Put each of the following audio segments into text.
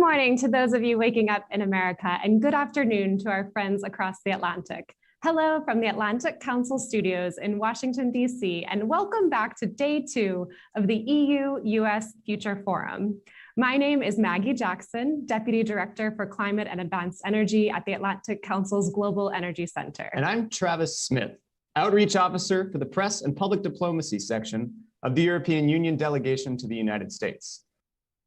morning to those of you waking up in America, and good afternoon to our friends across the Atlantic. Hello from the Atlantic Council Studios in Washington, D.C., and welcome back to day 2 of the EU-U.S. Future Forum. My name is Maggie Jackson, Deputy Director for Climate and Advanced Energy at the Atlantic Council's Global Energy Center. And I'm Travis Smith, Outreach Officer for the Press and Public Diplomacy section of the European Union Delegation to the United States.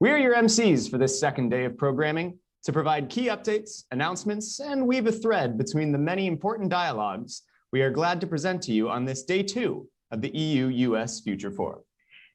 We're your MCs for this second day of programming to provide key updates, announcements, and weave a thread between the many important dialogues we are glad to present to you on this day 2 of the EU-U.S. Future Forum.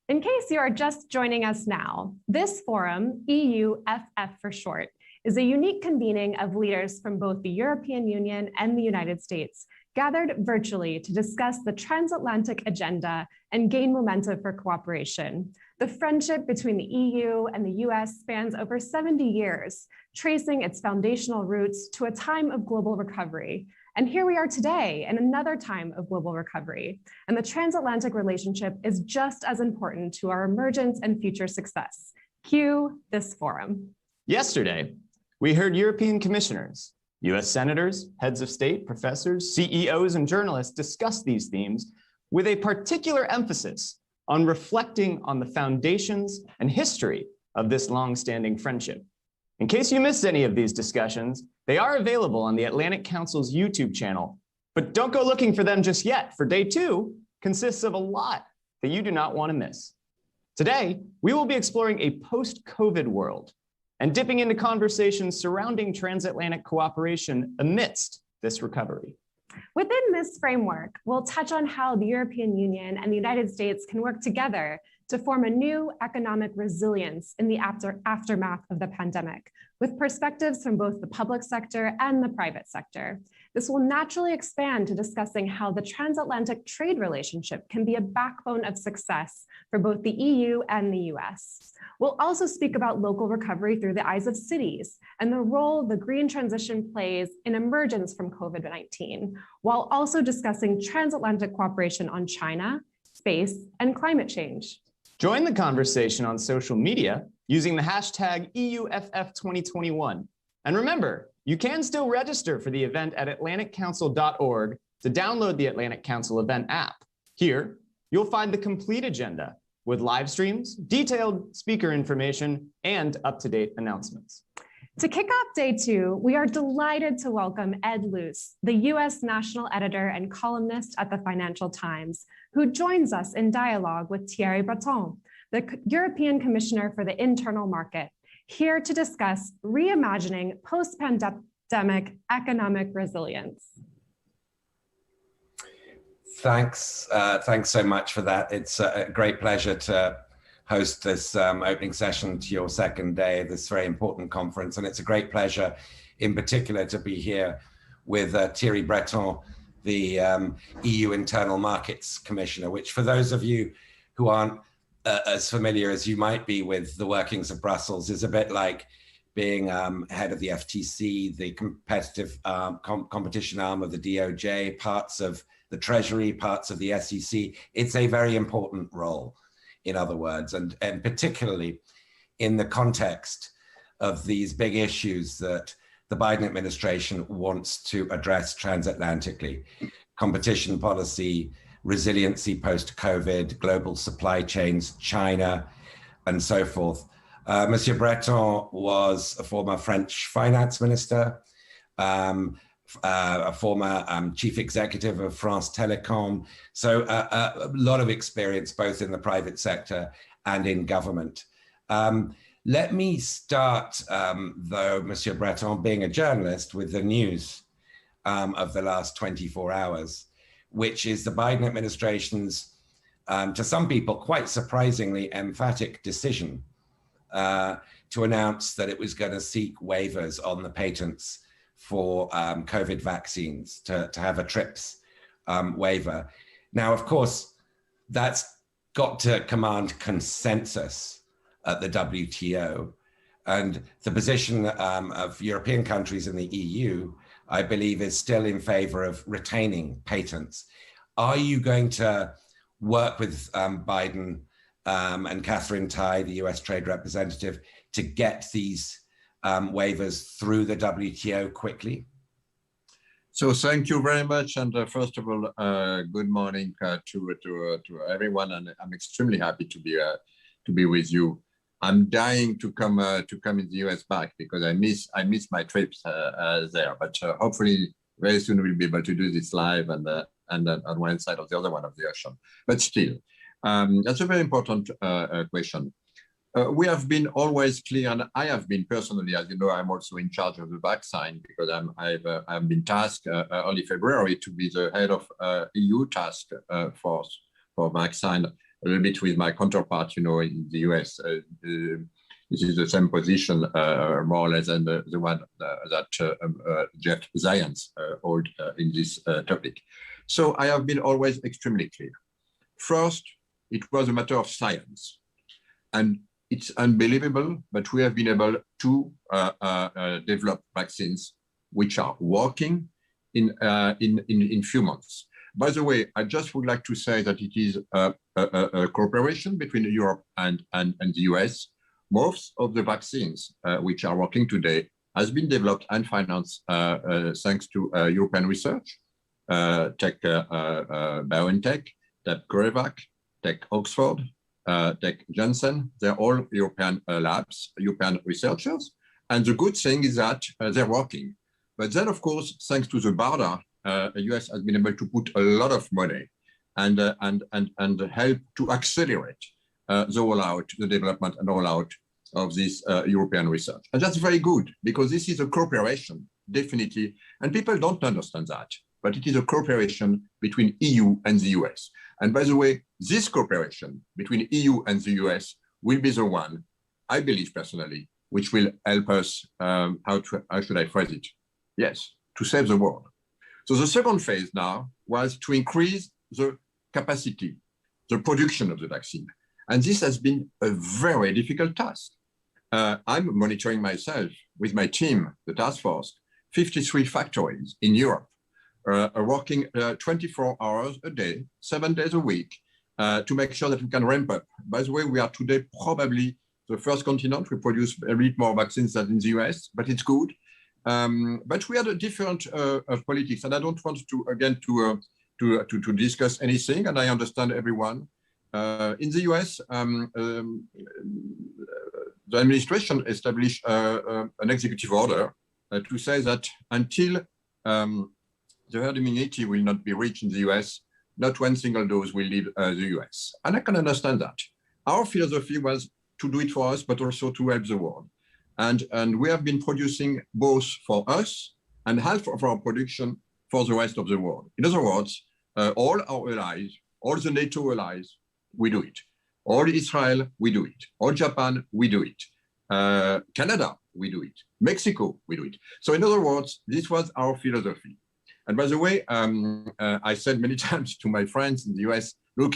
In case you are just joining us now, this forum, EU-FF for short, is a unique convening of leaders from both the European Union and the United States, gathered virtually to discuss the transatlantic agenda and gain momentum for cooperation. The friendship between the EU and the US spans over 70 years, tracing its foundational roots to a time of global recovery. And here we are today in another time of global recovery. And the transatlantic relationship is just as important to our emergence and future success. Cue this forum. Yesterday, we heard European commissioners, US senators, heads of state, professors, CEOs, and journalists discuss these themes with a particular emphasis on reflecting on the foundations and history of this long-standing friendship. In case you missed any of these discussions, they are available on the Atlantic Council's YouTube channel, but don't go looking for them just yet, for day 2 consists of a lot that you do not want to miss. Today, we will be exploring a post-COVID world and dipping into conversations surrounding transatlantic cooperation amidst this recovery. Within this framework, we'll touch on how the European Union and the United States can work together to form a new economic resilience in the aftermath of the pandemic, with perspectives from both the public sector and the private sector. This will naturally expand to discussing how the transatlantic trade relationship can be a backbone of success for both the EU and the US. We'll also speak about local recovery through the eyes of cities and the role the green transition plays in emergence from COVID-19, while also discussing transatlantic cooperation on China, space, and climate change. Join the conversation on social media using the hashtag EUFF2021. And remember, you can still register for the event at atlanticcouncil.org to download the Atlantic Council event app. Here, you'll find the complete agenda with live streams, detailed speaker information, and up-to-date announcements. To kick off day 2, we are delighted to welcome Ed Luce, the U.S. national editor and columnist at the Financial Times, who joins us in dialogue with Thierry Breton, the European Commissioner for the Internal Market, here to discuss reimagining post-pandemic economic resilience. Thanks so much for that. It's a great pleasure to host this opening session to your second day of this very important conference. And it's a great pleasure in particular to be here with Thierry Breton, the EU Internal Markets Commissioner, which for those of you who aren't as familiar as you might be with the workings of Brussels is a bit like being head of the FTC, the competitive competition arm of the DOJ, parts of the Treasury, parts of the SEC. It's a very important role, in other words, and particularly in the context of these big issues that the Biden administration wants to address transatlantically: competition policy, resiliency post-COVID, global supply chains, China, and so forth. Monsieur Breton was a former French finance minister, a former chief executive of France Telecom. So a lot of experience both in the private sector and in government. Let me start, though, Monsieur Breton, being a journalist, with the news of the last 24 hours, which is the Biden administration's, to some people, quite surprisingly emphatic decision to announce that it was going to seek waivers on the patents for COVID vaccines, to have a TRIPS waiver. Now, of course, that's got to command consensus at the WTO. And the position of European countries in the EU, I believe, is still in favor of retaining patents. Are you going to work with Biden and Catherine Tai, the US Trade Representative, to get these waivers through the WTO quickly? So thank you very much. And first of all, good morning to everyone. And I'm extremely happy to be with you. I'm dying to come in the US back because I miss my trips there. But hopefully very soon we'll be able to do this live and on one side or the other one of the ocean. But still, that's a very important question. We have been always clear, and I have been personally, as you know, I'm also in charge of the vaccine because I've been tasked early February to be the head of EU task force for vaccine, a little bit with my counterpart, in the US. This is the same position, more or less, than the one that Jeff Zients hold in this topic. So I have been always extremely clear. First, it was a matter of science. And it's unbelievable, but we have been able to develop vaccines which are working in few months. By the way, I just would like to say that it is a cooperation between Europe and the US. Most of the vaccines which are working today has been developed and financed thanks to European research. Take BioNTech, take CureVac, take Oxford, take Janssen. They're all European labs, European researchers. And the good thing is that they're working. But then, of course, thanks to the BARDA, the US has been able to put a lot of money and help to accelerate the rollout, the development and rollout of this European research. And that's very good because this is a cooperation, definitely. And people don't understand that, but it is a cooperation between EU and the US. And by the way, this cooperation between EU and the US will be the one, I believe personally, which will help us, how should I phrase it? Yes, to save the world. So the second phase now was to increase the capacity, the production of the vaccine. And this has been a very difficult task. I'm monitoring myself with my team, the task force, 53 factories in Europe, are working 24 hours a day, 7 days a week, to make sure that we can ramp up. By the way, we are today probably the first continent. We produce a bit more vaccines than in the US, but it's good. But we had a different politics, and I don't want to again to discuss anything. And I understand everyone. In the US, the administration established an executive order to say that until the herd immunity will not be reached in the US, not one single dose will leave the US. And I can understand that. Our philosophy was to do it for us, but also to help the world. And we have been producing both for us and half of our production for the rest of the world. In other words, all our allies, all the NATO allies, we do it. All Israel, we do it. All Japan, we do it. Canada, we do it. Mexico, we do it. So in other words, this was our philosophy. And by the way, I said many times to my friends in the US, look,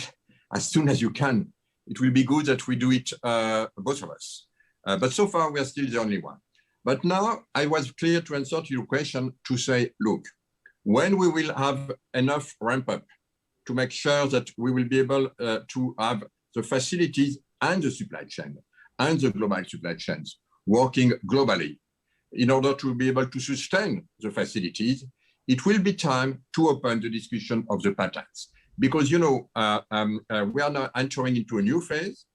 as soon as you can, it will be good that we do it, both of us. But so far, we are still the only one. But now I was clear to answer to your question to say, look, when we will have enough ramp up to make sure that we will be able to have the facilities and the supply chain and the global supply chains working globally in order to be able to sustain the facilities, it will be time to open the discussion of the patents. Because, we are now entering into a new phase.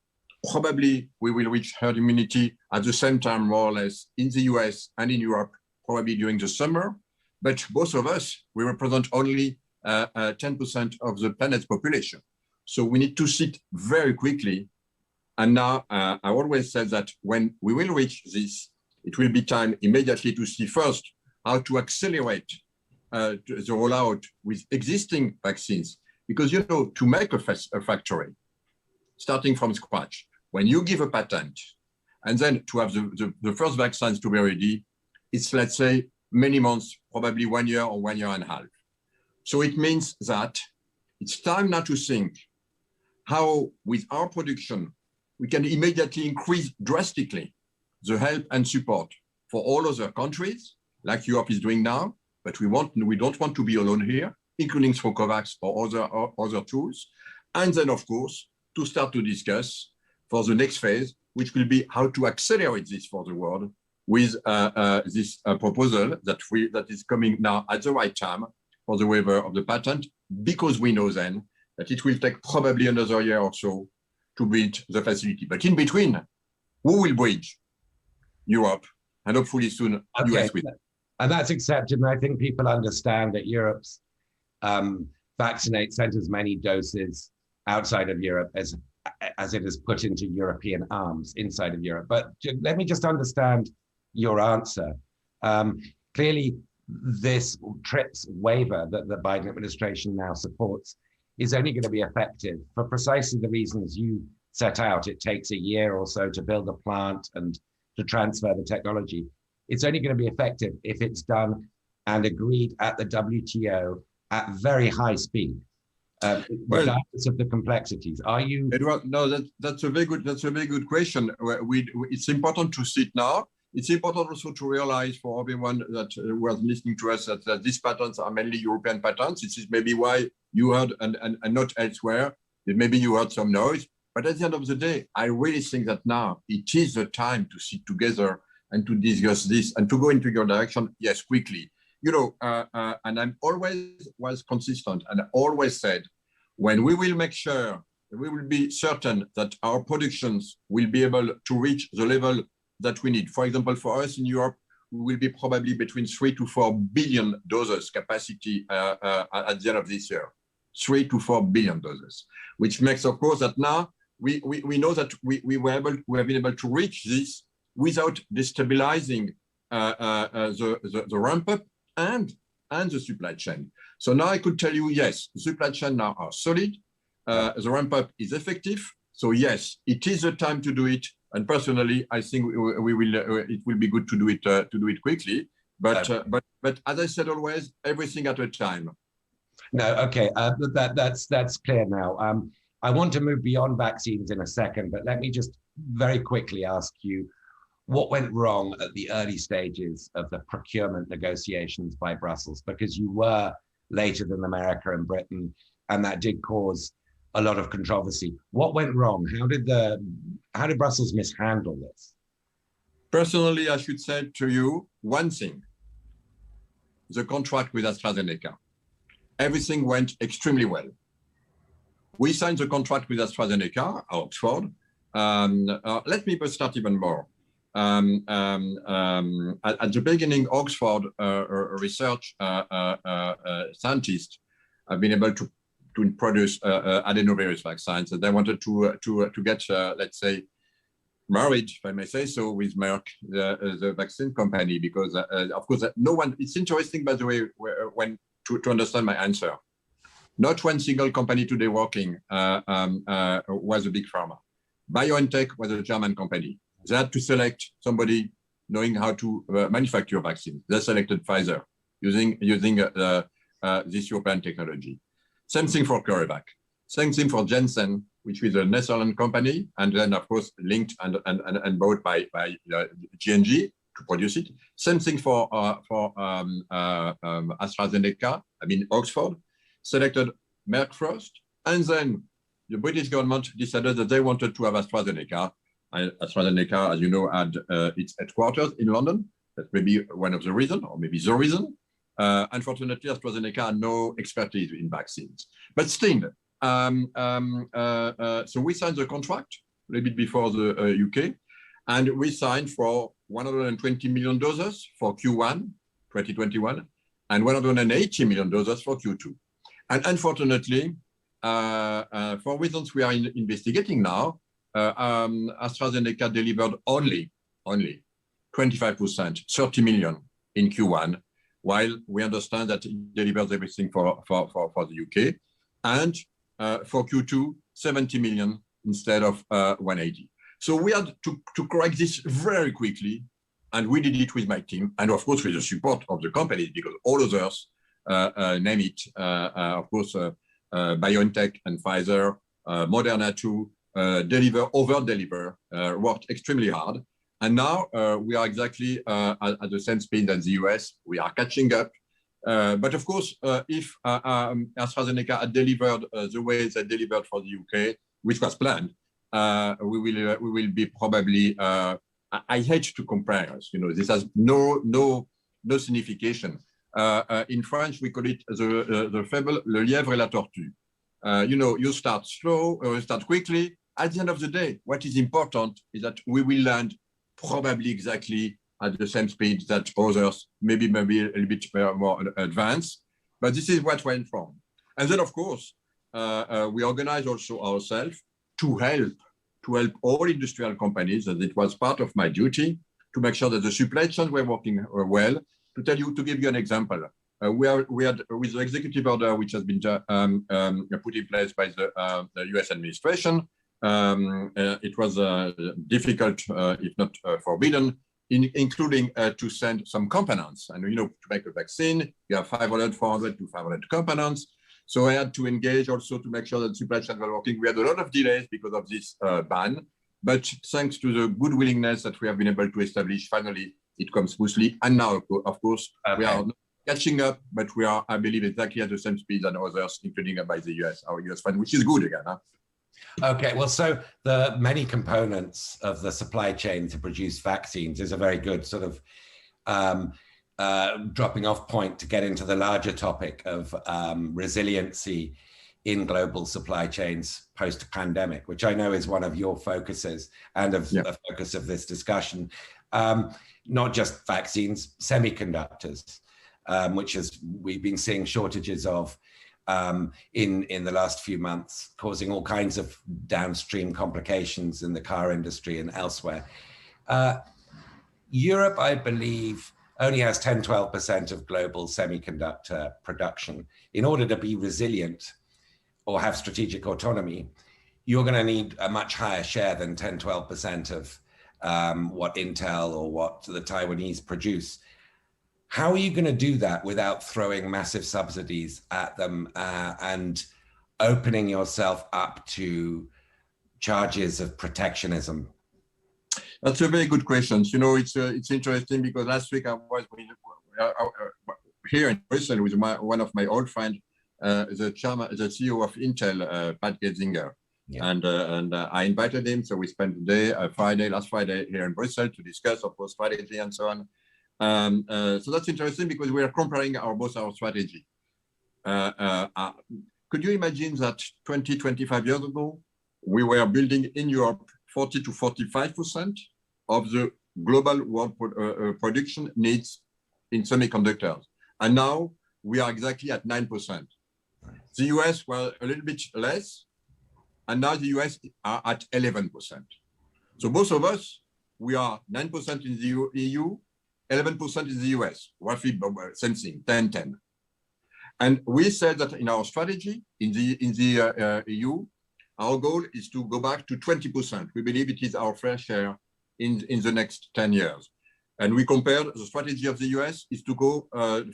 Probably we will reach herd immunity at the same time, more or less, in the US and in Europe, probably during the summer. But both of us, we represent only 10% of the planet's population. So we need to sit very quickly. And now I always said that when we will reach this, it will be time immediately to see first how to accelerate the rollout with existing vaccines. Because, to make a factory, starting from scratch, when you give a patent, and then to have the first vaccines to be ready, it's, let's say, many months, probably 1 year or 1 year and a half. So it means that it's time now to think how, with our production, we can immediately increase drastically the help and support for all other countries, like Europe is doing now, but we don't want to be alone here, including through COVAX or other tools. And then, of course, to start to discuss for the next phase, which will be how to accelerate this for the world with this proposal that is coming now at the right time for the waiver of the patent, because we know then that it will take probably another year or so to bridge the facility. But in between, who will bridge? Europe, and hopefully soon US will. And that's accepted. And I think people understand that Europe's sent as many doses outside of Europe as it has put into European arms inside of Europe. But let me just understand your answer. Clearly, this TRIPS waiver that the Biden administration now supports is only going to be effective for precisely the reasons you set out. It takes a year or so to build a plant and to transfer the technology. It's only going to be effective if it's done and agreed at the WTO at very high speed. Regardless of the complexities, are you? Edward, no, that's a very good question. It's important to see it now. It's important also to realize for everyone that was listening to us that these patents are mainly European patents. This is maybe why you heard and not elsewhere. Maybe you heard some noise. But at the end of the day, I really think that now it is the time to sit together and to discuss this and to go into your direction, yes, quickly. You know, and I'm always was consistent and I always said, when we will make sure, we will be certain that our productions will be able to reach the level that we need. For example, for us in Europe, we will be probably between 3 to 4 billion doses capacity at the end of this year. 3 to 4 billion doses, which makes, of course, that now we know that we have been able to reach this without destabilizing the ramp up and the supply chain. So now I could tell you, yes, the supply chain now are solid. The ramp up is effective. So yes, it is the time to do it. And personally, I think we will. It will be good to do it quickly. But as I said always, everything at a time. No, okay, that's clear now. I want to move beyond vaccines in a second, but let me just very quickly ask you, what went wrong at the early stages of the procurement negotiations by Brussels? Because you were later than America and Britain, and that did cause a lot of controversy. What went wrong? How did Brussels mishandle this? Personally, I should say to you one thing: the contract with AstraZeneca. Everything went extremely well. We signed the contract with AstraZeneca, Oxford. Let me start even more. At the beginning, Oxford research scientists have been able to produce adenovirus vaccines, and they wanted to get, let's say, married, if I may say so, with Merck, the vaccine company, because of course no one. It's interesting, by the way, when to understand my answer. Not one single company today working was a big pharma. BioNTech was a German company. They had to select somebody knowing how to manufacture vaccines. They selected Pfizer using this European technology. Same thing for CureVac. Same thing for Janssen, which is a Netherlands company, and then of course linked and bought by G&G to produce it. Same thing for AstraZeneca. I mean Oxford selected Merck first, and then the British government decided that they wanted to have AstraZeneca. AstraZeneca, as you know, had its headquarters in London. That may be one of the reasons, or maybe the reason. Unfortunately, AstraZeneca had no expertise in vaccines. But still, so we signed the contract a little bit before the UK, and we signed for 120 million doses for Q1 2021, and 180 million doses for Q2. And unfortunately, for reasons we are investigating now, AstraZeneca delivered only 25%, 30 million in Q1, while we understand that it delivers everything for the UK, and for Q2, 70 million instead of 180. So we had to correct this very quickly, and we did it with my team, and of course with the support of the companies, because all others, name it, of course, BioNTech and Pfizer, Moderna too, over-deliver, worked extremely hard. And now we are exactly at the same speed as the US. We are catching up. But of course, if AstraZeneca had delivered the way they delivered for the UK, which was planned, we will be probably I hate to compare us. This has no signification. In French, we call it the fable le lièvre et la tortue. You start slow or you start quickly. At the end of the day, what is important is that we will land probably exactly at the same speed that others, maybe a little bit more advanced. But this is what went wrong. And then, of course, we organize also ourselves to help all industrial companies, and it was part of my duty to make sure that the supply chains were working well. To give you an example, we had with the executive order which has been put in place by the U.S. administration. It was difficult, if not forbidden, including to send some components. And to make a vaccine, you have 400 to 500 components. So I had to engage also to make sure that supply chains were working. We had a lot of delays because of this ban, but thanks to the good willingness that we have been able to establish, finally it comes smoothly. And now, of course, we are catching up, but we are, I believe, exactly at the same speed as others, including by the US, our US fund, which is good again. Huh? Okay, well, so the many components of the supply chain to produce vaccines is a very good sort of dropping off point to get into the larger topic of resiliency in global supply chains post-pandemic, which I know is one of your focuses and a focus of this discussion. Not just vaccines, semiconductors, which we've been seeing shortages of in the last few months, causing all kinds of downstream complications in the car industry and elsewhere. Europe, I believe, only has 10–12% of global semiconductor production. In order to be resilient or have strategic autonomy, you're going to need a much higher share than 10–12% of what Intel or what the Taiwanese produce. How are you going to do that without throwing massive subsidies at them and opening yourself up to charges of protectionism? That's a very good question. It's interesting because last week I was here in Brussels with one of my old friends, the CEO of Intel, Pat Getzinger. Yeah. And I invited him, so we spent the day, last Friday here in Brussels to discuss, of course, strategy and so on. So that's interesting because we are comparing both our strategy. Could you imagine that 25 years ago, we were building in Europe 40 to 45% of the global world production needs in semiconductors. And now we are exactly at 9%. The US were a little bit less, and now the US are at 11%. So both of us, we are 9% in the EU, 11% in the US, roughly same thing, 10–10. And we said that in our strategy in the EU, our goal is to go back to 20%. We believe it is our fair share in the next 10 years. And we compared the strategy of the US is to go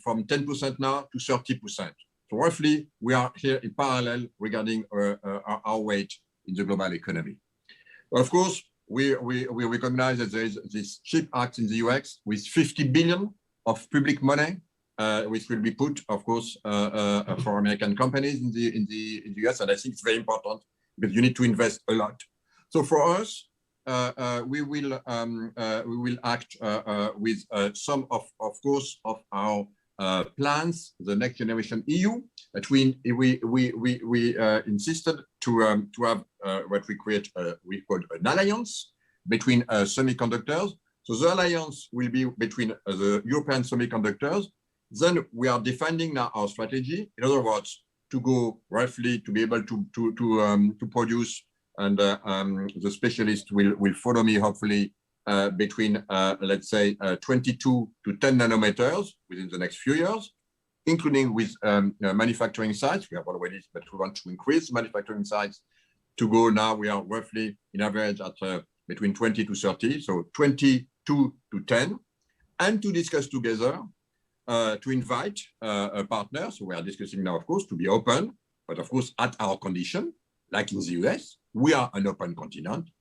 from 10% now to 30%. So roughly, we are here in parallel regarding our weight in the global economy. Well, of course, we recognize that there is this CHIPS Act in the US with 50 billion of public money, which will be put, of course, for American companies in the US. And I think it's very important because you need to invest a lot. So for us, we will act with some of course of our plans, the next generation EU, that we insisted to have what we call an alliance between semiconductors. So the alliance will be between the European semiconductors. Then we are defining now our strategy. In other words, to go roughly to be able to produce, and the specialist will follow me hopefully between let's say 22 to 10 nanometers within the next few years, including with manufacturing sites. We have already, but we want to increase manufacturing sites to go now. We are roughly in average at between 20 to 30, so 22 to 10, and to discuss together, to invite a partner. So we are discussing now, of course, to be open, but of course at our condition, like in the US, we are an open continent,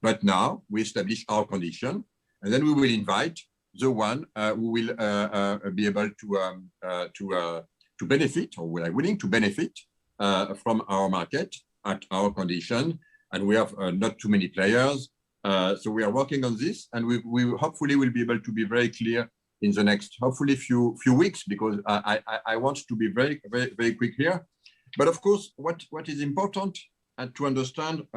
but now we establish our condition, and then we will invite the one who will be able to benefit, or we are willing to benefit from our market at our condition. And we have not too many players. So we are working on this, and we hopefully will be able to be very clear in the next, hopefully few weeks, because I want to be very quick here. But of course, what is important to understand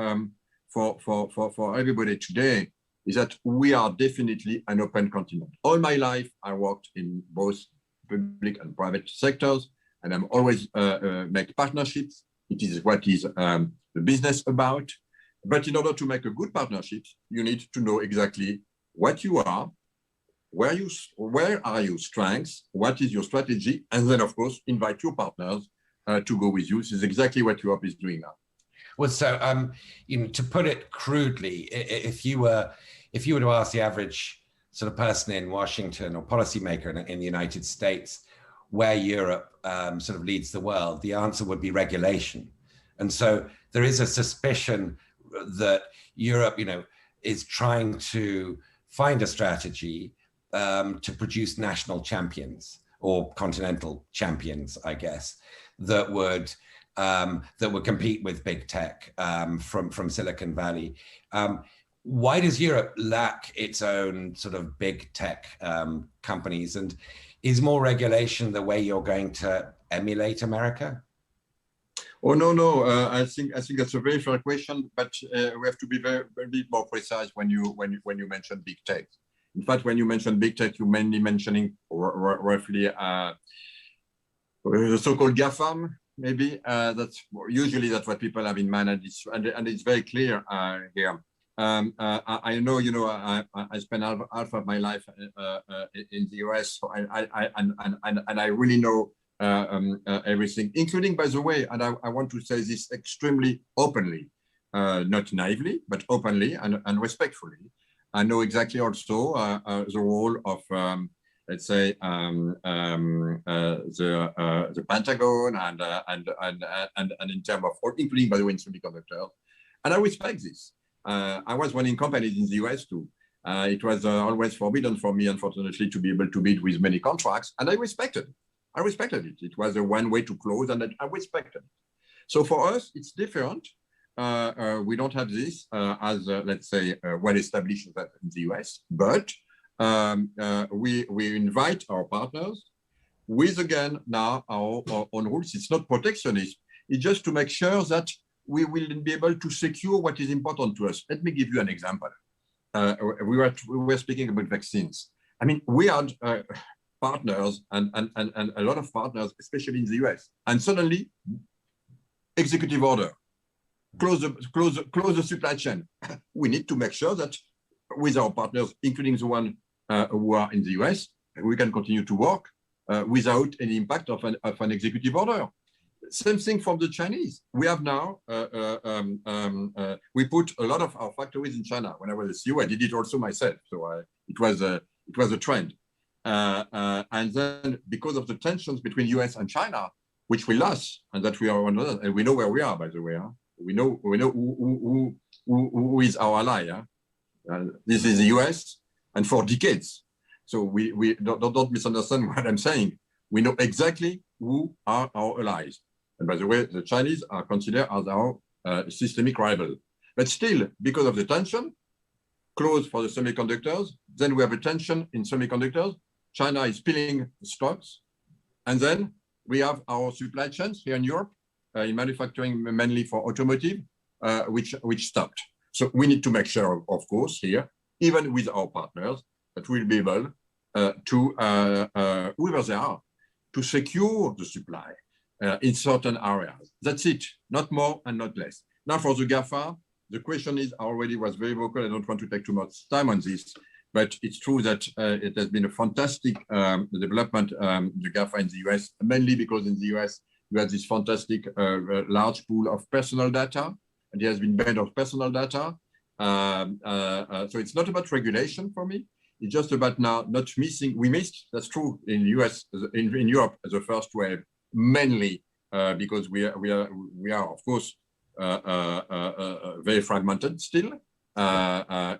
for everybody today is that we are definitely an open continent. All my life, I worked in both public and private sectors, and I'm always make partnerships. It is what is the business about. But in order to make a good partnership, you need to know exactly what you are, where are your strengths, what is your strategy, and then of course invite your partners to go with you. This is exactly what Europe is doing now. Well, so you know, to put it crudely, if you were to ask the average sort of person in Washington or policymaker in the United States where Europe sort of leads the world, the answer would be regulation. And so there is a suspicion that Europe, you know, is trying to find a strategy to produce national champions or continental champions, I guess, that would compete with big tech from Silicon Valley. Why does Europe lack its own sort of big tech companies? And is more regulation the way you're going to emulate America? Oh no! I think that's a very fair question, but we have to be very more precise when you mention big tech. In fact, when you mention big tech, you're mainly mentioning roughly the so-called GAFAM. Maybe that's what people have in mind, and it's very clear here. I know, you know, I spent half of my life in the US, so and I really know everything, including, by the way, and I want to say this extremely openly, not naively, but openly and respectfully. I know exactly also the role of, let's say, the Pentagon and in terms of, including, by the way, in semiconductors, and I respect this. I was running companies in the US too. It was always forbidden for me, unfortunately, to be able to bid with many contracts, and I respected it. It was a one way to close, and I respected it. So for us, it's different. We don't have this as, let's say, well established in the US, but we invite our partners with, again, now our own rules. It's not protectionist. It's just to make sure that we will be able to secure what is important to us. Let me give you an example. We were speaking about vaccines. I mean, we had partners and a lot of partners, especially in the US, and suddenly executive order, close the supply chain. We need to make sure that with our partners, including the one who are in the US, we can continue to work without any impact of an executive order. Same thing from the Chinese. We have now, we put a lot of our factories in China. When I was a CEO, I did it also myself. So it was a trend. And then because of the tensions between US and China, which we lost, and that we are another, and we know where we are, by the way. Huh? We know who is our ally. Huh? This is the US, and for decades. So we don't misunderstand what I'm saying. We know exactly who are our allies. And by the way, the Chinese are considered as our systemic rival. But still, because of the tension, close for the semiconductors, then we have a tension in semiconductors. China is spilling stocks. And then we have our supply chains here in Europe, in manufacturing mainly for automotive, which stopped. So we need to make sure, of course, here, even with our partners, that we'll be able to, whoever they are, to secure the supply in certain areas. That's it, not more and not less. Now for the GAFA, the question is, I already was very vocal, I don't want to take too much time on this, but it's true that it has been a fantastic development, the GAFA in the US, mainly because in the US, you have this fantastic large pool of personal data, and it has been made of personal data. So it's not about regulation for me. It's just about now not missing. We missed, that's true, in US, in Europe as a first wave, mainly because we are of course very fragmented still,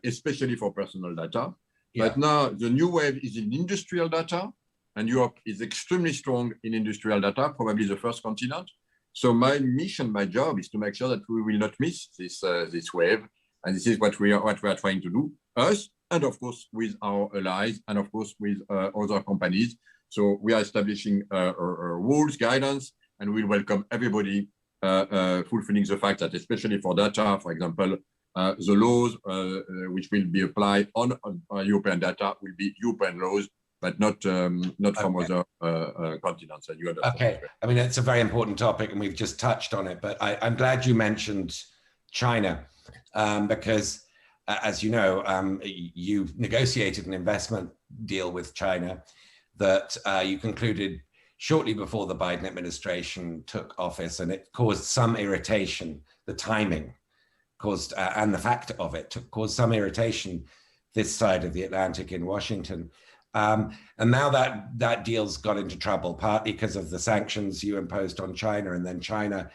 especially for personal data. Yeah. But now the new wave is in industrial data, and Europe is extremely strong in industrial data, probably the first continent. So my mission, my job is to make sure that we will not miss this wave, And this is what we are trying to do, us, and of course with our allies, and of course with other companies. So we are establishing rules, guidance, and we welcome everybody fulfilling the fact that, especially for data, for example, the laws which will be applied on European data will be European laws, but not from other continents. And you understand. Okay, I mean, it's a very important topic, and we've just touched on it. But I'm glad you mentioned China, because, as you know, you negotiated an investment deal with China that you concluded shortly before the Biden administration took office, and it caused some irritation. The timing caused, and the fact of it caused some irritation this side of the Atlantic in Washington. And now that deal's got into trouble, partly because of the sanctions you imposed on China, and then China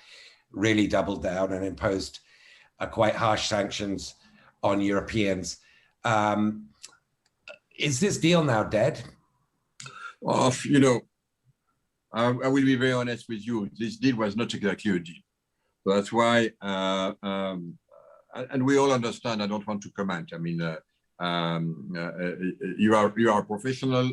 really doubled down and imposed quite harsh sanctions on Europeans. Is this deal now dead? You know, I will be very honest with you. This deal was not exactly a deal. So that's why, and we all understand. I don't want to comment. I mean, you are a professional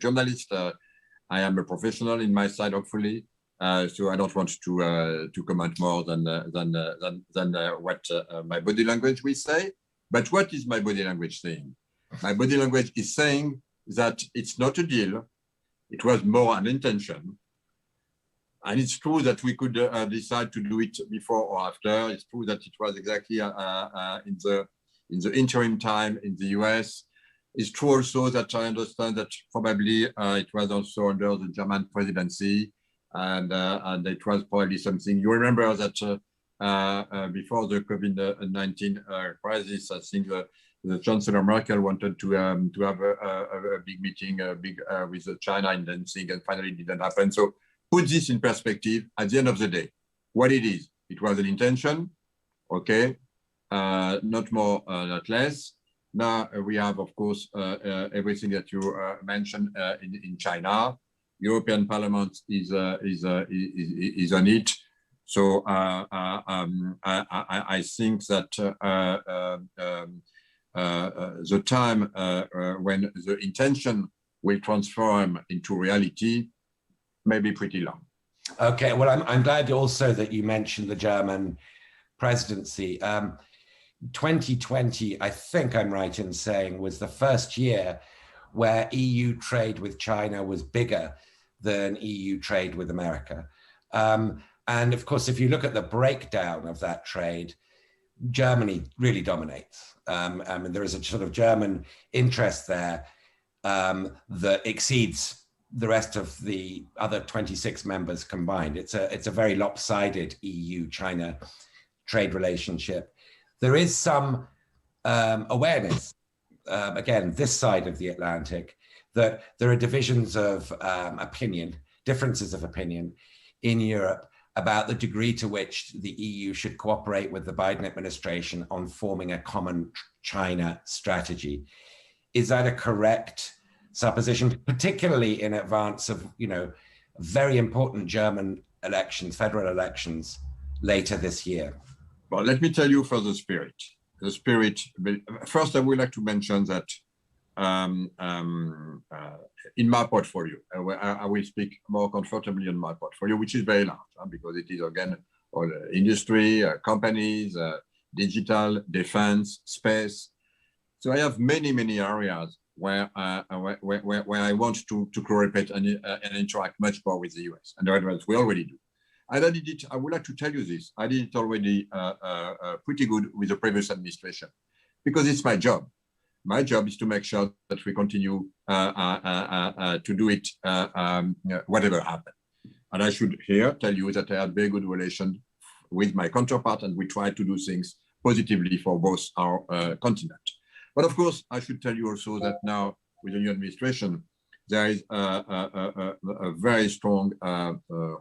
journalist. I am a professional in my side, hopefully. So I don't want to comment more than what my body language will say. But what is my body language saying? My body language is saying that it's not a deal. It was more an intention. And it's true that we could decide to do it before or after. It's true that it was exactly in the interim time in the US. It's true also that I understand that probably it was also under the German presidency, and it was probably something. You remember that before the COVID-19 crisis, I think the Chancellor Merkel wanted to have a big meeting with China in Danzig, and finally it didn't happen. So put this in perspective. At the end of the day, what it is, it was an intention, okay, not more, not less. Now we have, of course, everything that you mentioned in China. European Parliament is on it. So I think that the time when the intention will transform into reality may be pretty long. Okay, well, I'm glad also that you mentioned the German presidency. 2020, I think I'm right in saying, was the first year where EU trade with China was bigger than EU trade with America. And of course, if you look at the breakdown of that trade, Germany really dominates. I mean, there is a sort of German interest there that exceeds the rest of the other 26 members combined. It's a very lopsided EU-China trade relationship. There is some awareness, again, this side of the Atlantic, that there are divisions of opinion, differences of opinion in Europe about the degree to which the EU should cooperate with the Biden administration on forming a common China strategy. Is that a correct supposition, particularly in advance of, you know, very important German elections, federal elections later this year? Well, let me tell you for the spirit. The spirit, first I would like to mention that in my portfolio, I will speak more comfortably on my portfolio, which is very large, because it is, again, all industry, companies, digital, defense, space. So I have many, many areas where I want to cooperate and interact much more with the US, and we already do. And I did it, I would like to tell you this, I did it already pretty good with the previous administration, because it's my job. My job is to make sure that we continue to do it whatever happens. And I should here tell you that I had very good relations with my counterpart, and we try to do things positively for both our continent. But of course, I should tell you also that now with the new administration, there is a very strong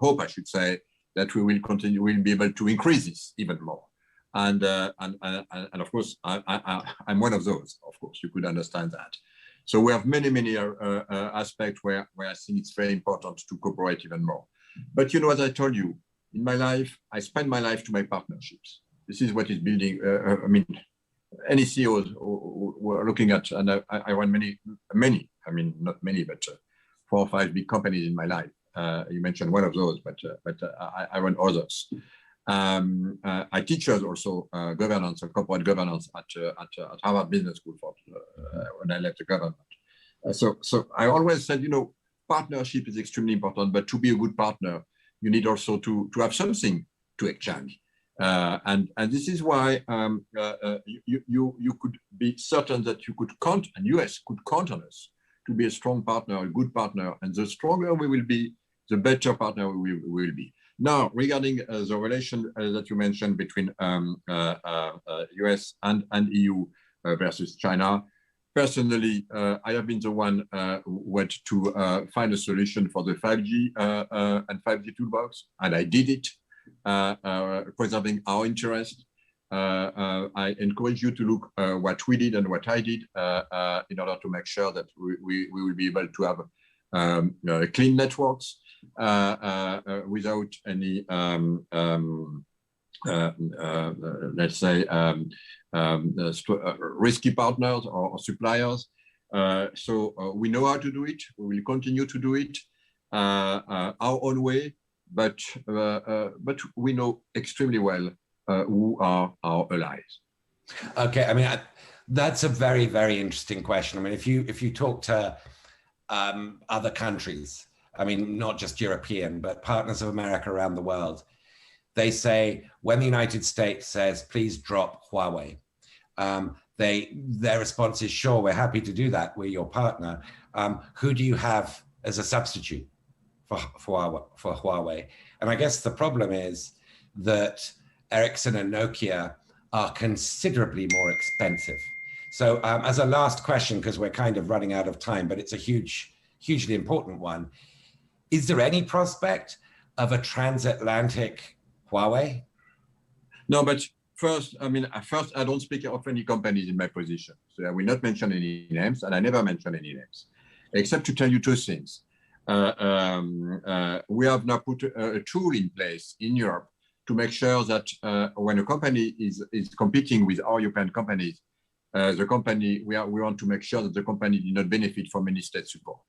hope, I should say, that we will continue, we'll be able to increase this even more. And of course, I'm one of those, of course, you could understand that. So we have many, many aspects where I think it's very important to cooperate even more. But you know, as I told you, in my life, I spend my life to make partnerships. This is what is building. I mean, any CEOs who are looking at, and I run many. I mean, not many, but 4 or 5 big companies in my life. You mentioned one of those, but I run others. I teach us also governance and corporate governance at Harvard Business School when I left the government. So I always said, you know, partnership is extremely important, but to be a good partner, you need also to have something to exchange. And this is why you could be certain that you could count, and US could count on us to be a strong partner, a good partner. And the stronger we will be, the better partner we will be. Now, regarding the relation that you mentioned between US and EU versus China, personally, I have been the one who went to find a solution for the 5G and 5G toolbox, and I did it, preserving our interest. I encourage you to look what we did and what I did in order to make sure that we will be able to have clean networks without any, let's say, risky partners or suppliers. So we know how to do it. We will continue to do it our own way, but we know extremely well who are our allies. Okay, I mean, that's a very, very interesting question. I mean, if you talk to other countries, I mean, not just European, but partners of America around the world, they say when the United States says, please drop Huawei, their response is, sure, we're happy to do that. We're your partner. Who do you have as a substitute for Huawei? And I guess the problem is that Ericsson and Nokia are considerably more expensive. So as a last question, because we're kind of running out of time, but it's a hugely important one. Is there any prospect of a transatlantic Huawei? No, but first, I mean, I don't speak of any companies in my position. So I will not mention any names, and I never mention any names, except to tell you 2 things. We have now put a tool in place in Europe to make sure that when a company is competing with our European companies, the company, we want to make sure that the company did not benefit from any state support.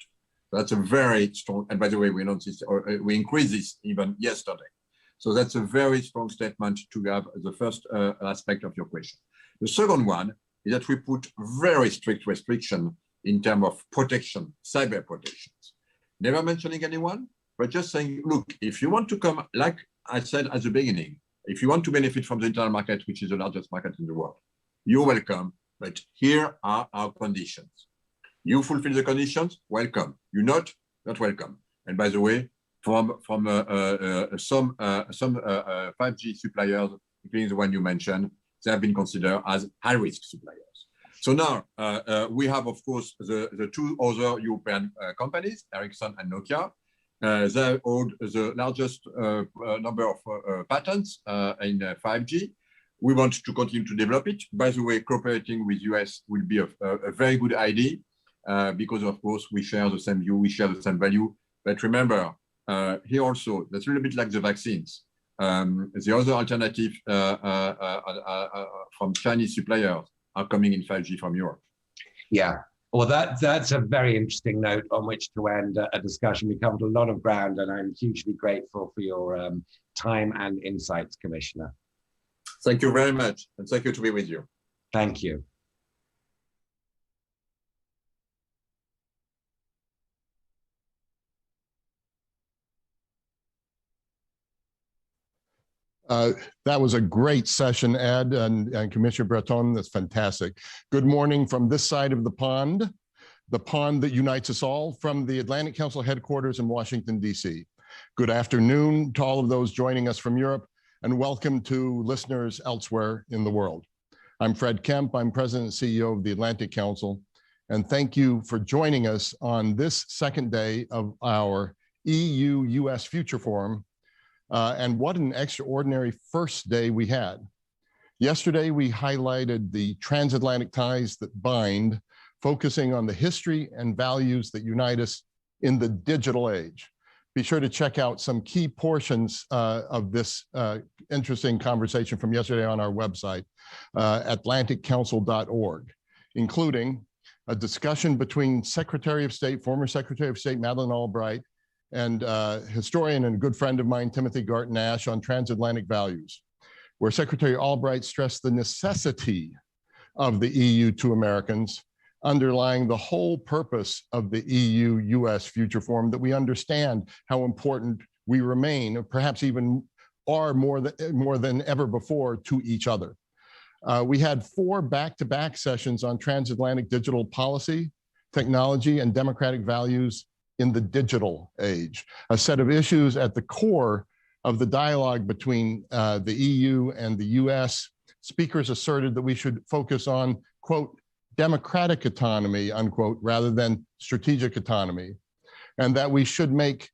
That's a very strong, and by the way, we announced this, or we increased this even yesterday. So that's a very strong statement to have the first aspect of your question. The second one is that we put very strict restriction in terms of protection, cyber protections. Never mentioning anyone, but just saying, look, if you want to come, like I said at the beginning, if you want to benefit from the internal market, which is the largest market in the world, you're welcome, but here are our conditions. You fulfill the conditions, welcome. You not welcome. And by the way, from some 5G suppliers, including the one you mentioned, they have been considered as high-risk suppliers. So now we have, of course, the 2 other European companies, Ericsson and Nokia. They hold the largest number of patents in 5G. We want to continue to develop it. By the way, cooperating with US will be a very good idea because, of course, we share the same view, we share the same value. But remember, here also, that's a little bit like the vaccines. The other alternative from Chinese suppliers are coming in 5G from Europe. Yeah, well, that's a very interesting note on which to end a discussion. We covered a lot of ground, and I'm hugely grateful for your time and insights, Commissioner. Thank you very much, and thank you to be with you. Thank you. That was a great session, Ed and Commissioner Breton. That's fantastic. Good morning from this side of the pond that unites us all, from the Atlantic Council headquarters in Washington, D.C. Good afternoon to all of those joining us from Europe, and welcome to listeners elsewhere in the world. I'm Fred Kemp. I'm President and CEO of the Atlantic Council, and thank you for joining us on this second day of our EU-U.S. Future Forum. And what an extraordinary first day we had. Yesterday, we highlighted the transatlantic ties that bind, focusing on the history and values that unite us in the digital age. be sure to check out some key portions of this interesting conversation from yesterday on our website, atlanticcouncil.org, including a discussion between Secretary of State, former Secretary of State Madeleine Albright, and historian and good friend of mine, Timothy Garton Ash, on transatlantic values, where Secretary Albright stressed the necessity of the EU to Americans, underlying the whole purpose of the EU-U.S. future forum, that we understand how important we remain, or perhaps even are more than ever before, to each other. We had 4 back-to-back sessions on transatlantic digital policy, technology, and democratic values in the digital age, a set of issues at the core of the dialogue between the EU and the US. Speakers asserted that we should focus on, quote, democratic autonomy, unquote, rather than strategic autonomy, and that we should make,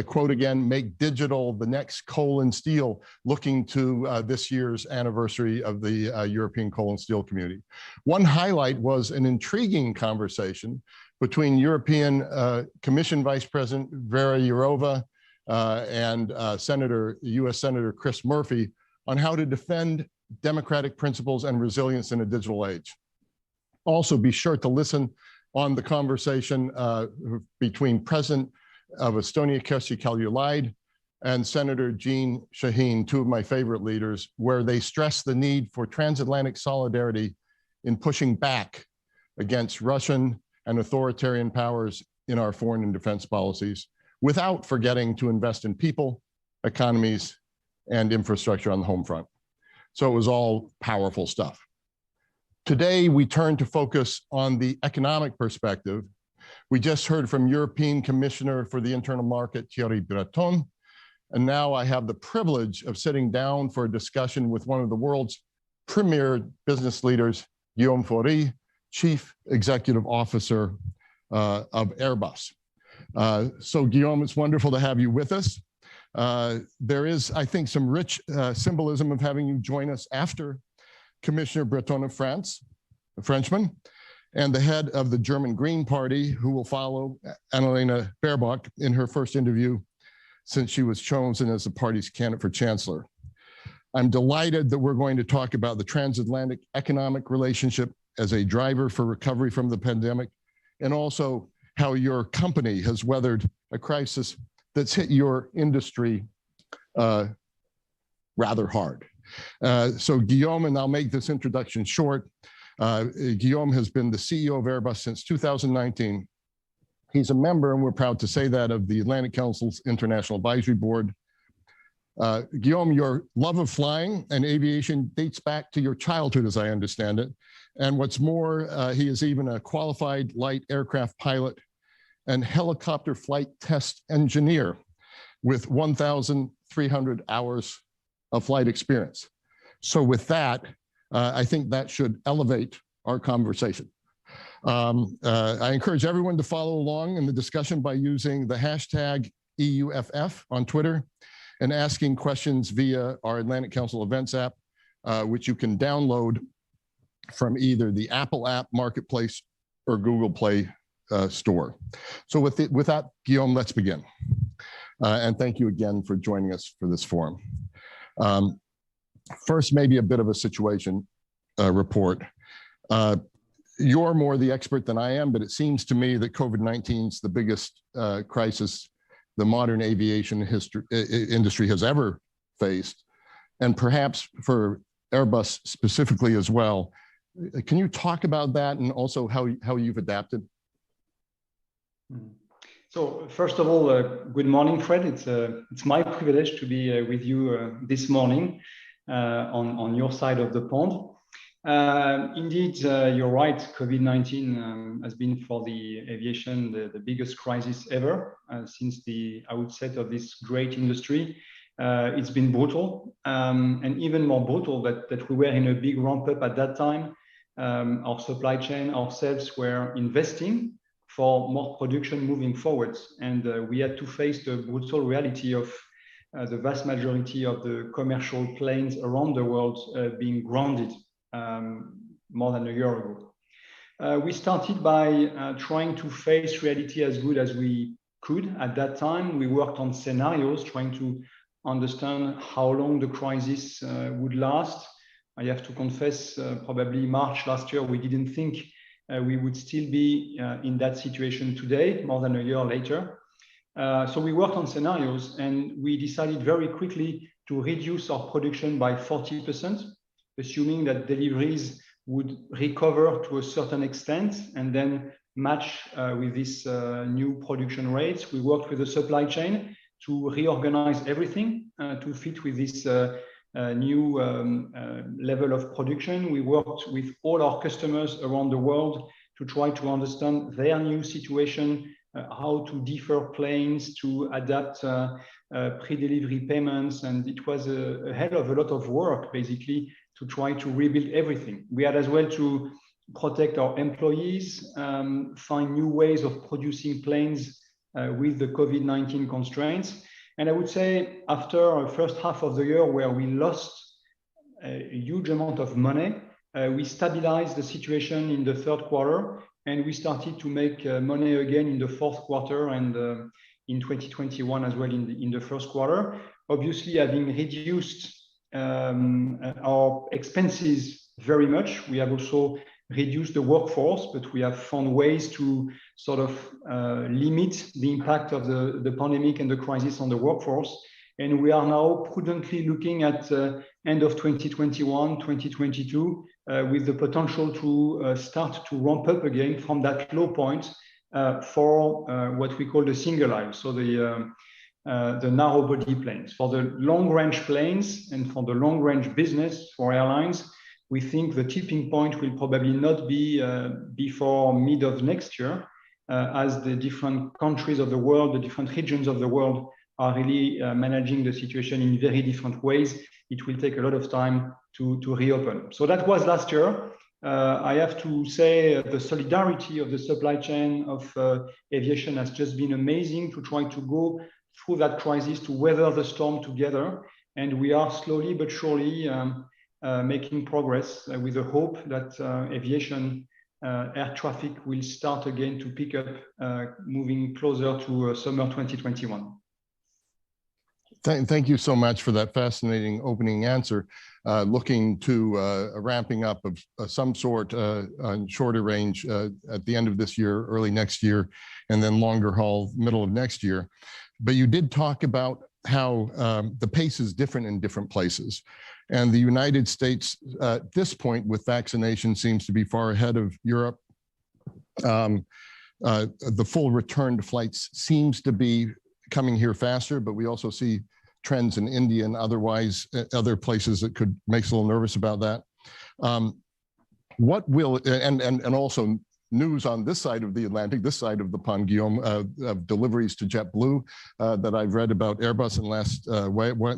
quote again, make digital the next coal and steel, looking to this year's anniversary of the European Coal and Steel Community. One highlight was an intriguing conversation between European Commission Vice President Vera Jourova and US Senator Chris Murphy on how to defend democratic principles and resilience in a digital age. Also, be sure to listen on the conversation between President of Estonia, Kersti Kaljulaid, and Senator Jean Shaheen, 2 of my favorite leaders, where they stress the need for transatlantic solidarity in pushing back against Russian and authoritarian powers in our foreign and defense policies, without forgetting to invest in people, economies, and infrastructure on the home front. So it was all powerful stuff. Today, we turn to focus on the economic perspective. We just heard from European Commissioner for the Internal Market, Thierry Breton, and now I have the privilege of sitting down for a discussion with one of the world's premier business leaders, Guillaume Faury, Chief Executive Officer of Airbus. So Guillaume, it's wonderful to have you with us. There is, I think, some rich symbolism of having you join us after Commissioner Breton of France, a Frenchman, and the head of the German Green Party, who will follow Annalena Baerbock in her first interview since she was chosen as the party's candidate for chancellor. I'm delighted that we're going to talk about the transatlantic economic relationship as a driver for recovery from the pandemic, and also how your company has weathered a crisis that's hit your industry rather hard. So Guillaume, and I'll make this introduction short, Guillaume has been the CEO of Airbus since 2019. He's a member, and we're proud to say that, of the Atlantic Council's International Advisory Board. Guillaume, your love of flying and aviation dates back to your childhood, as I understand it. And what's more, he is even a qualified light aircraft pilot and helicopter flight test engineer with 1,300 hours of flight experience. So with that, I think that should elevate our conversation. I encourage everyone to follow along in the discussion by using the hashtag EUFF on Twitter and asking questions via our Atlantic Council Events app, which you can download from either the Apple app marketplace or Google Play store. So with that, Guillaume, let's begin. And thank you again for joining us for this forum. First, maybe a bit of a situation report. You're more the expert than I am, but it seems to me that COVID-19 is the biggest crisis the modern aviation industry has ever faced, and perhaps for Airbus specifically as well. Can you talk about that, and also how you've adapted? So first of all, good morning, Fred. It's my privilege to be with you this morning on your side of the pond. Indeed, you're right. COVID-19 has been for the aviation the biggest crisis ever since the outset of this great industry. It's been brutal, and even more brutal that we were in a big ramp up at that time. Our supply chain, ourselves, were investing for more production moving forwards, and we had to face the brutal reality of the vast majority of the commercial planes around the world being grounded more than a year ago. We started by trying to face reality as good as we could. At that time, we worked on scenarios trying to understand how long the crisis would last. I have to confess, probably March last year, we didn't think we would still be in that situation today, more than a year later. So we worked on scenarios, and we decided very quickly to reduce our production by 40%, assuming that deliveries would recover to a certain extent and then match with this new production rates. We worked with the supply chain to reorganize everything to fit with this new level of production. We worked with all our customers around the world to try to understand their new situation, how to defer planes, to adapt pre-delivery payments. And it was a hell of a lot of work, basically, to try to rebuild everything. We had as well to protect our employees, find new ways of producing planes with the COVID-19 constraints. And I would say after our first half of the year where we lost a huge amount of money, we stabilized the situation in the third quarter, and we started to make money again in the fourth quarter and in 2021 as well in the first quarter. Obviously, having reduced our expenses very much, we have also reduced the workforce, but we have found ways to sort of limit the impact of the pandemic and the crisis on the workforce. And we are now prudently looking at end of 2021, 2022, with the potential to start to ramp up again from that low point for what we call the single aisle, so the narrow body planes. For the long range planes and for the long range business for airlines, we think the tipping point will probably not be before mid of next year, as the different countries of the world, the different regions of the world are really managing the situation in very different ways. It will take a lot of time to reopen. So that was last year. I have to say the solidarity of the supply chain of aviation has just been amazing to try to go through that crisis, to weather the storm together. And we are slowly but surely making progress with the hope that aviation air traffic will start again to pick up, moving closer to summer 2021. Thank you so much for that fascinating opening answer. Looking to a ramping up of some sort on shorter range at the end of this year, early next year, and then longer haul middle of next year. But you did talk about how the pace is different in different places. And the United States at this point with vaccination seems to be far ahead of Europe. The full return to flights seems to be coming here faster, but we also see trends in India and otherwise other places that could make us a little nervous about that. What will, and also news on this side of the Atlantic, this side of the pond, Guillaume, of deliveries to JetBlue that I've read about Airbus and last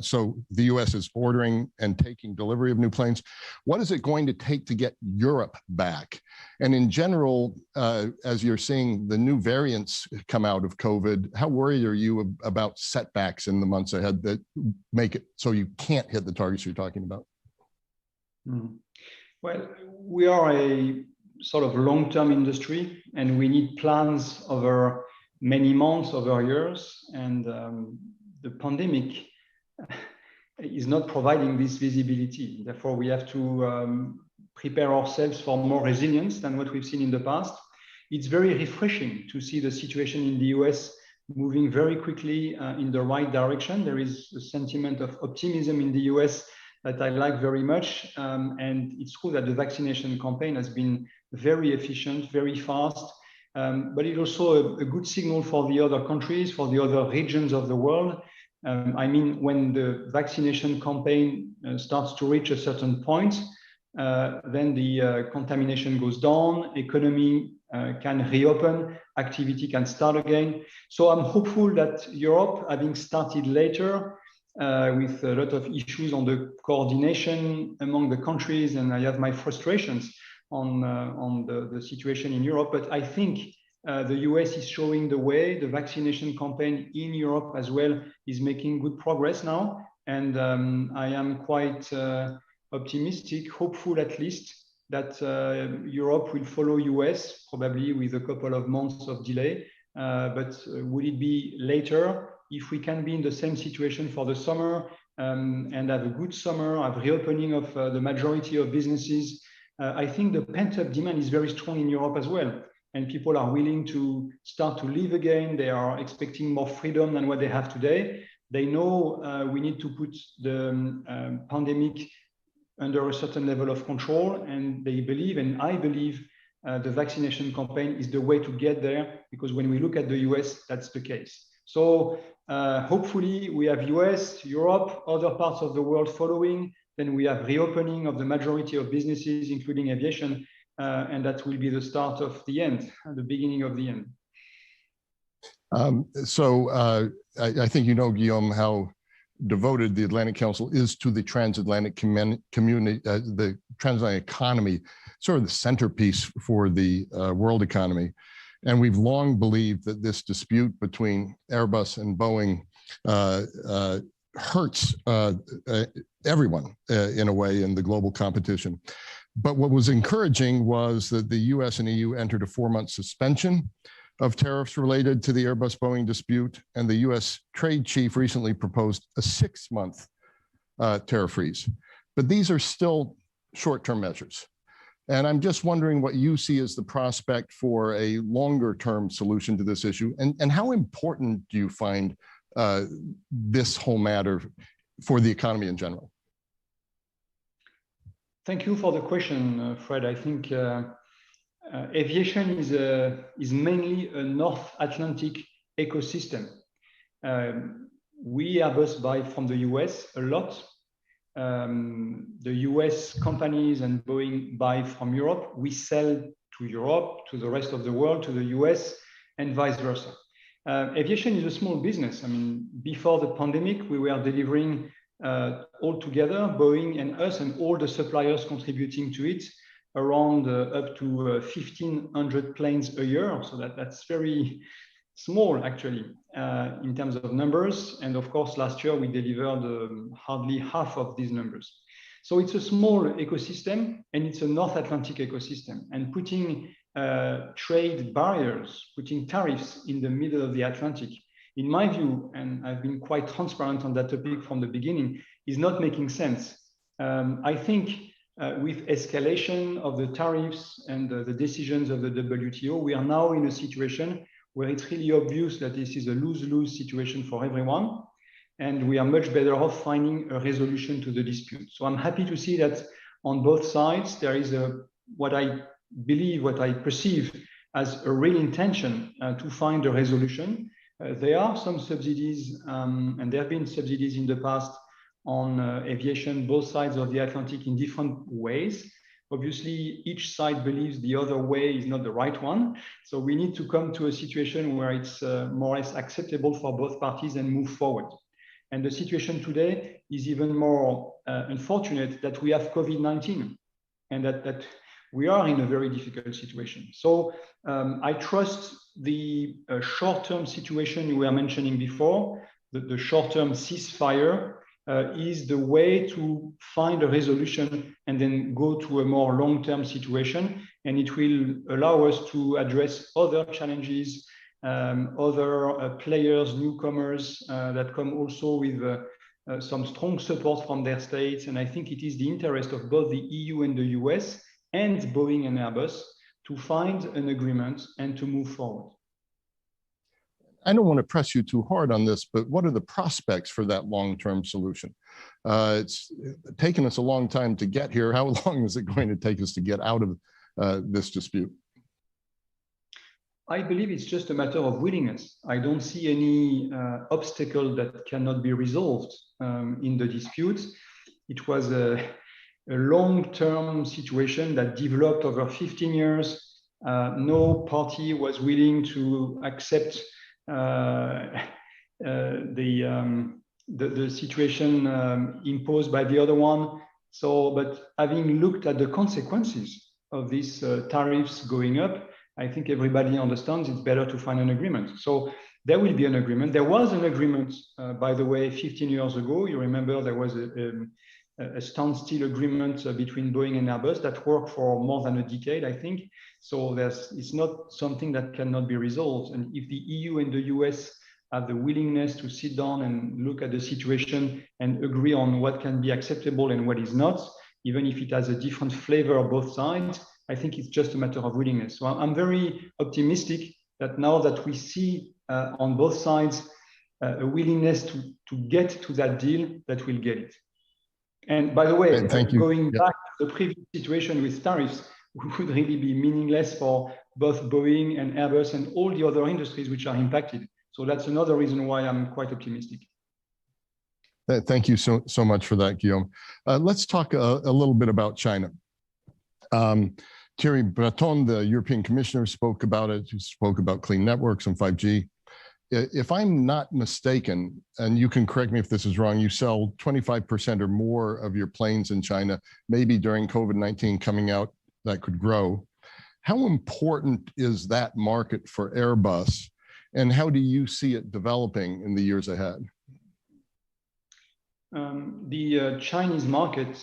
so the US is ordering and taking delivery of new planes. What is it going to take to get Europe back? And in general, as you're seeing the new variants come out of COVID, how worried are you about setbacks in the months ahead that make it so you can't hit the targets you're talking about? Well, we are a sort of long-term industry, and we need plans over many months, over years, and the pandemic is not providing this visibility. Therefore, we have to prepare ourselves for more resilience than what we've seen in the past. It's very refreshing to see the situation in the US moving very quickly in the right direction. There is a sentiment of optimism in the US that I like very much. And it's true that the vaccination campaign has been very efficient, very fast, but it's also a good signal for the other countries, for the other regions of the world. I mean, when the vaccination campaign starts to reach a certain point, then the contamination goes down, economy can reopen, activity can start again. So I'm hopeful that Europe, having started later, with a lot of issues on the coordination among the countries, and I have my frustrations on the situation in Europe, but I think the US is showing the way. The vaccination campaign in Europe as well is making good progress now, and I am quite optimistic, hopeful at least, that Europe will follow US, probably with a couple of months of delay, but would it be later? If we can be in the same situation for the summer and have a good summer, have reopening of the majority of businesses, I think the pent-up demand is very strong in Europe as well. And people are willing to start to live again. They are expecting more freedom than what they have today. They know we need to put the pandemic under a certain level of control, and they believe, and I believe, the vaccination campaign is the way to get there, because when we look at the US, that's the case. So hopefully we have US, Europe, other parts of the world following, then we have reopening of the majority of businesses, including aviation, and that will be the start of the end, the beginning of the end. I think you know, Guillaume, how devoted the Atlantic Council is to the transatlantic community, the transatlantic economy, sort of the centerpiece for the world economy. And we've long believed that this dispute between Airbus and Boeing hurts everyone in a way in the global competition. But what was encouraging was that the US and EU entered a 4-month suspension of tariffs related to the Airbus-Boeing dispute, and the US trade chief recently proposed a 6-month tariff freeze. But these are still short-term measures. And I'm just wondering what you see as the prospect for a longer-term solution to this issue, and how important do you find this whole matter for the economy in general? Thank you for the question, Fred. I think aviation is mainly a North Atlantic ecosystem. We Airbus buy from the US a lot. The US companies and Boeing buy from Europe. We sell to Europe, to the rest of the world, to the US, and vice versa. Aviation is a small business. I mean, before the pandemic, we were delivering all together, Boeing and us and all the suppliers contributing to it, around up to 1,500 planes a year. So that's very small, actually, in terms of numbers. And of course, last year we delivered hardly half of these numbers. So it's a small ecosystem, and it's a North Atlantic ecosystem. And putting trade barriers, putting tariffs in the middle of the Atlantic, in my view, and I've been quite transparent on that topic from the beginning, is not making sense. I think with escalation of the tariffs and the decisions of the WTO, we are now in a situation where it's really obvious that this is a lose-lose situation for everyone, and we are much better off finding a resolution to the dispute. So I'm happy to see that on both sides, there is what I perceive as a real intention to find a resolution. There are some subsidies, and there have been subsidies in the past on aviation, both sides of the Atlantic, in different ways. Obviously, each side believes the other way is not the right one. So we need to come to a situation where it's more or less acceptable for both parties and move forward. And the situation today is even more unfortunate that we have COVID-19 and that we are in a very difficult situation. So I trust the short-term situation you were mentioning before, the short-term ceasefire is the way to find a resolution and then go to a more long-term situation. And it will allow us to address other challenges, other players, newcomers that come also with some strong support from their states. And I think it is the interest of both the EU and the US and Boeing and Airbus to find an agreement and to move forward. I don't want to press you too hard on this, but what are the prospects for that long-term solution? It's taken us a long time to get here. How long is it going to take us to get out of this dispute? I believe it's just a matter of willingness. I don't see any obstacle that cannot be resolved in the dispute. It was a long-term situation that developed over 15 years. No party was willing to accept the situation imposed by the other one. So, but having looked at the consequences of these tariffs going up, I think everybody understands it's better to find an agreement. So there will be an agreement. There was an agreement, by the way, 15 years ago. You remember there was a standstill agreement between Boeing and Airbus that worked for more than a decade, I think. So it's not something that cannot be resolved. And if the EU and the US have the willingness to sit down and look at the situation and agree on what can be acceptable and what is not, even if it has a different flavor of both sides, I think it's just a matter of willingness. So I'm very optimistic that now that we see on both sides a willingness to get to that deal, that we'll get it. And by the way, going back to the previous situation with tariffs, would really be meaningless for both Boeing and Airbus and all the other industries which are impacted. So that's another reason why I'm quite optimistic. Thank you so much for that, Guillaume. Let's talk a little bit about China. Thierry Breton, the European Commissioner, spoke about it. He spoke about clean networks and 5G. If I'm not mistaken, and you can correct me if this is wrong, you sell 25% or more of your planes in China, maybe during COVID-19 coming out, that could grow. How important is that market for Airbus, and how do you see it developing in the years ahead? The Chinese market,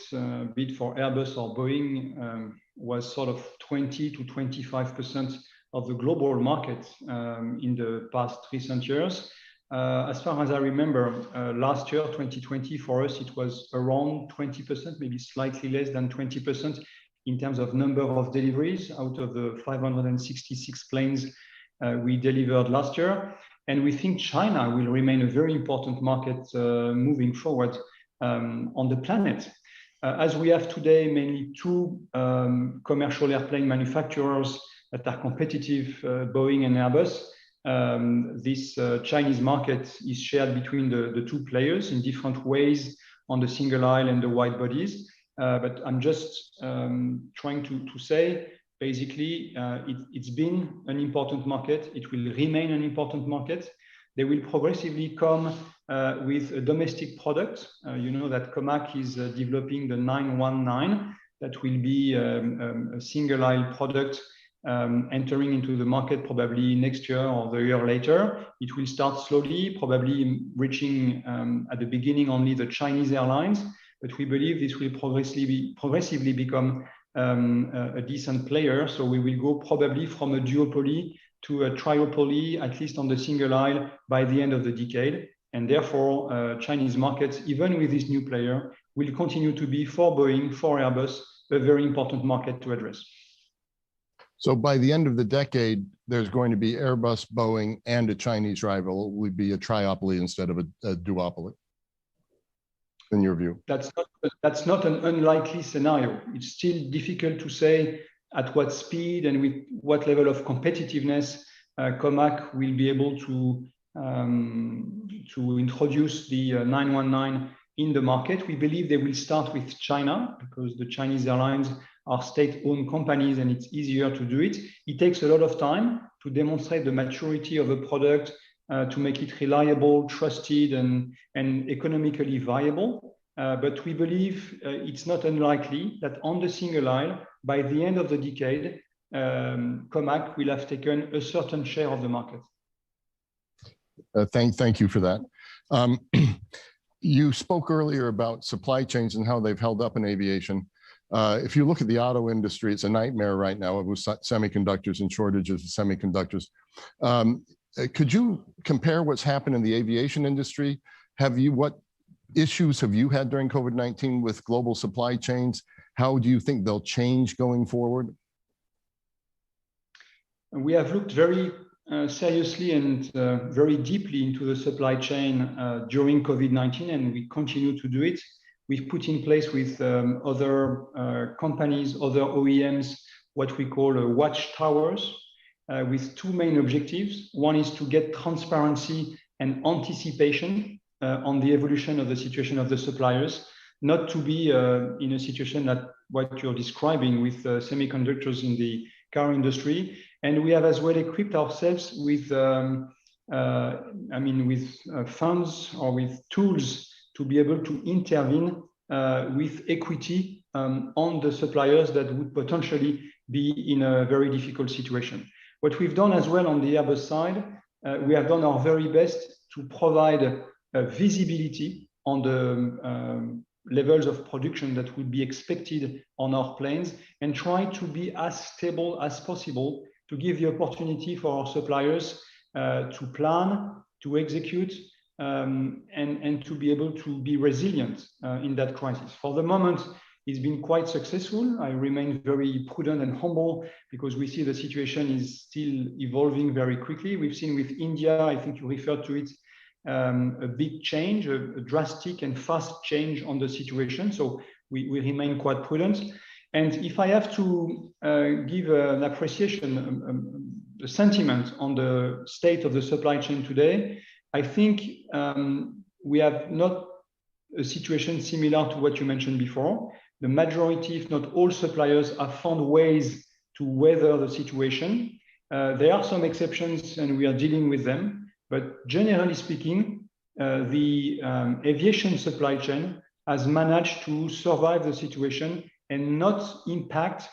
be it for Airbus or Boeing, was sort of 20 to 25% of the global market in the past recent years. As far as I remember, last year, 2020, for us, it was around 20%, maybe slightly less than 20% in terms of number of deliveries out of the 566 planes we delivered last year. And we think China will remain a very important market moving forward on the planet. As we have today mainly two commercial airplane manufacturers that are competitive, Boeing and Airbus, this Chinese market is shared between the two players in different ways on the single aisle and the wide bodies. But I'm just trying to say, basically, it's been an important market. It will remain an important market. They will progressively come with a domestic product. You know that COMAC is developing the 919 that will be a single aisle product entering into the market probably next year or the year later. It will start slowly, probably reaching at the beginning only the Chinese airlines, but we believe this will progressively become a decent player. So we will go probably from a duopoly to a triopoly, at least on the single aisle, by the end of the decade. And therefore, Chinese markets, even with this new player, will continue to be, for Boeing, for Airbus, a very important market to address. So by the end of the decade, there's going to be Airbus, Boeing, and a Chinese rival. It would be a triopoly instead of a duopoly, in your view? That's not an unlikely scenario. It's still difficult to say at what speed and with what level of competitiveness COMAC will be able to introduce the 919 in the market. We believe they will start with China because the Chinese airlines are state-owned companies and it's easier to do it. It takes a lot of time to demonstrate the maturity of a product, to make it reliable, trusted, and economically viable. But we believe it's not unlikely that on the single aisle, by the end of the decade, COMAC will have taken a certain share of the market. Thank you for that. You spoke earlier about supply chains and how they've held up in aviation. If you look at the auto industry, it's a nightmare right now with semiconductors and shortages of semiconductors. Could you compare what's happened in the aviation industry? What issues have you had during COVID-19 with global supply chains? How do you think they'll change going forward? We have looked very seriously and very deeply into the supply chain during COVID-19, and we continue to do it. We've put in place with other companies, other OEMs, what we call watchtowers, with two main objectives. One is to get transparency and anticipation on the evolution of the situation of the suppliers, not to be in a situation that what you're describing with semiconductors in the car industry. And we have as well equipped ourselves with, funds or with tools to be able to intervene with equity on the suppliers that would potentially be in a very difficult situation. What we've done as well on the Airbus side, we have done our very best to provide visibility on the levels of production that would be expected on our planes, and try to be as stable as possible to give the opportunity for our suppliers to plan, to execute, and to be able to be resilient in that crisis. For the moment, it's been quite successful. I remain very prudent and humble because we see the situation is still evolving very quickly. We've seen with India, I think you referred to it, a big change, a drastic and fast change on the situation. So we remain quite prudent. And if I have to give an appreciation, a sentiment on the state of the supply chain today, I think we have not a situation similar to what you mentioned before. The majority, if not all suppliers, have found ways to weather the situation. There are some exceptions and we are dealing with them. But generally speaking, the aviation supply chain has managed to survive the situation and not impact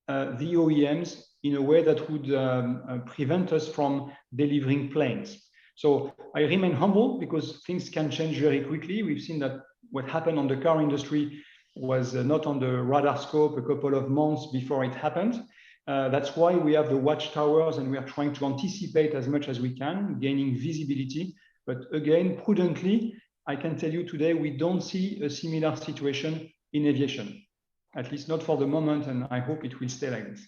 the OEMs in a way that would prevent us from delivering planes. So I remain humble because things can change very quickly. We've seen that what happened on the car industry was not on the radar scope a couple of months before it happened. That's why we have the watchtowers and we are trying to anticipate as much as we can, gaining visibility. But again, prudently, I can tell you today, we don't see a similar situation in aviation, at least not for the moment, and I hope it will stay like this.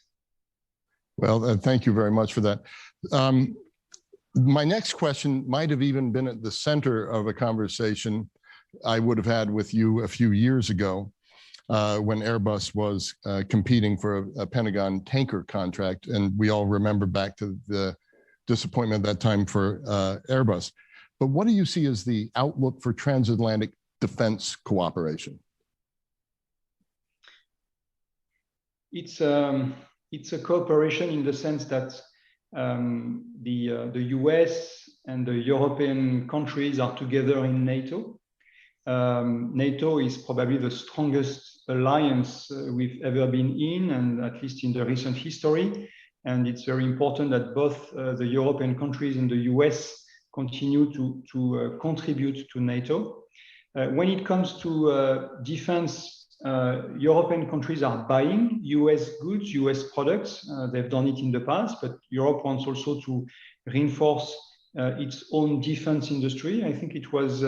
Well, thank you very much for that. My next question might have even been at the center of a conversation I would have had with you a few years ago when Airbus was competing for a Pentagon tanker contract. And we all remember back to the disappointment at that time for Airbus. But what do you see as the outlook for transatlantic defense cooperation? It's a cooperation in the sense that the US and the European countries are together in NATO. NATO is probably the strongest alliance we've ever been in, and at least in the recent history. And it's very important that both the European countries and the US continue to contribute to NATO. When it comes to defense, European countries are buying US goods, US products. They've done it in the past, but Europe wants also to reinforce its own defense industry. I think it was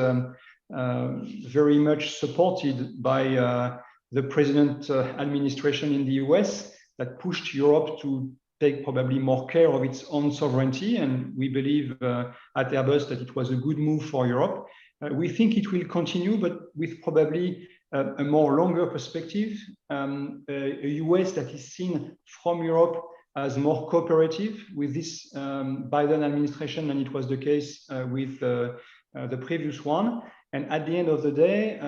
very much supported by the president administration in the US that pushed Europe to take probably more care of its own sovereignty. And we believe at Airbus that it was a good move for Europe. We think it will continue, but with probably a more longer perspective, a US that is seen from Europe as more cooperative with this Biden administration than it was the case with the previous one. And at the end of the day,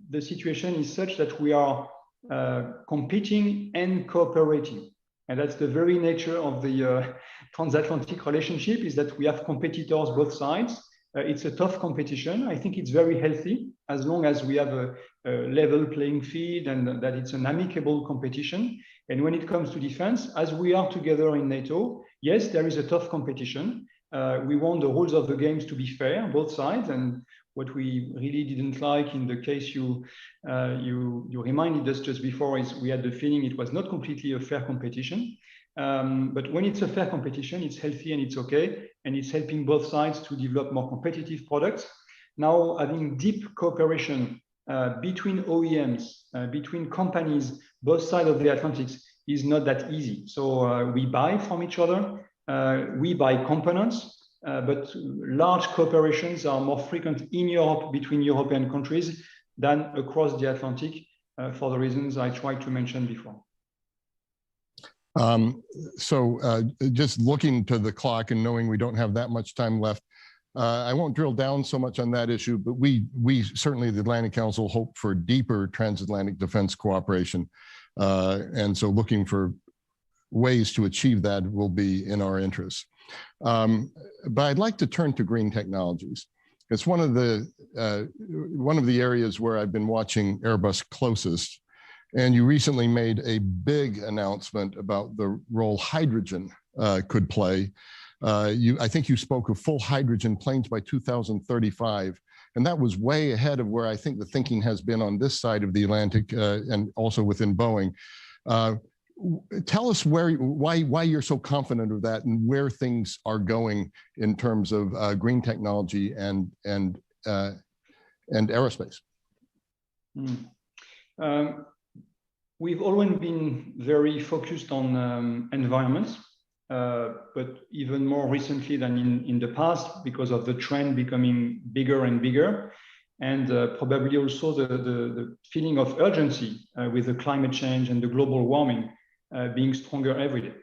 the situation is such that we are competing and cooperating. And that's the very nature of the transatlantic relationship, is that we have competitors both sides. It's a tough competition. I think it's very healthy as long as we have a level playing field and that it's an amicable competition. And when it comes to defense, as we are together in NATO, yes, there is a tough competition. We want the rules of the games to be fair, both sides. And what we really didn't like in the case you reminded us just before is we had the feeling it was not completely a fair competition. But when it's a fair competition, it's healthy and it's okay. And it's helping both sides to develop more competitive products. Now, having deep cooperation between OEMs, between companies, both sides of the Atlantic is not that easy. So we buy from each other, we buy components, but large cooperations are more frequent in Europe between European countries than across the Atlantic for the reasons I tried to mention before. Just looking to the clock and knowing we don't have that much time left, I won't drill down so much on that issue, but we certainly, the Atlantic Council, hope for deeper transatlantic defense cooperation. And so looking for ways to achieve that will be in our interest. But I'd like to turn to green technologies. It's one of the areas where I've been watching Airbus closest. And you recently made a big announcement about the role hydrogen could play. I think you spoke of full hydrogen planes by 2035. And that was way ahead of where I think the thinking has been on this side of the Atlantic and also within Boeing. Tell us why you're so confident of that and where things are going in terms of green technology and aerospace. We've always been very focused on environment, but even more recently than in the past because of the trend becoming bigger and bigger, and probably also the feeling of urgency with the climate change and the global warming being stronger every day.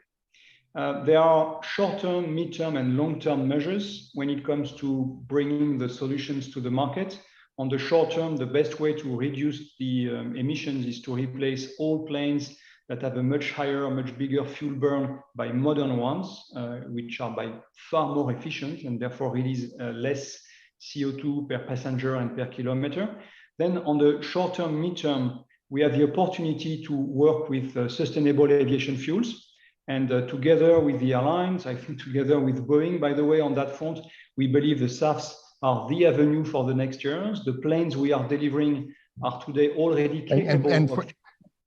There are short-term, mid-term, and long-term measures when it comes to bringing the solutions to the market. On the short term, the best way to reduce the emissions is to replace all planes that have a much higher, much bigger fuel burn by modern ones, which are by far more efficient and therefore release less CO2 per passenger and per kilometer. Then on the short term, mid-term, we have the opportunity to work with sustainable aviation fuels. And together with the airlines, I think together with Boeing, by the way, on that front, we believe the SAFs are the avenue for the next years. The planes we are delivering are today already capable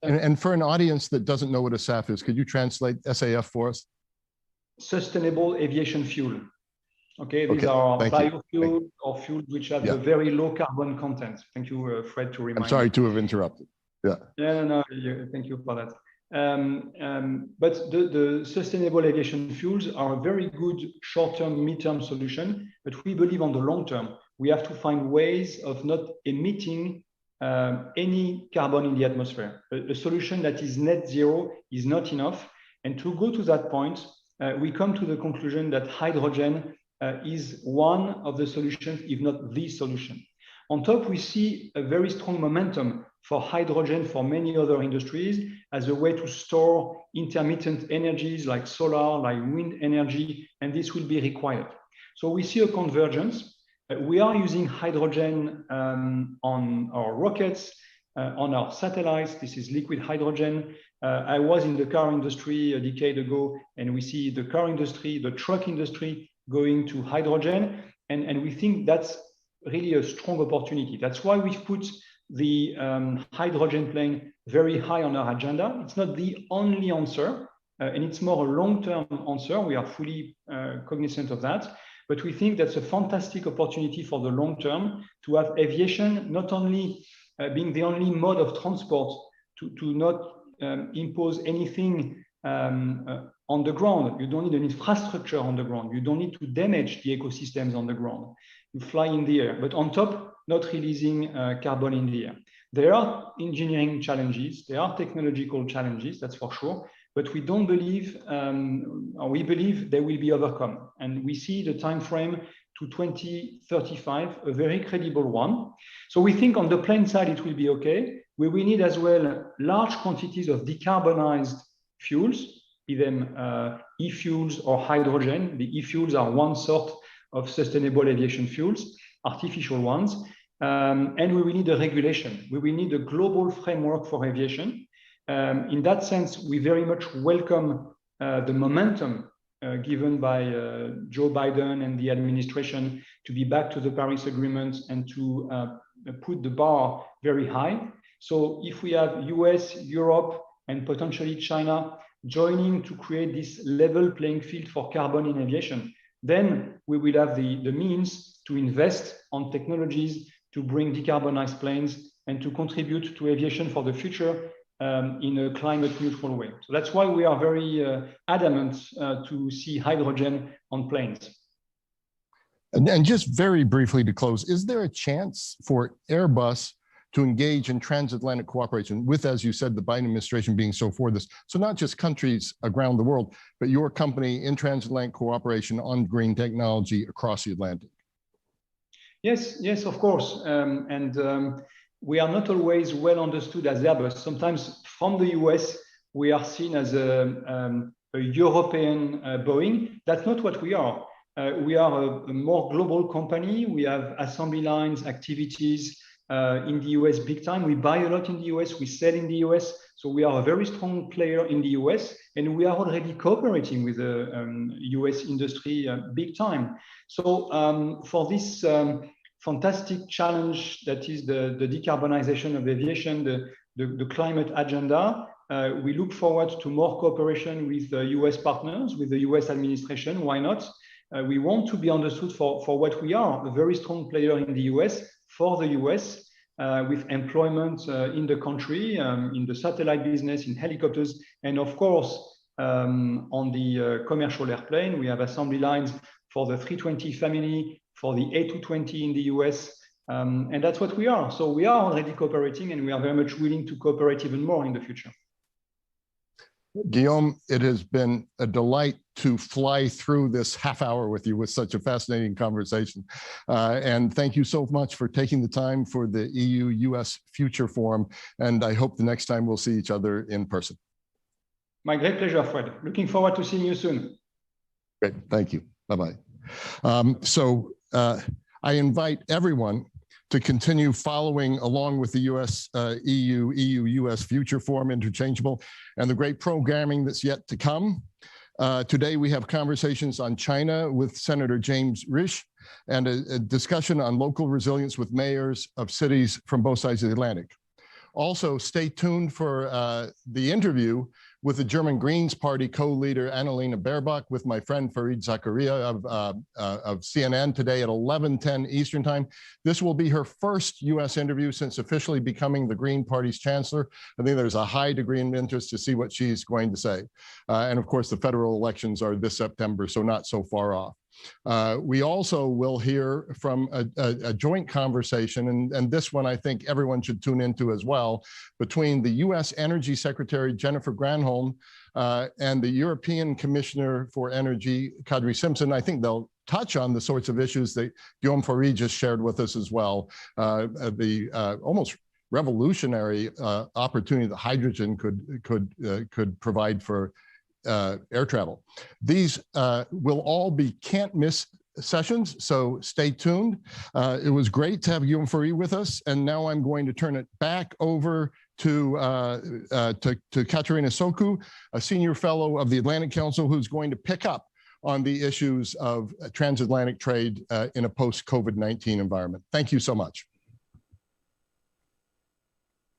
and for an audience that doesn't know what a SAF is, could you translate SAF for us? Sustainable aviation fuel. Okay, these are biofuels or fuels which have a very low carbon content. Thank you, Fred, to remind me. I'm sorry to have interrupted. Yeah. No, thank you for that. But the sustainable aviation fuels are a very good short-term, mid-term solution. But we believe on the long term, we have to find ways of not emitting any carbon in the atmosphere. A solution that is net zero is not enough. And to go to that point, we come to the conclusion that hydrogen is one of the solutions, if not the solution. On top, we see a very strong momentum for hydrogen for many other industries as a way to store intermittent energies like solar, like wind energy, and this will be required. So we see a convergence. We are using hydrogen on our rockets, on our satellites. This is liquid hydrogen. I was in the car industry a decade ago, and we see the car industry, the truck industry going to hydrogen, and we think that's really a strong opportunity. That's why we've put the hydrogen plane very high on our agenda. It's not the only answer, and it's more a long-term answer. We are fully cognizant of that, but we think that's a fantastic opportunity for the long term to have aviation not only being the only mode of transport to not impose anything on the ground. You don't need an infrastructure on the ground. You don't need to damage the ecosystems on the ground. You fly in the air, but on top, not releasing carbon in the air. There are engineering challenges, there are technological challenges, that's for sure, but we don't believe, or we believe they will be overcome. And we see the time frame to 2035, a very credible one. So we think on the plane side, it will be okay. We will need as well large quantities of decarbonized fuels, be them e-fuels or hydrogen. The e-fuels are one sort of sustainable aviation fuels, artificial ones. And we will need a regulation. We will need a global framework for aviation. In that sense, we very much welcome the momentum given by Joe Biden and the administration to be back to the Paris Agreement and to put the bar very high. So if we have US, Europe, and potentially China joining to create this level playing field for carbon in aviation, then we will have the means to invest on technologies to bring decarbonized planes and to contribute to aviation for the future in a climate neutral way. So that's why we are very adamant to see hydrogen on planes. And just very briefly to close, is there a chance for Airbus to engage in transatlantic cooperation with, as you said, the Biden administration being so for this? So not just countries around the world, but your company in transatlantic cooperation on green technology across the Atlantic. Yes, of course. We are not always well understood as Airbus. Sometimes from the US, we are seen as a European Boeing. That's not what we are. We are a more global company. We have assembly lines, activities in the US big time. We buy a lot in the US, we sell in the US. So we are a very strong player in the US, and we are already cooperating with the US industry big time. So fantastic challenge that is the decarbonization of aviation, the climate agenda. We look forward to more cooperation with US partners, with the US administration. Why not? We want to be understood for what we are, a very strong player in the US, for the US, with employment in the country, in the satellite business, in helicopters, and of course, on the commercial airplane. We have assembly lines for the 320 family, for the A220 in the US, and that's what we are. So we are already cooperating, and we are very much willing to cooperate even more in the future. Guillaume, it has been a delight to fly through this half hour with you with such a fascinating conversation. And thank you so much for taking the time for the EU-U.S. Future Forum. And I hope the next time we'll see each other in person. My great pleasure, Fred. Looking forward to seeing you soon. Great, thank you. Bye-bye. I invite everyone to continue following along with the EU-U.S. Future Forum Interchangeable and the great programming that's yet to come. Today we have conversations on China with Senator James Risch and a discussion on local resilience with mayors of cities from both sides of the Atlantic. Also, stay tuned for the interview with the German Greens Party co-leader Annalena Baerbock with my friend Fareed Zakaria of CNN today at 11:10 Eastern Time. This will be her first U.S. interview since officially becoming the Green Party's chancellor. I think there's a high degree of interest to see what she's going to say. And of course, the federal elections are this September, so not so far off. We also will hear from a joint conversation, and this one I think everyone should tune into as well, between the U.S. Energy Secretary Jennifer Granholm and the European Commissioner for Energy, Kadri Simpson. I think they'll touch on the sorts of issues that Guillaume Fareed just shared with us as well, the almost revolutionary opportunity that hydrogen could provide for air travel. These will all be can't miss sessions, so stay tuned. It was great to have Guillaume Fareed with us, and now I'm going to turn it back over to Katerina Soku, a senior fellow of the Atlantic Council, who's going to pick up on the issues of transatlantic trade in a post-COVID-19 environment. Thank you so much.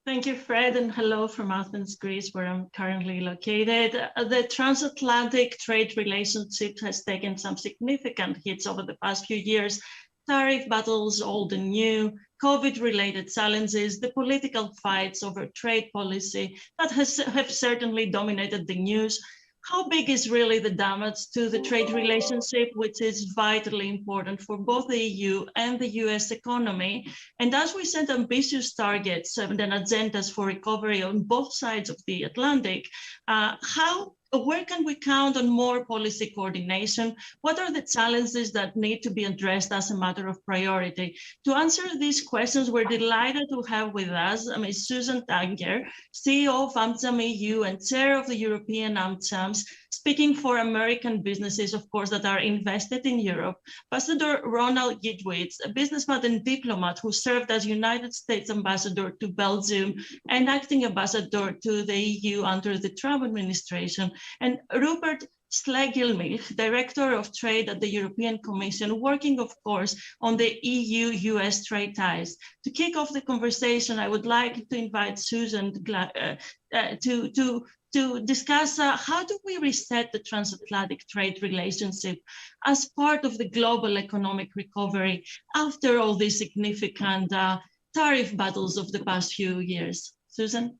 Thank you, Fred, and hello from Athens, Greece, where I'm currently located. The transatlantic trade relationship has taken some significant hits over the past few years. Tariff battles, old and new, COVID-related challenges, the political fights over trade policy that have certainly dominated the news. How big is really the damage to the trade relationship, which is vitally important for both the EU and the US economy? And as we set ambitious targets and agendas for recovery on both sides of the Atlantic, where can we count on more policy coordination? What are the challenges that need to be addressed as a matter of priority? To answer these questions, we're delighted to have with us Ms. Susan Tanger, CEO of AmCham EU and chair of the European AmChams, speaking for American businesses, of course, that are invested in Europe. Ambassador Ronald Gitwitz, a businessman and diplomat who served as United States ambassador to Belgium and acting ambassador to the EU under the Trump administration, and Rupert Slegelmilch, Director of Trade at the European Commission, working, of course, on the EU-U.S. trade ties. To kick off the conversation, I would like to invite Susan to discuss how do we reset the transatlantic trade relationship as part of the global economic recovery after all these significant tariff battles of the past few years. Susan?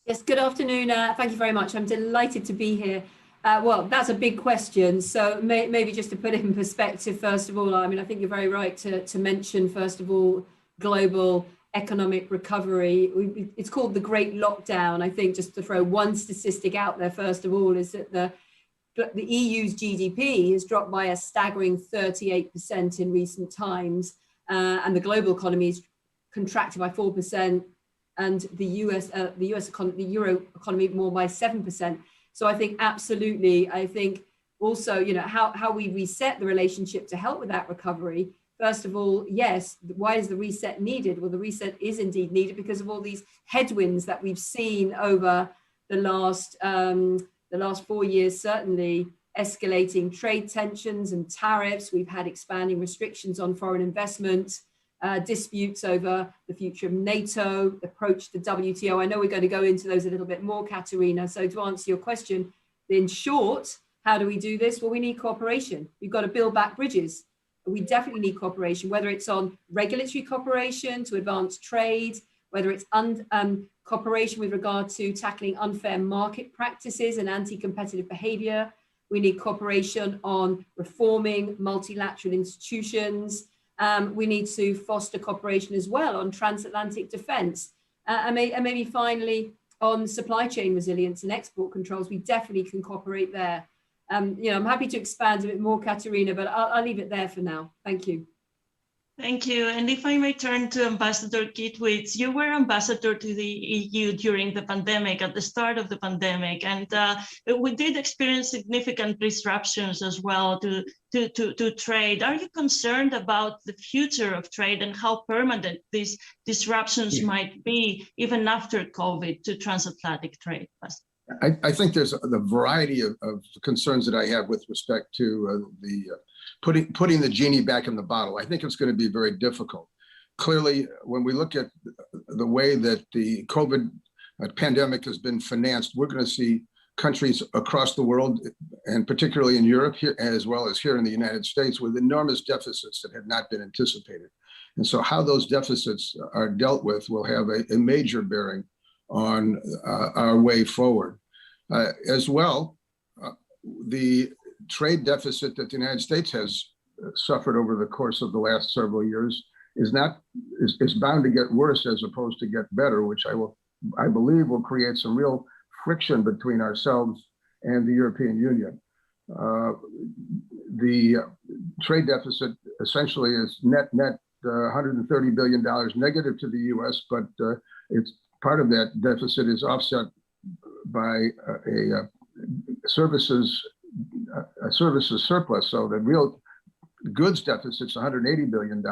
Yes, good afternoon. Thank you very much. I'm delighted to be here. Well, that's a big question. So maybe just to put it in perspective, first of all, I mean, I think you're very right to mention, first of all, global economic recovery. It's called the Great Lockdown. I think just to throw one statistic out there, first of all, is that the EU's GDP has dropped by a staggering 38% in recent times. And the global economy is contracted by 4%. And the US economy, the Euro economy, more by 7%. So I think absolutely, I think also, you know, how we reset the relationship to help with that recovery. First of all, yes, why is the reset needed? Well, the reset is indeed needed because of all these headwinds that we've seen over the last 4 years, certainly, escalating trade tensions and tariffs. We've had expanding restrictions on foreign investment, disputes over the future of NATO, approach to WTO. I know we're going to go into those a little bit more, Katerina. So to answer your question, in short, how do we do this? Well, we need cooperation. We've got to build back bridges. We definitely need cooperation, whether it's on regulatory cooperation to advance trade, whether it's cooperation with regard to tackling unfair market practices and anti-competitive behavior. We need cooperation on reforming multilateral institutions. We need to foster cooperation as well on transatlantic defense. And maybe finally, on supply chain resilience and export controls, we definitely can cooperate there. I'm happy to expand a bit more, Katerina, but I'll leave it there for now. Thank you. Thank you. And if I may turn to Ambassador Kitwitz, you were ambassador to the EU during the pandemic, at the start of the pandemic, and we did experience significant disruptions as well to trade. Are you concerned about the future of trade and how permanent these disruptions might be even after COVID to transatlantic trade? I think there's the variety of concerns that I have with respect to putting the genie back in the bottle. I think it's going to be very difficult. Clearly, when we look at the way that the COVID pandemic has been financed, we're going to see countries across the world, and particularly in Europe, here, as well as here in the United States, with enormous deficits that have not been anticipated. And so how those deficits are dealt with will have a major bearing on our way forward. As well, the trade deficit that the United States has suffered over the course of the last several years is bound to get worse as opposed to get better, which I believe will create some real friction between ourselves and the European Union. The trade deficit essentially is net $130 billion negative to the U.S., but it's part of that deficit is offset by a services surplus. So the real goods deficit's $180 billion,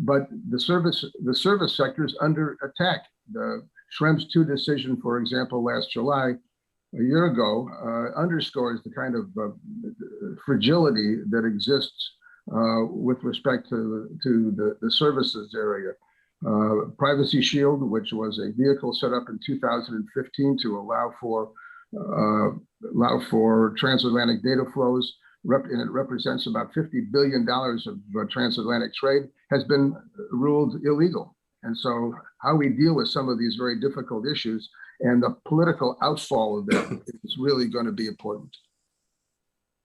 but the service sector is under attack. The Schrems II decision, for example, last July, a year ago, underscores the kind of fragility that exists with respect to the services area. Privacy Shield, which was a vehicle set up in 2015 to allow for transatlantic data flows, and it represents about $50 billion of transatlantic trade, has been ruled illegal. And so how we deal with some of these very difficult issues and the political outfall of them is really going to be important.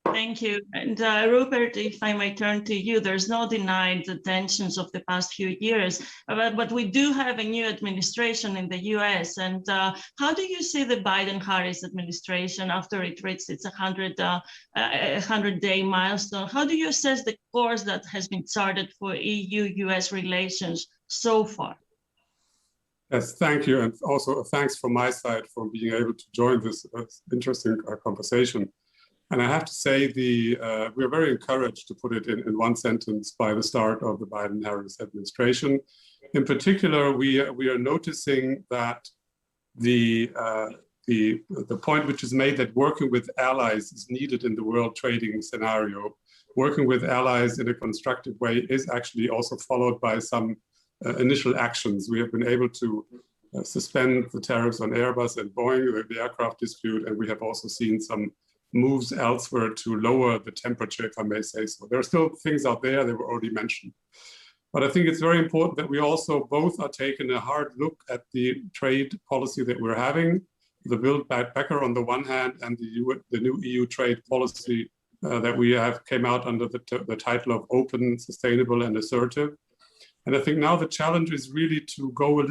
Thank you. And Rupert, if I may turn to you, there's no denying the tensions of the past few years, but we do have a new administration in the US. And how do you see the Biden-Harris administration after it reached its 100-day milestone? How do you assess the course that has been charted for EU-U.S. relations so far? Yes, thank you. And also thanks from my side for being able to join this interesting conversation. And I have to say, we're very encouraged, to put it in one sentence, by the start of the Biden-Harris administration. In particular, we are noticing that the point which is made that working with allies is needed in the world trading scenario. Working with allies in a constructive way is actually also followed by some initial actions. We have been able to suspend the tariffs on Airbus and Boeing, the aircraft dispute, and we have also seen some moves elsewhere to lower the temperature, if I may say so. There are still things out there that were already mentioned. But I think it's very important that we also both are taking a hard look at the trade policy that we're having, the Build Back Better on the one hand, and the new EU trade policy that we have came out under the title of Open, Sustainable, and Assertive. And I think now the challenge is really to go a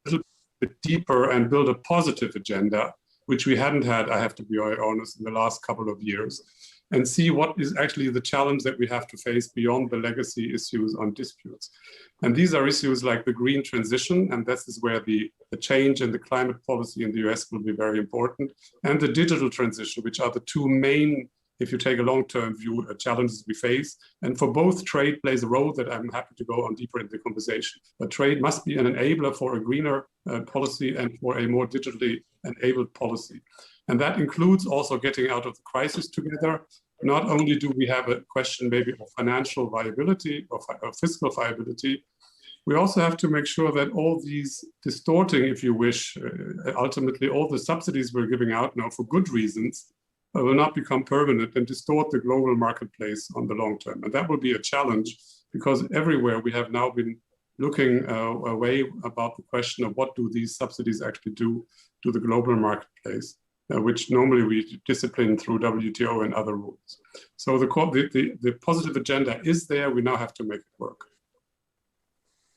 little bit deeper and build a positive agenda, which we hadn't had, I have to be very honest, in the last couple of years, and see what is actually the challenge that we have to face beyond the legacy issues on disputes. And these are issues like the green transition, and this is where the change in the climate policy in the US will be very important, and the digital transition, which are the two main, if you take a long-term view, challenges we face. And for both, trade plays a role that I'm happy to go on deeper in the conversation. But trade must be an enabler for a greener policy and for a more digitally enabled policy. And that includes also getting out of the crisis together. Not only do we have a question maybe of financial viability or fiscal viability, we also have to make sure that all these distorting, if you wish, ultimately all the subsidies we're giving out now for good reasons will not become permanent and distort the global marketplace on the long term. And that will be a challenge because everywhere we have now been looking away about the question of what do these subsidies actually do to the global marketplace, which normally we discipline through WTO and other rules. So the positive agenda is there, we now have to make it work.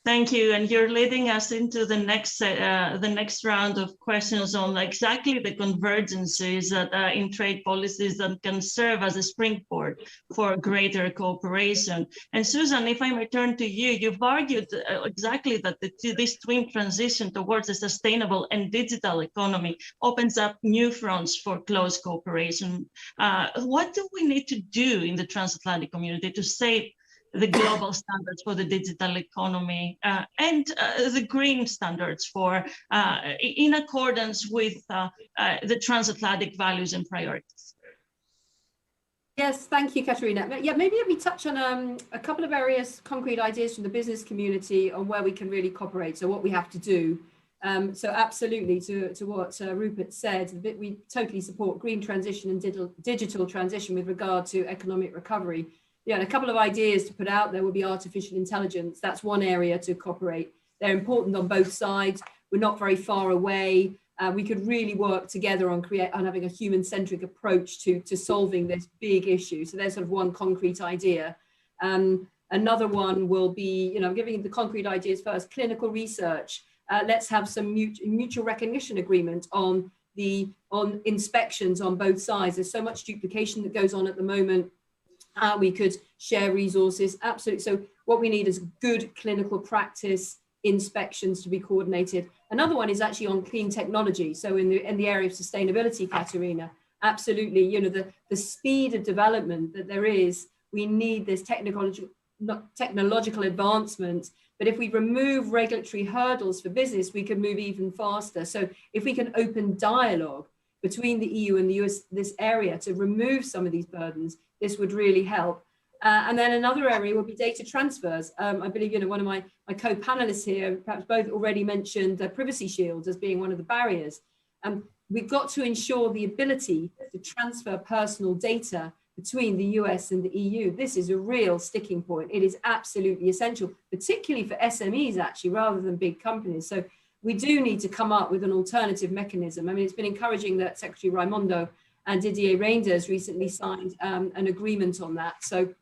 Thank you, and you're leading us into the next round of questions on exactly the convergences that in trade policies that can serve as a springboard for greater cooperation. And Susan, if I may turn to you, you've argued exactly that this twin transition towards a sustainable and digital economy opens up new fronts for close cooperation. What do we need to do in the transatlantic community to save the global standards for the digital economy and the green standards for in accordance with the transatlantic values and priorities? Yes, thank you, Katerina. Yeah, maybe let me touch on a couple of areas, concrete ideas from the business community on where we can really cooperate, so what we have to do. So absolutely, to what Rupert said, we totally support green transition and digital transition with regard to economic recovery. Yeah, and a couple of ideas to put out there would be artificial intelligence. That's one area to cooperate. They're important on both sides. We're not very far away. We could really work together on having a human-centric approach to solving this big issue. So there's sort of one concrete idea. Another one will be, giving the concrete ideas first, clinical research. Let's have some mutual recognition agreement on inspections on both sides. There's so much duplication that goes on at the moment. We could share resources, absolutely. So what we need is good clinical practice inspections to be coordinated. Another one is actually on clean technology. So in the area of sustainability, Katerina, absolutely, the speed of development that there is, we need this technological advancement. But if we remove regulatory hurdles for business, we can move even faster. So if we can open dialogue between the EU and the US, this area, to remove some of these burdens, this would really help. And then another area would be data transfers. I believe, one of my co-panelists here, perhaps both already mentioned privacy shields as being one of the barriers. We've got to ensure the ability to transfer personal data between the US and the EU. This is a real sticking point. It is absolutely essential, particularly for SMEs, actually, rather than big companies. So we do need to come up with an alternative mechanism. I mean, it's been encouraging that Secretary Raimondo and Didier Reynders recently signed an agreement on that. So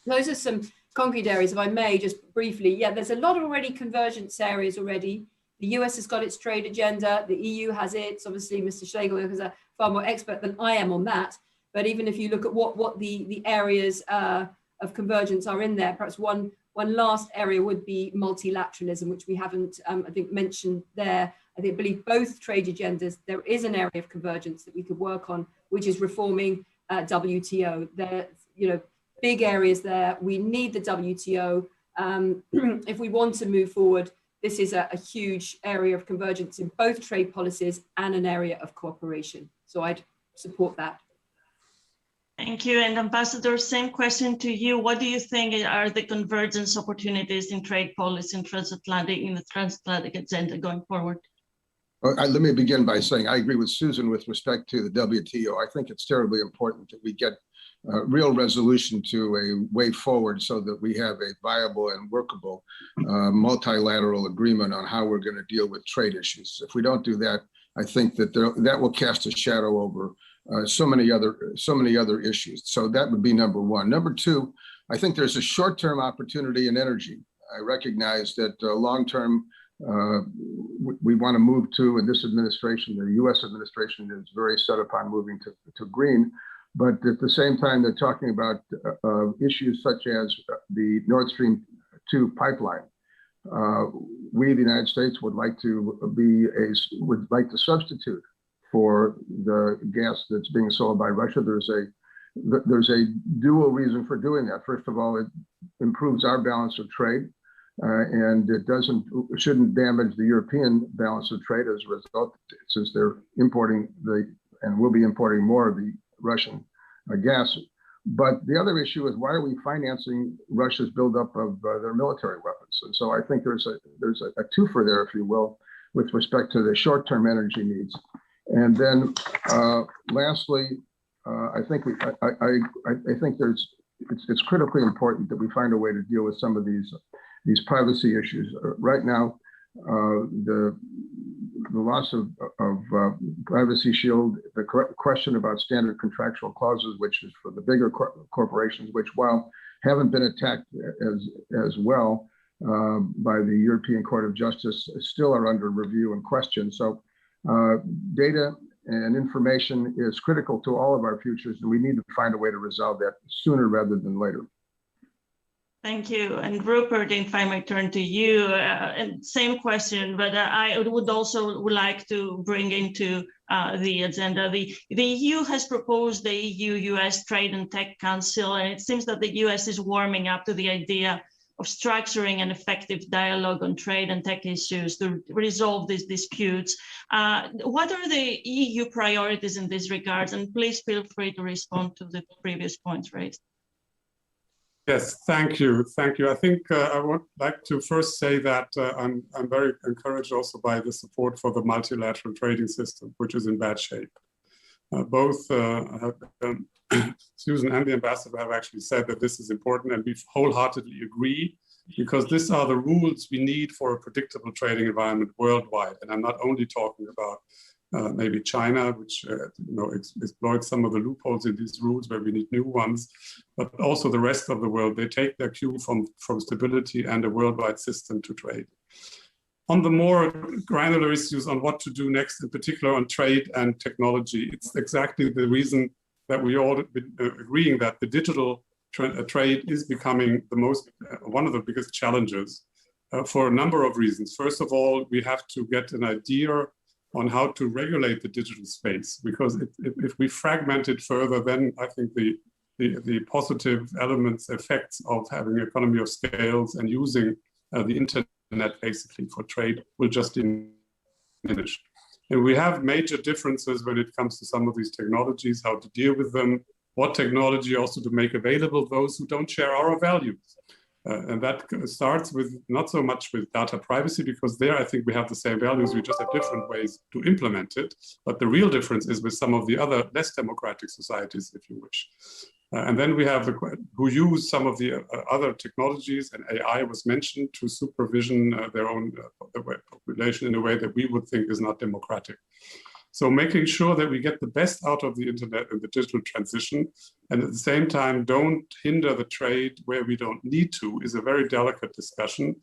those are some concrete areas, if I may, just briefly. Yeah, there's a lot of already convergence areas already. The US has got its trade agenda, the EU has its. Obviously, Mr. Schlegel is a far more expert than I am on that. But even if you look at what the areas of convergence are in there, perhaps one last area would be multilateralism, which we haven't, I think, mentioned there. I believe both trade agendas, there is an area of convergence that we could work on, which is reforming WTO. There, big areas there. We need the WTO. If we want to move forward, this is a huge area of convergence in both trade policies and an area of cooperation. So I'd support that. Thank you. And Ambassador, same question to you. What do you think are the convergence opportunities in trade policy in the transatlantic agenda going forward? Let me begin by saying I agree with Susan with respect to the WTO. I think it's terribly important that we get real resolution to a way forward so that we have a viable and workable multilateral agreement on how we're going to deal with trade issues. If we don't do that, I think that that will cast a shadow over so many other issues. So that would be number one. Number two, I think there's a short-term opportunity in energy. I recognize that long-term, we want to move to, in this administration, the US administration is very set upon moving to green, but at the same time, they're talking about issues such as the Nord Stream 2 pipeline. We, the United States, would like to substitute for the gas that's being sold by Russia. There's a dual reason for doing that. First of all, it improves our balance of trade, and it shouldn't damage the European balance of trade as a result, since they're importing the and we'll be importing more of the Russian gas. But the other issue is, why are we financing Russia's buildup of their military weapons? And so I think there's a twofer there, if you will, with respect to the short-term energy needs. And then lastly, I think it's critically important that we find a way to deal with some of these privacy issues. Right now, the loss of privacy shield, the question about standard contractual clauses, which is for the bigger corporations, which, while haven't been attacked as well by the European Court of Justice, still are under review and question. So data and information is critical to all of our futures, and we need to find a way to resolve that sooner rather than later. Thank you. And Rupert, if I may turn to you, and same question, but I would also like to bring into the agenda. The EU has proposed the EU-U.S. Trade and Tech Council, and it seems that the U.S. is warming up to the idea of structuring an effective dialogue on trade and tech issues to resolve these disputes. What are the EU priorities in this regard? And please feel free to respond to the previous points raised. Yes, thank you. Thank you. I think I would like to first say that I'm very encouraged also by the support for the multilateral trading system, which is in bad shape. Both Susan and the ambassador have actually said that this is important, and we wholeheartedly agree, because these are the rules we need for a predictable trading environment worldwide. And I'm not only talking about maybe China, which exploits some of the loopholes in these rules where we need new ones, but also the rest of the world. They take their cue from stability and a worldwide system to trade. On the more granular issues on what to do next, in particular on trade and technology, it's exactly the reason that we all been agreeing that the digital trade is becoming one of the biggest challenges for a number of reasons. First of all, we have to get an idea on how to regulate the digital space, because if we fragment it further, then I think the positive elements, effects of having an economy of scales and using the internet basically for trade will just diminish. And we have major differences when it comes to some of these technologies, how to deal with them, what technology also to make available those who don't share our values. And that starts with not so much with data privacy, because there I think we have the same values, we just have different ways to implement it. But the real difference is with some of the other less democratic societies, if you wish. And then we have who use some of the other technologies, and AI was mentioned, to supervision their own population in a way that we would think is not democratic. So making sure that we get the best out of the internet and the digital transition, and at the same time don't hinder the trade where we don't need to, is a very delicate discussion,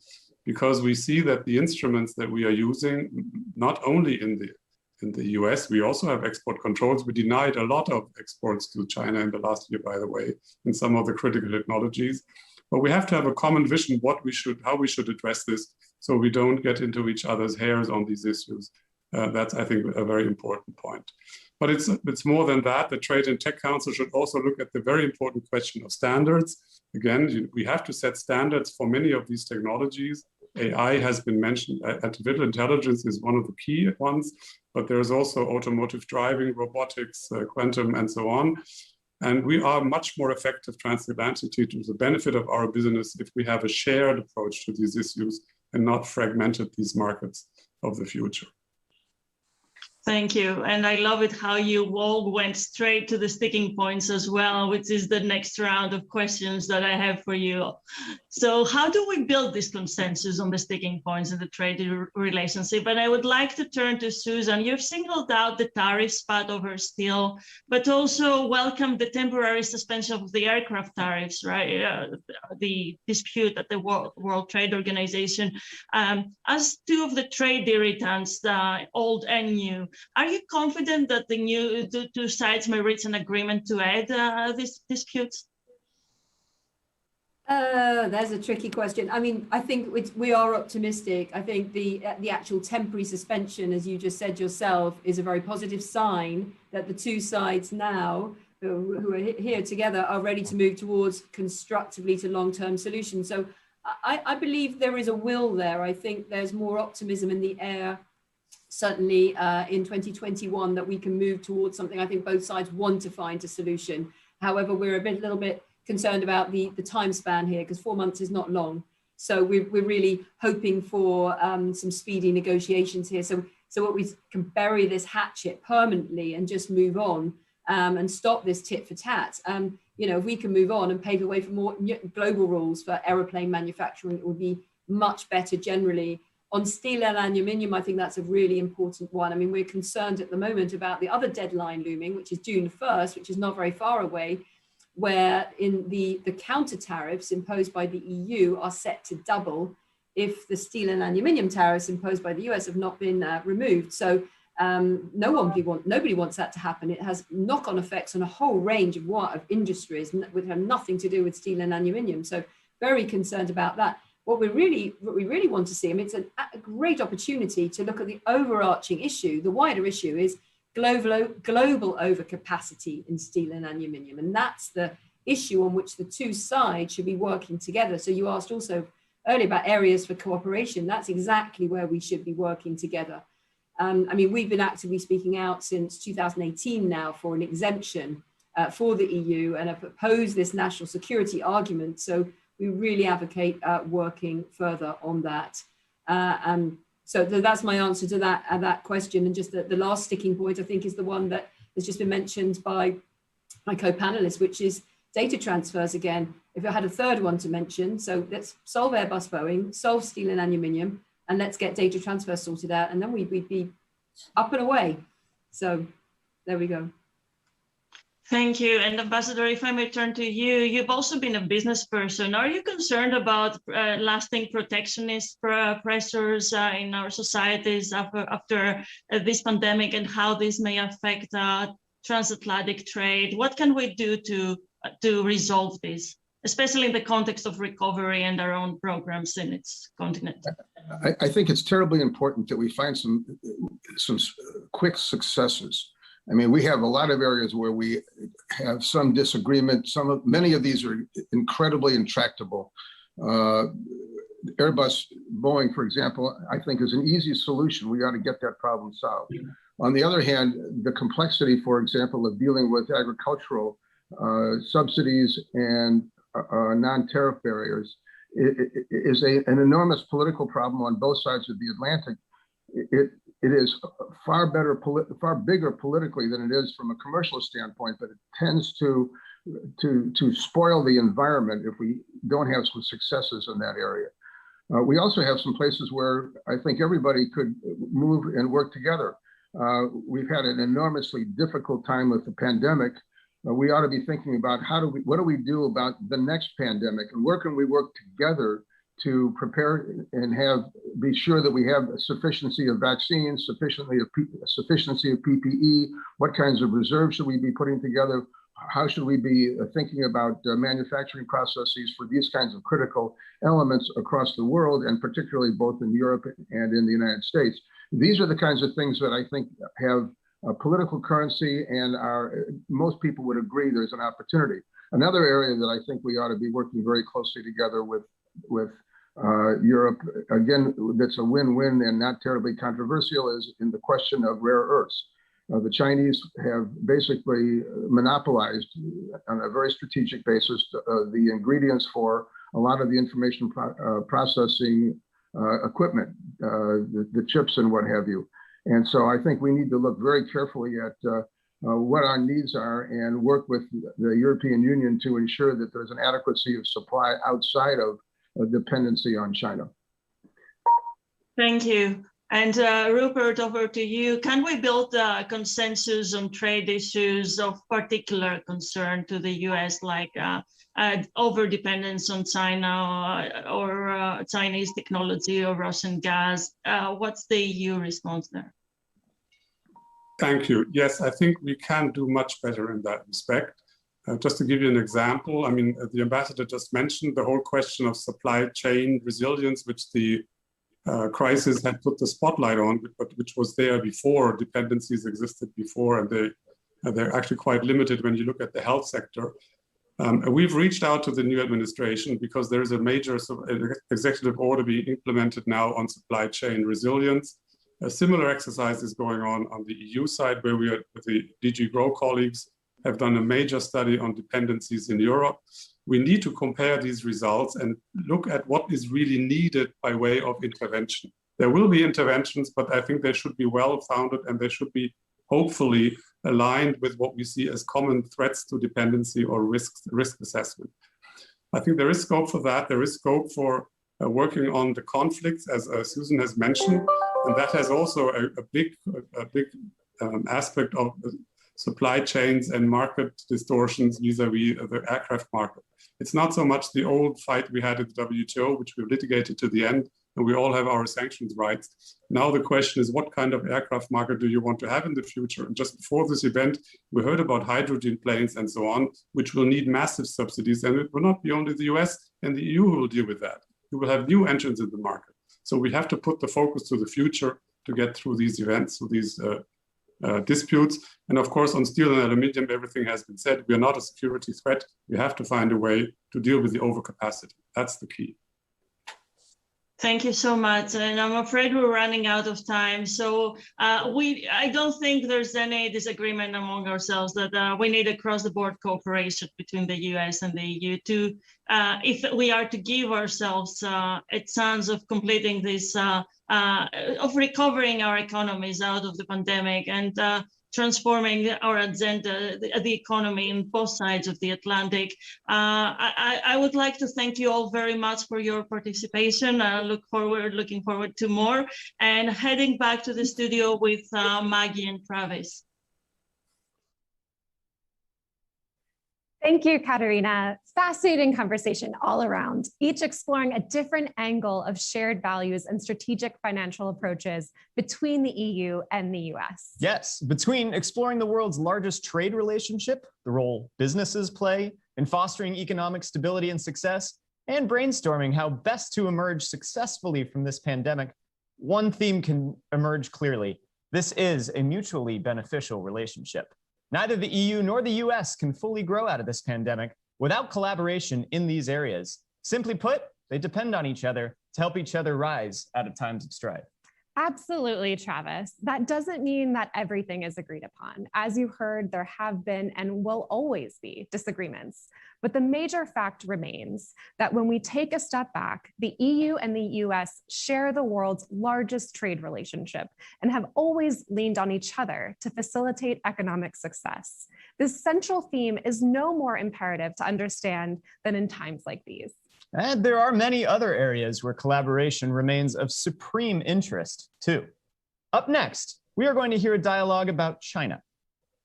because we see that the instruments that we are using, not only in the US, we also have export controls. We denied a lot of exports to China in the last year, by the way, in some of the critical technologies. But we have to have a common vision how we should address this, so we don't get into each other's hairs on these issues. That's, I think, a very important point. But it's more than that. The Trade and Tech Council should also look at the very important question of standards. Again, we have to set standards for many of these technologies. AI has been mentioned. Artificial intelligence is one of the key ones, but there's also automotive driving, robotics, quantum, and so on. And we are much more effective transatlantically to the benefit of our business if we have a shared approach to these issues and not fragmented these markets of the future. Thank you. And I love it how you all went straight to the sticking points as well, which is the next round of questions that I have for you. So how do we build this consensus on the sticking points in the trade relationship? And I would like to turn to Susan. You've singled out the tariffs part over steel, but also welcomed the temporary suspension of the aircraft tariffs, right? The dispute at the World Trade Organization. As two of the trade irritants, old and new, are you confident that the two sides may reach an agreement to end these disputes? There's a tricky question. I mean, I think we are optimistic. I think the actual temporary suspension, as you just said yourself, is a very positive sign that the two sides now who are here together are ready to move towards constructively to long-term solutions. So I believe there is a will there. I think there's more optimism in the air certainly in 2021 that we can move towards something. I think both sides want to find a solution. However, we're a little bit concerned about the time span here, because 4 months is not long. So we're really hoping for some speedy negotiations here. So what we can bury this hatchet permanently and just move on and stop this tit for tat. You know, if we can move on and pave the way for more global rules for aeroplane manufacturing, it will be much better generally. On steel and aluminium, I think that's a really important one. I mean, we're concerned at the moment about the other deadline looming, which is June 1st, which is not very far away, where in the counter tariffs imposed by the EU are set to double if the steel and aluminium tariffs imposed by the US have not been removed. So nobody wants that to happen. It has knock-on effects on a whole range of industries which have nothing to do with steel and aluminium. So very concerned about that. What we really want to see, I mean, it's a great opportunity to look at the overarching issue. The wider issue is global overcapacity in steel and aluminium. And that's the issue on which the two sides should be working together. So you asked also earlier about areas for cooperation. That's exactly where we should be working together. I mean, we've been actively speaking out since 2018 now for an exemption for the EU and have proposed this national security argument. So we really advocate working further on that. So that's my answer to that question. And just the last sticking point, I think, is the one that has just been mentioned by my co-panelists, which is data transfers again. If I had a third one to mention, so let's solve Airbus Boeing, solve steel and aluminium, and let's get data transfer sorted out, and then we'd be up and away. So there we go. Thank you. And Ambassador, if I may turn to you, you've also been a business person. Are you concerned about lasting protectionist pressures in our societies after this pandemic, and how this may affect transatlantic trade? What can we do to resolve this, especially in the context of recovery and our own programs in its continent? I think it's terribly important that we find some quick successes. I mean, we have a lot of areas where we have some disagreement. Many of these are incredibly intractable. Airbus, Boeing, for example, I think is an easy solution. We ought to get that problem solved. On the other hand, the complexity, for example, of dealing with agricultural subsidies and non-tariff barriers is an enormous political problem on both sides of the Atlantic. It is far bigger politically than it is from a commercial standpoint, but it tends to spoil the environment if we don't have some successes in that area. We also have some places where I think everybody could move and work together. We've had an enormously difficult time with the pandemic. We ought to be thinking about what do we do about the next pandemic, and where can we work together to prepare and be sure that we have a sufficiency of vaccines, sufficiency of PPE, what kinds of reserves should we be putting together, how should we be thinking about manufacturing processes for these kinds of critical elements across the world, and particularly both in Europe and in the United States. These are the kinds of things that I think have political currency, and most people would agree there's an opportunity. Another area that I think we ought to be working very closely together with Europe, again, that's a win-win and not terribly controversial, is in the question of rare earths. The Chinese have basically monopolized on a very strategic basis the ingredients for a lot of the information processing equipment, the chips and what have you. And so I think we need to look very carefully at what our needs are and work with the European Union to ensure that there's an adequacy of supply outside of a dependency on China. Thank you. And Rupert, over to you. Can we build a consensus on trade issues of particular concern to the US, like over-dependence on China or Chinese technology or Russian gas? What's the EU response there? Thank you. Yes, I think we can do much better in that respect. Just to give you an example, I mean, the ambassador just mentioned the whole question of supply chain resilience, which the crisis had put the spotlight on, but which was there before. Dependencies existed before, and they're actually quite limited when you look at the health sector. We've reached out to the new administration because there is a major executive order being implemented now on supply chain resilience. A similar exercise is going on the EU side, where we are, with the DG Grow colleagues, have done a major study on dependencies in Europe. We need to compare these results and look at what is really needed by way of intervention. There will be interventions, but I think they should be well-founded and they should be hopefully aligned with what we see as common threats to dependency or risk assessment. I think there is scope for that. There is scope for working on the conflicts, as Susan has mentioned, and that has also a big aspect of supply chains and market distortions vis-a-vis the aircraft market. It's not so much the old fight we had at the WTO, which we litigated to the end, and we all have our sanctions rights. Now the question is, what kind of aircraft market do you want to have in the future? And just before this event, we heard about hydrogen planes and so on, which will need massive subsidies, and it will not be only the US and the EU who will deal with that. We will have new entrants in the market. So we have to put the focus to the future to get through these events, through these disputes. And of course, on steel and aluminium, everything has been said. We are not a security threat. We have to find a way to deal with the overcapacity. That's the key. Thank you so much. And I'm afraid we're running out of time. So I don't think there's any disagreement among ourselves that we need across-the-board cooperation between the US and the EU to, if we are to give ourselves a chance of completing this, of recovering our economies out of the pandemic and transforming our agenda, the economy in both sides of the Atlantic. I would like to thank you all very much for your participation. Looking forward to more, and heading back to the studio with Maggie and Travis. Thank you, Katarina. Fascinating conversation all around, each exploring a different angle of shared values and strategic financial approaches between the EU and the US. Yes, between exploring the world's largest trade relationship, the role businesses play in fostering economic stability and success, and brainstorming how best to emerge successfully from this pandemic, one theme can emerge clearly. This is a mutually beneficial relationship. Neither the EU nor the US can fully grow out of this pandemic without collaboration in these areas. Simply put, they depend on each other to help each other rise out of times of strife. Absolutely, Travis. That doesn't mean that everything is agreed upon. As you heard, there have been and will always be disagreements. But the major fact remains that when we take a step back, the EU and the US share the world's largest trade relationship and have always leaned on each other to facilitate economic success. This central theme is no more imperative to understand than in times like these. And there are many other areas where collaboration remains of supreme interest, too. Up next, we are going to hear a dialogue about China.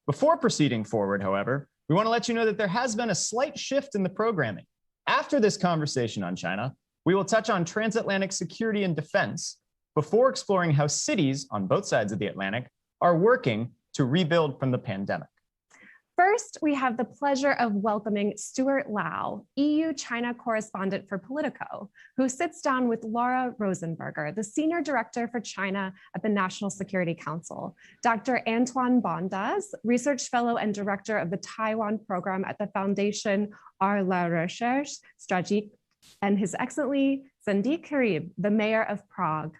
Before proceeding forward, however, we want to let you know that there has been a slight shift in the programming. After this conversation on China, we will touch on transatlantic security and defense before exploring how cities on both sides of the Atlantic are working to rebuild from the pandemic. First, we have the pleasure of welcoming Stuart Lau, EU-China correspondent for Politico, who sits down with Laura Rosenberger, the Senior Director for China at the National Security Council, Dr. Antoine Bondas, Research Fellow and Director of the Taiwan Program at the Foundation à la Recherche Stratégique, and His Excellency Sandeep Karib, the Mayor of Prague.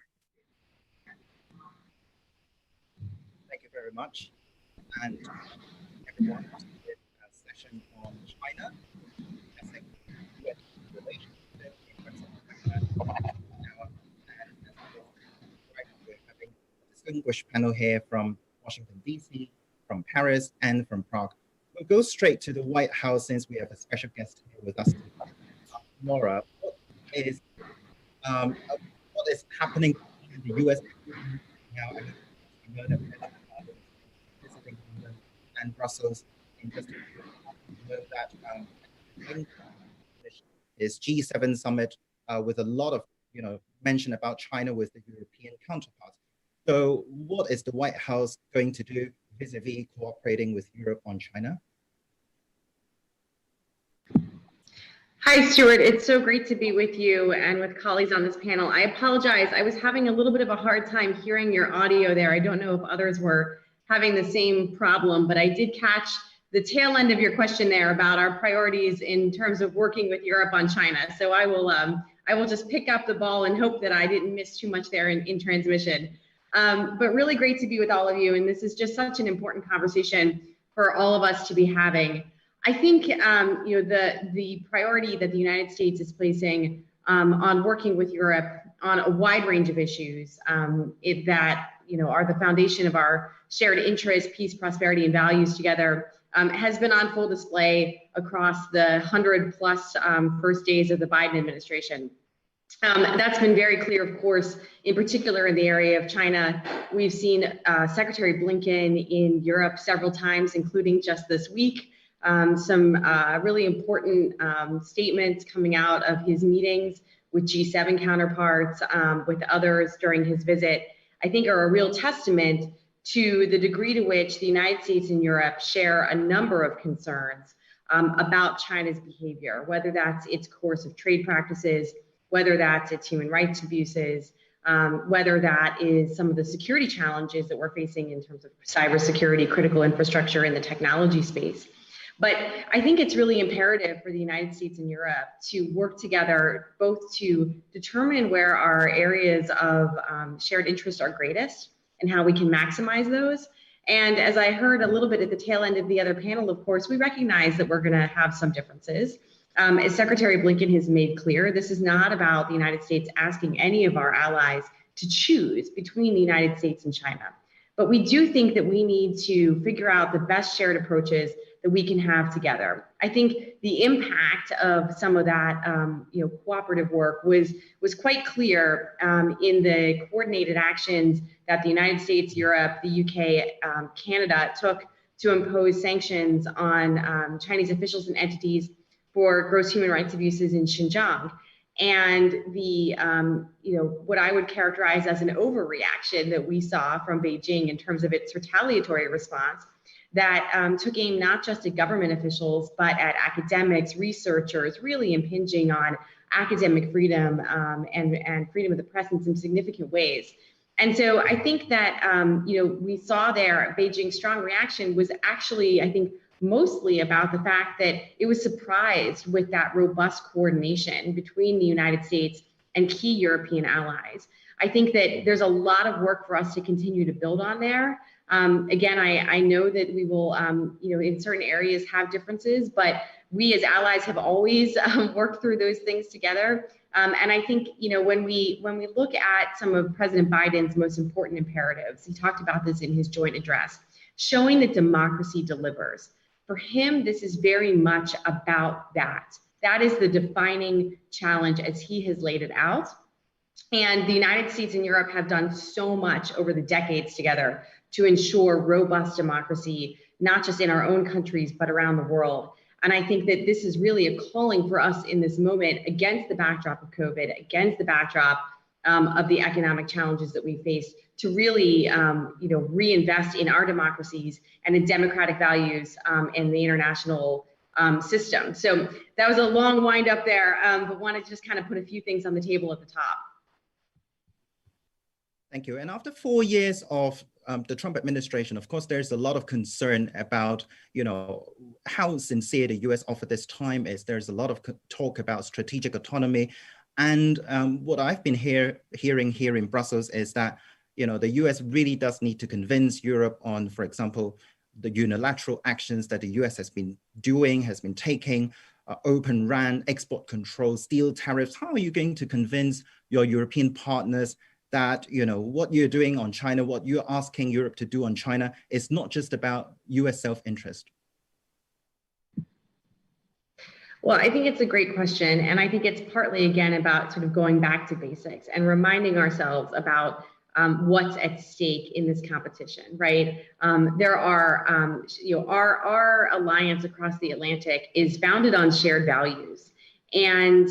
Thank you very much. And everyone, a session on China, I think US relationship in terms of China now, and we're having a distinguished panel here from Washington, D.C., from Paris, and from Prague. We'll go straight to the White House since we have a special guest here with us. Laura, what is happening in the U.S. now? I mean, we know that visiting London and Brussels in just a few know that is G7 summit with a lot of mention about China with the European counterparts. So what is the White House going to do vis-a-vis cooperating with Europe on China? Hi, Stuart. It's so great to be with you and with colleagues on this panel. I apologize. I was having a little bit of a hard time hearing your audio there. I don't know if others were having the same problem, but I did catch the tail end of your question there about our priorities in terms of working with Europe on China. So I will just pick up the ball and hope that I didn't miss too much there in transmission. But really great to be with all of you. And this is just such an important conversation for all of us to be having. I think the priority that the United States is placing on working with Europe on a wide range of issues that are the foundation of our shared interests, peace, prosperity, and values together has been on full display across the 100+ first days of the Biden administration. That's been very clear, of course, in particular in the area of China. We've seen Secretary Blinken in Europe several times, including just this week. Some really important statements coming out of his meetings with G7 counterparts, with others during his visit, I think are a real testament to the degree to which the United States and Europe share a number of concerns about China's behavior, whether that's its course of trade practices, whether that's its human rights abuses, whether that is some of the security challenges that we're facing in terms of cybersecurity, critical infrastructure in the technology space. But I think it's really imperative for the United States and Europe to work together, both to determine where our areas of shared interest are greatest and how we can maximize those. And as I heard a little bit at the tail end of the other panel, of course, we recognize that we're going to have some differences. As Secretary Blinken has made clear, this is not about the United States asking any of our allies to choose between the United States and China. But we do think that we need to figure out the best shared approaches that we can have together. I think the impact of some of that cooperative work was quite clear in the coordinated actions that the United States, Europe, the UK, Canada took to impose sanctions on Chinese officials and entities for gross human rights abuses in Xinjiang. And the, what I would characterize as an overreaction that we saw from Beijing in terms of its retaliatory response that took aim not just at government officials, but at academics, researchers, really impinging on academic freedom and freedom of the press in some significant ways. And so I think that, we saw there Beijing's strong reaction was actually, I think, mostly about the fact that it was surprised with that robust coordination between the United States and key European allies. I think that there's a lot of work for us to continue to build on there. Again, I know that we will, in certain areas have differences, but we as allies have always worked through those things together. And I think, when we look at some of President Biden's most important imperatives, he talked about this in his joint address, showing that democracy delivers. For him, this is very much about that. That is the defining challenge as he has laid it out. And the United States and Europe have done so much over the decades together to ensure robust democracy, not just in our own countries, but around the world. And I think that this is really a calling for us in this moment against the backdrop of COVID, against the backdrop of the economic challenges that we face, to really, reinvest in our democracies and in democratic values and the international system. So that was a long wind up there, but wanted to just kind of put a few things on the table at the top. Thank you. And after 4 years of the Trump administration, of course, there's a lot of concern about, how sincere the US offer this time is. There's a lot of talk about strategic autonomy. And what I've been hearing here in Brussels is that, the US really does need to convince Europe on, for example, the unilateral actions that the US has been taking, open RAN, export control, steel tariffs. How are you going to convince your European partners that, what you're doing on China, what you're asking Europe to do on China is not just about US self-interest? Well, I think it's a great question. And I think it's partly, again, about sort of going back to basics and reminding ourselves about what's at stake in this competition, right? There are, our alliance across the Atlantic is founded on shared values. And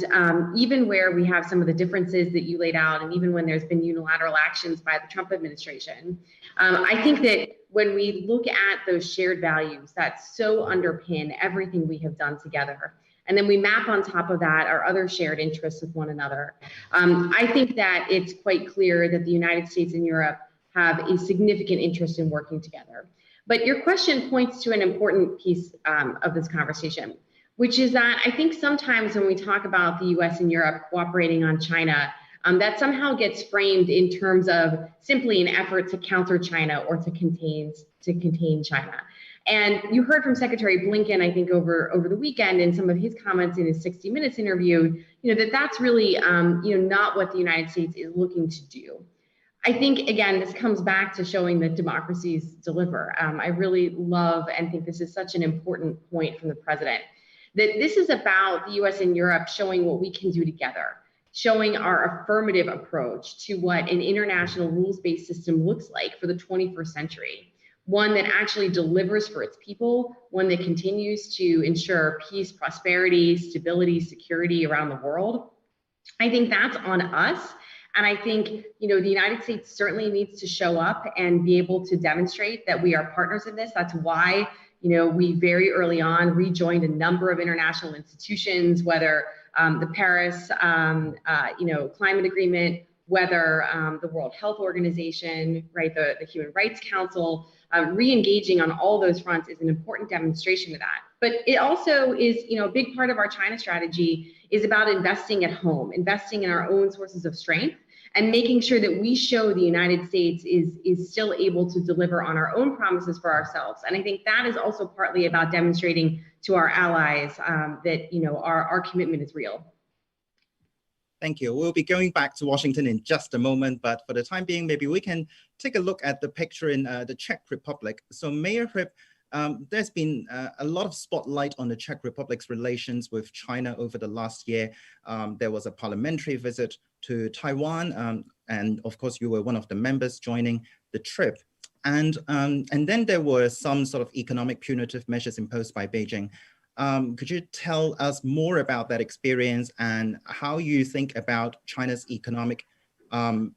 even where we have some of the differences that you laid out, and even when there's been unilateral actions by the Trump administration, I think that when we look at those shared values that so underpin everything we have done together, and then we map on top of that our other shared interests with one another, I think that it's quite clear that the United States and Europe have a significant interest in working together. But your question points to an important piece of this conversation, which is that I think sometimes when we talk about the US and Europe cooperating on China, that somehow gets framed in terms of simply an effort to counter China or to contain China. And you heard from Secretary Blinken, I think over the weekend, in some of his comments in his 60 Minutes interview, that's really not what the United States is looking to do. I think, again, this comes back to showing that democracies deliver. I really love and think this is such an important point from the president, that this is about the US and Europe showing what we can do together, showing our affirmative approach to what an international rules-based system looks like for the 21st century. One that actually delivers for its people, one that continues to ensure peace, prosperity, stability, security around the world. I think that's on us. And I think, the United States certainly needs to show up and be able to demonstrate that we are partners in this. That's why, we very early on rejoined a number of international institutions, whether the Paris, climate agreement, whether the World Health Organization, right, the Human Rights Council, re-engaging on all those fronts is an important demonstration of that. But it also is, a big part of our China strategy is about investing at home, investing in our own sources of strength, and making sure that we show the United States is still able to deliver on our own promises for ourselves. And I think that is also partly about demonstrating to our allies that, our commitment is real. Thank you. We'll be going back to Washington in just a moment, but for the time being, maybe we can take a look at the picture in the Czech Republic. So Mayor Hrib, there's been a lot of spotlight on the Czech Republic's relations with China over the last year. There was a parliamentary visit to Taiwan, and of course you were one of the members joining the trip. And then there were some sort of economic punitive measures imposed by Beijing. Could you tell us more about that experience and how you think about China's economic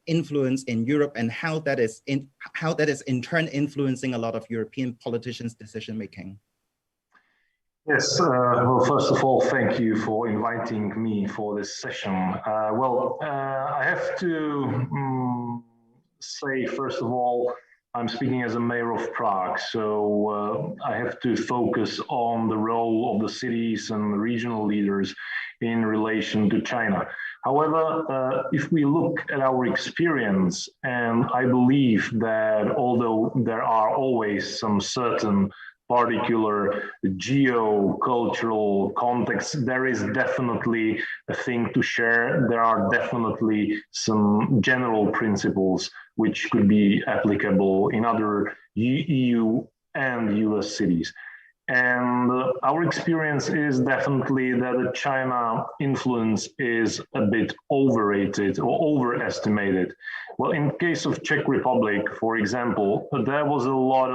influence in Europe and how that is in turn influencing a lot of European politicians' decision making? Yes, well, first of all, thank you for inviting me for this session. I have to say, first of all, I'm speaking as a mayor of Prague, so I have to focus on the role of the cities and regional leaders in relation to China. However, if we look at our experience, and I believe that although there are always some certain particular geo-cultural context, there is definitely a thing to share. There are definitely some general principles which could be applicable in other EU and US cities. And our experience is definitely that the China influence is a bit overrated or overestimated. Well, in case of Czech Republic, for example, there was a lot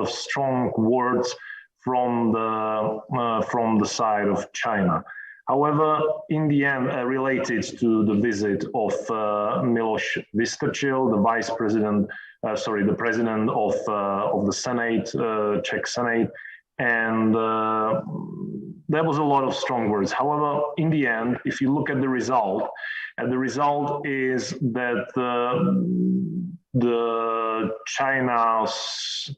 of strong words from the side of China. However, in the end, related to the visit of Miloš Vystrčil, the the president of the Senate, Czech Senate, and there was a lot of strong words. However, in the end, if you look at the result is that the China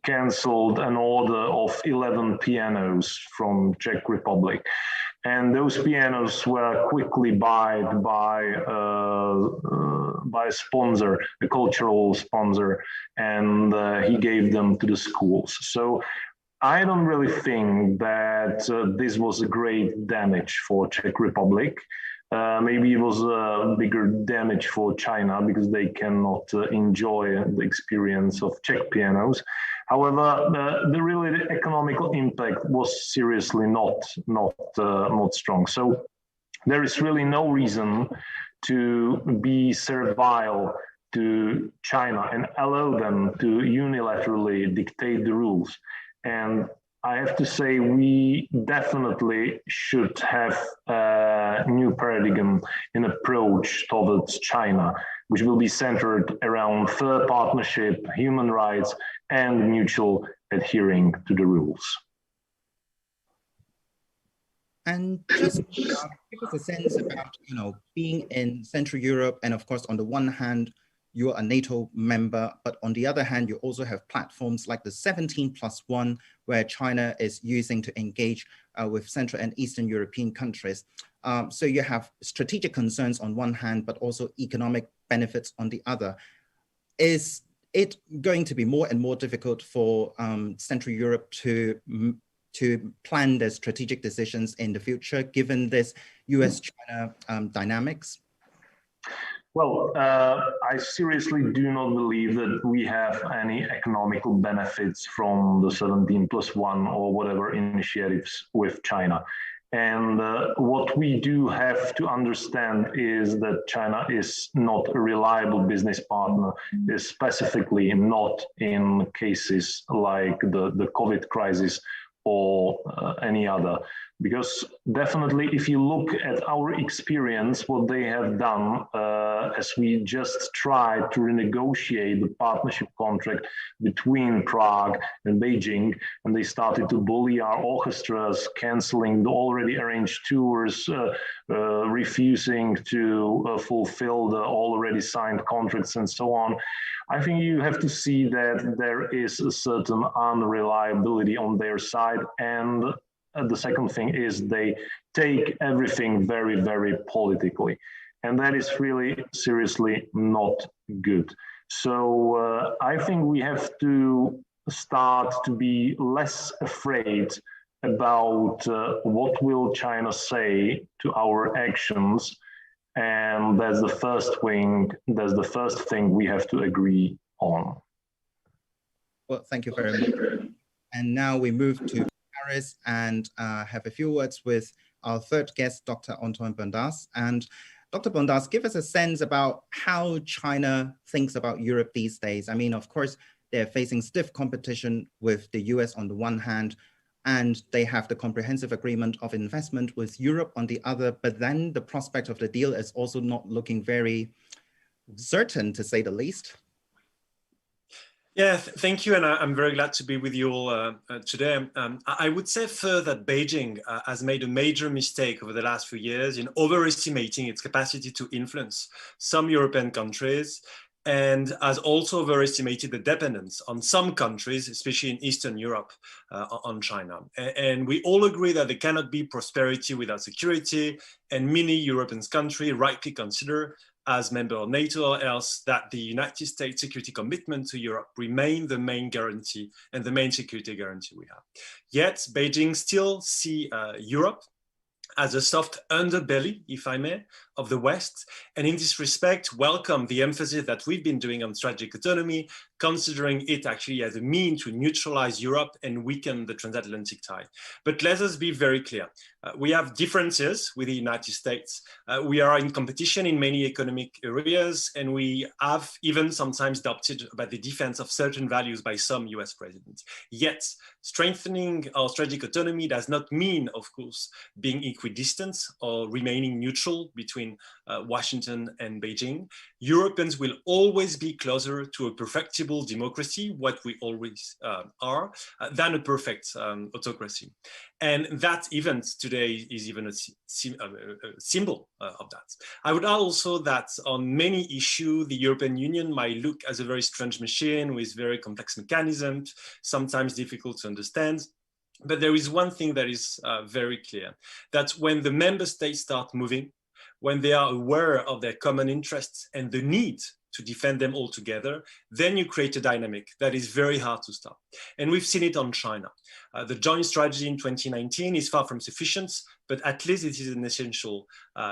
canceled an order of 11 pianos from Czech Republic. And those pianos were quickly bought by a sponsor, a cultural sponsor, and he gave them to the schools. So I don't really think that this was a great damage for Czech Republic. Maybe it was a bigger damage for China because they cannot enjoy the experience of Czech pianos. However, the economical impact was seriously not strong. So there is really no reason to be servile to China and allow them to unilaterally dictate the rules. And I have to say, we definitely should have a new paradigm in approach towards China, which will be centered around fair partnership, human rights, and mutual adhering to the rules. And just give us a sense about, being in Central Europe, and of course, on the one hand, you're a NATO member, but on the other hand, you also have platforms like the 17+1, where China is using to engage with Central and Eastern European countries. So you have strategic concerns on one hand, but also economic benefits on the other. Is it going to be more and more difficult for Central Europe to plan their strategic decisions in the future, given this US-China dynamics? Well, I seriously do not believe that we have any economical benefits from the 17+1 or whatever initiatives with China. And what we do have to understand is that China is not a reliable business partner, specifically not in cases like the COVID crisis or any other. Because definitely, if you look at our experience, what they have done, as we just tried to renegotiate the partnership contract between Prague and Beijing, and they started to bully our orchestras, canceling the already arranged tours, refusing to fulfill the already signed contracts and so on. I think you have to see that there is a certain unreliability on their side, and the second thing is they take everything very, very politically. And that is really seriously not good. So I think we have to start to be less afraid about what will China say to our actions. And that's the first thing we have to agree on. Well, thank you very much. And now we move to Paris and have a few words with our third guest, Dr. Antoine Bondas. And Dr. Bondas, give us a sense about how China thinks about Europe these days. I mean, of course, they're facing stiff competition with the US on the one hand, and they have the comprehensive agreement of investment with Europe on the other, but then the prospect of the deal is also not looking very certain, to say the least. Yeah, thank you. And I'm very glad to be with you all today. I would say further that Beijing has made a major mistake over the last few years in overestimating its capacity to influence some European countries, and has also overestimated the dependence on some countries, especially in Eastern Europe, on China. And we all agree that there cannot be prosperity without security, and many European countries rightly consider, as member of NATO or else, that the United States security commitment to Europe remain the main guarantee and the main security guarantee we have. Yet Beijing still see Europe as a soft underbelly, if I may, of the West, and in this respect, welcome the emphasis that we've been doing on strategic autonomy, considering it actually as a mean to neutralize Europe and weaken the transatlantic tie. But let us be very clear. We have differences with the United States. We are in competition in many economic areas, and we have even sometimes doubted about the defense of certain values by some US presidents. Yet, strengthening our strategic autonomy does not mean, of course, being equidistant or remaining neutral between Washington and Beijing. Europeans will always be closer to a perfectible democracy, what we always are, than a perfect autocracy. And that event today is even a symbol of that. I would add also that on many issues, the European Union might look as a very strange machine with very complex mechanisms, sometimes difficult to understand. But there is one thing that is very clear, that when the member states start moving, when they are aware of their common interests and the need to defend them all together, then you create a dynamic that is very hard to stop. And we've seen it on China. The joint strategy in 2019 is far from sufficient, but at least it is an essential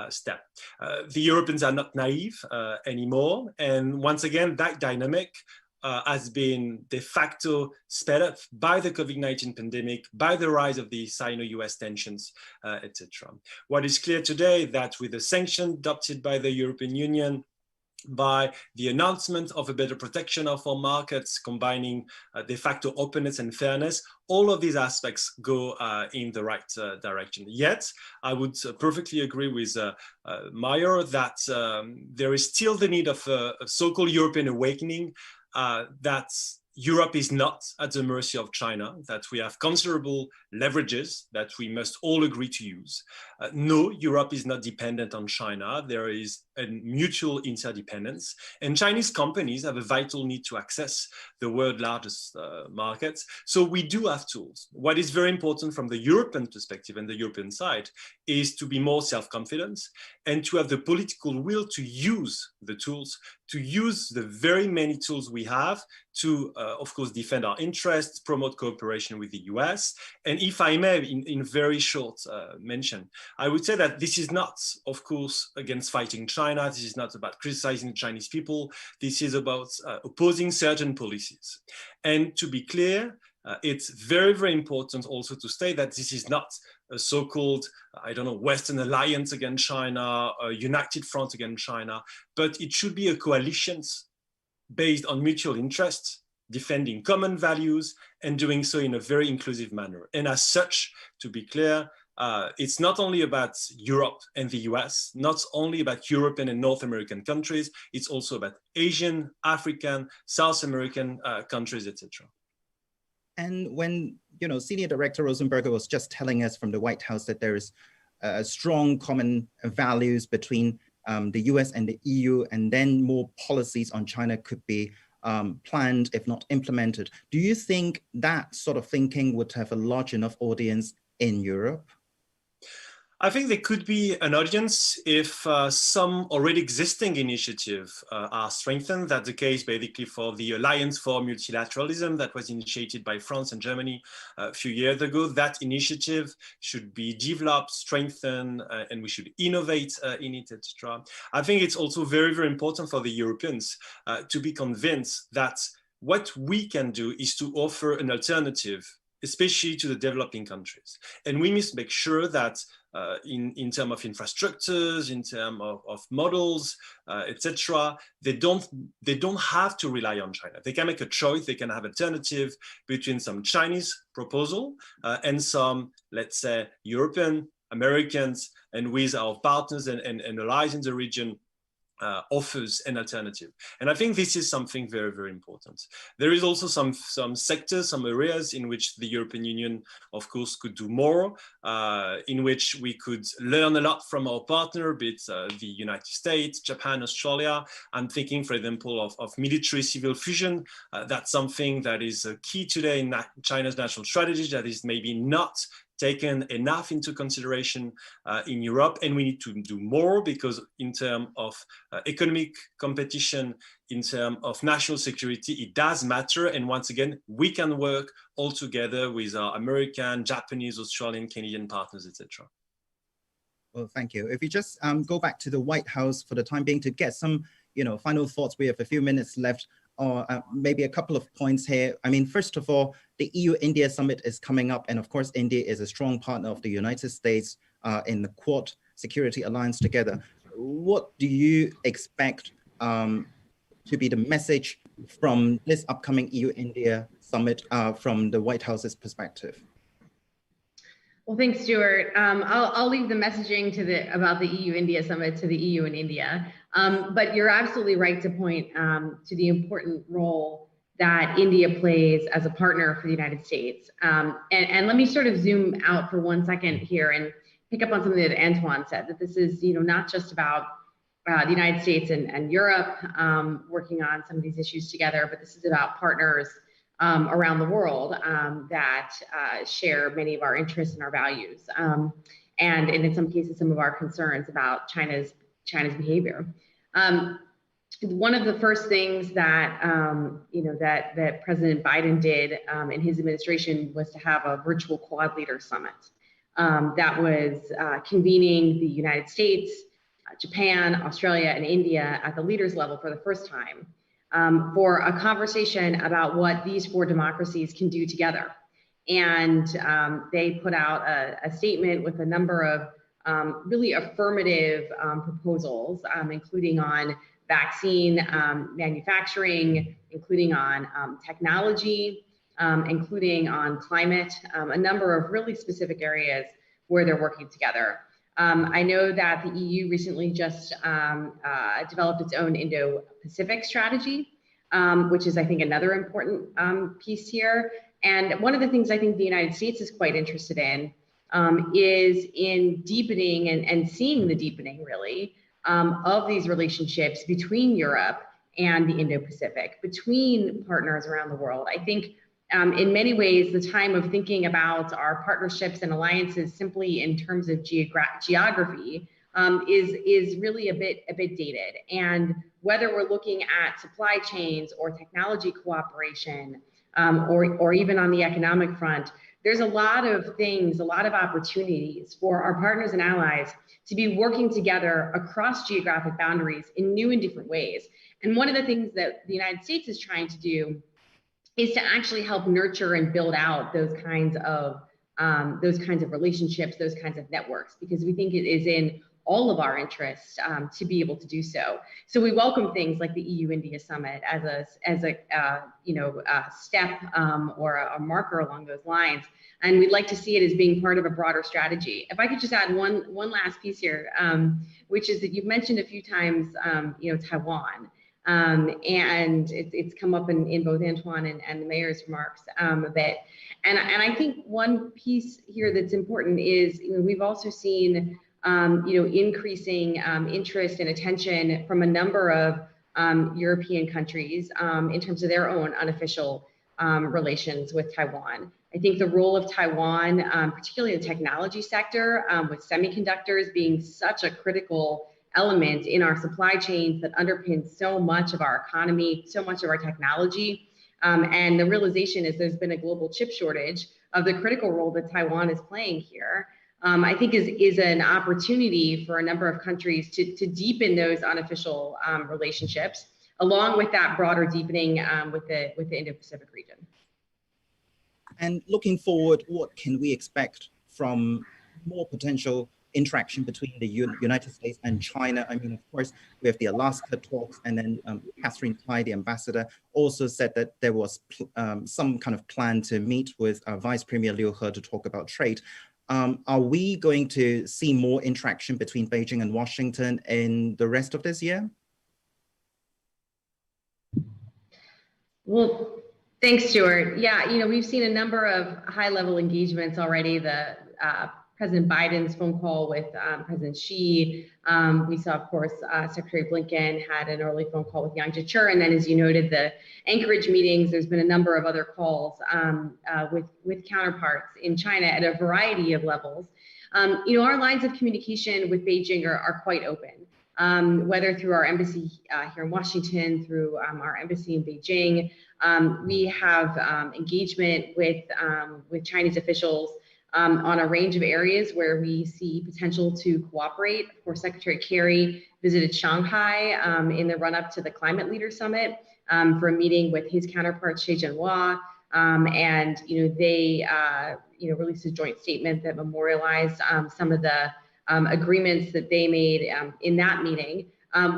step. The Europeans are not naive anymore. And once again, that dynamic has been de facto sped up by the COVID-19 pandemic, by the rise of the Sino-US tensions, etc. What is clear today that with the sanctions adopted by the European Union, by the announcement of a better protection of our markets, combining de facto openness and fairness, all of these aspects go in the right direction. Yet, I would perfectly agree with Meyer that there is still the need of a so-called European awakening, that Europe is not at the mercy of China, that we have considerable leverages that we must all agree to use. No, Europe is not dependent on China. There is and mutual interdependence. And Chinese companies have a vital need to access the world's largest markets. So we do have tools. What is very important from the European perspective and the European side is to be more self-confident and to have the political will to use the tools, to use the very many tools we have to, of course, defend our interests, promote cooperation with the US. And if I may, in very short mention, I would say that this is not, of course, against fighting China. This is not about criticizing the Chinese people. This is about opposing certain policies. And to be clear, it's very, very important also to state that this is not a so-called, I don't know, Western alliance against China, a united front against China, but it should be a coalition based on mutual interests, defending common values, and doing so in a very inclusive manner. And as such, to be clear, it's not only about Europe and the US, not only about European and North American countries, it's also about Asian, African, South American countries, etc. And when, Senior Director Rosenberger was just telling us from the White House that there is strong common values between the US and the EU, and then more policies on China could be planned, if not implemented. Do you think that sort of thinking would have a large enough audience in Europe? I think there could be an audience if some already existing initiatives are strengthened. That's the case basically for the Alliance for Multilateralism that was initiated by France and Germany a few years ago. That initiative should be developed, strengthened, and we should innovate in it, etc. I think it's also very, very important for the Europeans to be convinced that what we can do is to offer an alternative, especially to the developing countries. And we must make sure that in terms of infrastructures, in terms of models, etc., they don't have to rely on China. They can make a choice. They can have alternative between some Chinese proposal and some, let's say, European, Americans, and with our partners and allies in the region, offers an alternative. And I think this is something very, very important. There is also some sectors, some areas in which the European Union, of course, could do more, in which we could learn a lot from our partner, be it the United States, Japan, Australia. I'm thinking, for example, of military-civil fusion. That's something that is key today in China's national strategy that is maybe not taken enough into consideration in Europe, and we need to do more because in terms of economic competition, in terms of national security, it does matter. And once again, we can work all together with our American, Japanese, Australian, Canadian partners, etc. Well, thank you. If you just go back to the White House for the time being to get some, final thoughts. We have a few minutes left. Or maybe a couple of points here. I mean, first of all, the EU-India summit is coming up. And of course, India is a strong partner of the United States in the Quad Security Alliance together. What do you expect to be the message from this upcoming EU-India summit from the White House's perspective? Well, thanks, Stuart. I'll leave the messaging about the EU-India summit to the EU and India. But you're absolutely right to point to the important role that India plays as a partner for the United States. And let me sort of zoom out for 1 second here and pick up on something that Antoine said, that this is not just about the United States and Europe working on some of these issues together, but this is about partners around the world that share many of our interests and our values, and in some cases, some of our concerns about China's behavior. One of the first things that that President Biden did in his administration was to have a virtual Quad leader summit that was convening the United States, Japan, Australia, and India at the leaders level for the first time. For a conversation about what these 4 democracies can do together. And they put out a statement with a number of really affirmative proposals, including on vaccine manufacturing, including on technology, including on climate, a number of really specific areas where they're working together. I know that the EU recently just developed its own Indo-Pacific strategy, which is, I think, another important piece here. And one of the things I think the United States is quite interested in is in deepening and seeing the deepening, really, of these relationships between Europe and the Indo-Pacific, between partners around the world. I think in many ways, the time of thinking about our partnerships and alliances simply in terms of geography is really a bit dated. And whether we're looking at supply chains or technology cooperation, or even on the economic front, there's a lot of things, a lot of opportunities for our partners and allies to be working together across geographic boundaries in new and different ways. And one of the things that the United States is trying to do is to actually help nurture and build out those kinds of relationships, those kinds of networks, because we think it is in all of our interests to be able to do so. So we welcome things like the EU-India summit as a step or a marker along those lines, and we'd like to see it as being part of a broader strategy. If I could just add one last piece here, which is that you've mentioned a few times, Taiwan. And it's come up in both Antoine and the mayor's remarks a bit. And I think one piece here that's important is, we've also seen increasing interest and attention from a number of European countries in terms of their own unofficial relations with Taiwan. I think the role of Taiwan, particularly in the technology sector, with semiconductors being such a critical element in our supply chains that underpins so much of our economy, so much of our technology. And the realization is there's been a global chip shortage of the critical role that Taiwan is playing here. I think is an opportunity for a number of countries to deepen those unofficial relationships, along with that broader deepening with the Indo-Pacific region. And looking forward, what can we expect from more potential interaction between the United States and China? I mean, of course, we have the Alaska talks, and then Catherine Tai, the ambassador, also said that there was some kind of plan to meet with Vice Premier Liu He to talk about trade. Are we going to see more interaction between Beijing and Washington in the rest of this year? Well, thanks, Stuart. Yeah, we've seen a number of high-level engagements already. The President Biden's phone call with President Xi. We saw, of course, Secretary Blinken had an early phone call with Yang Jiechi, and then, as you noted, the Anchorage meetings. There's been a number of other calls with counterparts in China at a variety of levels. Our lines of communication with Beijing are quite open, whether through our embassy here in Washington, through our embassy in Beijing. We have engagement with Chinese officials on a range of areas where we see potential to cooperate. Of course, Secretary Kerry visited Shanghai in the run-up to the Climate Leaders Summit for a meeting with his counterpart, Xie Zhenhua, and they released a joint statement that memorialized some of the agreements that they made in that meeting.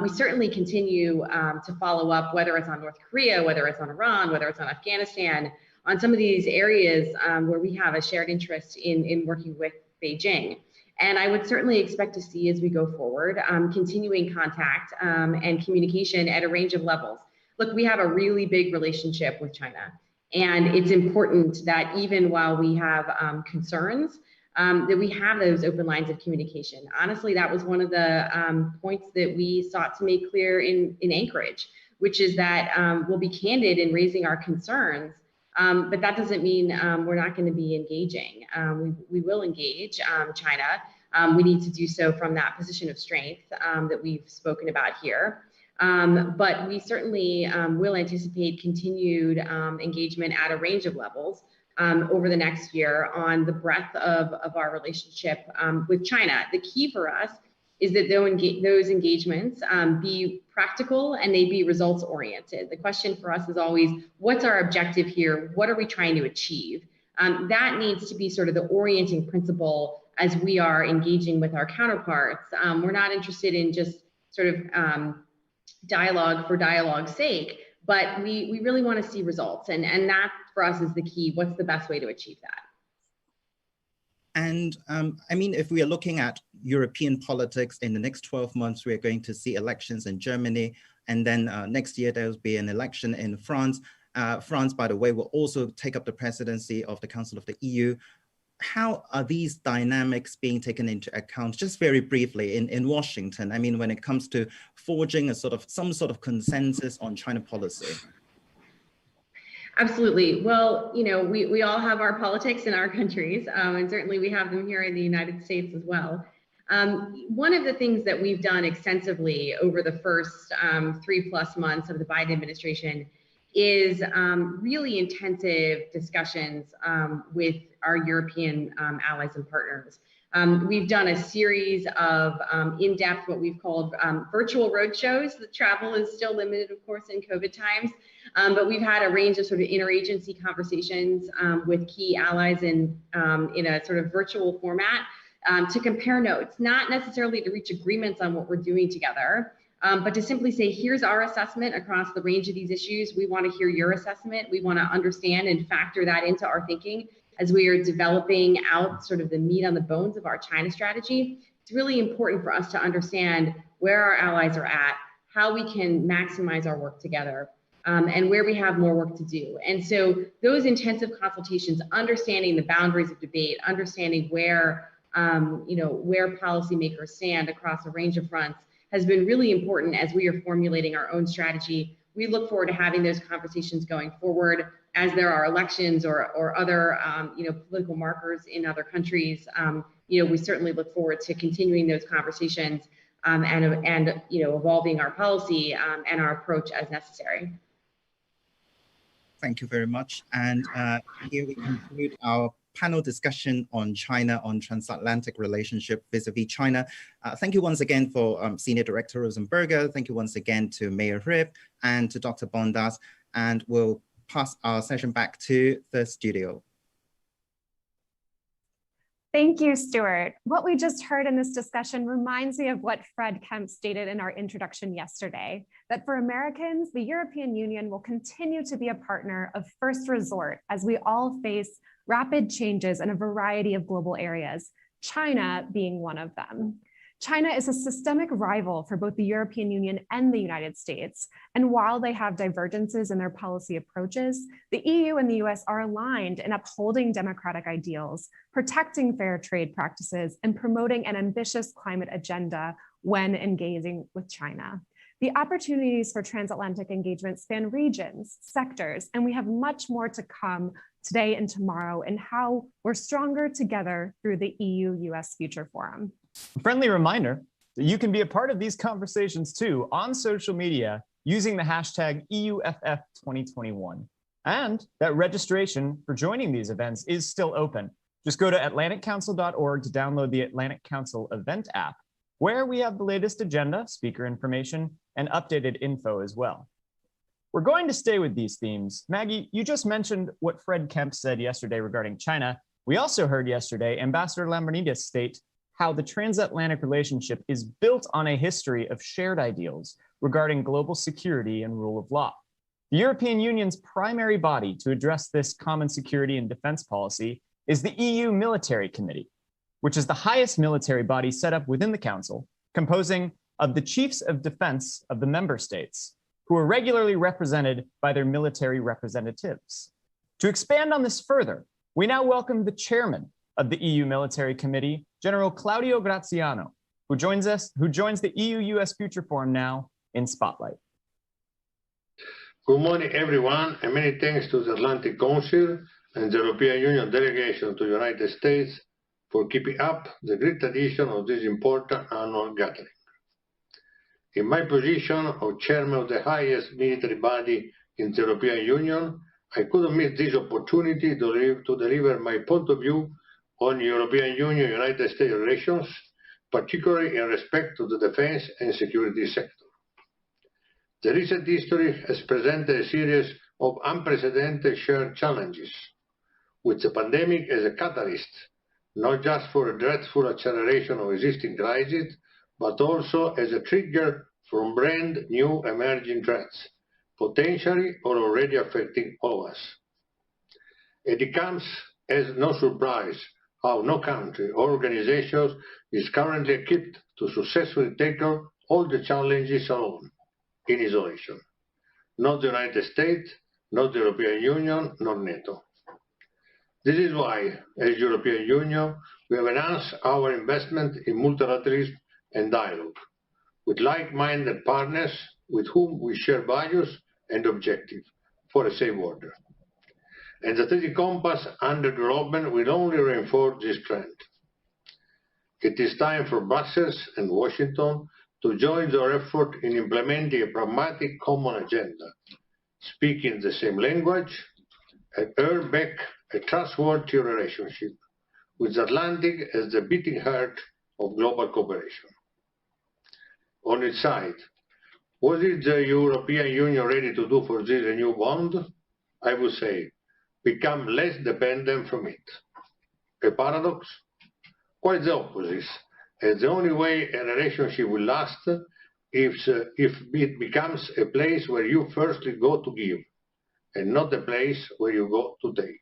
We certainly continue to follow up, whether it's on North Korea, whether it's on Iran, whether it's on Afghanistan, on some of these areas where we have a shared interest in working with Beijing. And I would certainly expect to see, as we go forward, continuing contact and communication at a range of levels. Look, we have a really big relationship with China, and it's important that even while we have concerns, that we have those open lines of communication. Honestly, that was one of the points that we sought to make clear in Anchorage, which is that we'll be candid in raising our concerns, but that doesn't mean we're not going to be engaging. We will engage China. We need to do so from that position of strength that we've spoken about here. But we certainly will anticipate continued engagement at a range of levels over the next year on the breadth of our relationship with China. The key for us is that those engagements be practical and they be results oriented. The question for us is always, what's our objective here? What are we trying to achieve? That needs to be sort of the orienting principle as we are engaging with our counterparts. We're not interested in just sort of dialogue for dialogue's sake, but we really want to see results. And that for us is the key. What's the best way to achieve that? And I mean, if we are looking at European politics in the next 12 months, we are going to see elections in Germany. And then next year, there will be an election in France. France, by the way, will also take up the presidency of the Council of the EU. how are these dynamics being taken into account, just very briefly, in Washington? I mean, when it comes to forging some sort of consensus on China policy. Absolutely. Well, you know, we all have our politics in our countries, and certainly we have them here in the United States as well. One of the things that we've done extensively over the first 3+ months of the Biden administration is really intensive discussions with our European allies and partners. We've done a series of in-depth, what we've called virtual roadshows. The travel is still limited, of course, in COVID times, but we've had a range of sort of interagency conversations with key allies in a sort of virtual format to compare notes, not necessarily to reach agreements on what we're doing together, but to simply say, here's our assessment across the range of these issues. We want to hear your assessment. We want to understand and factor that into our thinking as we are developing out sort of the meat on the bones of our China strategy. It's really important for us to understand where our allies are at, how we can maximize our work together, and where we have more work to do. And so those intensive consultations, understanding the boundaries of debate, understanding where where policymakers stand across a range of fronts, has been really important as we are formulating our own strategy. We look forward to having those conversations going forward as there are elections or other political markers in other countries. We certainly look forward to continuing those conversations and evolving our policy and our approach as necessary. Thank you very much. And here we conclude our panel discussion on China, on transatlantic relationship vis-a-vis China. Thank you once again for Senior Director Rosenberger. Thank you once again to Mayor Hrib and to Dr. Bondas. And we'll pass our session back to the studio. Thank you, Stuart. What we just heard in this discussion reminds me of what Fred Kemp stated in our introduction yesterday, that for Americans, the European Union will continue to be a partner of first resort as we all face rapid changes in a variety of global areas, China being one of them. China is a systemic rival for both the European Union and the United States. And while they have divergences in their policy approaches, the EU and the US are aligned in upholding democratic ideals, protecting fair trade practices, and promoting an ambitious climate agenda when engaging with China. The opportunities for transatlantic engagement span regions, sectors, and we have much more to come today and tomorrow in how we're stronger together through the EU-U.S. Future Forum. A friendly reminder that you can be a part of these conversations too on social media using the hashtag EUFF2021. And that registration for joining these events is still open. Just go to atlanticcouncil.org to download the Atlantic Council event app, where we have the latest agenda, speaker information, and updated info as well. We're going to stay with these themes. Maggie, you just mentioned what Fred Kemp said yesterday regarding China. We also heard yesterday Ambassador Lambrinidis state how the transatlantic relationship is built on a history of shared ideals regarding global security and rule of law. The European Union's primary body to address this common security and defense policy is the EU Military Committee, which is the highest military body set up within the Council, composing of the chiefs of defense of the member states, who are regularly represented by their military representatives. To expand on this further, we now welcome the chairman of the EU Military Committee, General Claudio Graziano, who joins the EU-U.S. Future Forum now in Spotlight. Good morning, everyone, and many thanks to the Atlantic Council and the European Union Delegation to the United States for keeping up the great tradition of this important annual gathering. In my position of chairman of the highest military body in the European Union, I couldn't miss this opportunity to deliver my point of view on European Union-United States relations, particularly in respect to the defense and security sector. The recent history has presented a series of unprecedented shared challenges, with the pandemic as a catalyst, not just for a dreadful acceleration of existing crises, but also as a trigger from brand new emerging threats, potentially or already affecting all of us. It comes as no surprise how no country or organization is currently equipped to successfully tackle all the challenges alone, in isolation. Not the United States, not the European Union, nor NATO. This is why, as European Union, we have enhanced our investment in multilateralism and dialogue with like-minded partners with whom we share values and objectives for a safe order. And the strategic compass under development will only reinforce this trend. It is time for Brussels and Washington to join their effort in implementing a pragmatic common agenda, speaking the same language, and earn back a trustworthy relationship with the Atlantic as the beating heart of global cooperation. On its side, what is the European Union ready to do for this renewed bond? I would say, become less dependent from it. A paradox? Quite the opposite, as the only way a relationship will last if it becomes a place where you firstly go to give, and not a place where you go to take.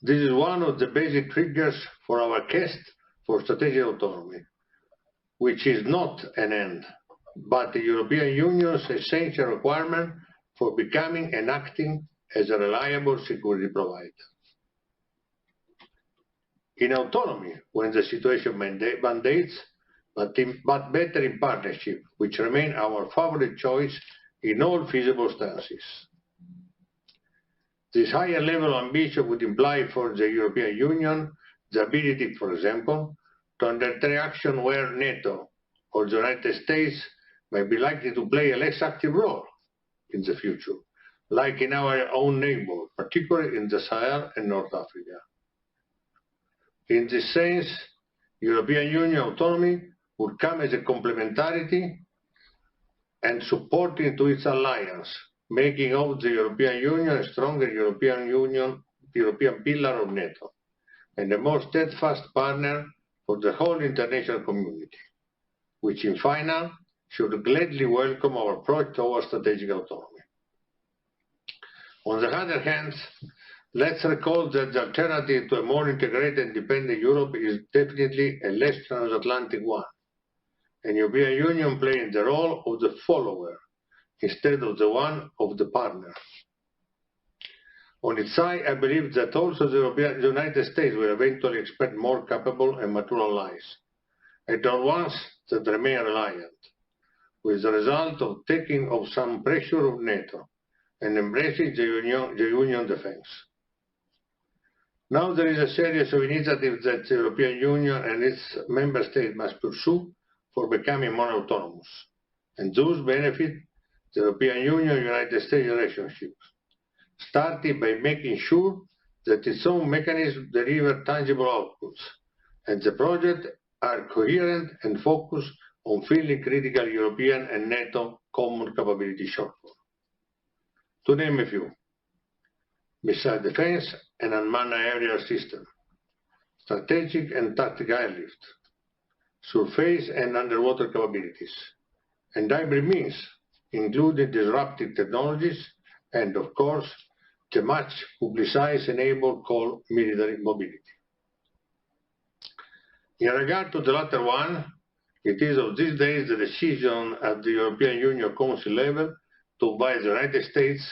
This is one of the basic triggers for our quest for strategic autonomy, which is not an end, but the European Union's essential requirement for becoming and acting as a reliable security provider. In autonomy, when the situation mandates, but better in partnership, which remain our favorite choice in all feasible stances. This higher level of ambition would imply for the European Union the ability, for example, to undertake action where NATO or the United States may be likely to play a less active role in the future, like in our own neighbor, particularly in the Sahel and North Africa. In this sense, European Union autonomy would come as a complementarity and supporting to its alliance, making of the European Union a stronger European pillar of NATO, and a more steadfast partner for the whole international community, which in final should gladly welcome our approach towards strategic autonomy. On the other hand, let's recall that the alternative to a more integrated and independent Europe is definitely a less transatlantic one, and the European Union playing the role of the follower instead of the one of the partner. On its side, I believe that also the United States will eventually expect more capable and mature allies, and not ones that remain reliant, with the result of taking off some pressure of NATO and embracing the Union defense. Now there is a series of initiatives that the European Union and its member states must pursue for becoming more autonomous, and thus benefit the European Union-United States relationship, starting by making sure that its own mechanisms deliver tangible outputs, and the projects are coherent and focused on filling critical European and NATO common capability shortfalls. To name a few: missile defense and unmanned aerial system, strategic and tactical airlift, surface and underwater capabilities, and hybrid means, including disruptive technologies, and of course, the much publicized enabled called military mobility. In regard to the latter one, it is of these days the decision at the European Union Council level to invite the United States,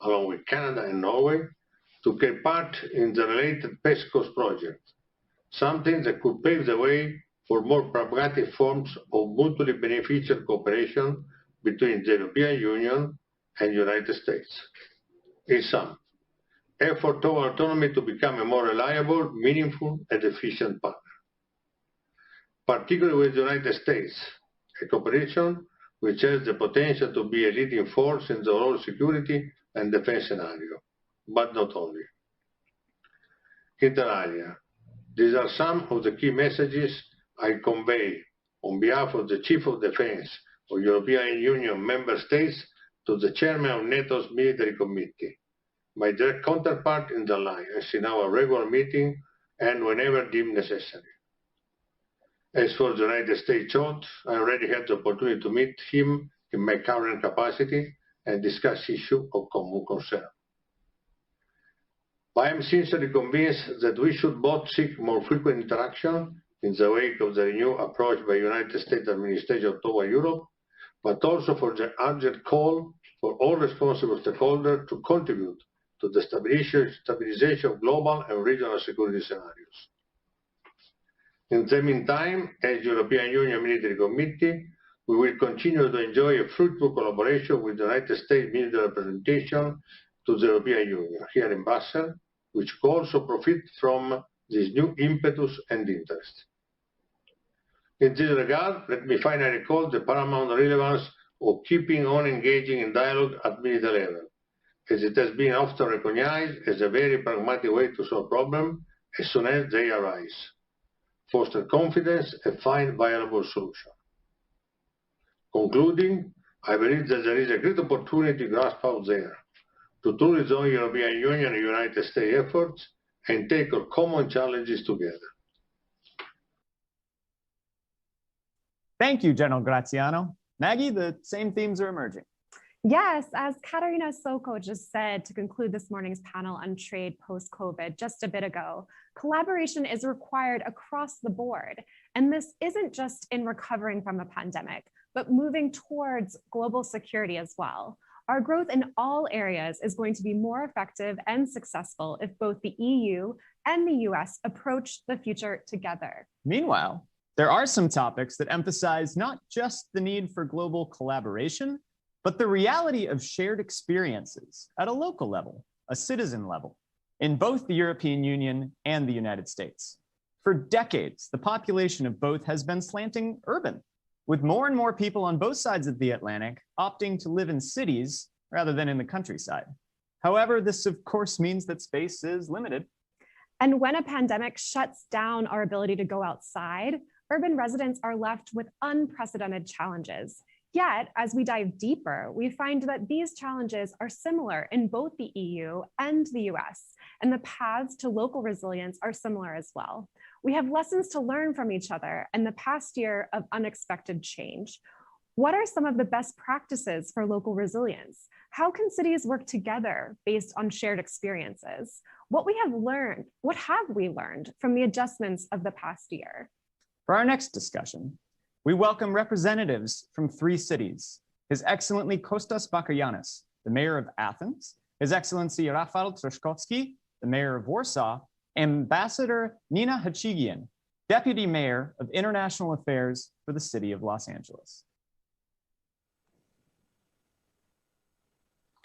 along with Canada and Norway, to take part in the related PESCO's project, something that could pave the way for more pragmatic forms of mutually beneficial cooperation between the European Union and the United States. In sum, effort toward autonomy to become a more reliable, meaningful, and efficient partner, particularly with the United States, a cooperation which has the potential to be a leading force in the overall security and defense scenario, but not only. Inter alia, these are some of the key messages I convey on behalf of the Chief of Defense of European Union member states to the Chairman of NATO's Military Committee, my direct counterpart in the alliance in our regular meeting and whenever deemed necessary. As for the United States Judge, I already had the opportunity to meet him in my current capacity and discuss issues of common concern. But I am sincerely convinced that we should both seek more frequent interaction in the wake of the renewed approach by the United States administration toward Europe, but also for the urgent call for all responsible stakeholders to contribute to the stabilization of global and regional security scenarios. In the meantime, as European Union Military Committee, we will continue to enjoy a fruitful collaboration with the United States military representation to the European Union here in Brussels, which could also profit from this new impetus and interest. In this regard, let me finally recall the paramount relevance of keeping on engaging in dialogue at military level, as it has been often recognized as a very pragmatic way to solve problems as soon as they arise, foster confidence, and find viable solutions. Concluding, I believe that there is a great opportunity to grasp out there to truly join European Union and United States efforts and take our common challenges together. Thank you, General Graziano. Maggie, the same themes are emerging. Yes, as Katarina Soko just said to conclude this morning's panel on trade post-COVID just a bit ago, collaboration is required across the board. And this isn't just in recovering from the pandemic, but moving towards global security as well. Our growth in all areas is going to be more effective and successful if both the EU and the US approach the future together. Meanwhile, there are some topics that emphasize not just the need for global collaboration, but the reality of shared experiences at a local level, a citizen level, in both the European Union and the United States. For decades, the population of both has been slanting urban, with more and more people on both sides of the Atlantic opting to live in cities rather than in the countryside. However, this of course means that space is limited. And when a pandemic shuts down our ability to go outside, urban residents are left with unprecedented challenges. Yet, as we dive deeper, we find that these challenges are similar in both the EU and the US, and the paths to local resilience are similar as well. We have lessons to learn from each other in the past year of unexpected change. What are some of the best practices for local resilience? How can cities work together based on shared experiences? What have we learned from the adjustments of the past year? For our next discussion, we welcome representatives from 3 cities: His Excellency Kostas Bakayanis, the Mayor of Athens, His Excellency Rafał Trzaskowski, the Mayor of Warsaw, Ambassador Nina Hachigian, Deputy Mayor of International Affairs for the City of Los Angeles.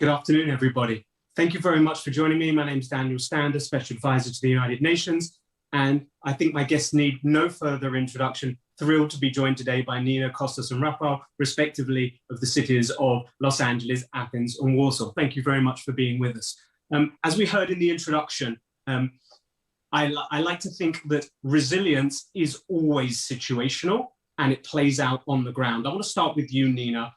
Good afternoon, everybody. Thank you very much for joining me. My name is Daniel Stander, Special Advisor to the United Nations, and I think my guests need no further introduction. Thrilled to be joined today by Nina, Kostas, and Rafał, respectively, of the cities of Los Angeles, Athens, and Warsaw. Thank you very much for being with us. As we heard in the introduction, I like to think that resilience is always situational and it plays out on the ground. I want to start with you, Nina.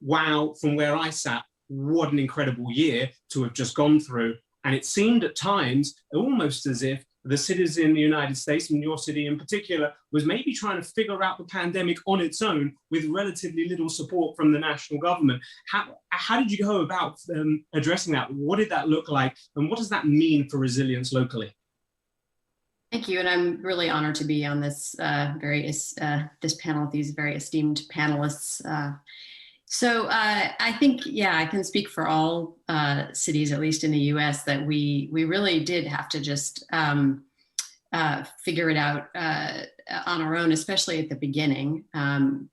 Wow, from where I sat, what an incredible year to have just gone through. And it seemed at times almost as if the cities in the United States, and your city in particular, was maybe trying to figure out the pandemic on its own with relatively little support from the national government. How did you go about addressing that? What did that look like? And what does that mean for resilience locally? Thank you, and I'm really honored to be on this this panel with these very esteemed panelists. So I think, yeah, I can speak for all cities, at least in the U.S., that we really did have to just figure it out on our own, especially at the beginning.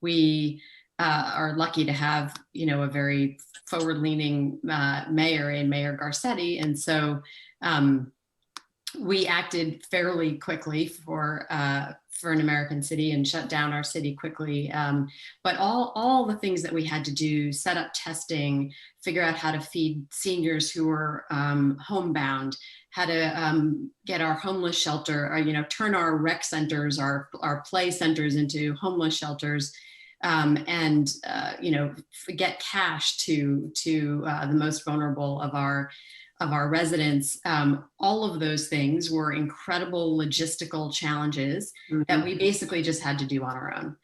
We are lucky to have, a very forward-leaning mayor in Mayor Garcetti, and so we acted fairly quickly for an American city and shut down our city quickly. But all the things that we had to do, set up testing, figure out how to feed seniors who were homebound, how to get our homeless shelter, or, turn our rec centers, our play centers into homeless shelters, and get cash to the most vulnerable of our residents. All of those things were incredible logistical challenges that we basically just had to do on our own.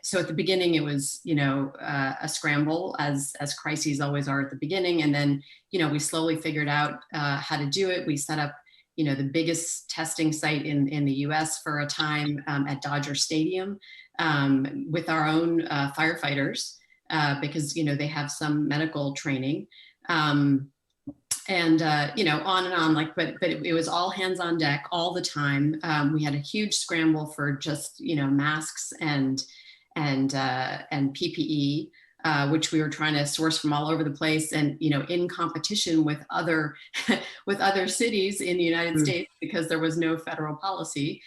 So at the beginning, it was, a scramble, as crises always are at the beginning. And then, we slowly figured out how to do it. We set up, the biggest testing site in the US for a time at Dodger Stadium with our own firefighters because, they have some medical training. You know, on and on, like, but it was all hands on deck all the time. We had a huge scramble for just, you know, masks and PPE, which we were trying to source from all over the place, and, you know, in competition with other with other cities in the United States, because there was no federal policy.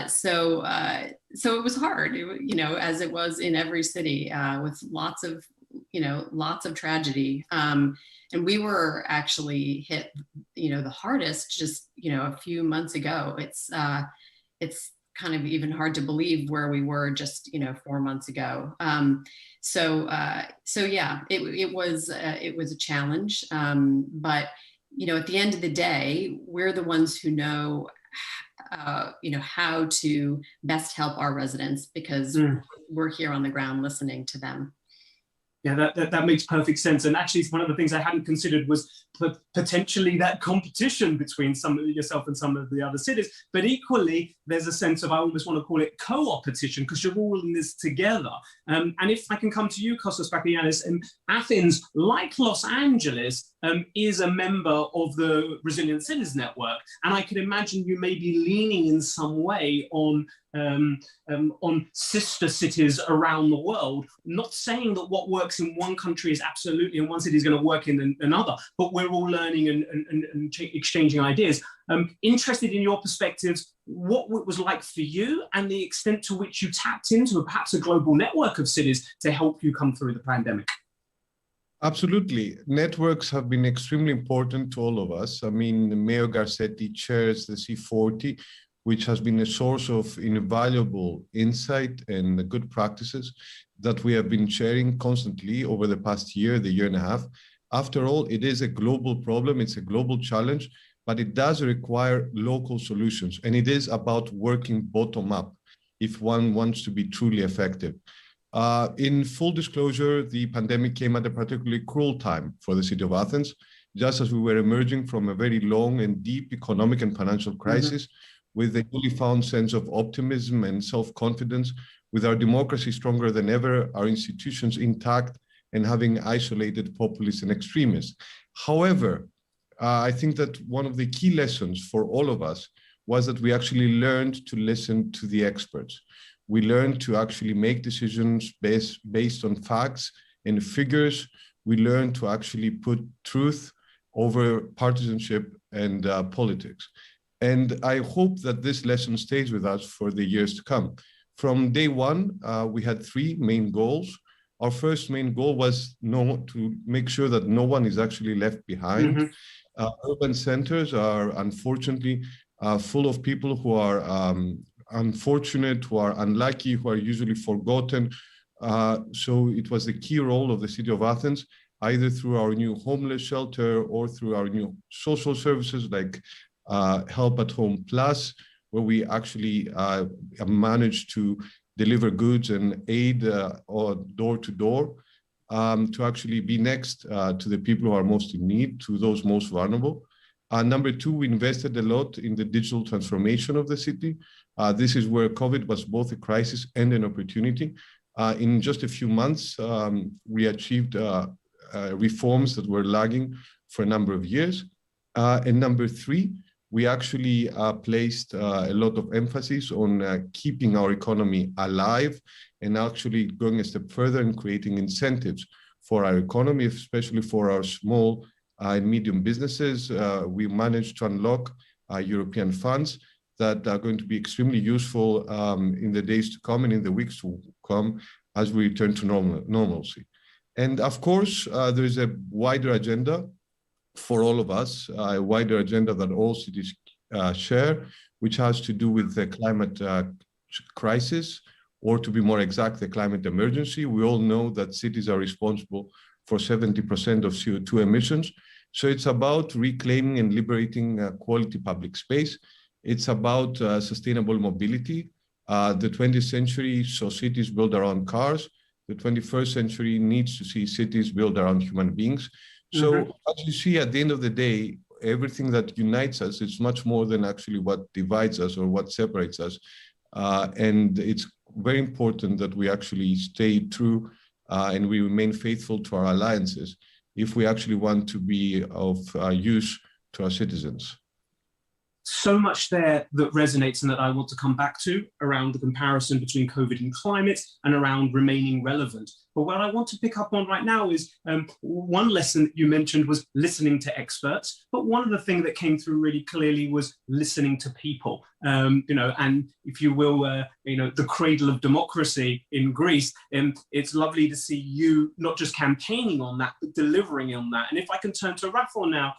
So it was hard, you know, as it was in every city, with lots of, you know, lots of tragedy. And we were actually hit, you know, the hardest just, you know, a few months ago. It's kind of even hard to believe where we were just, you know, 4 months ago. So yeah, it was a challenge. But, you know, at the end of the day, we're the ones who know, you know, how to best help our residents, because we're here on the ground listening to them. Yeah, that makes perfect sense. And actually, one of the things I hadn't considered was potentially that competition between yourself and some of the other cities. But equally, there's a sense of, I almost want to call it co-opetition, because you're all in this together. And if I can come to you, Kostas Papagiannis, Athens, like Los Angeles, is a member of the Resilient Cities Network. And I can imagine you may be leaning in some way on sister cities around the world. Not saying that what works in one country is absolutely in one city is going to work in another, but we're all learning and exchanging ideas. Interested in your perspectives, what it was like for you and the extent to which you tapped into perhaps a global network of cities to help you come through the pandemic. Absolutely. Networks have been extremely important to all of us. I mean, Mayor Garcetti chairs the C40, which has been a source of invaluable insight and good practices that we have been sharing constantly over the past year, the year and a half. After all, it is a global problem, it's a global challenge, but it does require local solutions. And it is about working bottom up if one wants to be truly effective. In full disclosure, the pandemic came at a particularly cruel time for the city of Athens, just as we were emerging from a very long and deep economic and financial crisis, with a newly found sense of optimism and self-confidence, with our democracy stronger than ever, our institutions intact, and having isolated populists and extremists. However, I think that one of the key lessons for all of us was that we actually learned to listen to the experts. We learned to actually make decisions based on facts and figures. We learned to actually put truth over partisanship and politics. And I hope that this lesson stays with us for the years to come. From day one, we had three main goals. Our first main goal was to make sure that no one is actually left behind. Urban centers are unfortunately full of people who are unfortunate, who are unlucky, who are usually forgotten. So it was the key role of the city of Athens, either through our new homeless shelter or through our new social services like Help at Home Plus, where we actually managed to deliver goods and aid door to door to actually be next to the people who are most in need, to those most vulnerable. Number two, we invested a lot in the digital transformation of the city. This is where COVID was both a crisis and an opportunity. In just a few months, we achieved reforms that were lagging for a number of years. And number three, we actually placed a lot of emphasis on keeping our economy alive and actually going a step further and creating incentives for our economy, especially for our small and medium businesses. We managed to unlock European funds that are going to be extremely useful in the days to come and in the weeks to come as we return to normalcy. And of course, there is a wider agenda for all of us, a wider agenda that all cities share, which has to do with the climate crisis, or to be more exact, the climate emergency. We all know that cities are responsible for 70% of CO2 emissions. So it's about reclaiming and liberating quality public space. It's about sustainable mobility. The 20th century saw cities built around cars. The 21st century needs to see cities built around human beings. So as you see, at the end of the day, everything that unites us is much more than actually what divides us or what separates us. And it's very important that we actually stay true and we remain faithful to our alliances. if we actually want to be of use to our citizens. So much there that resonates and that I want to come back to around the comparison between COVID and climate and around remaining relevant. But what I want to pick up on right now is one lesson that you mentioned was listening to experts. But one of the things that came through really clearly was listening to people. And if you will, the cradle of democracy in Greece. It's lovely to see you not just campaigning on that, but delivering on that. And if I can turn to Rafael now,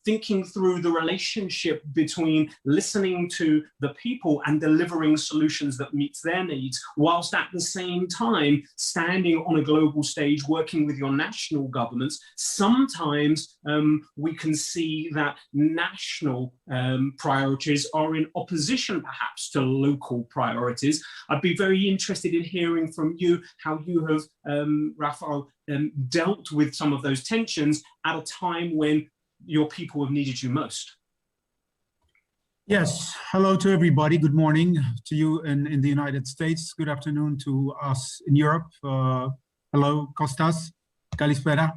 thinking through the relationship between listening to the people and delivering solutions that meets their needs, whilst at the same time standing on a global stage, working with your national governments. Sometimes we can see that national priorities are in opposition perhaps to local priorities. I'd be very interested in hearing from you how you have, Rafael, dealt with some of those tensions at a time when your people have needed you most. Yes, hello to everybody. Good morning to you in the United States. Good afternoon to us in Europe. Hello, Kostas. Kalispera.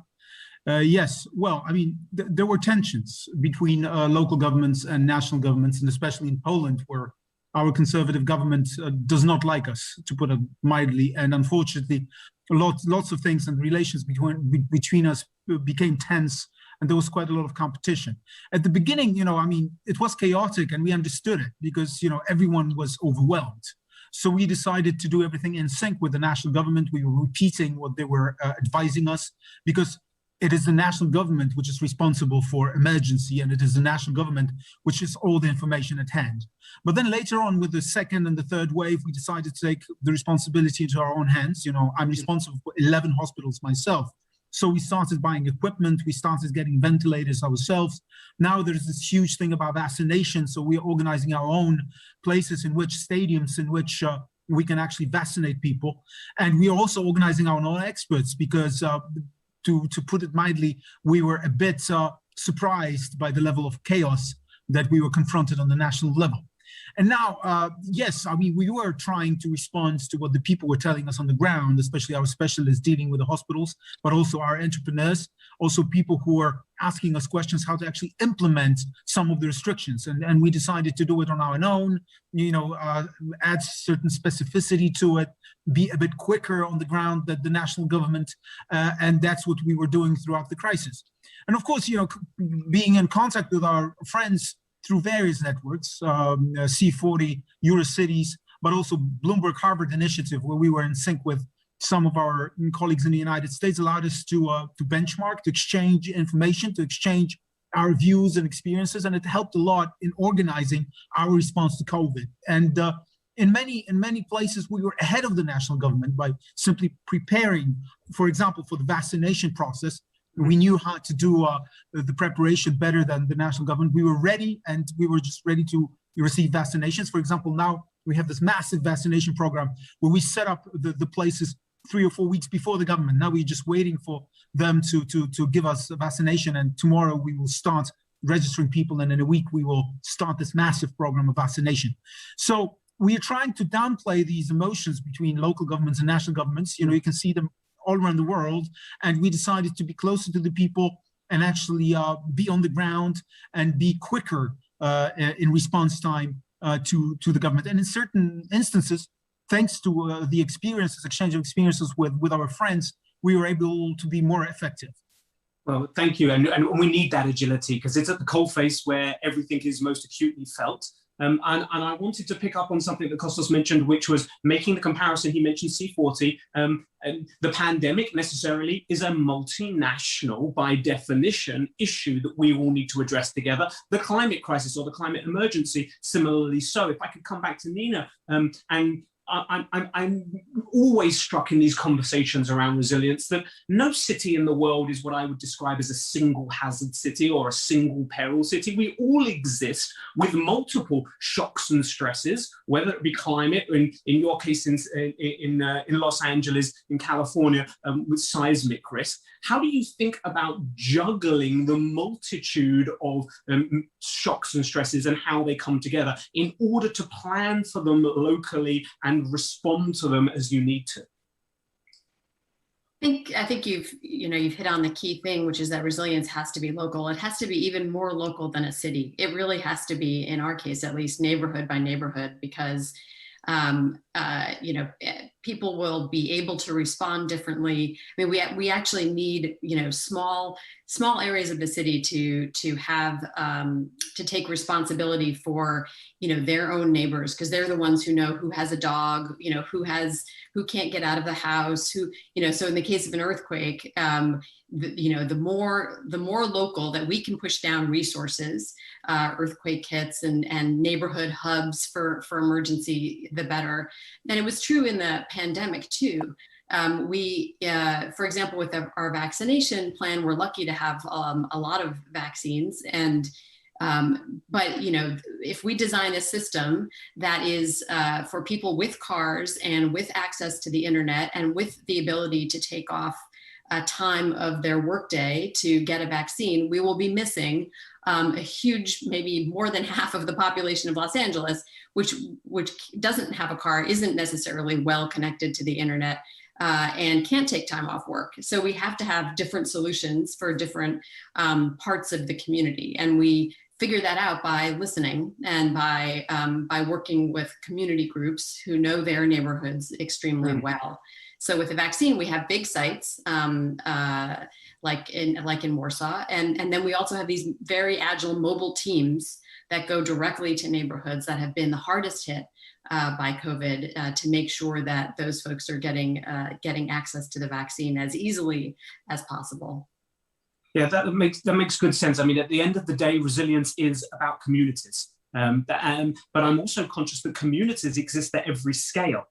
Yes, well, I mean, there were tensions between local governments and national governments, and especially in Poland, where our conservative government does not like us, to put it mildly. And unfortunately, lots of things and relations between us became tense. And there was quite a lot of competition. At the beginning, I mean, it was chaotic and we understood it because, everyone was overwhelmed. So we decided to do everything in sync with the national government. We were repeating what they were advising us because it is the national government which is responsible for emergency, and it is the national government which is all the information at hand. But then later on with the second and the third wave, we decided to take the responsibility into our own hands. I'm responsible for 11 hospitals myself. So we started buying equipment, we started getting ventilators ourselves. Now there's this huge thing about vaccination. So we're organizing our own places stadiums in which we can actually vaccinate people. And we are also organizing our own experts because to put it mildly, we were a bit surprised by the level of chaos that we were confronted on the national level. And now, yes, I mean, we were trying to respond to what the people were telling us on the ground, especially our specialists dealing with the hospitals, but also our entrepreneurs, also people who were asking us questions how to actually implement some of the restrictions. And we decided to do it on our own, add certain specificity to it, be a bit quicker on the ground than the national government. And that's what we were doing throughout the crisis. And of course, being in contact with our friends through various networks, C40, Eurocities, but also Bloomberg Harvard Initiative, where we were in sync with some of our colleagues in the United States, allowed us to benchmark, to exchange information, to exchange our views and experiences, and it helped a lot in organizing our response to COVID. And in many places, we were ahead of the national government by simply preparing, for example, for the vaccination process. We knew how to do the preparation better than the national government. We were ready, and we were just ready to receive vaccinations. For example, now we have this massive vaccination program where we set up the places 3 or 4 weeks before the government. Now we're just waiting for them to give us a vaccination, and tomorrow we will start registering people, and in a week we will start this massive program of vaccination. So we are trying to downplay these emotions between local governments and national governments. You can see them all around the world, and we decided to be closer to the people and actually be on the ground and be quicker in response time to the government. And in certain instances, thanks to the exchange of experiences with our friends, we were able to be more effective. Well, thank you. And we need that agility because it's at the coalface where everything is most acutely felt. And I wanted to pick up on something that Kostas mentioned, which was making the comparison. He mentioned C40. And the pandemic necessarily is a multinational, by definition, issue that we all need to address together. The climate crisis or the climate emergency, similarly so. If I could come back to Nina, and I'm always struck in these conversations around resilience that no city in the world is what I would describe as a single hazard city or a single peril city. We all exist with multiple shocks and stresses, whether it be climate, in your case in Los Angeles, in California, with seismic risk. How do you think about juggling the multitude of shocks and stresses and how they come together in order to plan for them locally and respond to them as you need to? I think you've hit on the key thing, which is that resilience has to be local. It has to be even more local than a city. It really has to be, in our case at least, neighborhood by neighborhood, because people will be able to respond differently. I mean, we actually need small areas of the city to have to take responsibility for their own neighbors, because they're the ones who know who has a dog, who can't get out of the house, so in the case of an earthquake, the more local that we can push down resources, earthquake kits and neighborhood hubs for emergency, the better. And it was true in the pandemic too. For example, with our vaccination plan, we're lucky to have a lot of vaccines, but if we design a system that is for people with cars and with access to the internet and with the ability to take off a time of their workday to get a vaccine, we will be missing a huge, maybe more than half of the population of Los Angeles, which doesn't have a car, isn't necessarily well connected to the internet, and can't take time off work. So we have to have different solutions for different parts of the community. And we figure that out by listening and by working with community groups who know their neighborhoods extremely well. So with the vaccine, we have big sites like in Warsaw, and then we also have these very agile mobile teams that go directly to neighborhoods that have been the hardest hit by COVID, to make sure that those folks are getting access to the vaccine as easily as possible. Yeah, that makes good sense. I mean, at the end of the day, resilience is about communities. But I'm also conscious that communities exist at every scale,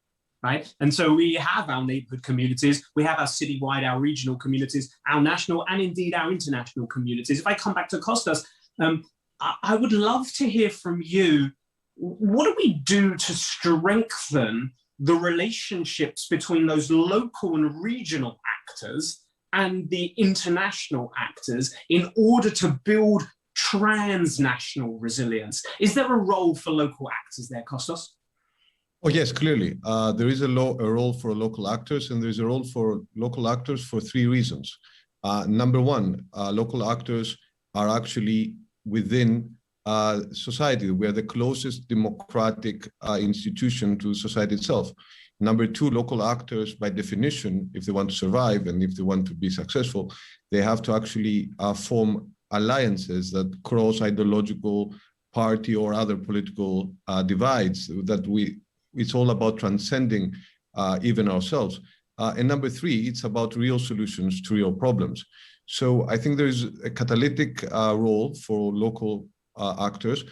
right? And so we have our neighborhood communities, we have our citywide, our regional communities, our national, and indeed our international communities. If I come back to Kostas, I would love to hear from you. What do we do to strengthen the relationships between those local and regional actors and the international actors in order to build transnational resilience? Is there a role for local actors there, Kostas? Oh, yes, clearly. There is a role for local actors, and there's a role for local actors for three reasons. Number one, local actors are actually within society. We are the closest democratic institution to society itself. Number two, local actors, by definition, if they want to survive and if they want to be successful, they have to actually form alliances that cross ideological, party or other political divides. It's all about transcending even ourselves. And number three, it's about real solutions to real problems. So I think there's a catalytic role for local actors,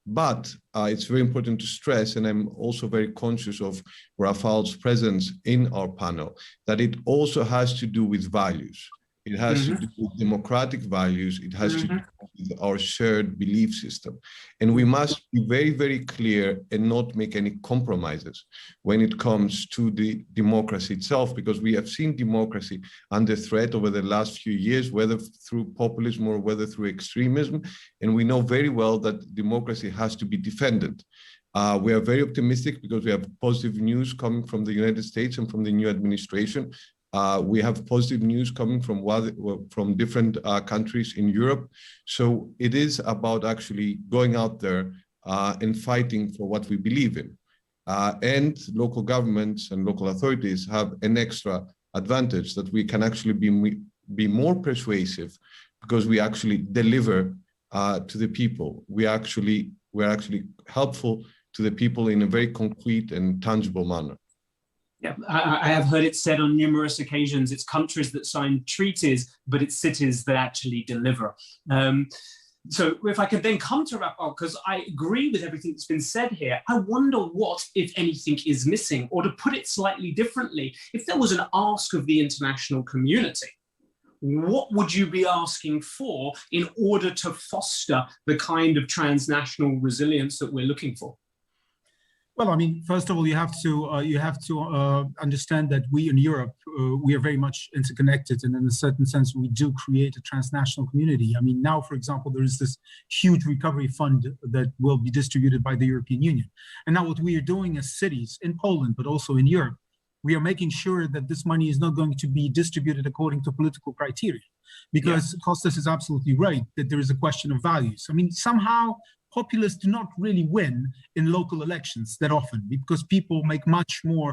but it's very important to stress, and I'm also very conscious of Rafal's presence in our panel, that it also has to do with values. It has to do with democratic values. It has to do with our shared belief system. And we must be very, very clear and not make any compromises when it comes to the democracy itself, because we have seen democracy under threat over the last few years, whether through populism or whether through extremism. And we know very well that democracy has to be defended. We are very optimistic because we have positive news coming from the United States and from the new administration. We have positive news coming from different countries in Europe. So it is about actually going out there and fighting for what we believe in. And local governments and local authorities have an extra advantage that we can actually be more persuasive because we actually deliver to the people. We're actually helpful to the people in a very concrete and tangible manner. Yeah, I have heard it said on numerous occasions, it's countries that sign treaties, but it's cities that actually deliver. So if I could then come to Rafal, because I agree with everything that's been said here, I wonder what, if anything, is missing, or to put it slightly differently, if there was an ask of the international community, what would you be asking for in order to foster the kind of transnational resilience that we're looking for? Well, I mean, first of all, you have to understand that we in Europe, we are very much interconnected, and in a certain sense, we do create a transnational community. I mean, now, for example, there is this huge recovery fund that will be distributed by the European Union. And now what we are doing as cities in Poland, but also in Europe, we are making sure that this money is not going to be distributed according to political criteria. Because Kostas is absolutely right that there is a question of values. I mean, somehow populists do not really win in local elections that often because people make much more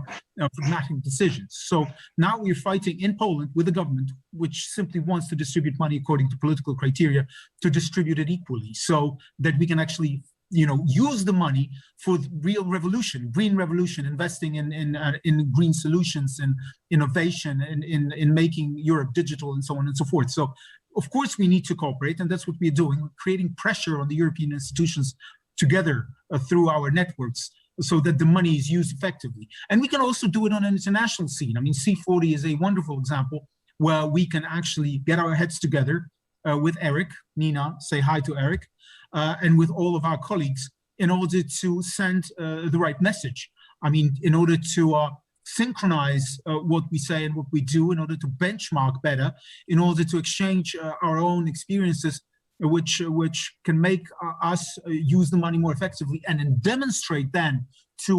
pragmatic decisions. So now we're fighting in Poland with a government which simply wants to distribute money according to political criteria, to distribute it equally so that we can actually use the money for real revolution, green revolution, investing in green solutions and innovation and in making Europe digital and so on and so forth. So of course we need to cooperate, and that's what we're doing. We're creating pressure on the European institutions together through our networks so that the money is used effectively. And we can also do it on an international scene. I mean, C40 is a wonderful example where we can actually get our heads together with Eric, Nina, say hi to Eric, and with all of our colleagues in order to send the right message. I mean, in order to synchronize what we say and what we do, in order to benchmark better, in order to exchange our own experiences, which can make us use the money more effectively, and then demonstrate then to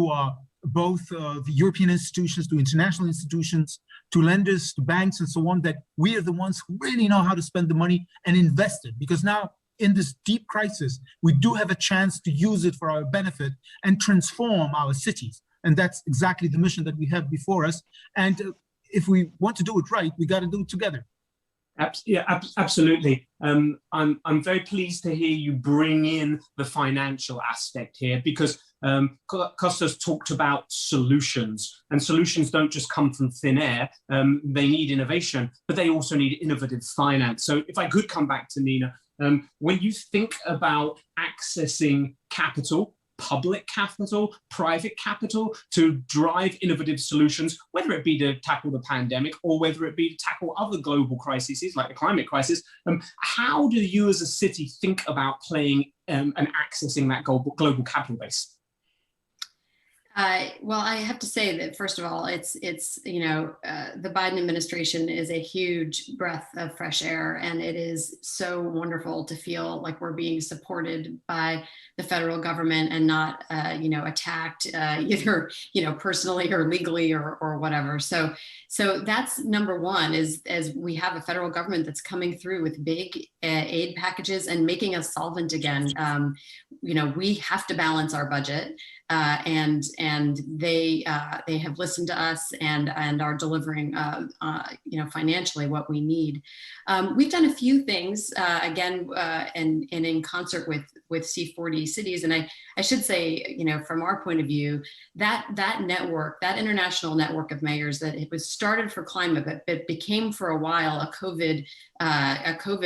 both the European institutions, to international institutions, to lenders, to banks, and so on, that we are the ones who really know how to spend the money and invest it. Because now, in this deep crisis, we do have a chance to use it for our benefit and transform our cities. And that's exactly the mission that we have before us. And if we want to do it right, we got to do it together. Yeah, absolutely. I'm very pleased to hear you bring in the financial aspect here, because Kostas talked about solutions, and solutions don't just come from thin air. They need innovation, but they also need innovative finance. So if I could come back to Nina, when you think about accessing capital, public capital, private capital, to drive innovative solutions, whether it be to tackle the pandemic or whether it be to tackle other global crises like the climate crisis, how do you as a city think about playing and accessing that global capital base? Well, I have to say that, first of all, it's the Biden administration is a huge breath of fresh air, and it is so wonderful to feel like we're being supported by the federal government and not, attacked either, personally or legally or whatever. So that's number one, is as we have a federal government that's coming through with big aid packages and making us solvent again. We have to balance our budget. And they have listened to us and are delivering financially what we need. We've done a few things again and in concert with C40 cities, and I should say, from our point of view, that network, that international network of mayors, that it was started for climate, but it became for a while a COVID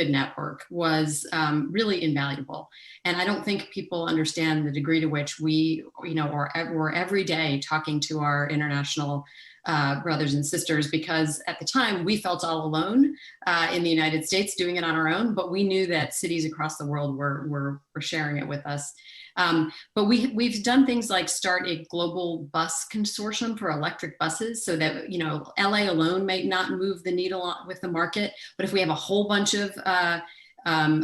network, was really invaluable. And I don't think people understand the degree to which we're every day talking to our international brothers and sisters, because at the time we felt all alone in the United States doing it on our own, but we knew that cities across the world were sharing it with us. But we've done things like start a global bus consortium for electric buses, so that, LA alone may not move the needle with the market, but if we have a whole bunch of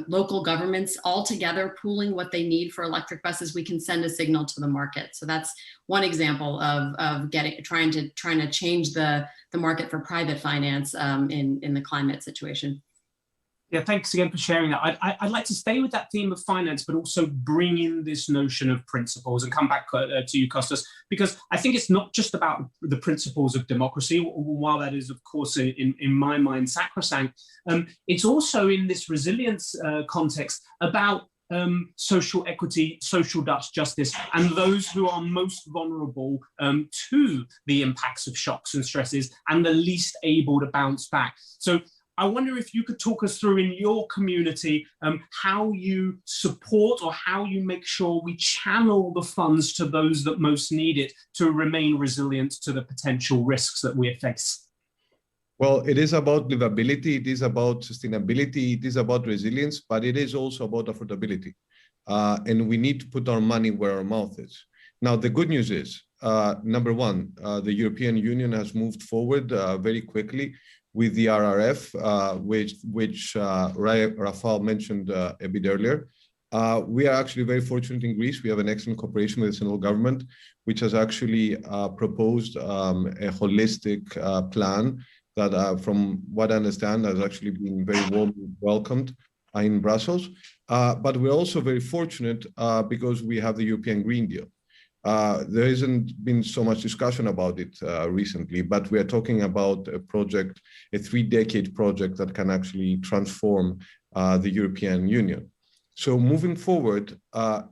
local governments all together pooling what they need for electric buses, we can send a signal to the market. So that's one example of trying to change the market for private finance in the climate situation. Yeah, thanks again for sharing that. I'd like to stay with that theme of finance, but also bring in this notion of principles and come back to you, Kostas, because I think it's not just about the principles of democracy, while that is, of course, in my mind, sacrosanct. It's also in this resilience context about social equity, social justice, and those who are most vulnerable to the impacts of shocks and stresses and the least able to bounce back. So I wonder if you could talk us through in your community how you support or how you make sure we channel the funds to those that most need it to remain resilient to the potential risks that we face. Well, it is about livability, it is about sustainability, it is about resilience, but it is also about affordability. And we need to put our money where our mouth is. Now, the good news is, number one, the European Union has moved forward very quickly with the RRF, which Rafael mentioned a bit earlier. We are actually very fortunate in Greece. We have an excellent cooperation with the central government, which has actually proposed a holistic plan that, from what I understand, has actually been very warmly welcomed in Brussels. But we're also very fortunate because we have the European Green Deal. There hasn't been so much discussion about it recently, but we are talking about a project, a 3-decade project that can actually transform the European Union. So moving forward,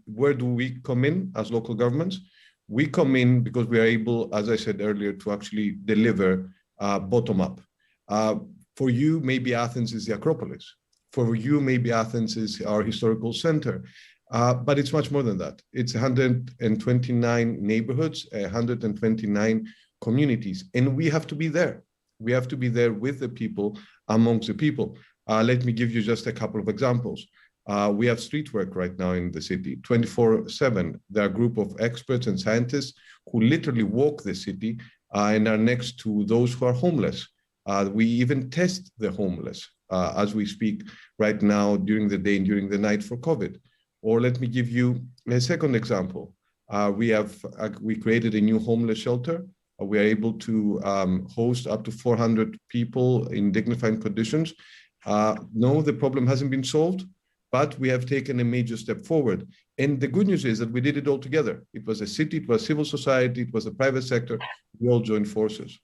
where do we come in as local governments? We come in because we are able, as I said earlier, to actually deliver bottom up. For you, maybe Athens is the Acropolis. For you, maybe Athens is our historical center. But it's much more than that. It's 129 neighborhoods, 129 communities, and we have to be there. We have to be there with the people, amongst the people. Let me give you just a couple of examples. We have street work right now in the city, 24/7. There are a group of experts and scientists who literally walk the city and are next to those who are homeless. We even test the homeless as we speak right now during the day and during the night for COVID. Or let me give you a second example. We created a new homeless shelter. We are able to host up to 400 people in dignified conditions. No, the problem hasn't been solved, but we have taken a major step forward. And the good news is that we did it all together. It was a city, it was civil society, it was the private sector. We all joined forces.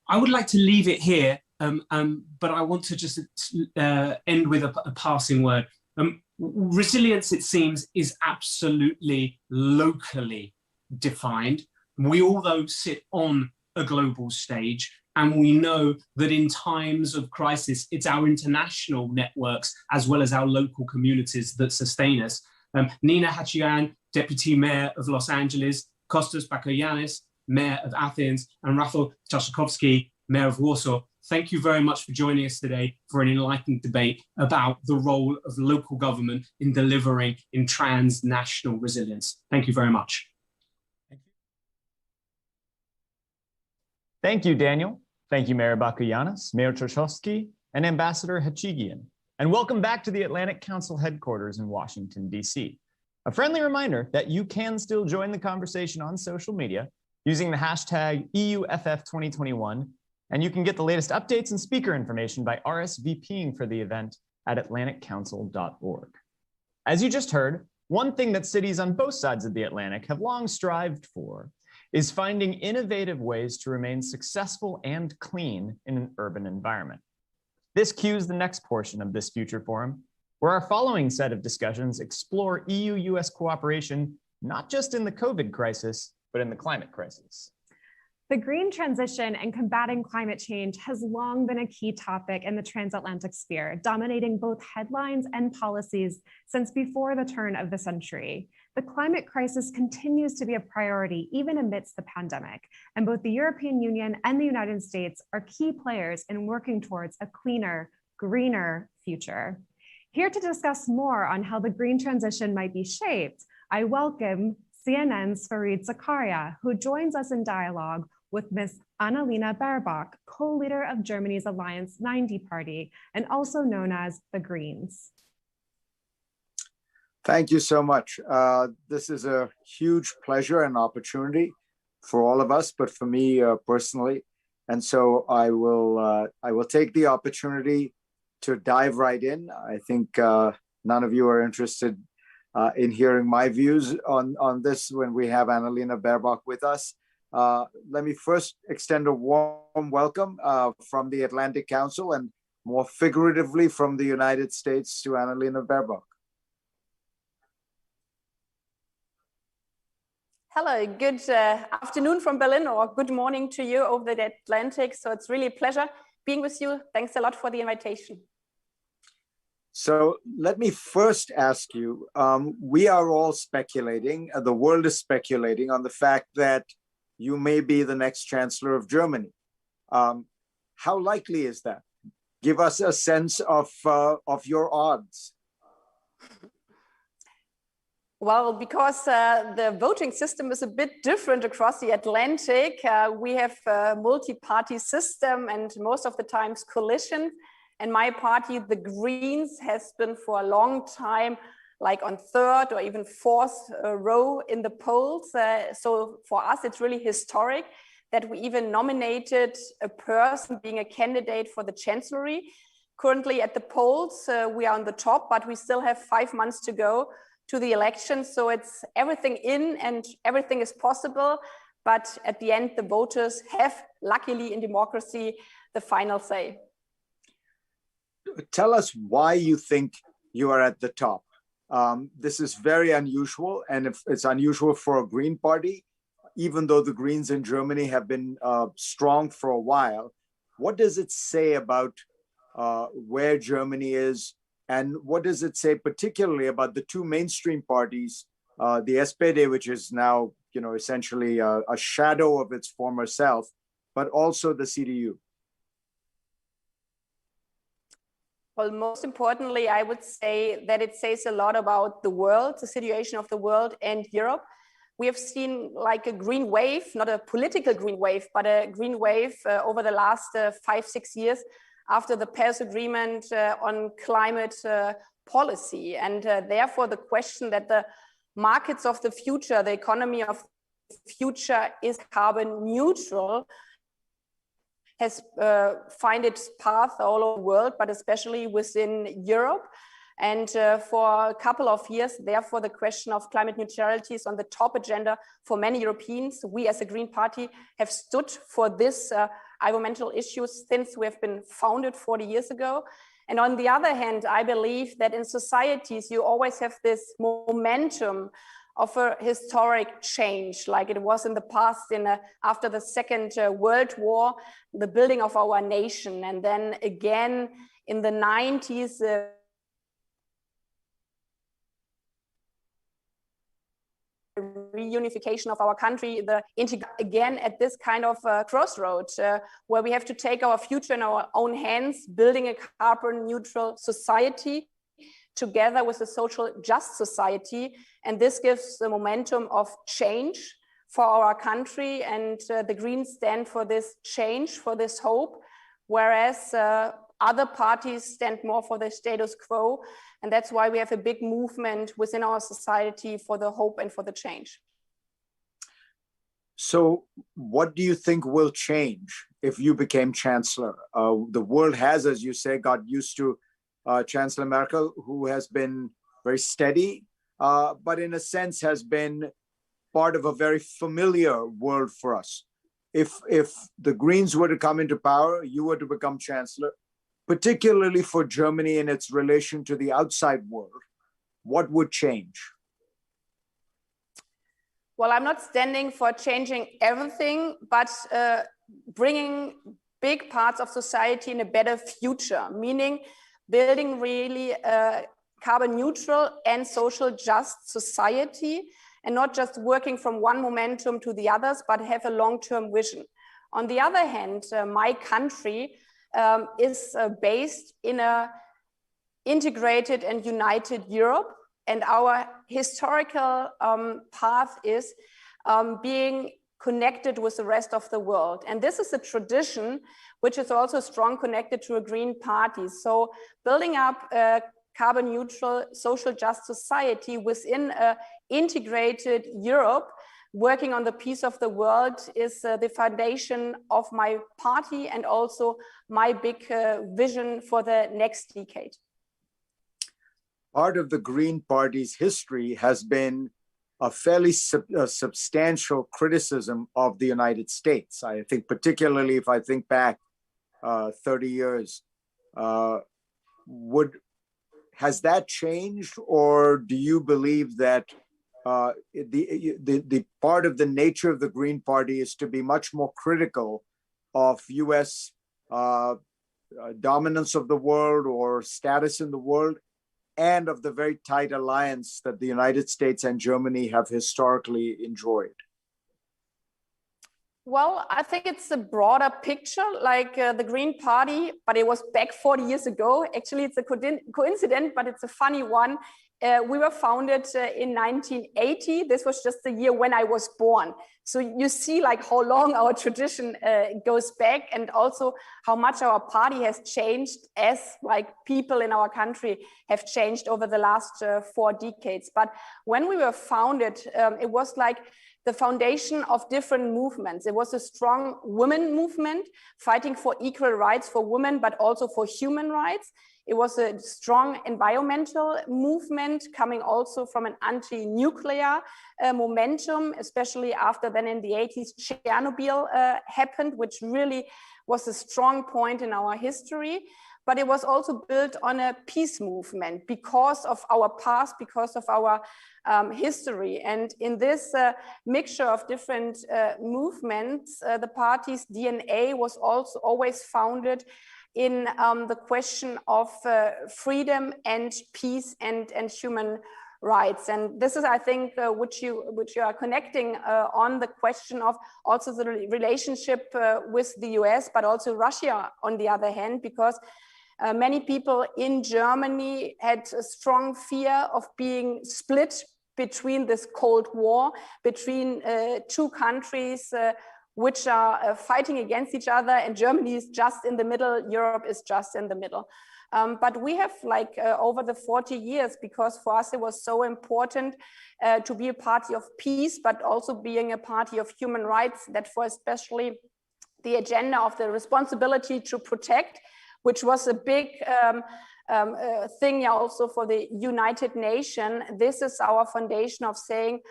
I would like to leave it here, but I want to just end with a passing word. Resilience, it seems, is absolutely locally defined. We all, though, sit on a global stage, and we know that in times of crisis, it's our international networks as well as our local communities that sustain us. Nina Hachiyan, Deputy Mayor of Los Angeles, Kostas Bakoyannis, Mayor of Athens, and Rafał Trzaskowski, Mayor of Warsaw, thank you very much for joining us today for an enlightened debate about the role of local government in delivering in transnational resilience. Thank you very much. Thank you, Daniel. Thank you, Mayor Bakoyannis, Mayor Trzaskowski, and Ambassador Hachigian. And welcome back to the Atlantic Council headquarters in Washington, D.C. A friendly reminder that you can still join the conversation on social media using the hashtag EUFF2021, and you can get the latest updates and speaker information by RSVPing for the event at atlanticcouncil.org. As you just heard, one thing that cities on both sides of the Atlantic have long strived for is finding innovative ways to remain successful and clean in an urban environment. This cues the next portion of this Future Forum, where our following set of discussions explore EU-U.S. cooperation, not just in the COVID crisis, but in the climate crisis. The green transition and combating climate change has long been a key topic in the transatlantic sphere, dominating both headlines and policies since before the turn of the century. The climate crisis continues to be a priority even amidst the pandemic, and both the European Union and the United States are key players in working towards a cleaner, greener future. Here to discuss more on how the green transition might be shaped, I welcome CNN's Fareed Zakaria, who joins us in dialogue with Ms. Annalena Baerbock, co-leader of Germany's Alliance 90 party, and also known as the Greens. Thank you so much. This is a huge pleasure and opportunity for all of us, but for me personally. And so I will take the opportunity to dive right in. I think none of you are interested in hearing my views on this when we have Annalena Baerbock with us. Let me first extend a warm welcome from the Atlantic Council and more figuratively from the United States to Annalena Baerbock. Hello, good afternoon from Berlin, or good morning to you over the Atlantic. So it's really a pleasure being with you. Thanks a lot for the invitation. So let me first ask you, we are all speculating, the world is speculating on the fact that you may be the next Chancellor of Germany. How likely is that? Give us a sense of your odds. Well, because the voting system is a bit different across the Atlantic, we have a multi-party system and most of the times coalition. And my party, the Greens, has been for a long time like on third or even fourth row in the polls. So for us, it's really historic that we even nominated a person being a candidate for the chancellery. Currently at the polls, we are on the top, but we still have 5 months to go to the election. So it's everything in and everything is possible. But at the end, the voters have, luckily in democracy, the final say. Tell us why you think you are at the top. This is very unusual, and if it's unusual for a Green Party, even though the Greens in Germany have been strong for a while. What does it say about where Germany is, and what does it say particularly about the two mainstream parties, the SPD, which is now, essentially a shadow of its former self, but also the CDU? Well, most importantly, I would say that it says a lot about the world, the situation of the world and Europe. We have seen like a green wave, not a political green wave, but a green wave over the last 5-6 years after the Paris Agreement on climate policy. And therefore, the question that the markets of the future, the economy of the future is carbon neutral, has find its path all over the world, but especially within Europe. And for a couple of years, therefore, the question of climate neutrality is on the top agenda for many Europeans. We as a Green Party have stood for this environmental issues since we have been founded 40 years ago. And on the other hand, I believe that in societies, you always have this momentum of a historic change, like it was in the past after the Second World War, the building of our nation. And then again in the 90s, reunification of our country, again at this kind of crossroads where we have to take our future in our own hands, building a carbon neutral society together with a social just society. And this gives the momentum of change for our country. And the Greens stand for this change, for this hope, whereas other parties stand more for the status quo. And that's why we have a big movement within our society for the hope and for the change. So what do you think will change if you became chancellor? The world has, as you say, got used to Chancellor Merkel, who has been very steady, but in a sense has been part of a very familiar world for us. If the Greens were to come into power, you were to become chancellor, particularly for Germany in its relation to the outside world, what would change? Well, I'm not standing for changing everything, but bringing big parts of society in a better future, meaning building really a carbon neutral and social just society, and not just working from one momentum to the others, but have a long-term vision. On the other hand, my country is based in an integrated and united Europe, and our historical path is being connected with the rest of the world. And this is a tradition which is also strong connected to a Green Party. So building up a carbon neutral, social just society within an integrated Europe, working on the peace of the world is the foundation of my party and also my big vision for the next decade. Part of the Green Party's history has been a fairly substantial criticism of the United States. I think particularly if I think back 30 years, has that changed, or do you believe that the part of the nature of the Green Party is to be much more critical of US dominance of the world or status in the world, and of the very tight alliance that the United States and Germany have historically enjoyed? Well, I think it's a broader picture, like the Green Party, but it was back 40 years ago. Actually, it's a coincidence, but it's a funny one. we were founded in 1980. This was just the year when I was born. So you see like how long our tradition goes back, and also how much our party has changed as like people in our country have changed over the last 4 decades. But when we were founded, it was like the foundation of different movements. It was a strong women movement fighting for equal rights for women, but also for human rights. It was a strong environmental movement coming also from an anti-nuclear momentum, especially after then in the 80s, Chernobyl happened, which really was a strong point in our history. But it was also built on a peace movement because of our past, because of our history. And in this mixture of different movements, the party's DNA was also always founded in the question of freedom and peace and human rights. And this is, I think, which you are connecting on the question of also the relationship with the US, but also Russia on the other hand, because many people in Germany had a strong fear of being split between this Cold War, between 2 countries which are fighting against each other, and Germany is just in the middle, Europe is just in the middle. But we have like over the 40 years, because for us it was so important to be a party of peace, but also being a party of human rights, that for especially the agenda of the responsibility to protect, which was a big thing also for the United Nations. This is our foundation of saying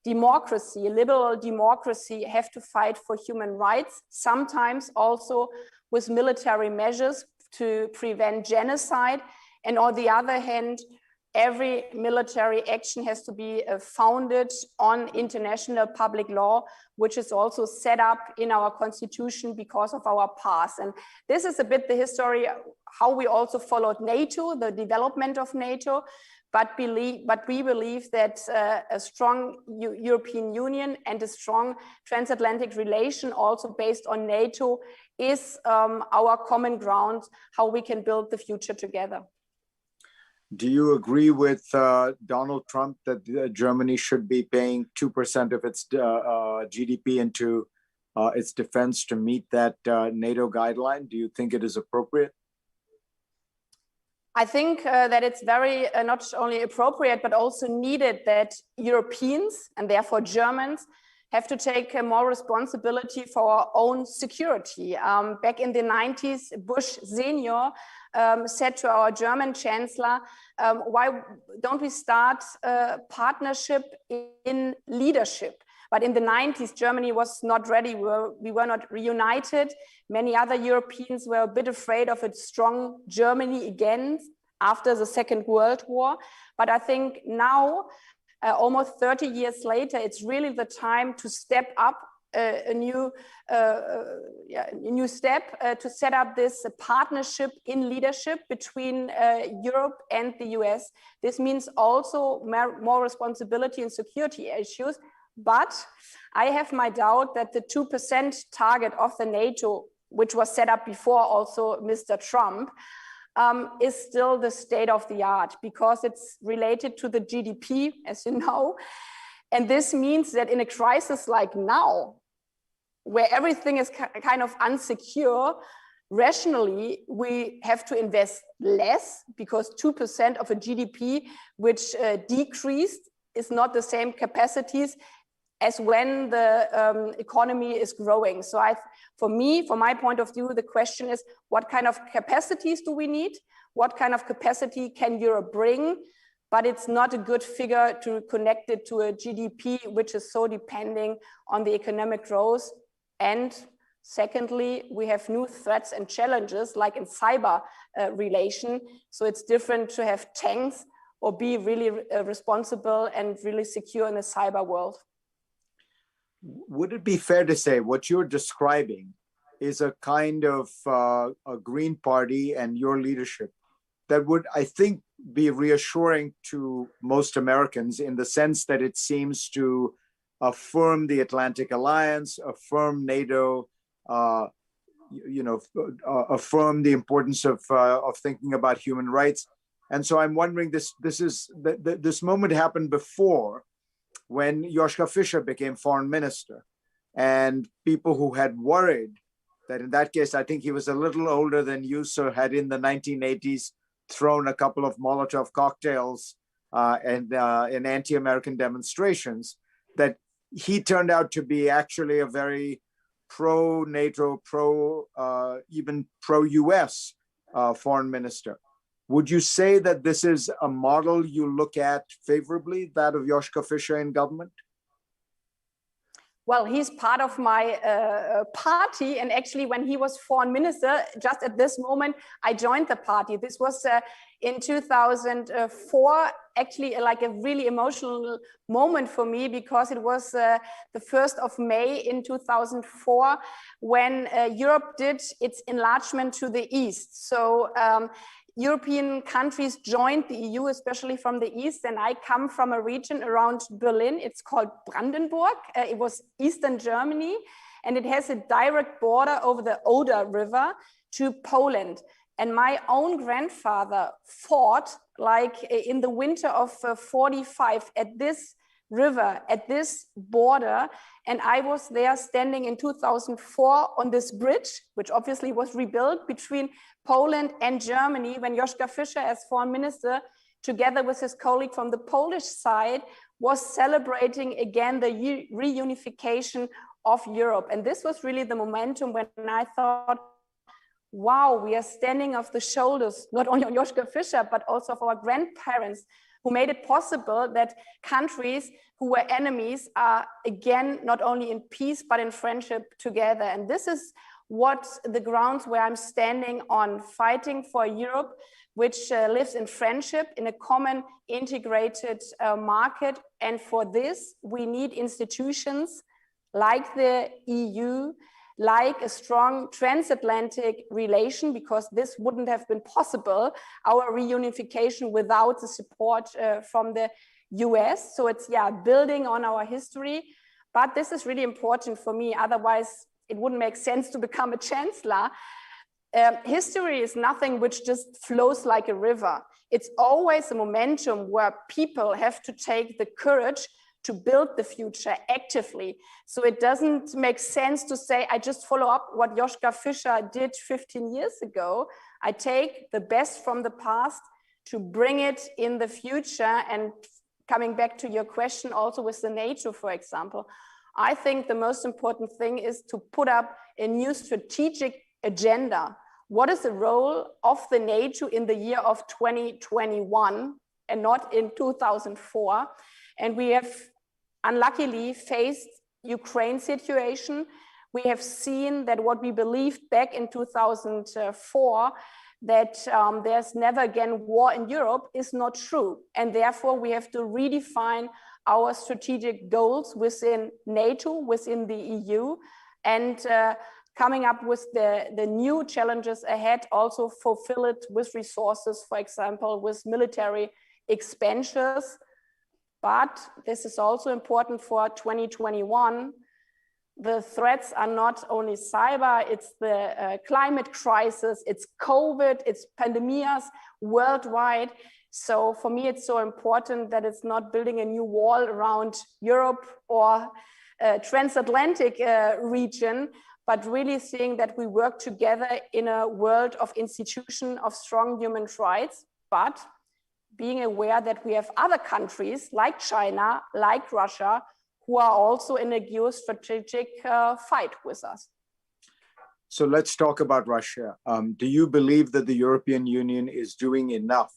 democracy, liberal democracy, have to fight for human rights, sometimes also with military measures to prevent genocide. And on the other hand, every military action has to be founded on international public law, which is also set up in our constitution because of our past. And this is a bit the history, how we also followed NATO, the development of NATO, but we believe that a strong European Union and a strong transatlantic relation also based on NATO is our common ground, how we can build the future together. Do you agree with Donald Trump that Germany should be paying 2% of its GDP into its defense to meet that NATO guideline? Do you think it is appropriate? I think that it's very not only appropriate, but also needed that Europeans, and therefore Germans, have to take more responsibility for our own security. Back in the 90s, Bush Senior said to our German Chancellor, why don't we start a partnership in leadership? But in the 90s, Germany was not ready. We were not reunited. Many other Europeans were a bit afraid of a strong Germany again after the Second World War. But I think now, almost 30 years later, it's really the time to step up a new step to set up this partnership in leadership between Europe and the US. This means also more responsibility in security issues. But I have my doubt that the 2% target of the NATO, which was set up before also Mr. Trump, is still the state of the art, because it's related to the GDP, as you know. And this means that in a crisis like now, where everything is kind of unsecure, rationally, we have to invest less, because 2% of a GDP, which decreased, is not the same capacities as when the economy is growing. So from my point of view, the question is, what kind of capacities do we need? What kind of capacity can Europe bring? But it's not a good figure to connect it to a GDP, which is so depending on the economic growth. And secondly, we have new threats and challenges, like in cyber relation. So it's different to have tanks or be really responsible and really secure in the cyber world. Would it be fair to say what you're describing is a kind of a Green Party and your leadership that would, I think, be reassuring to most Americans, in the sense that it seems to affirm the Atlantic Alliance, affirm NATO, affirm the importance of thinking about human rights, And so I'm wondering, this moment happened before, when Joschka Fischer became foreign minister, and people who had worried that in that case, I think he was a little older than you, so had in the 1980s thrown a couple of Molotov cocktails in anti-American demonstrations, that he turned out to be actually a very pro-NATO, even pro-US foreign minister. Would you say that this is a model you look at favorably, that of Joschka Fischer in government? Well, he's part of my party. And actually, when he was foreign minister, just at this moment, I joined the party. This was in 2004, actually like a really emotional moment for me, because it was the 1st of May in 2004, when Europe did its enlargement to the east. So European countries joined the EU, especially from the east, and I come from a region around Berlin. It's called Brandenburg. It was Eastern Germany, and it has a direct border over the Oder River to Poland. And my own grandfather fought like in the winter of 45 at this river, at this border. And I was there standing in 2004 on this bridge, which obviously was rebuilt between Poland and Germany, when Joschka Fischer, as foreign minister, together with his colleague from the Polish side, was celebrating again the reunification of Europe. And this was really the momentum when I thought, wow, we are standing on the shoulders, not only on Joschka Fischer, but also of our grandparents, who made it possible that countries who were enemies are again, not only in peace, but in friendship together. And this is what the grounds where I'm standing on, fighting for Europe, which lives in friendship in a common integrated market. And for this, we need institutions like the EU, like a strong transatlantic relation, because this wouldn't have been possible, our reunification, without the support from the US. So it's, yeah, building on our history. But this is really important for me. Otherwise, it wouldn't make sense to become a chancellor. History is nothing which just flows like a river. It's always a momentum where people have to take the courage to build the future actively. So it doesn't make sense to say, I just follow up what Joschka Fischer did 15 years ago. I take the best from the past to bring it in the future. And coming back to your question also with the NATO, for example, I think the most important thing is to put up a new strategic agenda. What is the role of the NATO in the year of 2021 and not in 2004? And we have unluckily faced Ukraine situation. We have seen that what we believed back in 2004, that there's never again war in Europe, is not true. And therefore we have to redefine our strategic goals within NATO, within the EU, and coming up with the new challenges ahead, also fulfill it with resources, for example, with military expansions. But this is also important for 2021. The threats are not only cyber, it's the climate crisis, it's COVID, it's pandemics worldwide. So for me, it's so important that it's not building a new wall around Europe or transatlantic region, but really seeing that we work together in a world of institution of strong human rights, but being aware that we have other countries like China, like Russia, who are also in a geostrategic fight with us. So let's talk about Russia. Do you believe that the European Union is doing enough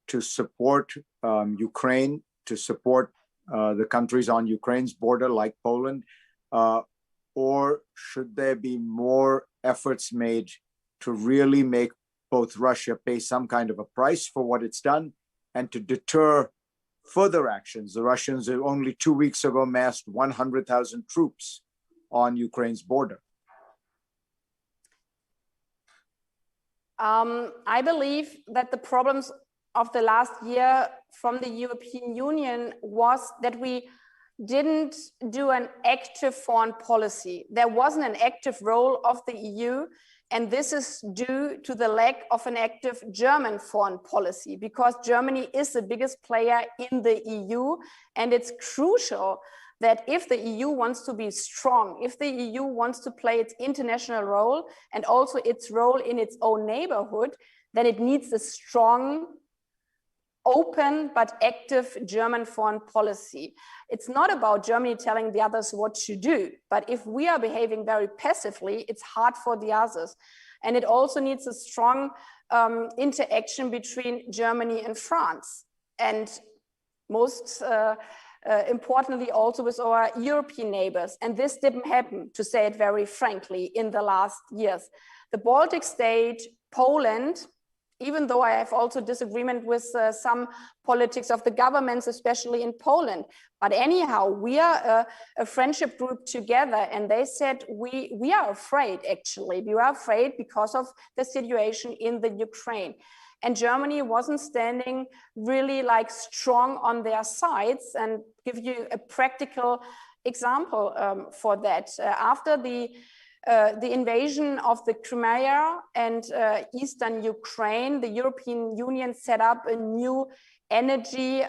to support Ukraine, to support the countries on Ukraine's border like Poland? Or should there be more efforts made to really make both Russia pay some kind of a price for what it's done and to deter further actions? The Russians only 2 weeks ago massed 100,000 troops on Ukraine's border. I believe that the problems of the last year from the European Union was that we didn't do an active foreign policy. There wasn't an active role of the EU, And this is due to the lack of an active German foreign policy, because Germany is the biggest player in the EU. And it's crucial that if the EU wants to be strong, if the EU wants to play its international role and also its role in its own neighborhood, then it needs a strong, open but active German foreign policy. It's not about Germany telling the others what to do, but if we are behaving very passively, it's hard for the others. And it also needs a strong interaction between Germany and France. And most importantly, also with our European neighbors. And this didn't happen, to say it very frankly, in the last years. The Baltic state, Poland, even though I have also disagreement with some politics of the governments, especially in Poland. But anyhow, we are a friendship group together, and they said we are afraid, actually. We are afraid because of the situation in the Ukraine. And Germany wasn't standing really like strong on their sides. And give you a practical example for that. After the invasion of the Crimea and Eastern Ukraine, the European Union set up a new energy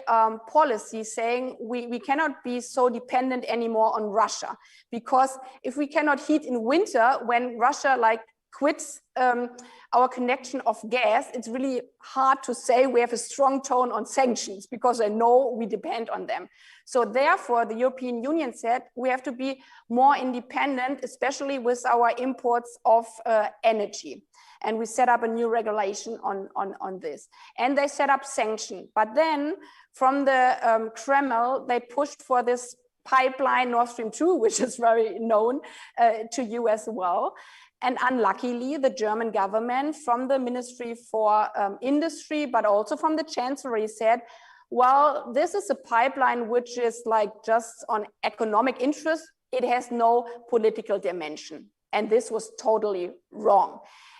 policy saying we cannot be so dependent anymore on Russia, because if we cannot heat in winter when Russia quits our connection of gas, it's really hard to say we have a strong tone on sanctions, because I know we depend on them. So therefore, the European Union said we have to be more independent, especially with our imports of energy. And we set up a new regulation on this. And they set up sanctions. But then from the Kremlin, they pushed for this pipeline Nord Stream 2, which is very known to you as well. And unluckily, the German government, from the Ministry for Industry, but also from the Chancellery, said, well, this is a pipeline which is just on economic interest. It has no political dimension. And this was totally wrong.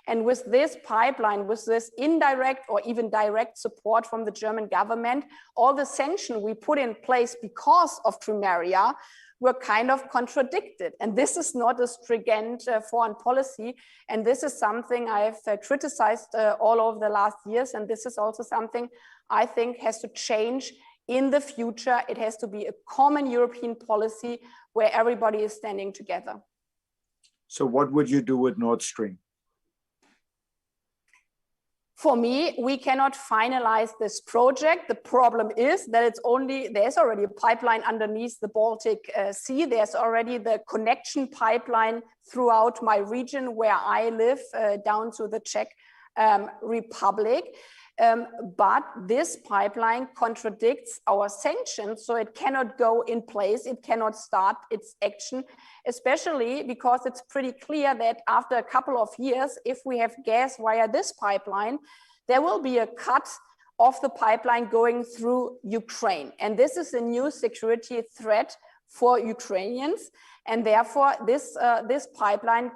And with this pipeline, with this indirect or even direct support from the German government, all the sanctions we put in place because of Crimea were kind of contradicted. And this is not a stringent foreign policy. And this is something I've criticized all over the last years. And this is also something I think has to change in the future. It has to be a common European policy where everybody is standing together. So what would you do with Nord Stream? For me, we cannot finalize this project. The problem is that there's already a pipeline underneath the Baltic Sea. There's already the connection pipeline throughout my region where I live, down to the Czech Republic. But this pipeline contradicts our sanctions, so it cannot go in place. It cannot start its action, especially because it's pretty clear that after a couple of years, if we have gas via this pipeline, there will be a cut of the pipeline going through Ukraine. And this is a new security threat for Ukrainians. And therefore, this pipeline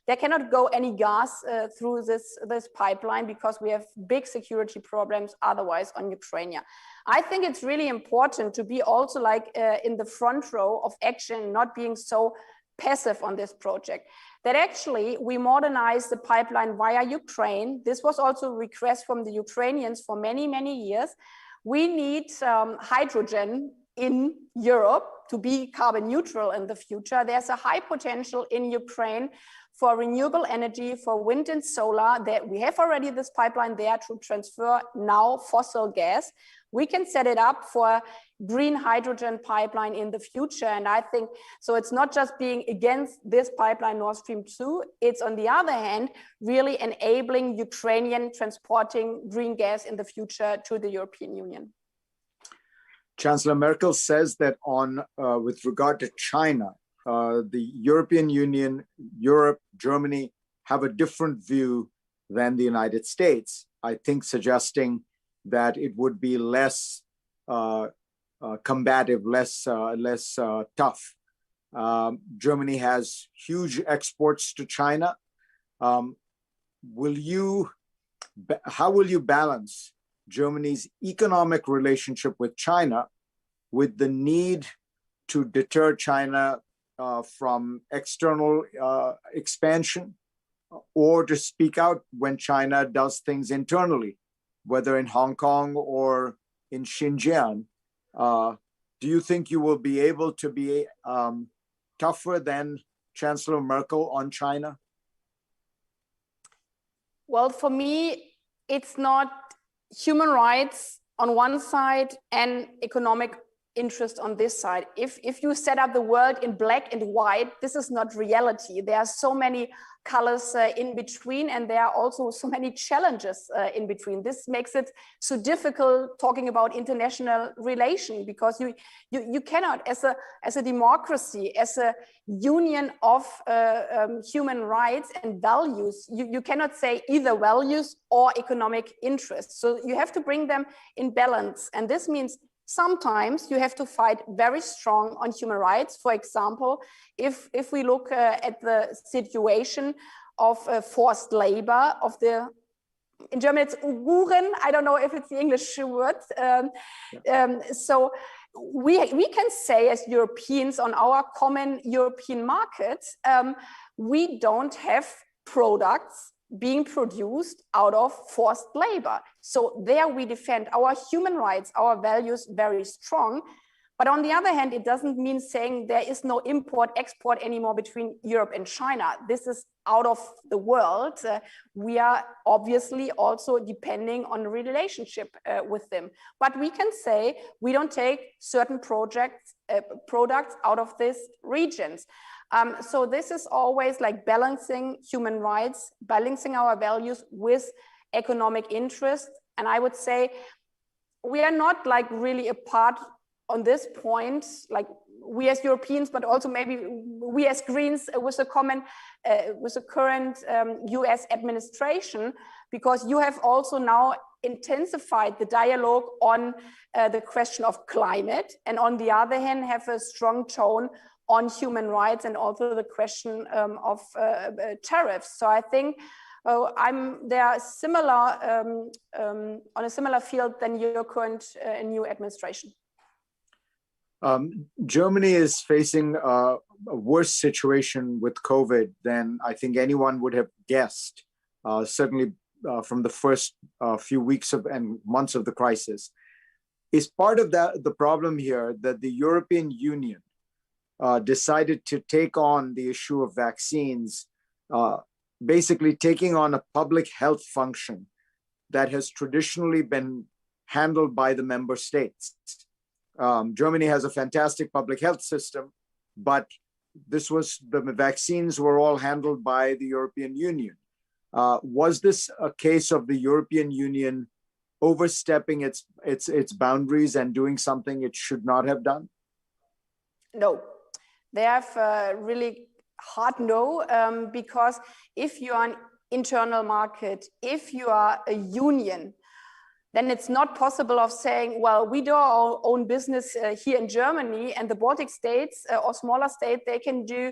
there cannot go any gas through this pipeline, because we have big security problems otherwise on Ukraine. I think it's really important to be also in the front row of action, not being so passive on this project. That actually we modernize the pipeline via Ukraine. This was also a request from the Ukrainians for many, many years. We need hydrogen in Europe to be carbon neutral in the future. There's a high potential in Ukraine for renewable energy, for wind and solar. That we have already this pipeline there to transfer now fossil gas. We can set it up for green hydrogen pipeline in the future. And I think, so it's not just being against this pipeline Nord Stream 2, it's on the other hand, really enabling Ukrainian transporting green gas in the future to the European Union. Chancellor Merkel says that with regard to China, the European Union, Europe, Germany have a different view than the United States, I think suggesting that it would be less combative, less tough. Germany has huge exports to China. How will you balance Germany's economic relationship with China with the need to deter China from external expansion or to speak out when China does things internally, whether in Hong Kong or in Xinjiang. Do you think you will be able to be tougher than Chancellor Merkel on China? Well, for me, it's not human rights on one side and economic interest on this side. If you set up the world in black and white, this is not reality. There are so many colors in between, and there are also so many challenges in between. This makes it so difficult talking about international relation, because you cannot, as a democracy, as a union of human rights and values, you cannot say either values or economic interests. So you have to bring them in balance, and this means sometimes you have to fight very strong on human rights. For example, if we look at the situation of forced labor, in German it's Uiguren, I don't know if it's the English word. So we can say as Europeans on our common European market, we don't have products being produced out of forced labor. So there we defend our human rights, our values very strong. But on the other hand, it doesn't mean saying there is no import, export anymore between Europe and China. This is out of the world. We are obviously also depending on the relationship with them. But we can say we don't take certain products out of these regions. So this is always like balancing human rights, balancing our values with economic interest. And I would say we are not like really apart on this point, like we as Europeans, but also maybe we as Greens with the current US administration, because you have also now intensified the dialogue on the question of climate, and on the other hand have a strong tone on human rights and also the question of tariffs. So I think they are similar on a similar field than your current new administration. Germany is facing a worse situation with COVID than I think anyone would have guessed, certainly from the first few weeks and months of the crisis. Is part of the problem here that the European Union decided to take on the issue of vaccines, basically taking on a public health function that has traditionally been handled by the member states. Germany has a fantastic public health system, but the vaccines were all handled by the European Union. Was this a case of the European Union overstepping its boundaries and doing something it should not have done? No, they have really hard no, because if you are an internal market, if you are a union, then it's not possible of saying, well, we do our own business here in Germany, and the Baltic states or smaller states, they can do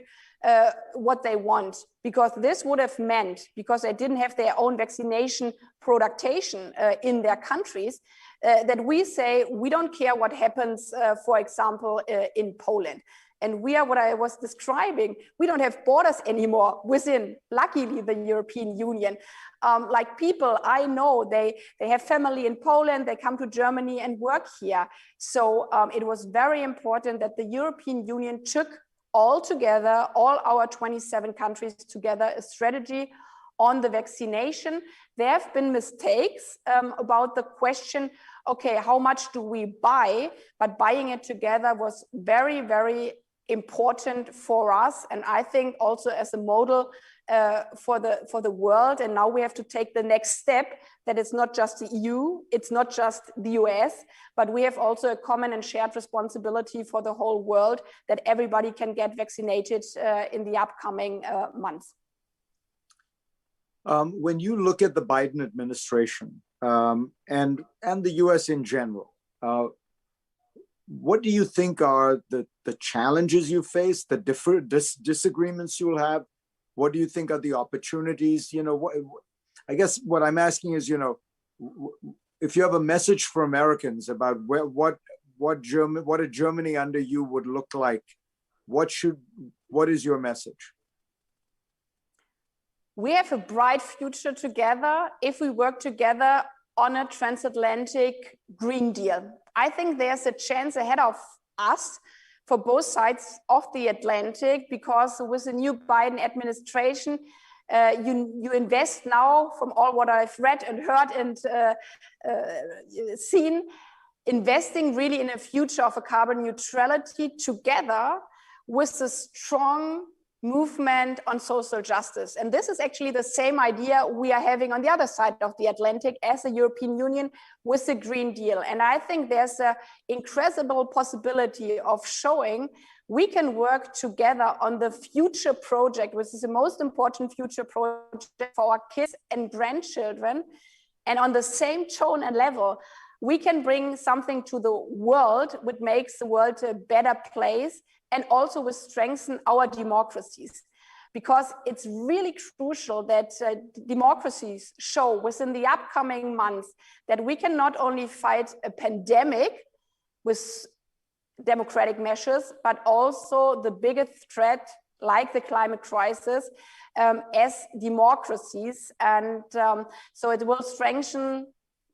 what they want, because this would have meant, because they didn't have their own vaccination productation in their countries, that we say, we don't care what happens, for example, in Poland. And we are what I was describing. We don't have borders anymore within, luckily, the European Union. Like people I know, they have family in Poland, they come to Germany and work here. So it was very important that the European Union took all together, all our 27 countries together, a strategy on the vaccination. There have been mistakes about the question, okay, how much do we buy? But buying it together was very, very important for us, and I think also as a model for the world. And now we have to take the next step, that it's not just the EU, it's not just the US, but we have also a common and shared responsibility for the whole world, that everybody can get vaccinated in the upcoming months. When you look at the Biden administration and the US in general, what do you think are the challenges you face, the disagreements you'll have? What do you think are the opportunities? You know, I guess what I'm asking is, you know, if you have a message for Americans about what a Germany under you would look like, what is your message? we have a bright future together if we work together on a transatlantic Green Deal. I think there's a chance ahead of us for both sides of the Atlantic, because with the new Biden administration, you invest now, from all what I've read and heard and seen, investing really in a future of a carbon neutrality together with a strong movement on social justice. And this is actually the same idea we are having on the other side of the Atlantic as the European Union with the Green Deal. And I think there's an incredible possibility of showing we can work together on the future project, which is the most important future project for our kids and grandchildren. And on the same tone and level, we can bring something to the world which makes the world a better place, and also will strengthen our democracies. Because it's really crucial that democracies show within the upcoming months that we can not only fight a pandemic with democratic measures, but also the biggest threat like the climate crisis as democracies. And so it will strengthen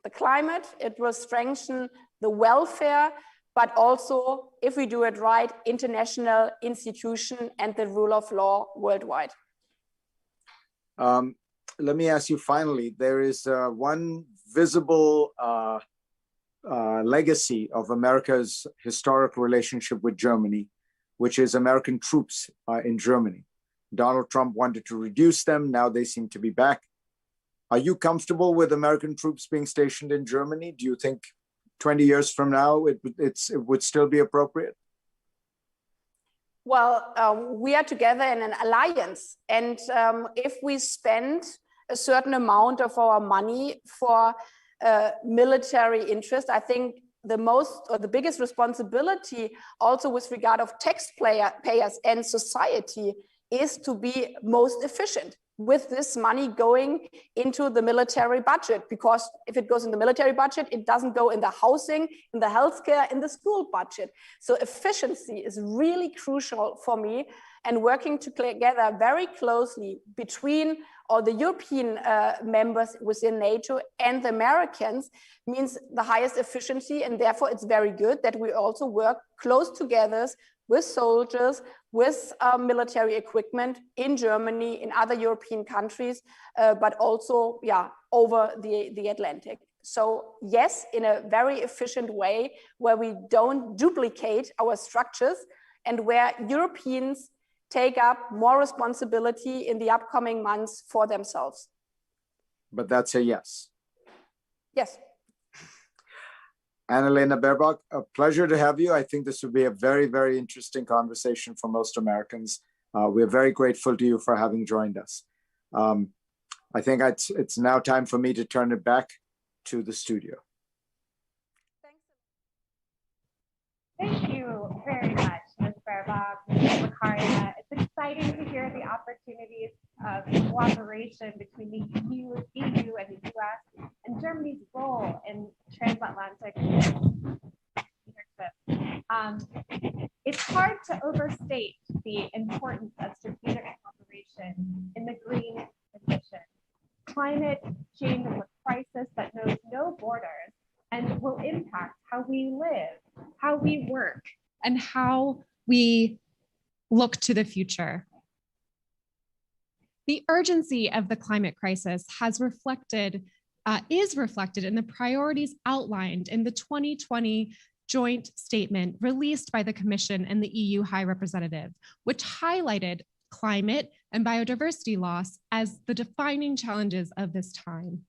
the climate, it will strengthen the welfare, but also, if we do it right, international institution and the rule of law worldwide. Let me ask you finally, there is one visible legacy of America's historic relationship with Germany, which is American troops in Germany. Donald Trump wanted to reduce them, now they seem to be back. Are you comfortable with American troops being stationed in Germany? Do you think 20 years from now, it would still be appropriate? Well, we are together in an alliance. And if we spend a certain amount of our money for military interest, I think the biggest responsibility also with regard of taxpayers and society is to be most efficient with this money going into the military budget, because if it goes in the military budget, it doesn't go in the housing, in the healthcare, in the school budget. So efficiency is really crucial for me, and working together very closely between all the European members within NATO and the Americans means the highest efficiency, and therefore it's very good that we also work close together with soldiers, with military equipment in Germany, in other European countries, but also, over the Atlantic. So yes, in a very efficient way where we don't duplicate our structures and where Europeans take up more responsibility in the upcoming months for themselves. But that's a yes. Yes. Annalena Baerbock, a pleasure to have you. I think this would be a very, very interesting conversation for most Americans. We're very grateful to you for having joined us. I think it's now time for me to turn it back to the studio. Thank you very much, Ms. Baerbock, Ms. Macaria. It's exciting to hear the opportunities of cooperation between the EU and the U.S. and Germany's role in transatlantic leadership. It's hard to overstate the importance of strategic cooperation in the green transition. Climate change is a crisis that knows no borders and will impact how we live, how we work, and how we look to the future. The urgency of the climate crisis is reflected in the priorities outlined in the 2020 joint statement released by the Commission and the EU High Representative, which highlighted climate and biodiversity loss as the defining challenges of this time.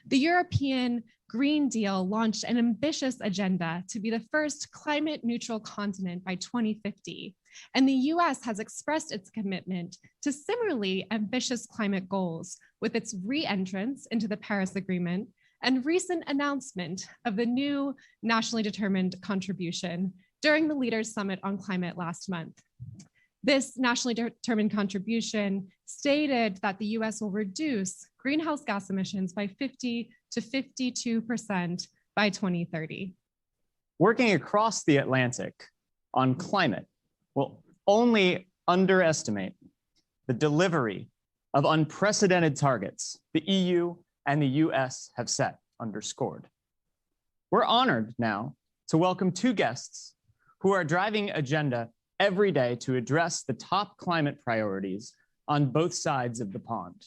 The European Green Deal launched an ambitious agenda to be the first climate neutral continent by 2050. And the US has expressed its commitment to similarly ambitious climate goals with its re-entrance into the Paris Agreement and recent announcement of the new nationally determined contribution during the Leaders' Summit on Climate last month. This nationally determined contribution stated that the US will reduce greenhouse gas emissions by 50 to 52% by 2030. Working across the Atlantic on climate will only underestimate the delivery of unprecedented targets the EU and the US have set underscored. We're honored now to welcome two guests who are driving agenda every day to address the top climate priorities on both sides of the pond.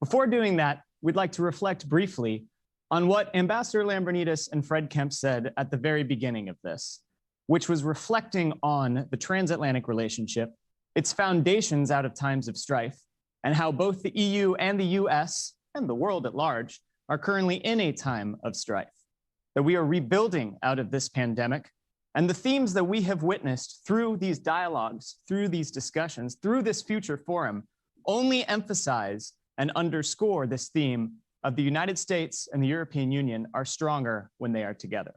Before doing that, we'd like to reflect briefly on what Ambassador Lambrinidis and Fred Kemp said at the very beginning of this, which was reflecting on the transatlantic relationship, its foundations out of times of strife, and how both the EU and the US and the world at large are currently in a time of strife, that we are rebuilding out of this pandemic, and the themes that we have witnessed through these dialogues, through these discussions, through this future forum, only emphasize and underscore this theme of the United States and the European Union are stronger when they are together.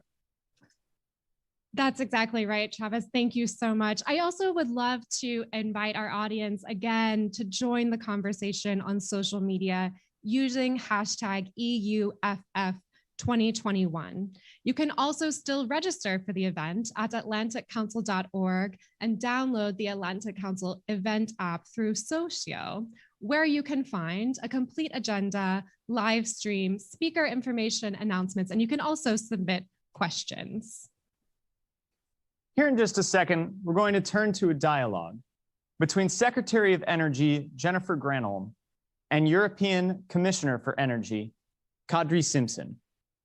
That's exactly right, Travis. Thank you so much. I also would love to invite our audience again to join the conversation on social media using hashtag EUFF 2021. You can also still register for the event at atlanticcouncil.org and download the Atlantic Council event app through Socio, where you can find a complete agenda, live stream, speaker information, announcements, and you can also submit questions. Here in just a second, we're going to turn to a dialogue between Secretary of Energy Jennifer Granholm and European Commissioner for Energy Kadri Simpson,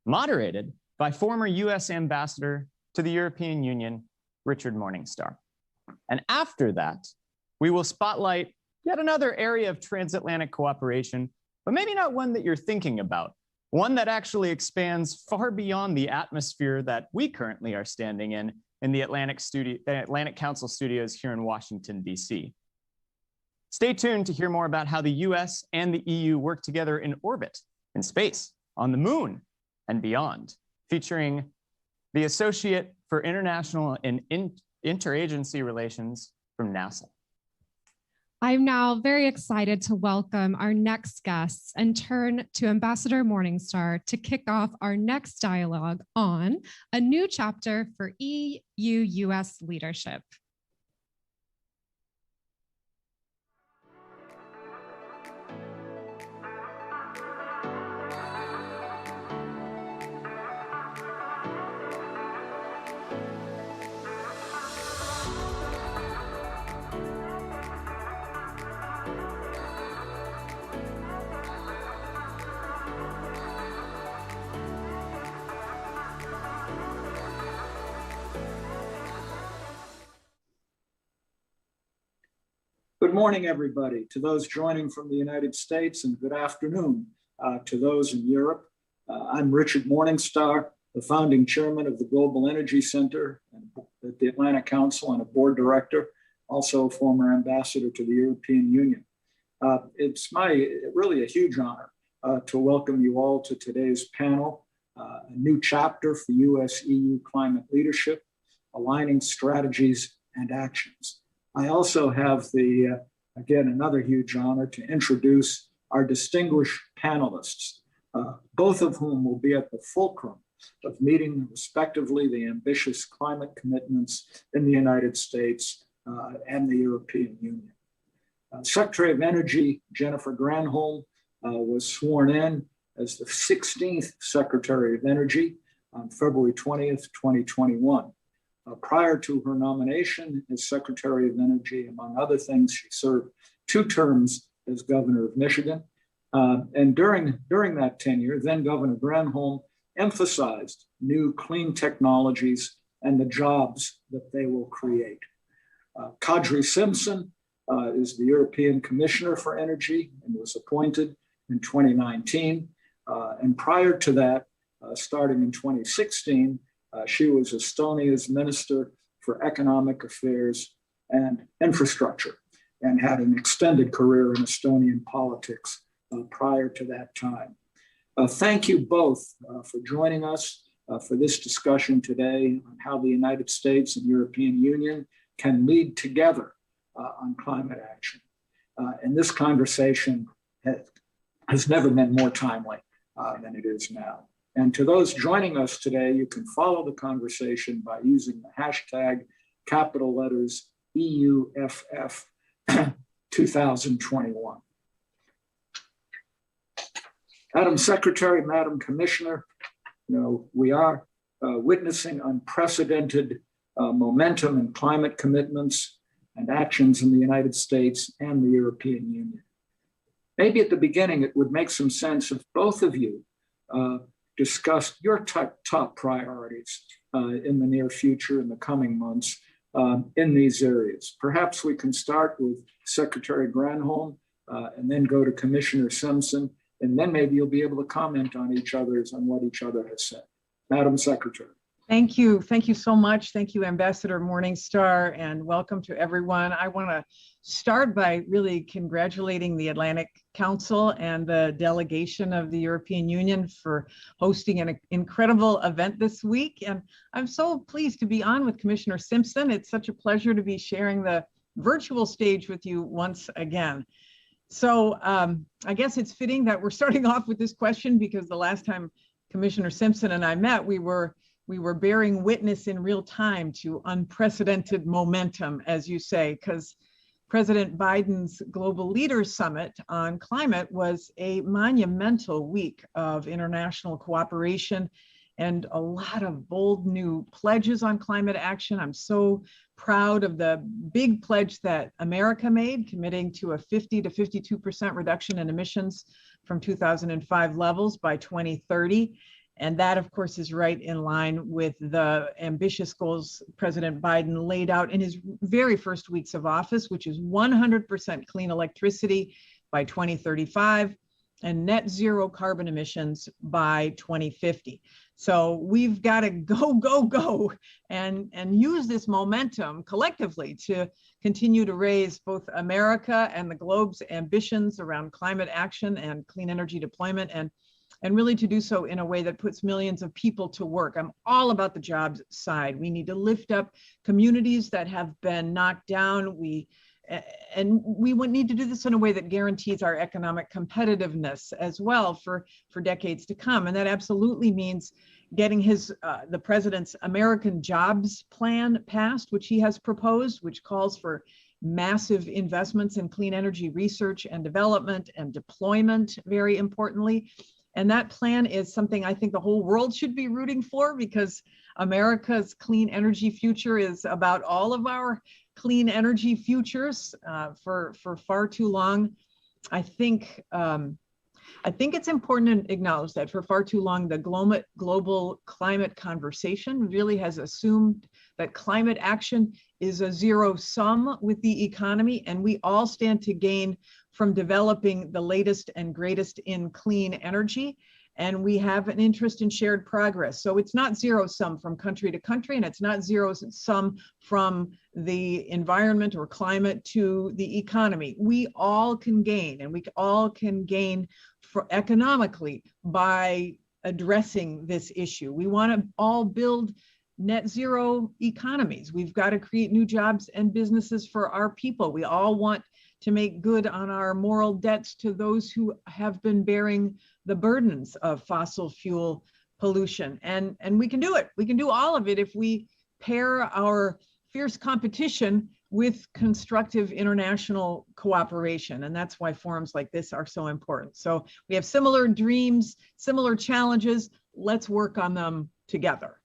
moderated by former US Ambassador to the European Union, Richard Morningstar. And after that, we will spotlight yet another area of transatlantic cooperation, but maybe not one that you're thinking about, one that actually expands far beyond the atmosphere that we currently are standing in the Atlantic Council studios here in Washington, DC. Stay tuned to hear more about how the US and the EU work together in orbit, in space, on the moon, and beyond, featuring the Associate for International and Interagency Relations from NASA. I'm now very excited to welcome our next guests and turn to Ambassador Morningstar to kick off our next dialogue on a new chapter for EU-U.S. leadership. Good morning, everybody. To those joining from the United States, and good afternoon to those in Europe. I'm Richard Morningstar, the founding chairman of the Global Energy Center at the Atlantic Council and a board director, also a former ambassador to the European Union. It's really a huge honor to welcome you all to today's panel, a new chapter for US-EU climate leadership, aligning strategies and actions. I also have again, another huge honor to introduce our distinguished panelists, both of whom will be at the fulcrum of meeting respectively the ambitious climate commitments in the United States and the European Union. Secretary of Energy Jennifer Granholm was sworn in as the 16th Secretary of Energy on February 20th, 2021. Prior to her nomination as Secretary of Energy, among other things, she served 2 terms as governor of Michigan. And during that tenure, then Governor Granholm emphasized new clean technologies and the jobs that they will create. Kadri Simpson is the European Commissioner for Energy and was appointed in 2019. And prior to that, starting in 2016, she was Estonia's Minister for Economic Affairs and Infrastructure and had an extended career in Estonian politics prior to that time. Thank you both for joining us for this discussion today on how the United States and European Union can lead together on climate action. And this conversation has never been more timely than it is now. And to those joining us today, you can follow the conversation by using the hashtag capital letters EUFF 2021. Madam Secretary, Madam Commissioner, we are witnessing unprecedented momentum in climate commitments and actions in the United States and the European Union. Maybe at the beginning, it would make some sense if both of you discussed your top priorities in the near future, in the coming months, in these areas. Perhaps we can start with Secretary Granholm and then go to Commissioner Simpson, and then maybe you'll be able to comment on what each other has said. Madam Secretary. Thank you. Thank you so much. Thank you, Ambassador Morningstar, and welcome to everyone. I want to start by really congratulating the Atlantic Council and the delegation of the European Union for hosting an incredible event this week. And I'm so pleased to be on with Commissioner Simpson. It's such a pleasure to be sharing the virtual stage with you once again. So I guess it's fitting that we're starting off with this question because the last time Commissioner Simpson and I met, we were bearing witness in real time to unprecedented momentum, as you say, because President Biden's Global Leaders Summit on climate was a monumental week of international cooperation and a lot of bold new pledges on climate action. I'm so proud of the big pledge that America made, committing to a 50 to 52% reduction in emissions from 2005 levels by 2030. And that, of course, is right in line with the ambitious goals President Biden laid out in his very first weeks of office, which is 100% clean electricity by 2035 and net zero carbon emissions by 2050. So we've got to go and use this momentum collectively to continue to raise both America and the globe's ambitions around climate action and clean energy deployment, and really to do so in a way that puts millions of people to work. I'm all about the jobs side. We need to lift up communities that have been knocked down. We need to do this in a way that guarantees our economic competitiveness as well for decades to come. And that absolutely means getting the president's American Jobs Plan passed, which he has proposed, which calls for massive investments in clean energy research and development and deployment, very importantly. And that plan is something I think the whole world should be rooting for, because America's clean energy future is about all of our clean energy futures. For far too long, I think it's important to acknowledge that for far too long, the global climate conversation really has assumed that climate action is a zero sum with the economy, and we all stand to gain from developing the latest and greatest in clean energy. And we have an interest in shared progress. So it's not zero sum from country to country, and it's not zero sum from the environment or climate to the economy. We all can gain, and we all can gain economically by addressing this issue. We want to all build net zero economies. We've got to create new jobs and businesses for our people. We all want to make good on our moral debts to those who have been bearing the burdens of fossil fuel pollution. And we can do it. We can do all of it if we pair our fierce competition with constructive international cooperation. And that's why forums like this are so important. So we have similar dreams, similar challenges. Let's work on them together.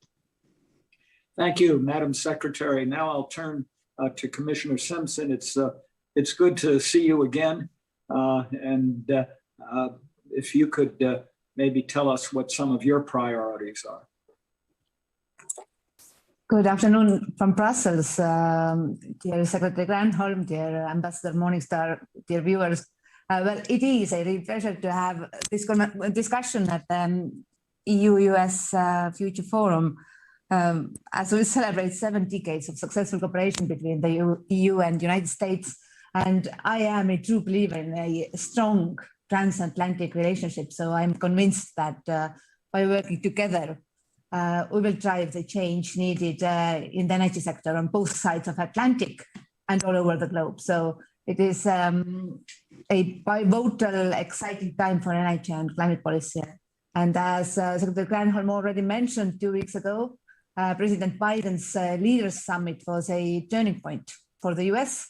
Thank you, Madam Secretary. Now I'll turn to Commissioner Simpson. It's good to see you again. If you could maybe tell us what some of your priorities are. Good afternoon from Brussels, dear Secretary Granholm, dear Ambassador Morningstar, dear viewers. Well, it is a real pleasure to have this discussion at the EU-U.S. Future Forum, as we celebrate 7 decades of successful cooperation between the EU and the United States. And I am a true believer in a strong transatlantic relationship. So I'm convinced that by working together, we will drive the change needed in the energy sector on both sides of Atlantic and all over the globe. So it is a pivotal, exciting time for energy and climate policy. And as Secretary Granholm already mentioned 2 weeks ago, President Biden's Leaders Summit was a turning point for the US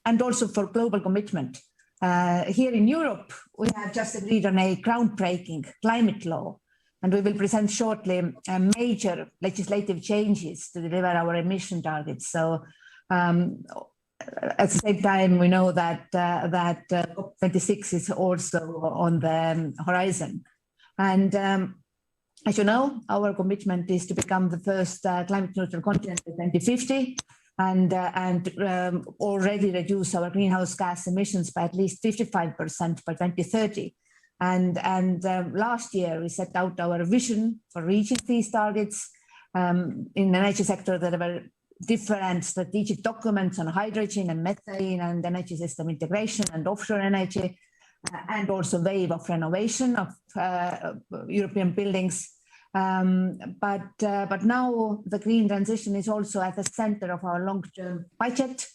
and also for global commitment Here in Europe, we have just agreed on a groundbreaking climate law, and we will present shortly major legislative changes to deliver our emission targets. So at the same time, we know that COP26 is also on the horizon. And as you know, our commitment is to become the first climate neutral continent by 2050 and already reduce our greenhouse gas emissions by at least 55% by 2030. And last year, we set out our vision for reaching these targets. In the energy sector, there were different strategic documents on hydrogen and methane and energy system integration and offshore energy, and also wave of renovation of European buildings. But now the green transition is also at the center of our long-term budget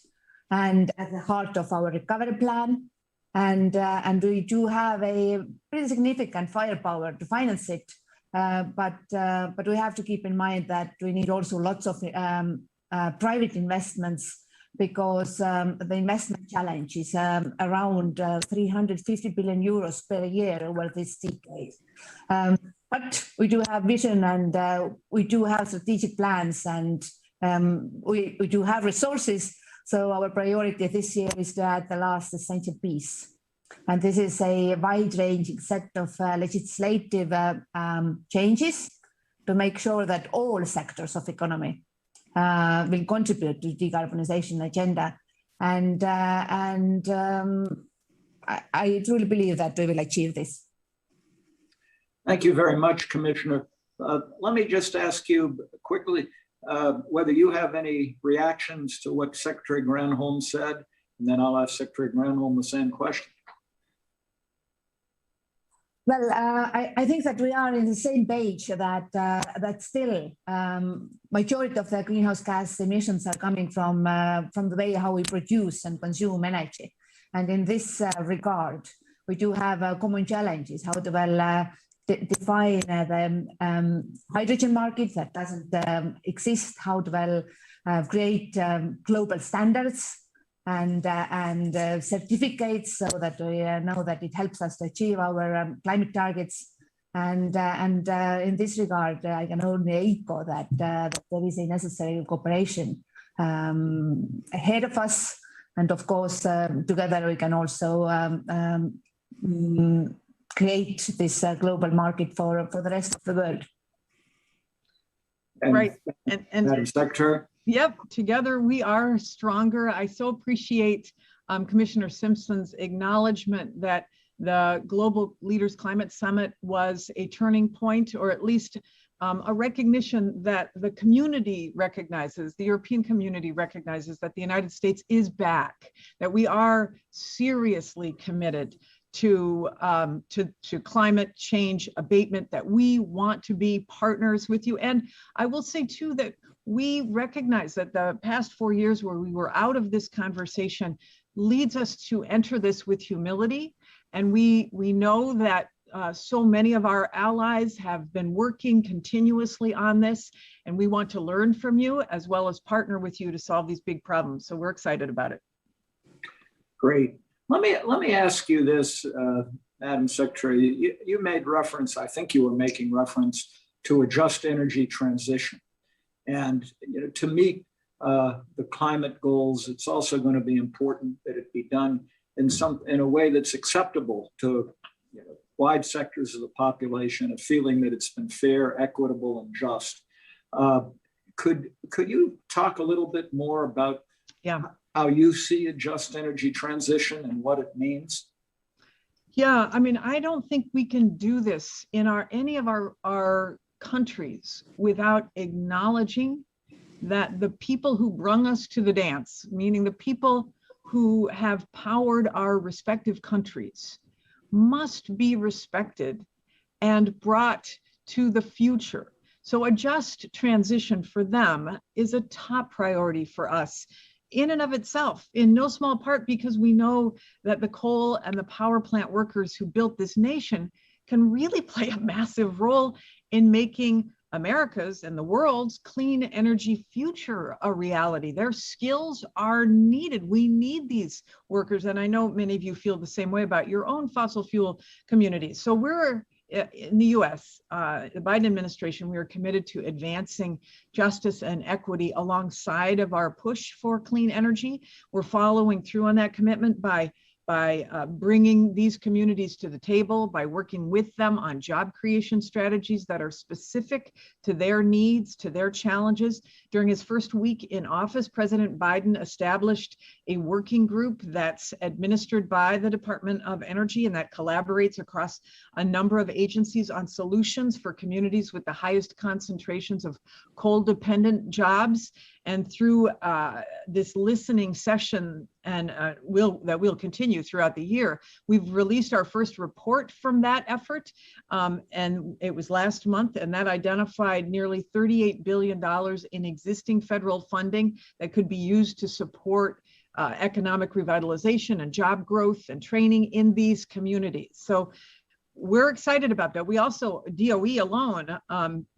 and at the heart of our recovery plan. And we do have a pretty significant firepower to finance it. But we have to keep in mind that we need also lots of private investments, because the investment challenge is around 350 billion euros per year over this decade. But we do have vision, and we do have strategic plans, and we do have resources. So our priority this year is to add the last essential piece. And this is a wide-ranging set of legislative changes to make sure that all sectors of economy will contribute to the decarbonization agenda. And I truly believe that we will achieve this. Thank you very much, Commissioner. Let me just ask you quickly whether you have any reactions to what Secretary Granholm said, and then I'll ask Secretary Granholm the same question. Well, I think that we are in the same page that still majority of the greenhouse gas emissions are coming from the way how we produce and consume energy. And in this regard, we do have common challenges, how to define the hydrogen market that doesn't exist, how to create global standards and certificates so that we know that it helps us to achieve our climate targets. And in this regard, I can only echo that there is a necessary cooperation ahead of us. And of course, together we can also create this global market for the rest of the world. Right. And Madam Secretary. Yep, together we are stronger. I so appreciate Commissioner Simpson's acknowledgement that the Global Leaders Climate Summit was a turning point, or at least a recognition that the community recognizes, the European community recognizes that the United States is back, that we are seriously committed to climate change abatement, that we want to be partners with you. And I will say too that we recognize that the past 4 years where we were out of this conversation leads us to enter this with humility. And we know that so many of our allies have been working continuously on this, and we want to learn from you as well as partner with you to solve these big problems. So we're excited about it. Great. Let me ask you this, Madam Secretary. You made reference, I think you were making reference to a just energy transition. And to meet the climate goals, it's also going to be important that it be done in a way that's acceptable to wide sectors of the population, a feeling that it's been fair, equitable, and just. Could you talk a little bit more about how you see a just energy transition and what it means? Yeah, I mean, I don't think we can do this in any of our countries without acknowledging that the people who brung us to the dance, meaning the people who have powered our respective countries, must be respected and brought to the future. So a just transition for them is a top priority for us in and of itself, in no small part because we know that the coal and the power plant workers who built this nation can really play a massive role in making America's and the world's clean energy future a reality. Their skills are needed. We need these workers. And I know many of you feel the same way about your own fossil fuel communities. So we're in the U.S., the Biden administration, we are committed to advancing justice and equity alongside of our push for clean energy. We're following through on that commitment by bringing these communities to the table, by working with them on job creation strategies that are specific to their needs, to their challenges. During his first week in office, President Biden established a working group that's administered by the Department of Energy and that collaborates across a number of agencies on solutions for communities with the highest concentrations of coal-dependent jobs. And through this listening session, and that we'll continue throughout the year, we've released our first report from that effort, and it was last month, and that identified nearly $38 billion in existing federal funding that could be used to support economic revitalization and job growth and training in these communities. So we're excited about that. We also, DOE alone,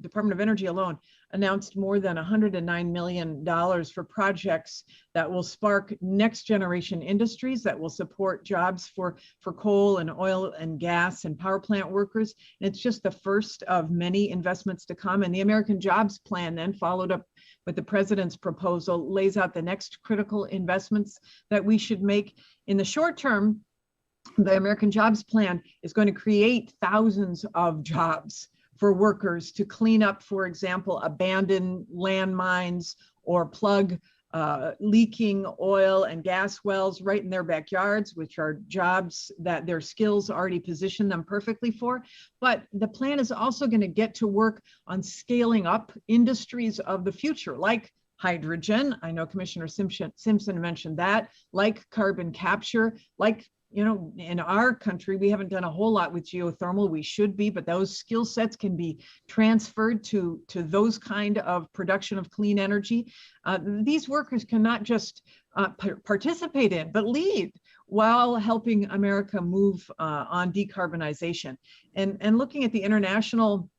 Department of Energy alone, announced more than $109 million for projects that will spark next generation industries that will support jobs for coal and oil and gas and power plant workers. And it's just the first of many investments to come. And the American Jobs Plan, then followed up with the president's proposal, lays out the next critical investments that we should make. In the short term, the American Jobs Plan is going to create thousands of jobs for workers to clean up, for example, abandoned landmines or plug leaking oil and gas wells right in their backyards, which are jobs that their skills already position them perfectly for. But the plan is also going to get to work on scaling up industries of the future, like hydrogen. I know Commissioner Simpson mentioned that, like carbon capture, like, you know, in our country, we haven't done a whole lot with geothermal. We should be, but those skill sets can be transferred to those kind of production of clean energy. These workers cannot just participate in, but lead while helping America move on decarbonization. And looking at the international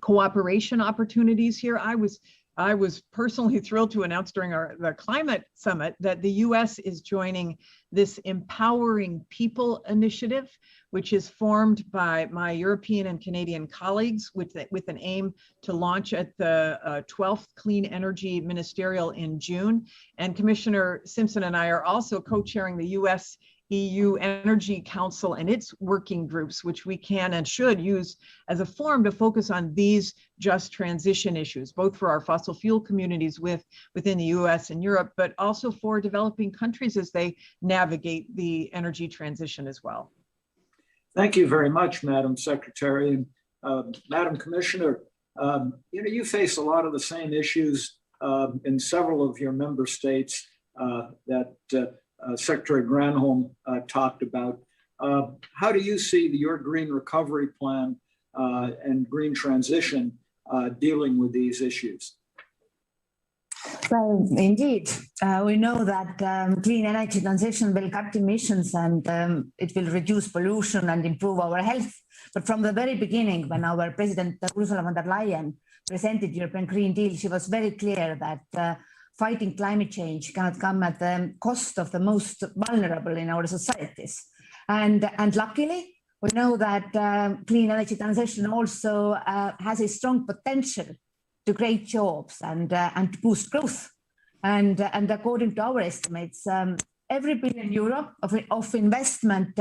cooperation opportunities here, I was personally thrilled to announce during the climate summit that the U.S. is joining this Empowering People initiative, which is formed by my European and Canadian colleagues with an aim to launch at the 12th Clean Energy Ministerial in June. And Commissioner Simpson and I are also co-chairing the U.S. EU Energy Council and its working groups, which we can and should use as a forum to focus on these just transition issues, both for our fossil fuel communities within the US and Europe, but also for developing countries as they navigate the energy transition as well. Thank you very much, Madam Secretary. And Madam Commissioner, you face a lot of the same issues in several of your member states that Secretary Granholm talked about. How do you see your green recovery plan and green transition dealing with these issues? Well, indeed, we know that clean energy transition will cut emissions and it will reduce pollution and improve our health. But from the very beginning, when our President Ursula von der Leyen presented European Green Deal, she was very clear that fighting climate change cannot come at the cost of the most vulnerable in our societies. And luckily, we know that clean energy transition also has a strong potential to create jobs and to boost growth. And according to our estimates, every €1 billion of investment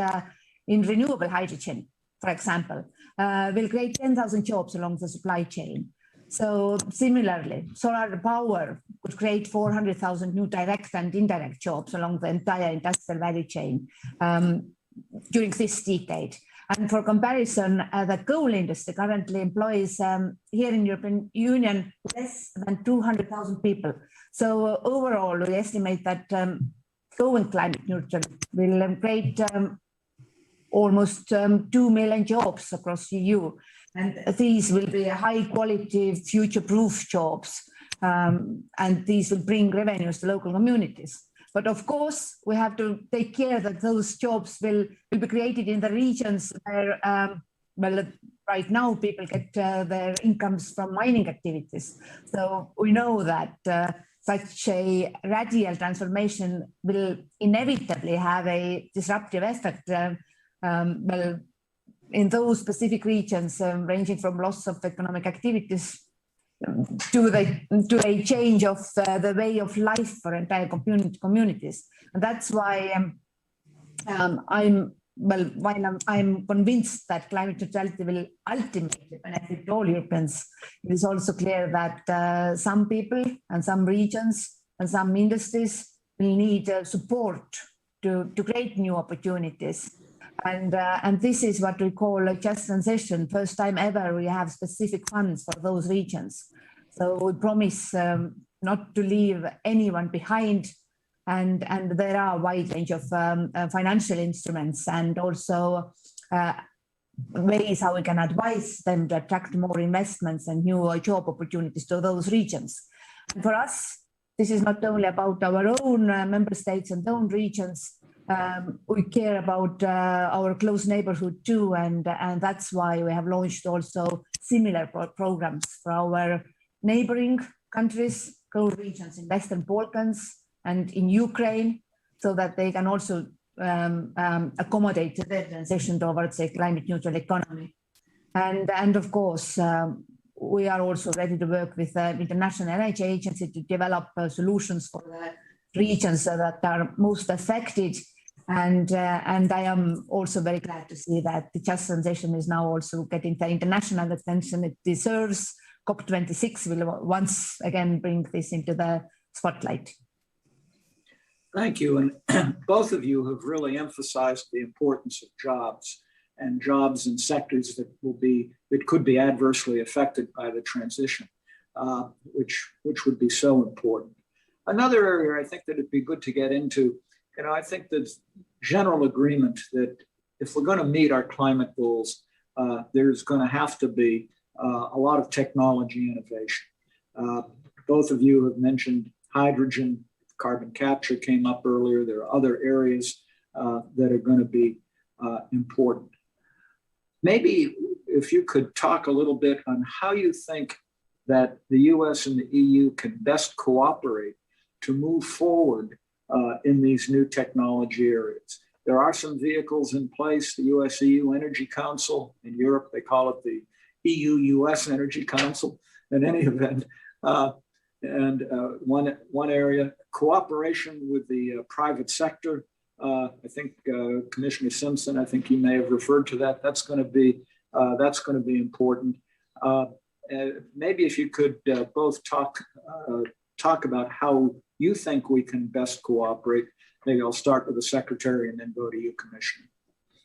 in renewable hydrogen, for example, will create 10,000 jobs along the supply chain. So similarly, solar power could create 400,000 new direct and indirect jobs along the entire industrial value chain during this decade. And for comparison, the coal industry currently employs here in European Union less than 200,000 people. So overall, we estimate that going climate neutral will create almost 2 million jobs across the EU. And these will be high quality, future-proof jobs. And these will bring revenues to local communities. But of course, we have to take care that those jobs will be created in the regions where, well, right now people get their incomes from mining activities. So we know that such a radical transformation will inevitably have a disruptive effect. Well, in those specific regions, ranging from loss of economic activities to a change of the way of life for entire communities. And that's why I'm convinced that climate neutrality will ultimately benefit all Europeans. It is also clear that some people and some regions and some industries will need support to create new opportunities. And this is what we call a just transition. First time ever we have specific funds for those regions. So we promise not to leave anyone behind. And there are a wide range of financial instruments and also ways how we can advise them to attract more investments and new job opportunities to those regions. And for us, this is not only about our own member states and own regions. We care about our close neighborhood too, and that's why we have launched also similar programs for our neighboring countries, core regions in Western Balkans and in Ukraine, so that they can also accommodate their transition towards a climate neutral economy. And of course, we are also ready to work with the International Energy Agency to develop solutions for the regions that are most affected. And I am also very glad to see that the just transition is now also getting the international attention it deserves. COP26 will once again bring this into the spotlight. Thank you. And both of you have really emphasized the importance of jobs and jobs in sectors that could be adversely affected by the transition, which would be so important. Another area I think that it'd be good to get into, I think there's general agreement that if we're going to meet our climate goals, there's going to have to be a lot of technology innovation. Both of you have mentioned hydrogen, carbon capture came up earlier. There are other areas that are going to be important. Maybe if you could talk a little bit on how you think that the US and the EU can best cooperate to move forward in these new technology areas. There are some vehicles in place, the US-EU Energy Council. In Europe, they call it the EU-U.S. Energy Council. In any event, one area, cooperation with the private sector. I think Commissioner Simpson, I think he may have referred to that. That's going to be important. Maybe if you could both talk about how you think we can best cooperate. Maybe I'll start with the Secretary and then go to you, Commissioner.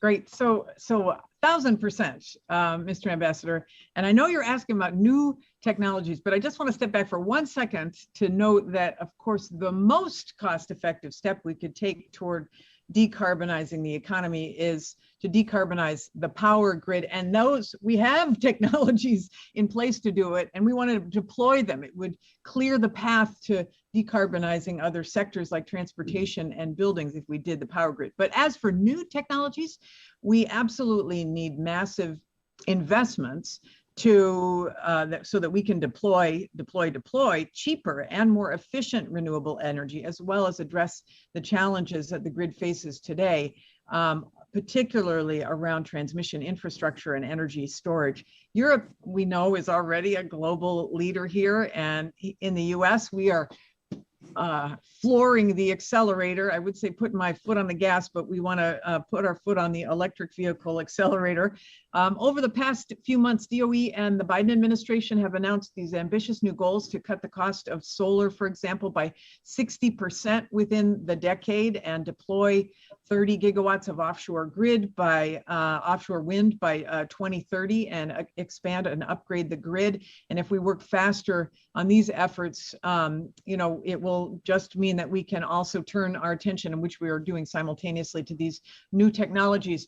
Great. So 1,000%, Mr. Ambassador. And I know you're asking about new technologies, but I just want to step back for 1 second to note that, of course, the most cost-effective step we could take toward decarbonizing the economy is to decarbonize the power grid. And those, we have technologies in place to do it, and we want to deploy them. It would clear the path to decarbonizing other sectors like transportation and buildings if we did the power grid. But as for new technologies, we absolutely need massive investments to so that we can deploy cheaper and more efficient renewable energy, as well as address the challenges that the grid faces today, particularly around transmission infrastructure and energy storage. Europe, we know, is already a global leader here, and in the US, we are flooring the accelerator. I would say putting my foot on the gas, but we want to put our foot on the electric vehicle accelerator. Over the past few months, DOE and the Biden administration have announced these ambitious new goals to cut the cost of solar, for example, by 60% within the decade, and deploy 30 gigawatts of offshore grid by offshore wind by 2030, and expand and upgrade the grid. And if we work faster on these efforts, it will just mean that we can also turn our attention, in which we are doing simultaneously, to these new technologies.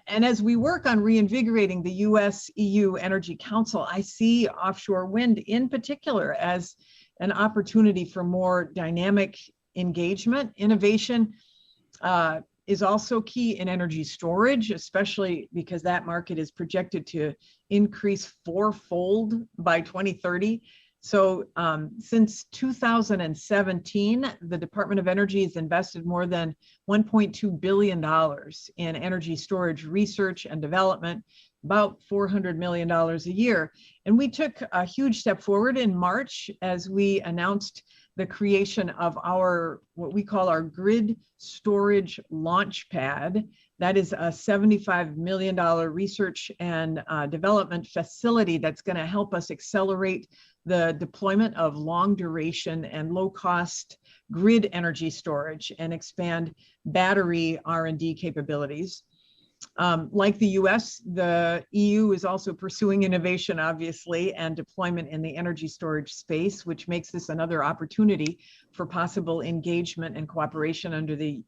And as we work on reinvigorating the US-EU Energy Council, I see offshore wind in particular as an opportunity for more dynamic engagement, innovation, is also key in energy storage, especially because that market is projected to increase fourfold by 2030. So since 2017, the Department of Energy has invested more than $1.2 billion in energy storage research and development, about $400 million a year. And we took a huge step forward in March as we announced the creation of our, what we call our grid storage launch pad. That is a $75 million research and development facility that's going to help us accelerate the deployment of long duration and low cost grid energy storage and expand battery R&D capabilities. Like the US, the EU is also pursuing innovation, obviously, and deployment in the energy storage space, which makes this another opportunity for possible engagement and cooperation under the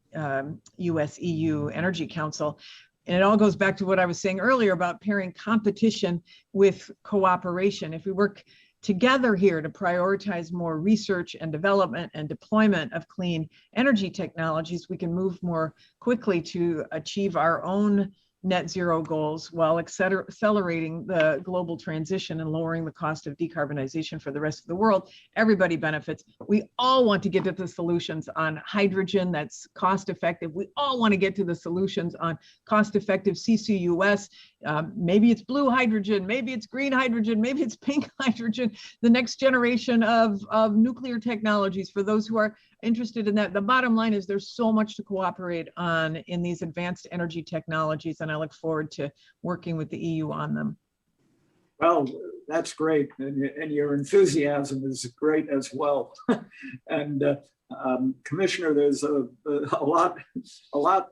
US-EU Energy Council. And it all goes back to what I was saying earlier about pairing competition with cooperation. If we work together here to prioritize more research and development and deployment of clean energy technologies, we can move more quickly to achieve our own net zero goals while accelerating the global transition and lowering the cost of decarbonization for the rest of the world. Everybody benefits. We all want to get to the solutions on hydrogen that's cost effective. We all want to get to the solutions on cost effective CCUS. Maybe it's blue hydrogen, maybe it's green hydrogen, maybe it's pink hydrogen, the next generation of nuclear technologies for those who are interested in that. The bottom line is there's so much to cooperate on in these advanced energy technologies, and I look forward to working with the EU on them. Well, that's great, and your enthusiasm is great as well. And Commissioner, there's a lot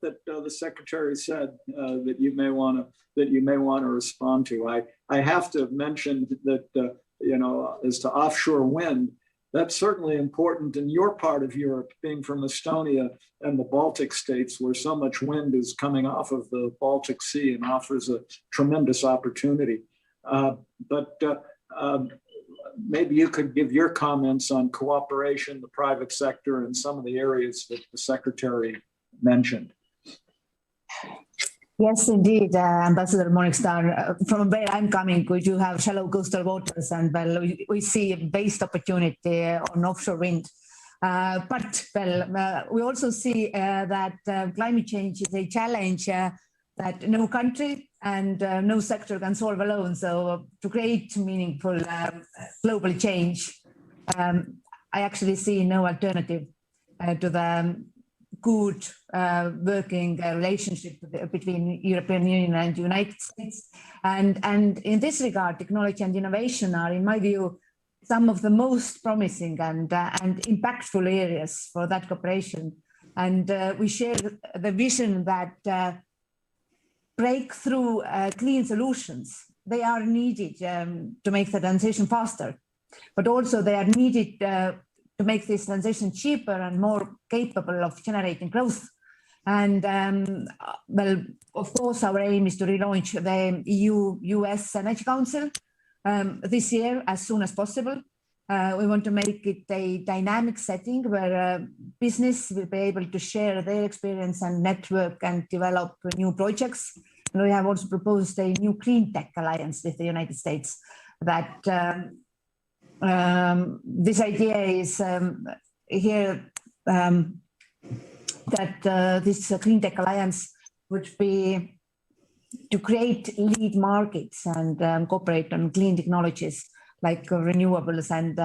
that the Secretary said that you may want to respond to. I have to mention that as to offshore wind, that's certainly important in your part of Europe, being from Estonia and the Baltic states, where so much wind is coming off of the Baltic Sea and offers a tremendous opportunity. But maybe you could give your comments on cooperation, the private sector, and some of the areas that the Secretary mentioned. Yes, indeed, Ambassador Morningstar. From where I'm coming, we do have shallow coastal waters, and we see a vast opportunity on offshore wind. But we also see that climate change is a challenge that no country and no sector can solve alone. So to create meaningful global change, I actually see no alternative to the good working relationship between European Union and United States. And in this regard, technology and innovation are, in my view, some of the most promising and impactful areas for that cooperation. And we share the vision that breakthrough clean solutions, they are needed to make the transition faster, but also they are needed to make this transition cheaper and more capable of generating growth. And well, of course, our aim is to relaunch the EU-U.S. Energy Council this year as soon as possible. We want to make it a dynamic setting where business will be able to share their experience and network and develop new projects. And we have also proposed a new clean tech alliance with the United States that this idea is here that this clean tech alliance would be to create lead markets and cooperate on clean technologies like renewables and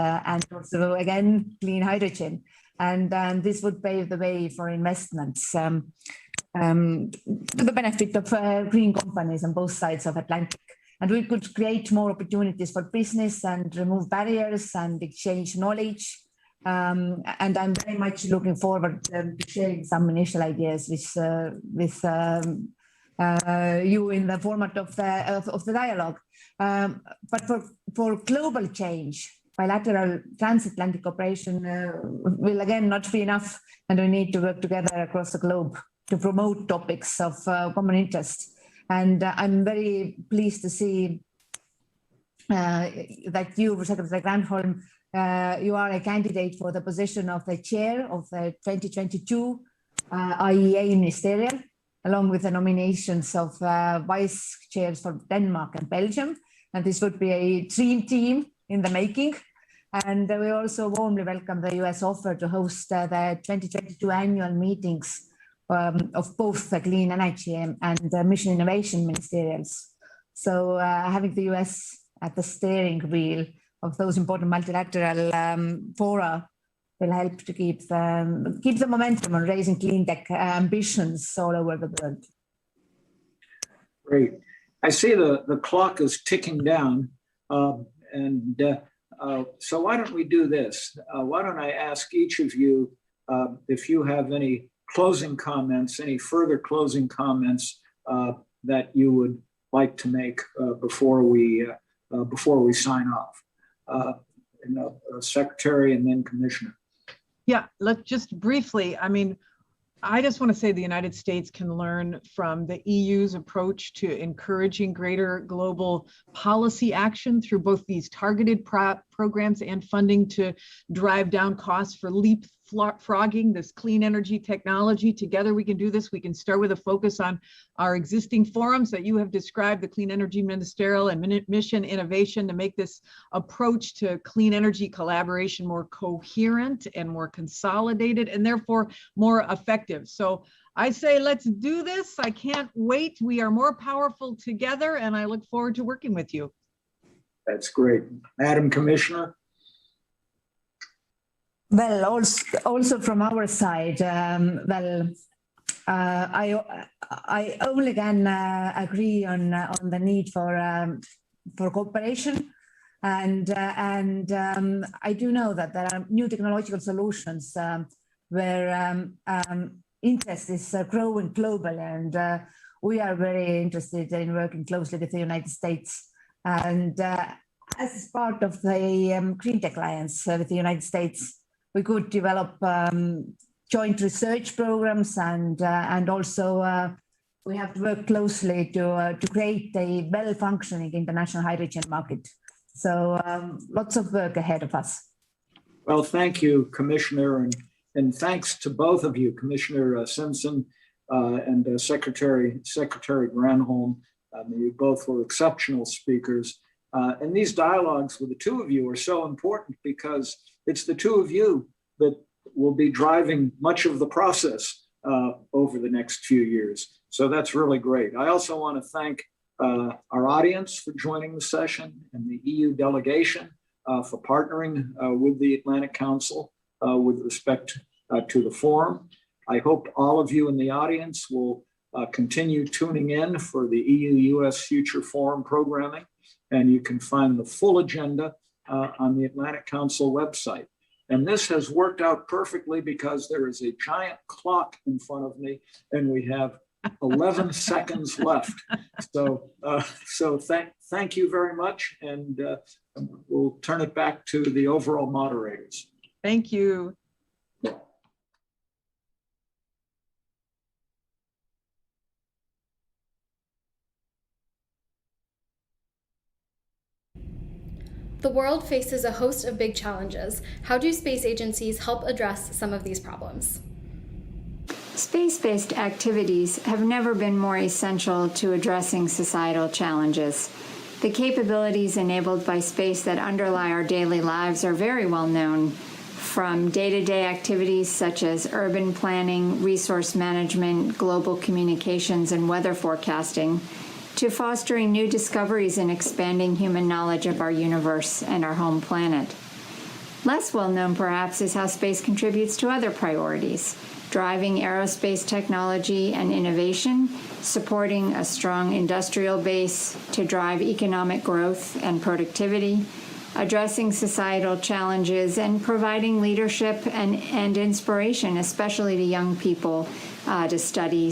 also again clean hydrogen, and this would pave the way for investments to the benefit of green companies on both sides of Atlantic. And we could create more opportunities for business and remove barriers and exchange knowledge. And I'm very much looking forward to sharing some initial ideas with you in the format of the dialogue. But for global change, bilateral transatlantic cooperation will again not be enough, and we need to work together across the globe to promote topics of common interest. And I'm very pleased to see that you, Secretary Granholm, you are a candidate for the position of the chair of the 2022 IEA ministerial, along with the nominations of vice chairs for Denmark and Belgium. And this would be a dream team in the making. And we also warmly welcome the US offer to host the 2022 annual meetings of both the clean energy and mission innovation ministerials. So having the US at the steering wheel of those important multilateral fora will help to keep the momentum on raising clean tech ambitions all over the world. Great. I see the clock is ticking down. So why don't we do this? Why don't I ask each of you if you have any closing comments, any further closing comments that you would like to make before we sign off. Secretary and then Commissioner. Yeah, let's just briefly, I mean, I just want to say the United States can learn from the EU's approach to encouraging greater global policy action through both these targeted programs and funding to drive down costs for leapfrogging this clean energy technology. Together we can do this. We can start with a focus on our existing forums that you have described, the Clean Energy Ministerial and Mission Innovation, to make this approach to clean energy collaboration more coherent and more consolidated and therefore more effective. So I say, let's do this. I can't wait. We are more powerful together, and I look forward to working with you. That's great. Madam Commissioner. Well, also from our side, I only can agree on the need for cooperation, and I do know that there are new technological solutions where interest is growing globally, and we are very interested in working closely with the United States. And as part of the Green Tech Alliance with the United States, we could develop joint research programs, and also we have to work closely to create a well-functioning international hydrogen market. So lots of work ahead of us. Well, thank you, Commissioner, and thanks to both of you, Commissioner Simpson and Secretary Granholm. You both were exceptional speakers. And these dialogues with the two of you are so important because it's the two of you that will be driving much of the process over the next few years. So that's really great. I also want to thank our audience for joining the session and the EU delegation for partnering with the Atlantic Council with respect to the forum. I hope all of you in the audience will continue tuning in for the EU-U.S. Future Forum programming, and you can find the full agenda on the Atlantic Council website. And this has worked out perfectly because there is a giant clock in front of me and we have 11 seconds left. So thank you very much, and we'll turn it back to the overall moderators. Thank you. The world faces a host of big challenges. How do space agencies help address some of these problems? Space-based activities have never been more essential to addressing societal challenges. The capabilities enabled by space that underlie our daily lives are very well known, from day-to-day activities such as urban planning, resource management, global communications, and weather forecasting, to fostering new discoveries and expanding human knowledge of our universe and our home planet. Less well known, perhaps, is how space contributes to other priorities, driving aerospace technology and innovation, supporting a strong industrial base to drive economic growth and productivity, addressing societal challenges, and providing leadership and inspiration, especially to young people, to study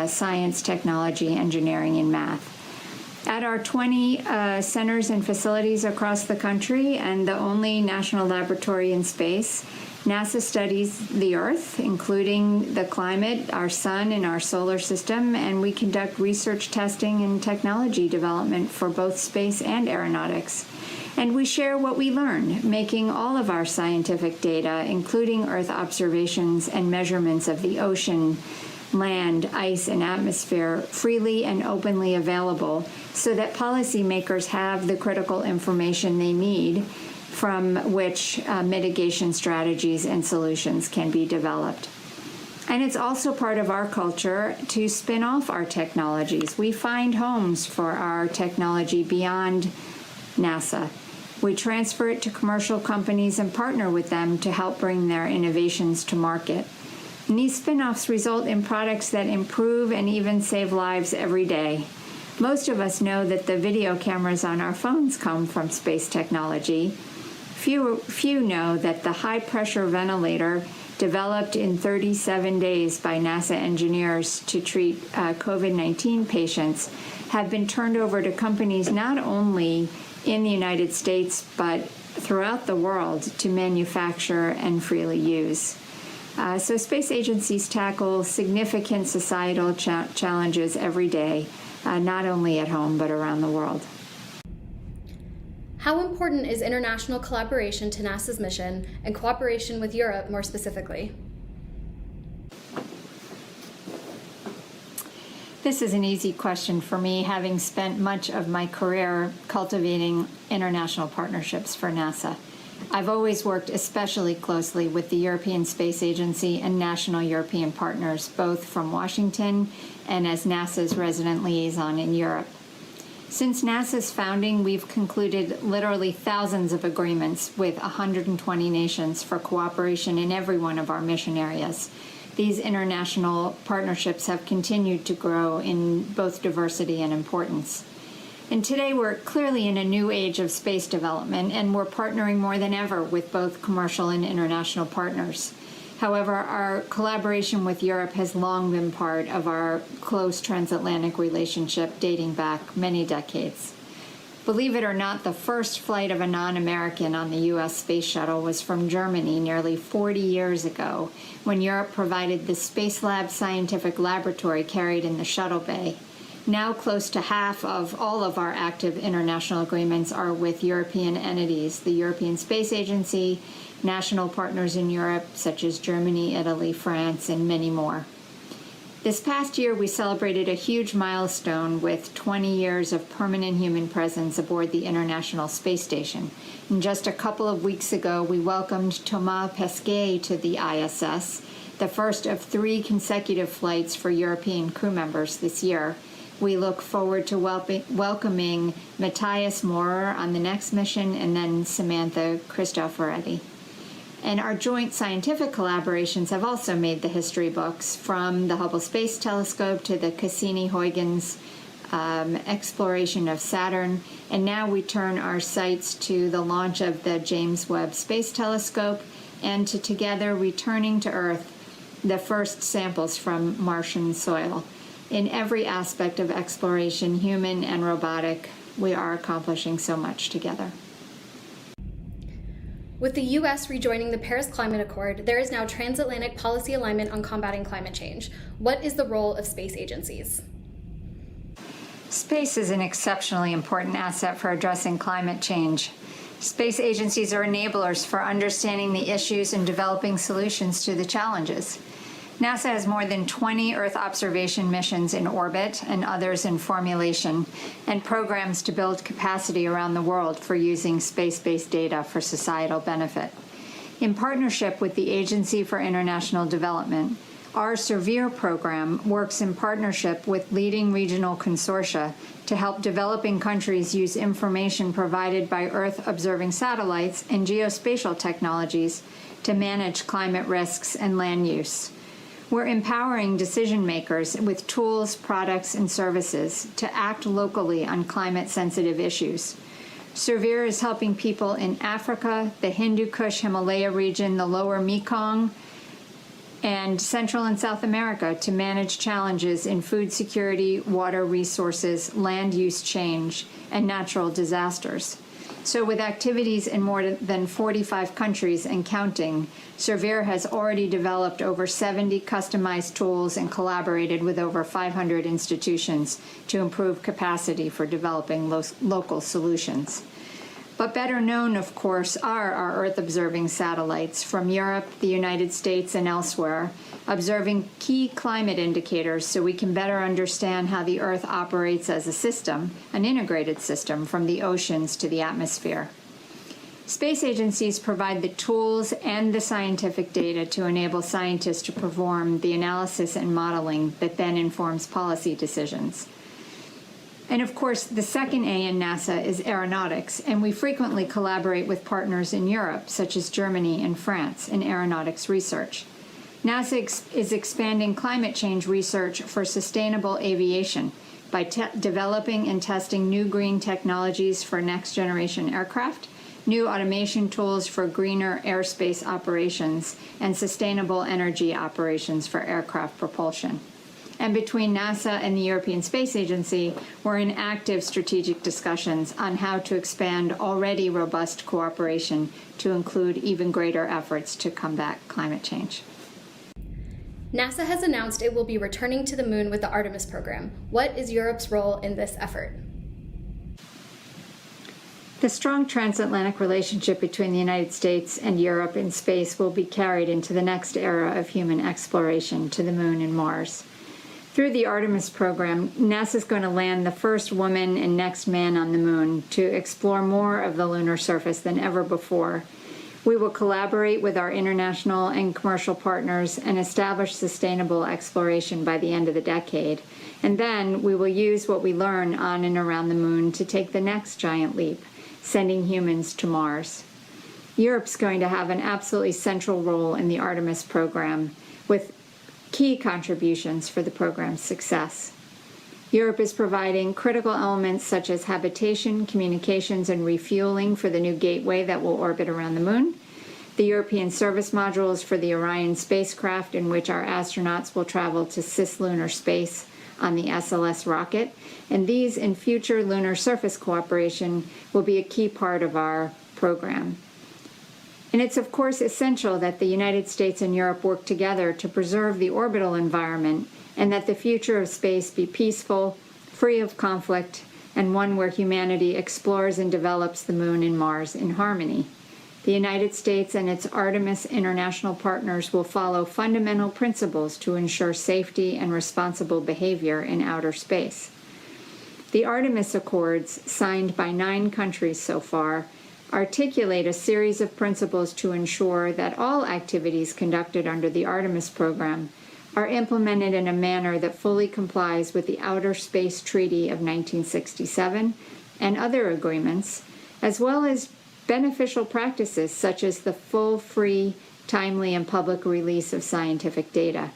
science, technology, engineering, and math. At our 20 centers and facilities across the country, and the only national laboratory in space, NASA studies the Earth, including the climate, our sun, and our solar system, and we conduct research testing and technology development for both space and aeronautics. And we share what we learn, making all of our scientific data, including Earth observations and measurements of the ocean, land, ice, and atmosphere, freely and openly available so that policymakers have the critical information they need from which mitigation strategies and solutions can be developed. And it's also part of our culture to spin off our technologies. We find homes for our technology beyond NASA. We transfer it to commercial companies and partner with them to help bring their innovations to market. And these spin-offs result in products that improve and even save lives every day. Most of us know that the video cameras on our phones come from space technology. Few know that the high-pressure ventilator developed in 37 days by NASA engineers to treat COVID-19 patients have been turned over to companies not only in the United States, but throughout the world to manufacture and freely use. So space agencies tackle significant societal challenges every day, not only at home, but around the world. How important is international collaboration to NASA's mission and cooperation with Europe more specifically? This is an easy question for me, having spent much of my career cultivating international partnerships for NASA. I've always worked especially closely with the European Space Agency and national European partners, both from Washington and as NASA's resident liaison in Europe. Since NASA's founding, we've concluded literally thousands of agreements with 120 nations for cooperation in every one of our mission areas. These international partnerships have continued to grow in both diversity and importance. And today we're clearly in a new age of space development, and we're partnering more than ever with both commercial and international partners. However, our collaboration with Europe has long been part of our close transatlantic relationship dating back many decades. Believe it or not, the first flight of a non-American on the U.S. space shuttle was from Germany nearly 40 years ago, when Europe provided the Space Lab scientific laboratory carried in the shuttle bay. Now close to half of all of our active international agreements are with European entities, the European Space Agency, national partners in Europe such as Germany, Italy, France, and many more. This past year, we celebrated a huge milestone with 20 years of permanent human presence aboard the International Space Station. And just a couple of weeks ago, we welcomed Thomas Pesquet to the ISS, the first of 3 consecutive flights for European crew members this year. We look forward to welcoming Matthias Maurer on the next mission, and then Samantha Cristoforetti. And our joint scientific collaborations have also made the history books, from the Hubble Space Telescope to the Cassini-Huygens exploration of Saturn. And now we turn our sights to the launch of the James Webb Space Telescope and to together returning to Earth the first samples from Martian soil. In every aspect of exploration, human and robotic, we are accomplishing so much together. With the U.S. rejoining the Paris Climate Accord, there is now transatlantic policy alignment on combating climate change. What is the role of space agencies? Space is an exceptionally important asset for addressing climate change. Space agencies are enablers for understanding the issues and developing solutions to the challenges. NASA has more than 20 Earth observation missions in orbit and others in formulation, and programs to build capacity around the world for using space-based data for societal benefit. In partnership with the Agency for International Development, our SERVIR program works in partnership with leading regional consortia to help developing countries use information provided by Earth-observing satellites and geospatial technologies to manage climate risks and land use. We're empowering decision makers with tools, products, and services to act locally on climate-sensitive issues. SERVIR is helping people in Africa, the Hindu Kush Himalaya region, the lower Mekong, and Central and South America to manage challenges in food security, water resources, land use change, and natural disasters. So with activities in more than 45 countries and counting, SERVIR has already developed over 70 customized tools and collaborated with over 500 institutions to improve capacity for developing local solutions. But better known, of course, are our Earth-observing satellites from Europe, the United States, and elsewhere, observing key climate indicators so we can better understand how the Earth operates as a system, an integrated system from the oceans to the atmosphere. Space agencies provide the tools and the scientific data to enable scientists to perform the analysis and modeling that then informs policy decisions. And of course, the second A in NASA is aeronautics, and we frequently collaborate with partners in Europe, such as Germany and France, in aeronautics research. NASA is expanding climate change research for sustainable aviation by developing and testing new green technologies for next-generation aircraft, new automation tools for greener airspace operations, and sustainable energy operations for aircraft propulsion. And between NASA and the European Space Agency, we're in active strategic discussions on how to expand already robust cooperation to include even greater efforts to combat climate change. NASA has announced it will be returning to the moon with the Artemis program. What is Europe's role in this effort? The strong transatlantic relationship between the United States and Europe in space will be carried into the next era of human exploration to the moon and Mars. Through the Artemis program, NASA is going to land the first woman and next man on the moon to explore more of the lunar surface than ever before. We will collaborate with our international and commercial partners and establish sustainable exploration by the end of the decade. And then we will use what we learn on and around the moon to take the next giant leap, sending humans to Mars. Europe's going to have an absolutely central role in the Artemis program, with key contributions for the program's success. Europe is providing critical elements such as habitation, communications, and refueling for the new gateway that will orbit around the moon, the European service modules for the Orion spacecraft, in which our astronauts will travel to cislunar space on the SLS rocket, and these and future lunar surface cooperation will be a key part of our program. And it's, of course, essential that the United States and Europe work together to preserve the orbital environment and that the future of space be peaceful, free of conflict, and one where humanity explores and develops the moon and Mars in harmony. The United States and its Artemis international partners will follow fundamental principles to ensure safety and responsible behavior in outer space. The Artemis Accords, signed by 9 countries so far, articulate a series of principles to ensure that all activities conducted under the Artemis program are implemented in a manner that fully complies with the Outer Space Treaty of 1967 and other agreements, as well as beneficial practices such as the full, free, timely, and public release of scientific data.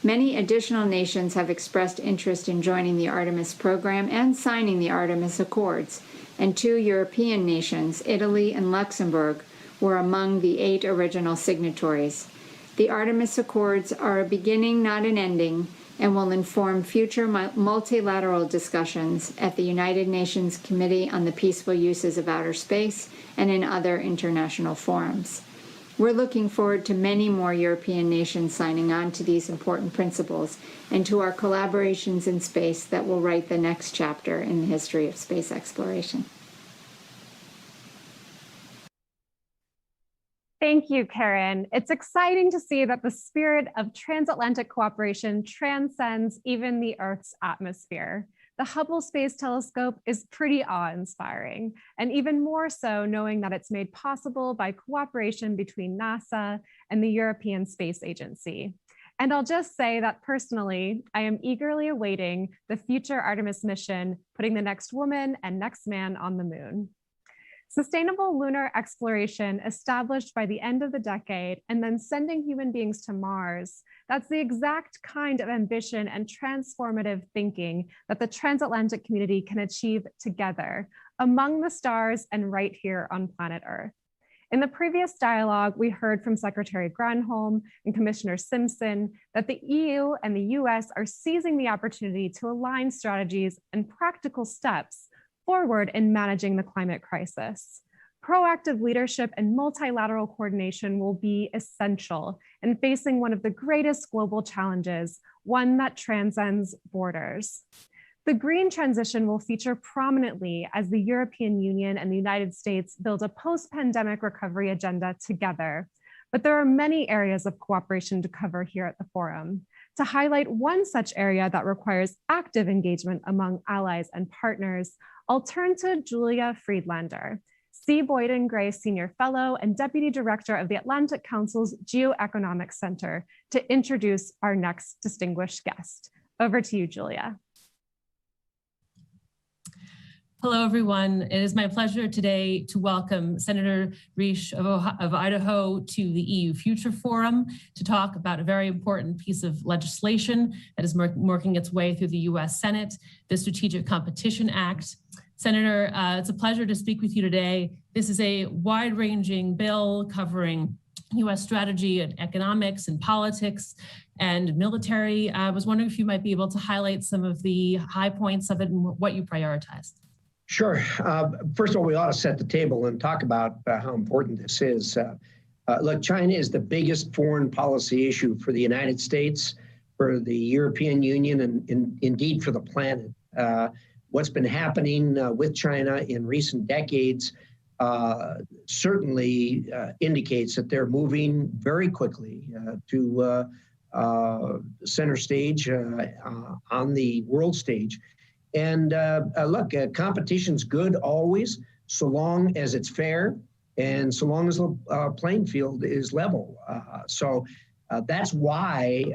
Many additional nations have expressed interest in joining the Artemis program and signing the Artemis Accords, and 2 European nations, Italy and Luxembourg, were among the 8 original signatories. The Artemis Accords are a beginning, not an ending, and will inform future multilateral discussions at the United Nations Committee on the Peaceful Uses of Outer Space and in other international forums. We're looking forward to many more European nations signing on to these important principles and to our collaborations in space that will write the next chapter in the history of space exploration. Thank you, Karen. It's exciting to see that the spirit of transatlantic cooperation transcends even the Earth's atmosphere. The Hubble Space Telescope is pretty awe-inspiring, and even more so knowing that it's made possible by cooperation between NASA and the European Space Agency. And I'll just say that personally, I am eagerly awaiting the future Artemis mission, putting the next woman and next man on the moon. Sustainable lunar exploration established by the end of the decade and then sending human beings to Mars, that's the exact kind of ambition and transformative thinking that the transatlantic community can achieve together among the stars and right here on planet Earth. In the previous dialogue, we heard from Secretary Granholm and Commissioner Simpson that the EU and the US are seizing the opportunity to align strategies and practical steps forward in managing the climate crisis. Proactive leadership and multilateral coordination will be essential in facing one of the greatest global challenges, one that transcends borders. The green transition will feature prominently as the European Union and the United States build a post-pandemic recovery agenda together. But there are many areas of cooperation to cover here at the forum. To highlight one such area that requires active engagement among allies and partners, I'll turn to Julia Friedlander, C. Boyden Gray Senior Fellow and Deputy Director of the Atlantic Council's Geoeconomic Center, to introduce our next distinguished guest. Over to you, Julia. Hello, everyone. It is my pleasure today to welcome Senator Risch of Idaho to the EU Future Forum to talk about a very important piece of legislation that is working its way through the U.S. Senate, the Strategic Competition Act. Senator, it's a pleasure to speak with you today. This is a wide-ranging bill covering U.S. strategy and economics and politics and military. I was wondering if you might be able to highlight some of the high points of it and what you prioritized. Sure. First of all, we ought to set the table and talk about how important this is. Look, China is the biggest foreign policy issue for the United States, for the European Union, and indeed for the planet. What's been happening with China in recent decades certainly indicates that they're moving very quickly to center stage on the world stage. And look, competition's good always, so long as it's fair and so long as the playing field is level. So that's why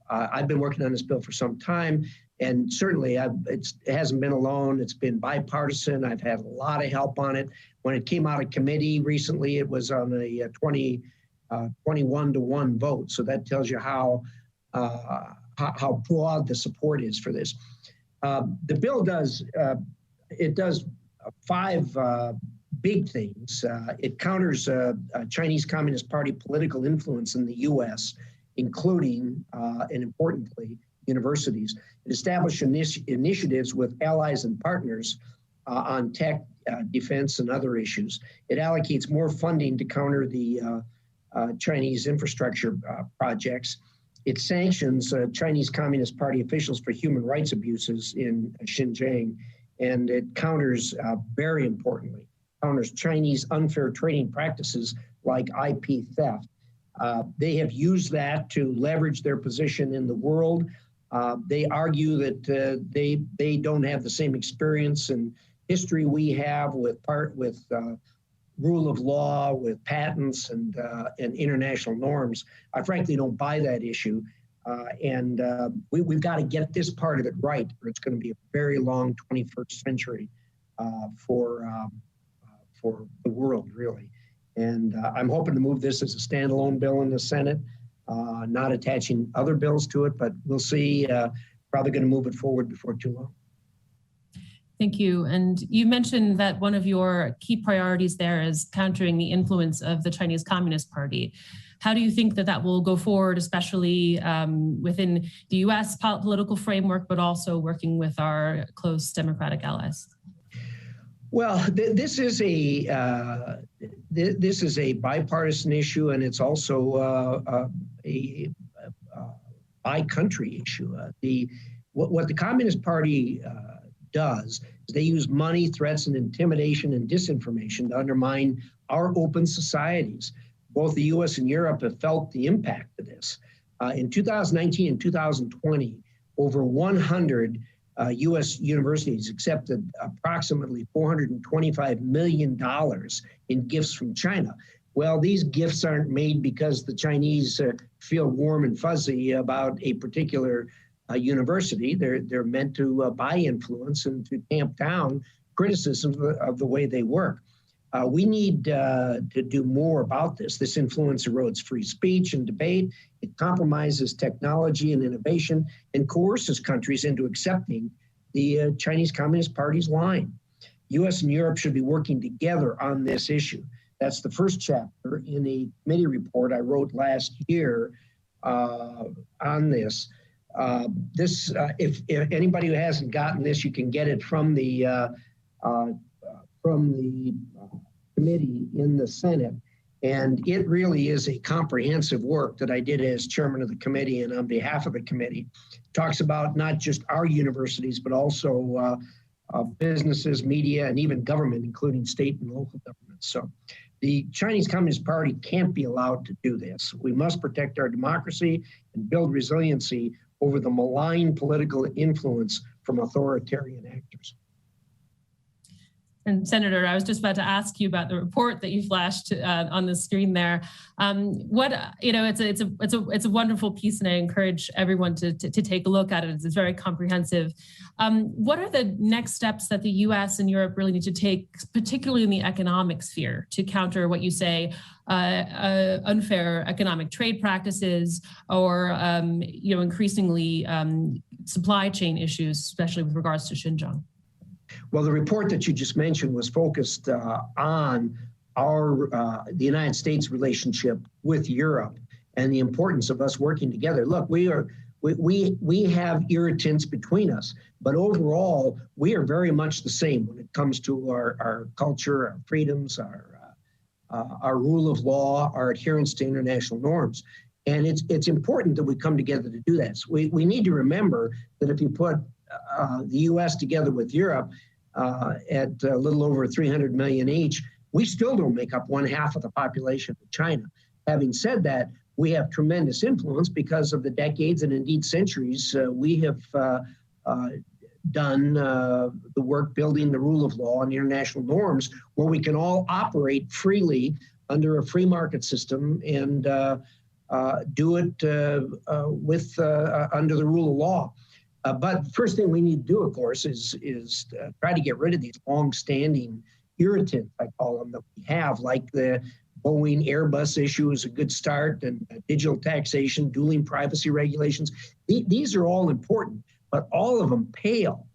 I've been working on this bill for some time. And certainly it hasn't been alone. It's been bipartisan. I've had a lot of help on it. When it came out of committee recently, it was on a 21-to-1 vote. So that tells you how broad the support is for this. The bill does five big things. It counters Chinese Communist Party political influence in the U.S., including, and importantly, universities. It established initiatives with allies and partners on tech, defense, and other issues. It allocates more funding to counter the Chinese infrastructure projects. It sanctions Chinese Communist Party officials for human rights abuses in Xinjiang, and it counters, very importantly, counters Chinese unfair trading practices like IP theft. They have used that to leverage their position in the world. They argue that they don't have the same experience and history we have with rule of law, with patents and international norms. I frankly don't buy that issue. We've got to get this part of it right, or it's going to be a very long 21st century for the world, really. And I'm hoping to move this as a standalone bill in the Senate, not attaching other bills to it, but we'll see. Probably going to move it forward before too long. Thank you. And you mentioned that one of your key priorities there is countering the influence of the Chinese Communist Party. How do you think that will go forward, especially within the U.S. political framework, but also working with our close democratic allies? Well, this is a bipartisan issue, and it's also a by-country issue. What the Communist Party does is they use money, threats, and intimidation and disinformation to undermine our open societies. Both the U.S. and Europe have felt the impact of this. In 2019 and 2020, over 100 U.S. universities accepted approximately $425 million in gifts from China. Well, these gifts aren't made because the Chinese feel warm and fuzzy about a particular university. They're meant to buy influence and to tamp down criticism of the way they work. We need to do more about this. This influence erodes free speech and debate. It compromises technology and innovation and coerces countries into accepting the Chinese Communist Party's line. U.S. and Europe should be working together on this issue. That's the first chapter in a committee report I wrote last year on this. If anybody who hasn't gotten this, you can get it from the committee in the Senate. And it really is a comprehensive work that I did as chairman of the committee and on behalf of the committee. Talks about not just our universities, but also businesses, media, and even government, including state and local governments. So the Chinese Communist Party can't be allowed to do this. We must protect our democracy and build resiliency over the malign political influence from authoritarian actors. And Senator, I was just about to ask you about the report that you flashed on the screen there. It's a wonderful piece, and I encourage everyone to take a look at it. It's very comprehensive. What are the next steps that the U.S. and Europe really need to take, particularly in the economic sphere, to counter what you say unfair economic trade practices, or increasingly supply chain issues, especially with regards to Xinjiang? Well, the report that you just mentioned was focused on the United States relationship with Europe and the importance of us working together. Look, we have irritants between us, but overall, we are very much the same when it comes to our culture, our freedoms, our rule of law, our adherence to international norms. And it's important that we come together to do this. We need to remember that if you put the U.S. together with Europe at a little over 300 million each, we still don't make up 1/2 of the population of China. Having said that, we have tremendous influence because of the decades and indeed centuries we have done the work building the rule of law and international norms, where we can all operate freely under a free market system and do it under the rule of law. But first thing we need to do, of course, is try to get rid of these long-standing irritants, I call them, that we have, like the Boeing Airbus issue is a good start, and digital taxation, dueling privacy regulations. These are all important, but all of them pale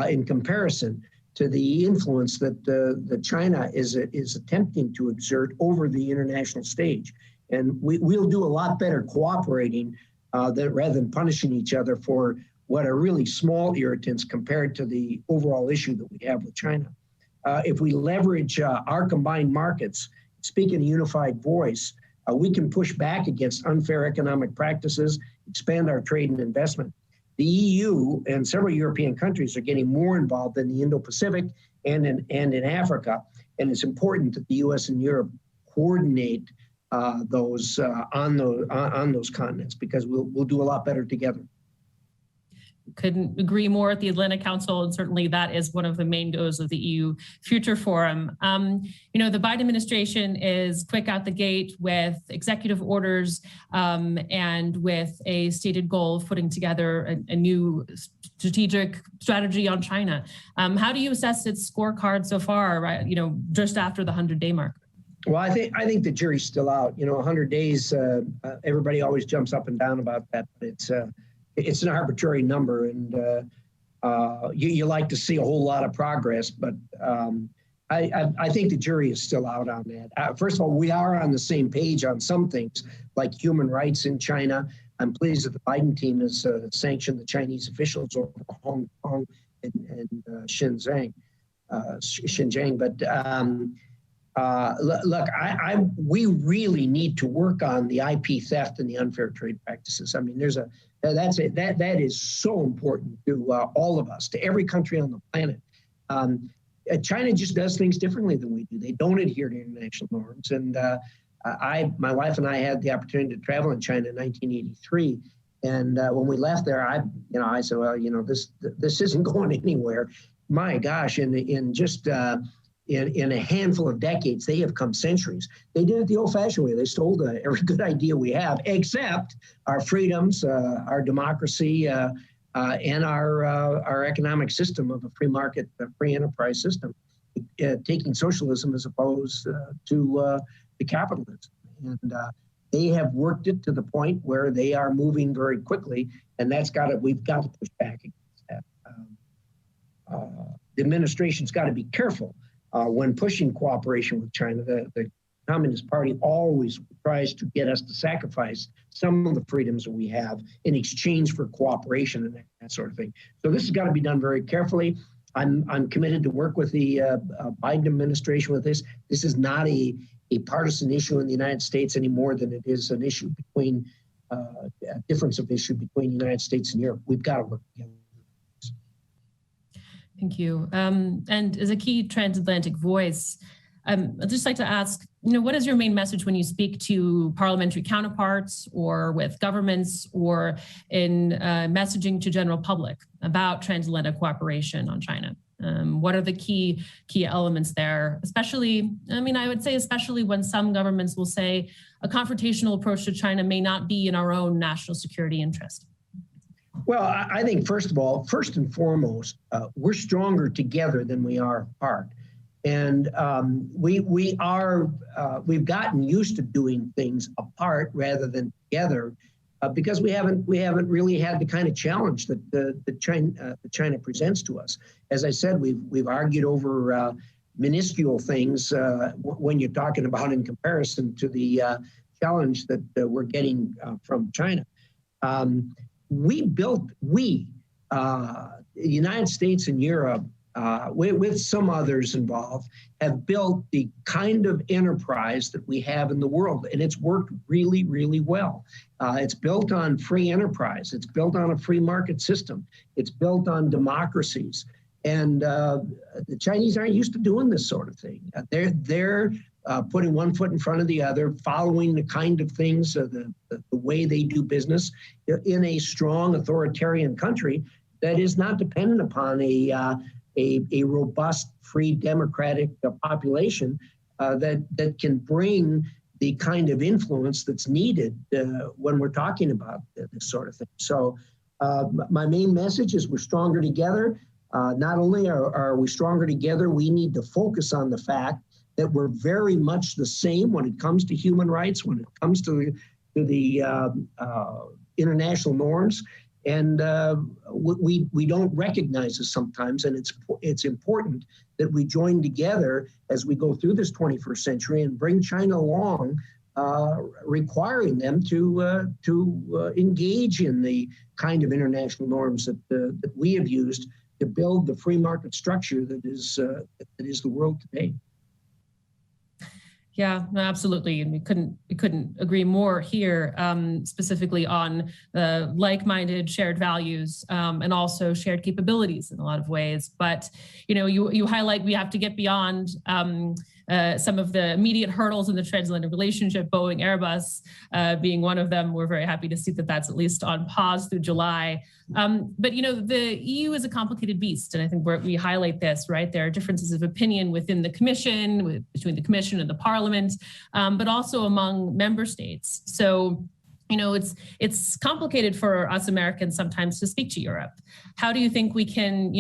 in comparison to the influence that China is attempting to exert over the international stage. And we'll do a lot better cooperating rather than punishing each other for what are really small irritants compared to the overall issue that we have with China. If we leverage our combined markets, speak in a unified voice, we can push back against unfair economic practices, expand our trade and investment. The EU and several European countries are getting more involved in the Indo-Pacific and in Africa. And it's important that the US and Europe coordinate on those continents, because we'll do a lot better together. Couldn't agree more at the Atlantic Council, and certainly that is one of the main goals of the EU Future Forum. The Biden administration is quick out the gate with executive orders and with a stated goal of putting together a new strategy on China. How do you assess its scorecard so far, right? Just after the 100-day mark? Well, I think the jury's still out. 100 days, everybody always jumps up and down about that, but it's an arbitrary number, and you like to see a whole lot of progress, but I think the jury is still out on that. First of all, we are on the same page on some things, like human rights in China. I'm pleased that the Biden team has sanctioned the Chinese officials over Hong Kong and Xinjiang. But look, we really need to work on the IP theft and the unfair trade practices. I mean, that is so important to all of us, to every country on the planet. China just does things differently than we do. They don't adhere to international norms. And my wife and I had the opportunity to travel in China in 1983. And when we left there, I said, well, this isn't going anywhere. My gosh, in just in a handful of decades, they have come centuries. They did it the old-fashioned way. They stole every good idea we have, except our freedoms, our democracy, and our economic system of a free market, a free enterprise system, taking socialism as opposed to the capitalism. And they have worked it to the point where they are moving very quickly, and we've got to push back against that. The administration's got to be careful when pushing cooperation with China. The Communist Party always tries to get us to sacrifice some of the freedoms that we have in exchange for cooperation and that sort of thing. So this has got to be done very carefully. I'm committed to work with the Biden administration with this. This is not a a partisan issue in the United States any more than it is an issue between a difference of issue between the United States and Europe. We've got to work together. Thank you. And as a key transatlantic voice, I'd just like to ask, what is your main message when you speak to parliamentary counterparts or with governments or in messaging to general public about transatlantic cooperation on China? What are the key elements there? Especially, I would say especially when some governments will say a confrontational approach to China may not be in our own national security interest. Well, I think first and foremost, we're stronger together than we are apart. And we've gotten used to doing things apart rather than together because we haven't really had the kind of challenge that China presents to us. As I said, we've argued over minuscule things when you're talking about in comparison to the challenge that we're getting from China. The United States and Europe, with some others involved, have built the kind of enterprise that we have in the world, and it's worked really, really well. It's built on free enterprise. It's built on a free market system. It's built on democracies. And the Chinese aren't used to doing this sort of thing. They're putting one foot in front of the other, following the kind of things, the way they do business in a strong authoritarian country that is not dependent upon a robust, free, democratic population that can bring the kind of influence that's needed when we're talking about this sort of thing. So my main message is we're stronger together. Not only are we stronger together, we need to focus on the fact that we're very much the same when it comes to human rights, when it comes to the international norms. And we don't recognize this sometimes, and it's important that we join together as we go through this 21st century and bring China along, requiring them to engage in the kind of international norms that we have used to build the free market structure that is the world today. Yeah, no, absolutely, and we couldn't agree more here, specifically on the like-minded shared values and also shared capabilities in a lot of ways. But you highlight we have to get beyond some of the immediate hurdles in the transatlantic relationship, Boeing, Airbus being one of them. We're very happy to see that that's at least on pause through July. But the EU is a complicated beast, and I think we highlight this, right? There are differences of opinion within the Commission, between the Commission and the Parliament, but also among member states. So, it's complicated for us Americans sometimes to speak to Europe. How do you think we can,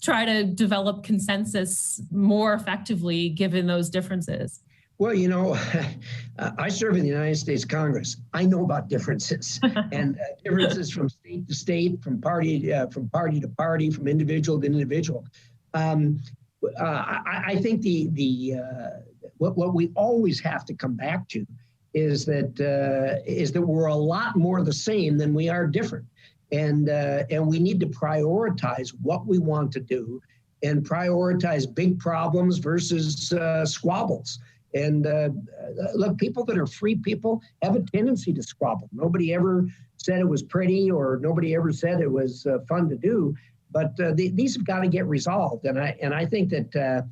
try to develop consensus more effectively given those differences? Well, I serve in the United States Congress. I know about differences and differences from state to state, from party to party, from individual to individual. I think what we always have to come back to is that we're a lot more the same than we are different, and we need to prioritize what we want to do and prioritize big problems versus squabbles. And look, people that are free people have a tendency to squabble. Nobody ever said it was pretty, or nobody ever said it was fun to do. But these have got to get resolved. And I think that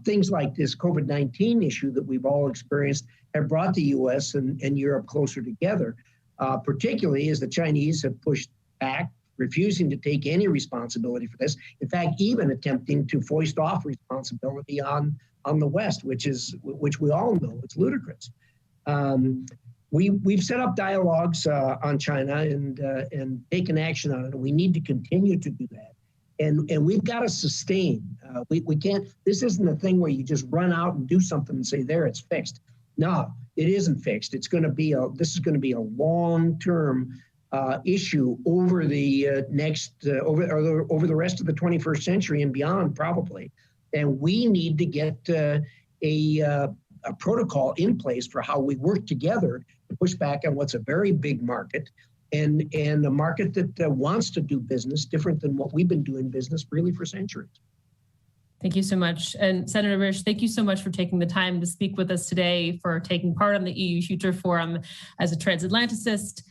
things like this COVID-19 issue that we've all experienced have brought the U.S. and Europe closer together, particularly as the Chinese have pushed back, refusing to take any responsibility for this. In fact, even attempting to foist off responsibility on the West, which we all know it's ludicrous. We've set up dialogues on China and taken action on it. And we need to continue to do that. And we've got to sustain. We can't. This isn't a thing where you just run out and do something and say, "There, it's fixed." No, it isn't fixed. This is going to be a long-term issue over the next over the rest of the 21st century and beyond, probably. And we need to get a protocol in place for how we work together to push back on what's a very big market and a market that wants to do business different than what we've been doing business really for centuries. Thank you so much. And Senator Risch, thank you so much for taking the time to speak with us today, for taking part on the EU Future Forum as a transatlanticist.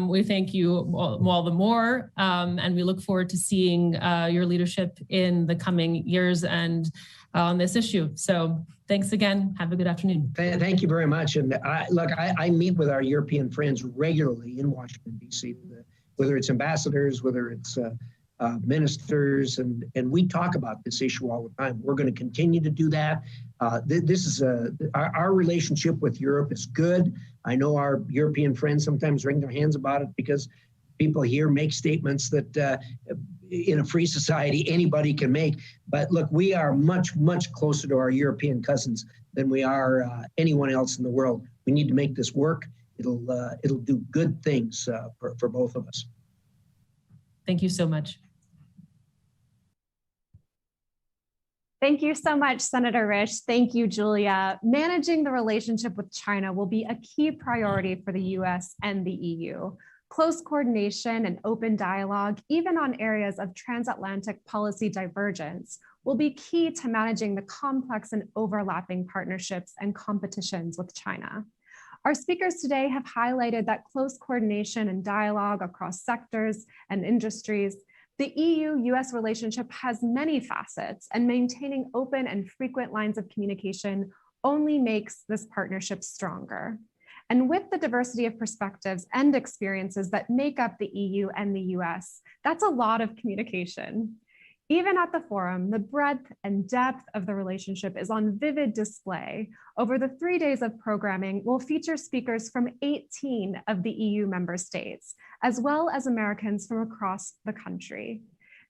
We thank you all the more, and we look forward to seeing your leadership in the coming years and on this issue. So thanks again. Have a good afternoon. Thank you very much. And I meet with our European friends regularly in Washington, D.C., whether it's ambassadors, whether it's ministers, and we talk about this issue all the time. We're going to continue to do that. This is our relationship with Europe is good. I know our European friends sometimes wring their hands about it because people here make statements that in a free society anybody can make. But look, we are much, much closer to our European cousins than we are anyone else in the world. We need to make this work. It'll do good things for both of us. Thank you so much. Thank you so much, Senator Risch. Thank you, Julia. Managing the relationship with China will be a key priority for the US and the EU. Close coordination and open dialogue, even on areas of transatlantic policy divergence, will be key to managing the complex and overlapping partnerships and competitions with China. Our speakers today have highlighted that close coordination and dialogue across sectors and industries. The EU-U.S. relationship has many facets, and maintaining open and frequent lines of communication only makes this partnership stronger. And with the diversity of perspectives and experiences that make up the EU and the US, that's a lot of communication. Even at the forum, the breadth and depth of the relationship is on vivid display. Over the 3 days of programming, we'll feature speakers from 18 of the EU member states, as well as Americans from across the country.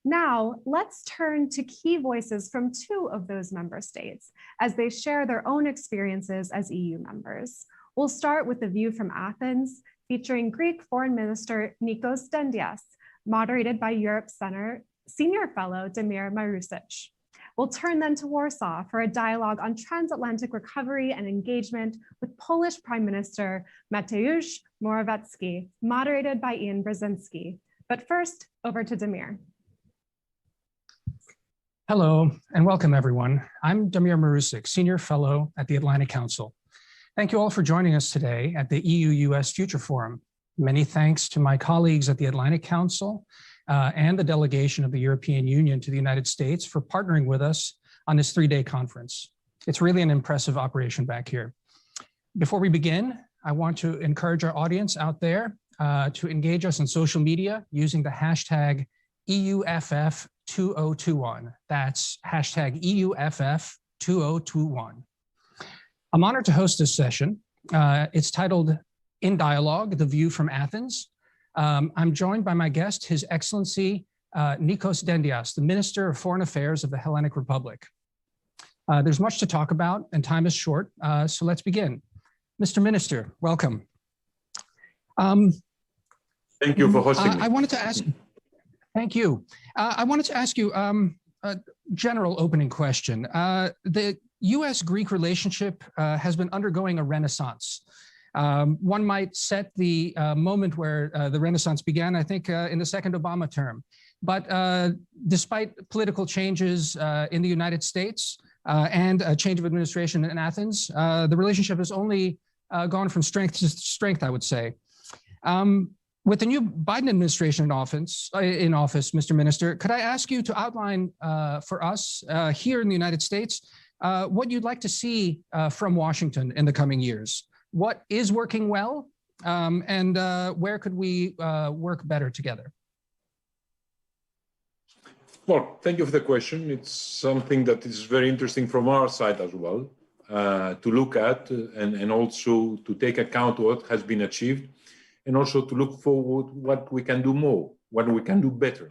Now, let's turn to key voices from 2 of those member states as they share their own experiences as EU members. We'll start with the view from Athens, featuring Greek Foreign Minister Nikos Dendias, moderated by Europe Center Senior Fellow Damir Marusic. We'll turn then to Warsaw for a dialogue on transatlantic recovery and engagement with Polish Prime Minister Mateusz Morawiecki, moderated by Ian Brzezinski. But first, over to Damir. Hello, and welcome everyone. I'm Damir Marusic, Senior Fellow at the Atlantic Council. Thank you all for joining us today at the EU-U.S. Future Forum. Many thanks to my colleagues at the Atlantic Council and the delegation of the European Union to the United States for partnering with us on this 3-day conference. It's really an impressive operation back here. Before we begin, I want to encourage our audience out there to engage us on social media using the hashtag EUFF2021. That's hashtag EUFF2021. I'm honored to host this session. It's titled In Dialogue, The View from Athens. I'm joined by my guest, His Excellency Nikos Dendias, the Minister of Foreign Affairs of the Hellenic Republic. There's much to talk about and time is short, so let's begin. Mr. Minister, welcome. Thank you for hosting me. I wanted to ask, thank you. I wanted to ask you a general opening question. The US-Greek relationship has been undergoing a renaissance. One might set the moment where the Renaissance began, I think, in the second Obama term. But despite political changes in the United States and a change of administration in Athens, the relationship has only gone from strength to strength, I would say. With the new Biden administration in office, Mr. Minister, could I ask you to outline for us here in the United States what you'd like to see from Washington in the coming years? What is working well, and where could we work better together? Well, thank you for the question. It's something that is very interesting from our side as well, to look at and also to take account what has been achieved, and also to look forward what we can do more, what we can do better.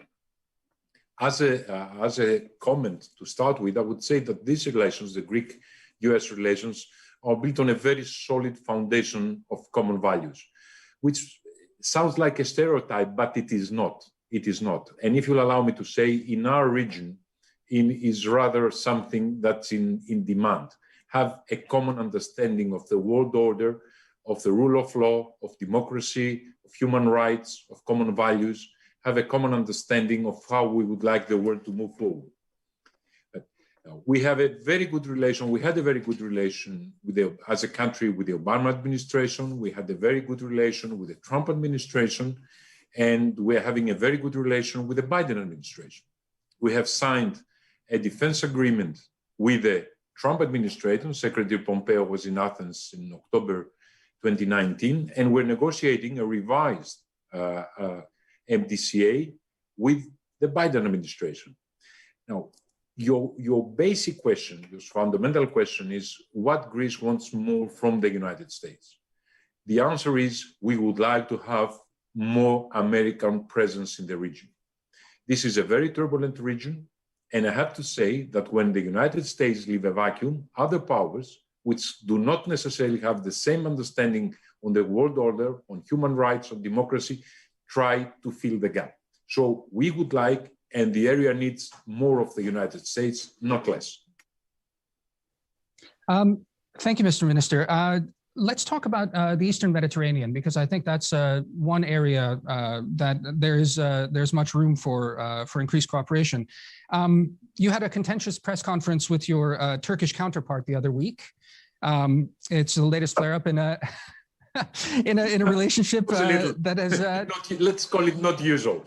As a comment to start with, I would say that these relations, the Greek-US relations, are built on a very solid foundation of common values, which sounds like a stereotype, but it is not. It is not. And if you'll allow me to say, in our region, is rather something that's in demand. Have a common understanding of the world order, of the rule of law, of democracy, of human rights, of common values, have a common understanding of how we would like the world to move forward. We have a very good relation. We had a very good relation as a country with the Obama administration. We had a very good relation with the Trump administration, and we're having a very good relation with the Biden administration. We have signed a defense agreement with the Trump administration. Secretary Pompeo was in Athens in October 2019, and we're negotiating a revised MDCA with the Biden administration. Now, your basic question, your fundamental question is what Greece wants more from the United States. The answer is we would like to have more American presence in the region. This is a very turbulent region, and I have to say that when the United States leave a vacuum, other powers, which do not necessarily have the same understanding on the world order, on human rights, on democracy, try to fill the gap. So we would like, and the area needs more of the United States, not less. Thank you, Mr. Minister. Let's talk about the Eastern Mediterranean, because I think that's one area that there's much room for increased cooperation. You had a contentious press conference with your Turkish counterpart the other week. It's the latest flare-up in a in a relationship that is let's call it not usual.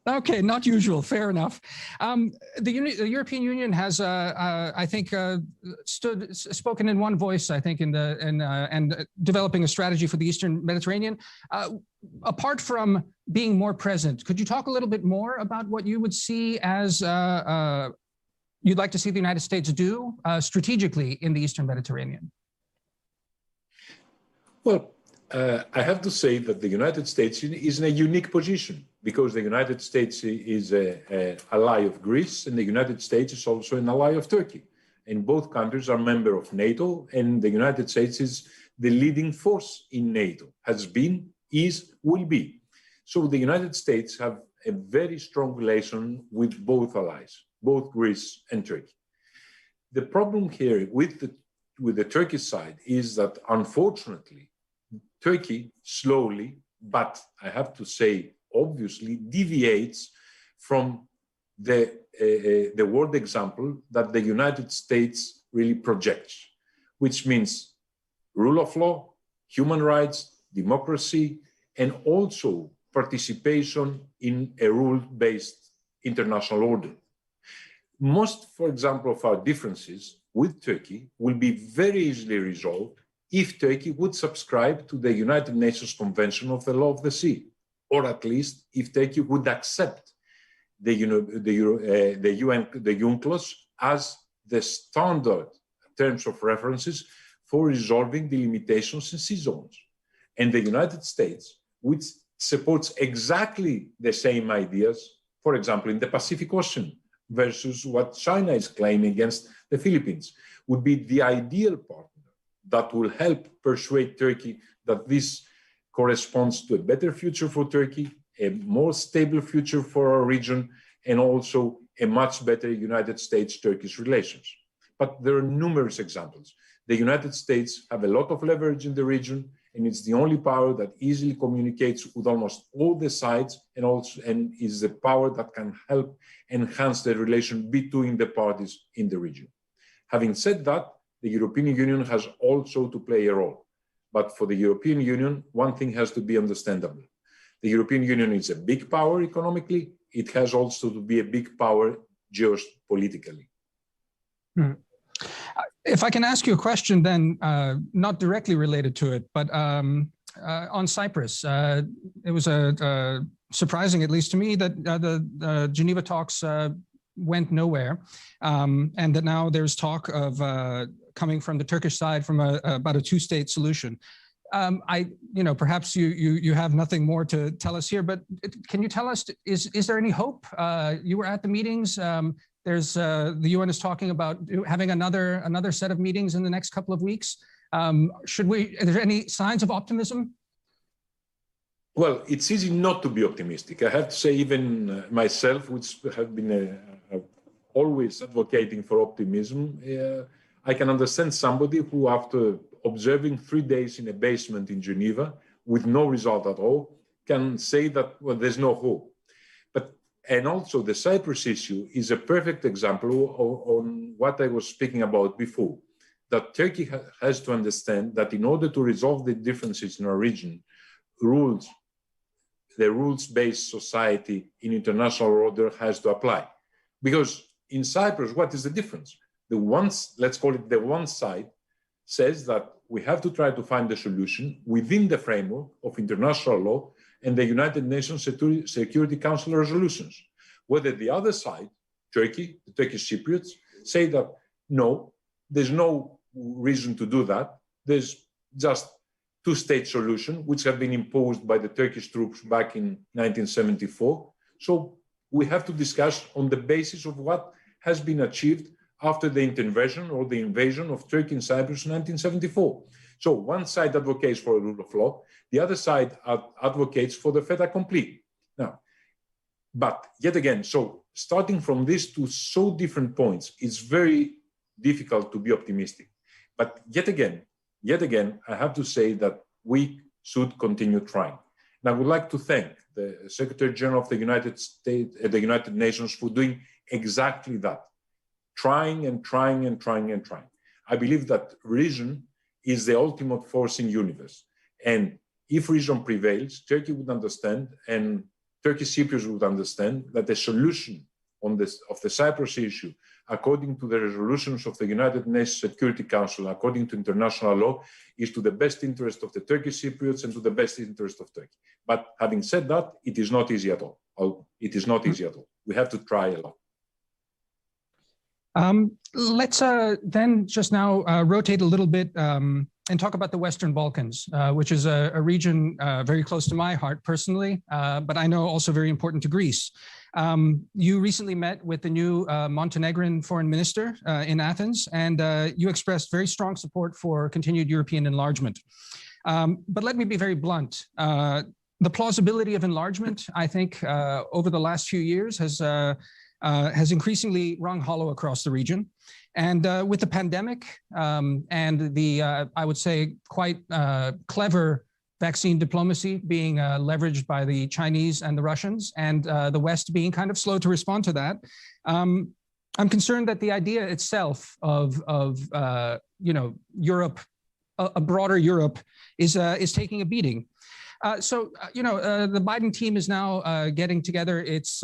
Okay, not usual. Fair enough. The European Union has, I think, spoken in one voice. I think and developing a strategy for the Eastern Mediterranean. Apart from being more present, could you talk a little bit more about what you would see as you'd like to see the United States do strategically in the Eastern Mediterranean? Well, I have to say that the United States is in a unique position because the United States is an ally of Greece and the United States is also an ally of Turkey. And both countries are members of NATO, and the United States is the leading force in NATO, has been, is, will be. So the United States have a very strong relation with both allies, both Greece and Turkey. The problem here with the Turkish side is that unfortunately, Turkey slowly, but I have to say, obviously, deviates from the world example that the United States really projects, which means rule of law, human rights, democracy, and also participation in a rule-based international order. Most, for example, of our differences with Turkey will be very easily resolved if Turkey would subscribe to the United Nations Convention of the Law of the Sea, or at least if Turkey would accept the UNCLOS as the standard terms of references for resolving the limitations in sea zones. And the United States, which supports exactly the same ideas, for example, in the Pacific Ocean, versus what China is claiming against the Philippines, would be the ideal partner that will help persuade Turkey that this corresponds to a better future for Turkey, a more stable future for our region, and also a much better United States-Turkish relations. But there are numerous examples. The United States have a lot of leverage in the region, and it's the only power that easily communicates with almost all the sides, and is the power that can help enhance the relation between the parties in the region. Having said that, the European Union has also to play a role. But for the European Union, one thing has to be understandable. The European Union is a big power economically. It has also to be a big power geopolitically. If I can ask you a question then, not directly related to it, but on Cyprus, it was surprising, at least to me, that the Geneva talks went nowhere, and that now there's talk of coming from the Turkish side from about a two-state solution. Perhaps you have nothing more to tell us here, but can you tell us, is there any hope? You were at the meetings. There's the UN is talking about having another set of meetings in the next couple of weeks. Are there any signs of optimism? Well, it's easy not to be optimistic. I have to say, even myself, which have been always advocating for optimism, I can understand somebody who, after observing 3 days in a basement in Geneva with no result at all, can say that, well, there's no hope. But And also the Cyprus issue is a perfect example on what I was speaking about before, that Turkey has to understand that in order to resolve the differences in our region, the rules-based society in international order has to apply. Because in Cyprus, what is the difference? Let's call it the one side, says that we have to try to find a solution within the framework of international law and the United Nations Security Council resolutions. Whether the other side, Turkey, the Turkish Cypriots, say that no, there's no reason to do that. There's just two-state solution, which have been imposed by the Turkish troops back in 1974. So we have to discuss on the basis of what has been achieved after the intervention or the invasion of Turkey in Cyprus in 1974. So one side advocates for a rule of law, the other side advocates for the fait accompli. Now, but yet again, so starting from these two so different points, it's very difficult to be optimistic. But yet again, I have to say that we should continue trying. And I would like to thank the Secretary General of the United States, the United Nations for doing exactly that. Trying and trying and trying and trying. I believe that reason is the ultimate force in the universe. And if reason prevails, Turkey would understand and Turkish Cypriots would understand that the solution of the Cyprus issue, according to the resolutions of the United Nations Security Council, according to international law, is to the best interest of the Turkish Cypriots and to the best interest of Turkey. But having said that, it is not easy at all. It is not easy at all. We have to try a lot. Let's then just now rotate a little bit and talk about the Western Balkans, which is a region very close to my heart personally, but I know also very important to Greece. You recently met with the new Montenegrin foreign minister in Athens, and you expressed very strong support for continued European enlargement. But let me be very blunt. The plausibility of enlargement, I think, over the last few years has increasingly rung hollow across the region. And with the pandemic and the, I would say, quite clever vaccine diplomacy being leveraged by the Chinese and the Russians, and the West being kind of slow to respond to that, I'm concerned that the idea itself of Europe, a broader Europe, is taking a beating. The Biden team is now getting together its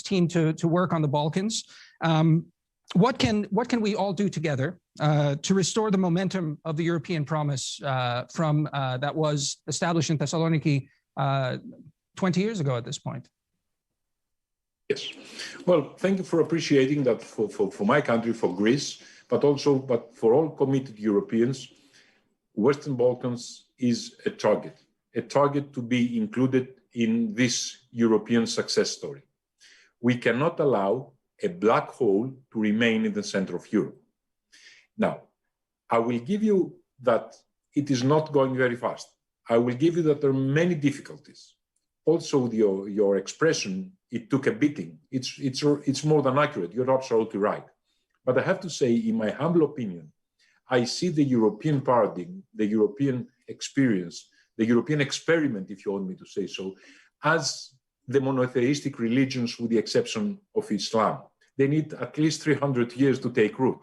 team to work on the Balkans. What can we all do together to restore the momentum of the European promise from that was established in Thessaloniki 20 years ago at this point? Yes. Well, thank you for appreciating that for my country, for Greece, but for all committed Europeans, Western Balkans is a target to be included in this European success story. We cannot allow a black hole to remain in the center of Europe. Now, I will give you that it is not going very fast. I will give you that there are many difficulties. Also, your expression, it took a beating. It's more than accurate. You're absolutely right. But I have to say, in my humble opinion, I see the European paradigm, the European experience, the European experiment, if you want me to say so, as the monotheistic religions with the exception of Islam. They need at least 300 years to take root.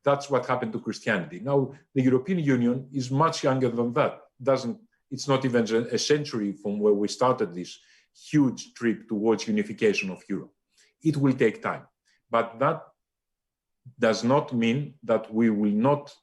That's what happened to Christianity. Now, the European Union is much younger than that. It's not even a century from where we started this huge trip towards unification of Europe. It will take time. But that does not mean that we will not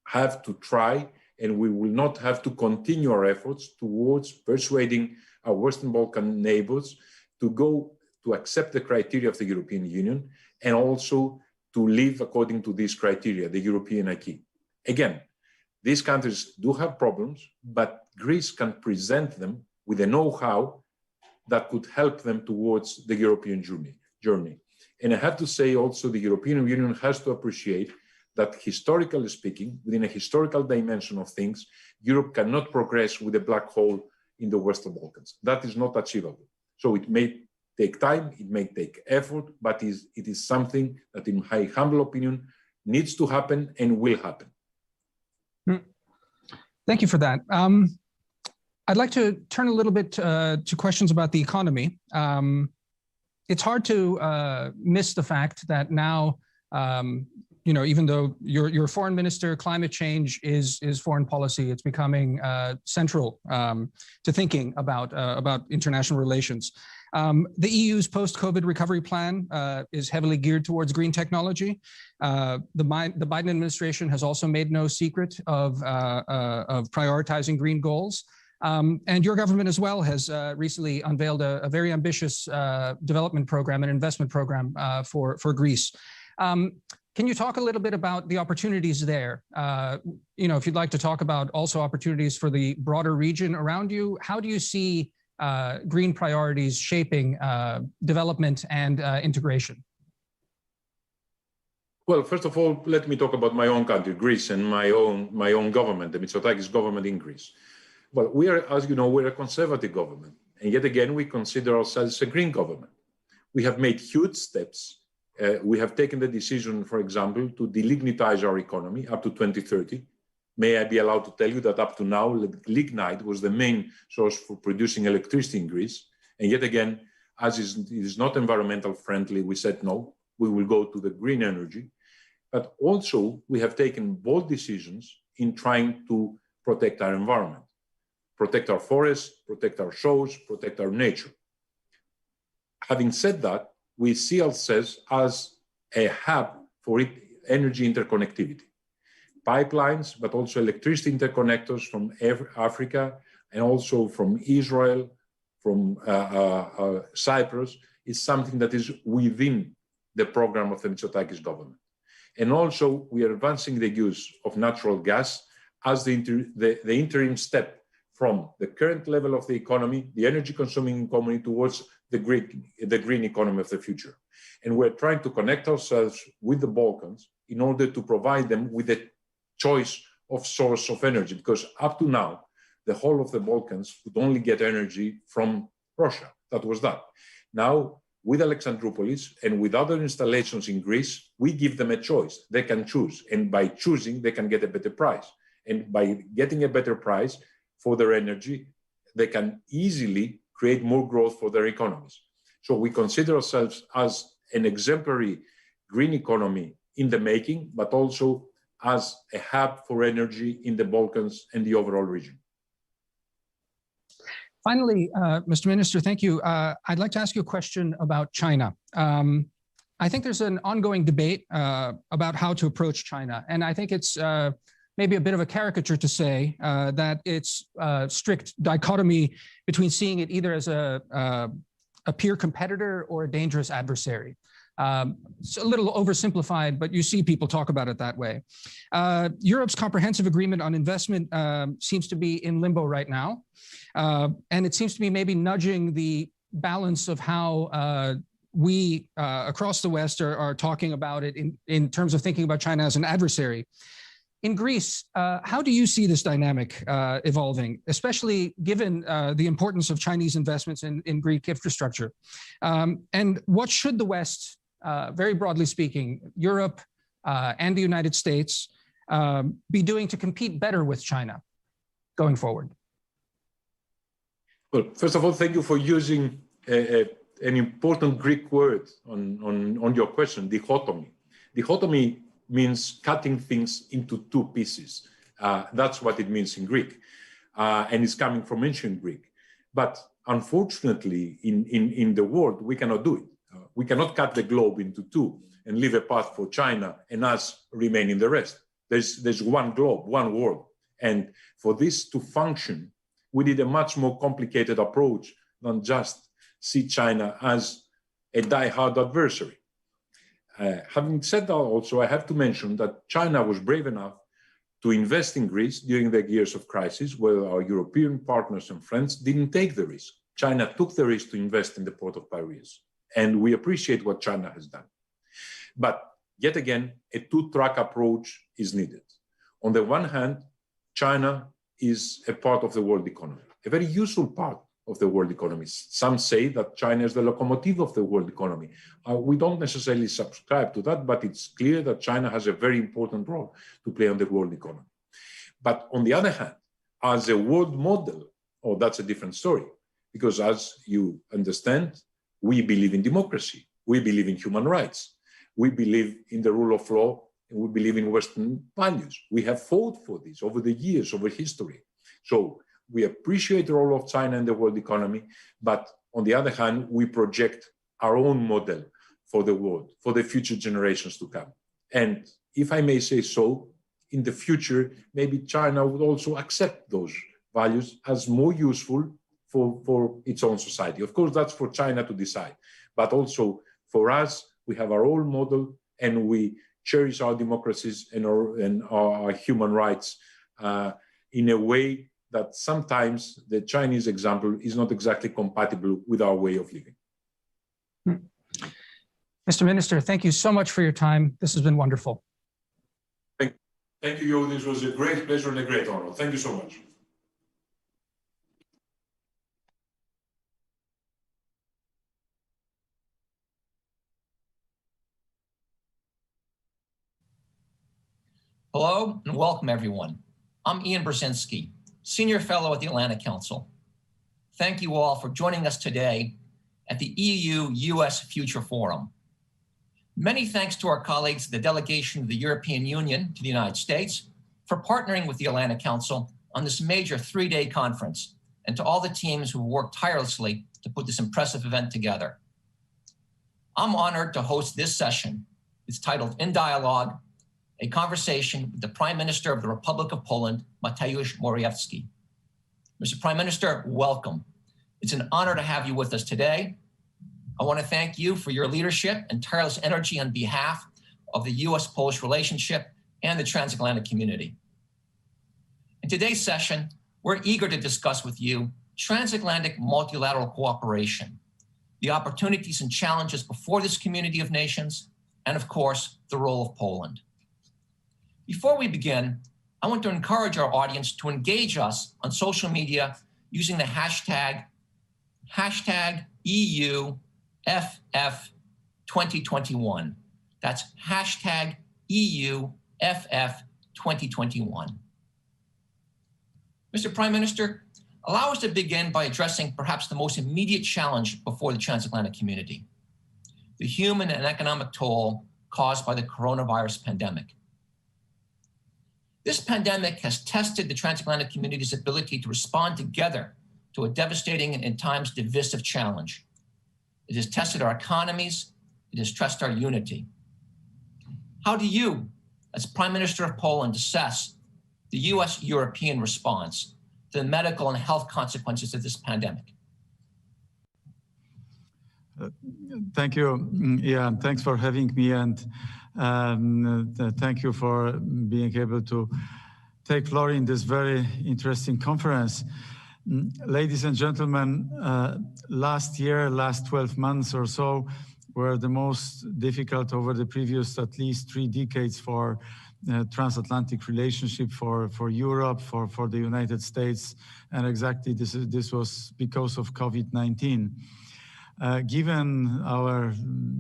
have to try and we will not have to continue our efforts towards persuading our Western Balkan neighbors to accept the criteria of the European Union and also to live according to these criteria, the European acquis. Again, these countries do have problems, but Greece can present them with a know-how that could help them towards the European journey. And I have to say also the European Union has to appreciate that historically speaking, within a historical dimension of things, Europe cannot progress with a black hole in the Western Balkans. That is not achievable. So it may take time, it may take effort, but it is something that, in my humble opinion, needs to happen and will happen. Thank you for that. I'd like to turn a little bit to questions about the economy. it's hard to miss the fact that now, even though your foreign minister, climate change is foreign policy, it's becoming central to thinking about international relations. The EU's post-COVID recovery plan is heavily geared towards green technology. The Biden administration has also made no secret of prioritizing green goals. And your government as well has recently unveiled a very ambitious development program and investment program for Greece. Can you talk a little bit about the opportunities there? If you'd like to talk about also opportunities for the broader region around you, how do you see green priorities shaping development and integration? Well, first of all, let me talk about my own country, Greece, and my own government, the Mitsotakis government in Greece. Well, we are, as you know, we're a conservative government, and yet again, we consider ourselves a green government. We have made huge steps. We have taken the decision, for example, to delignitize our economy up to 2030. May I be allowed to tell you that up to now, lignite was the main source for producing electricity in Greece. And yet again, as it is not environmental friendly, we said no, we will go to the green energy. But also, we have taken bold decisions in trying to protect our environment, protect our forests, protect our shores, protect our nature. Having said that, we see ourselves as a hub for energy interconnectivity. Pipelines, but also electricity interconnectors from Africa and also from Israel, from Cyprus, is something that is within the program of the Mitsotakis government. And also, we are advancing the use of natural gas as the interim step from the current level of the economy, the energy-consuming economy, towards the green economy of the future. And we're trying to connect ourselves with the Balkans in order to provide them with a choice of source of energy, because up to now, the whole of the Balkans would only get energy from Russia. That was that. Now, with Alexandroupolis and with other installations in Greece, we give them a choice. They can choose, and by choosing, they can get a better price. And by getting a better price for their energy, they can easily create more growth for their economies. So we consider ourselves as an exemplary green economy in the making, but also as a hub for energy in the Balkans and the overall region. Finally, Mr. Minister, thank you. I'd like to ask you a question about China. I think there's an ongoing debate about how to approach China, and I think it's maybe a bit of a caricature to say that it's a strict dichotomy between seeing it either as a peer competitor or a dangerous adversary. It's a little oversimplified, but you see people talk about it that way. Europe's comprehensive agreement on investment seems to be in limbo right now. And it seems to be maybe nudging the balance of how we across the West are talking about it in terms of thinking about China as an adversary. In Greece, how do you see this dynamic evolving, especially given the importance of Chinese investments in Greek infrastructure? And what should the West, very broadly speaking, Europe and the United States, be doing to compete better with China going forward? Well, first of all, thank you for using an important Greek word on your question, dichotomy. Dichotomy means cutting things into two pieces. That's what it means in Greek. And it's coming from ancient Greek. But unfortunately, in the world, we cannot do it. We cannot cut the globe into two and leave a path for China and us remain in the rest. There's one globe, one world. And for this to function, we need a much more complicated approach than just see China as a die-hard adversary. Having said that also, I have to mention that China was brave enough to invest in Greece during the years of crisis, where our European partners and friends didn't take the risk. China took the risk to invest in the port of Piraeus, and we appreciate what China has done. But yet again, a two-track approach is needed. On the one hand, China is a part of the world economy, a very useful part of the world economy. Some say that China is the locomotive of the world economy. We don't necessarily subscribe to that, but it's clear that China has a very important role to play on the world economy. But on the other hand, as a world model, that's a different story. Because as you understand, We believe in democracy. We believe in human rights. We believe in the rule of law, and we believe in Western values. We have fought for this over the years, over history. So we appreciate the role of China in the world economy, but on the other hand, we project our own model for the world, for the future generations to come. And if I may say so, in the future, maybe China would also accept those values as more useful for its own society. Of course, that's for China to decide. But also for us, we have our own model, and we cherish our democracies and our human rights in a way that sometimes the Chinese example is not exactly compatible with our way of living. Mr. Minister, thank you so much for your time. This has been wonderful. Thank you, Yo. This was a great pleasure and a great honor. Thank you so much. Hello and welcome, everyone. I'm Ian Brzezinski, Senior Fellow at the Atlantic Council. Thank you all for joining us today at the EU-U.S. Future Forum. Many thanks to our colleagues at the delegation of the European Union to the United States for partnering with the Atlantic Council on this major 3-day conference, and to all the teams who worked tirelessly to put this impressive event together. I'm honored to host this session. It's titled In Dialogue, a conversation with the Prime Minister of the Republic of Poland, Mateusz Morawiecki. Mr. Prime Minister, welcome. It's an honor to have you with us today. I want to thank you for your leadership and tireless energy on behalf of the U.S.-Polish relationship and the transatlantic community. In today's session, we're eager to discuss with you transatlantic multilateral cooperation, the opportunities and challenges before this community of nations, and of course, the role of Poland. Before we begin, I want to encourage our audience to engage us on social media using the hashtag EU-FF2021. That's hashtag EU-FF2021. Mr. Prime Minister, allow us to begin by addressing perhaps the most immediate challenge before the transatlantic community, the human and economic toll caused by the coronavirus pandemic. This pandemic has tested the transatlantic community's ability to respond together to a devastating and at times divisive challenge. It has tested our economies. It has tested our unity. How do you, as Prime Minister of Poland, assess the US-European response to the medical and health consequences of this pandemic? Thank you, Ian. Thanks for having me, and thank you for being able to take floor in this very interesting conference. Ladies and gentlemen, last 12 months or so were the most difficult over the previous at least 3 decades for transatlantic relationship, for Europe, for the United States, and exactly this was because of COVID-19. Given our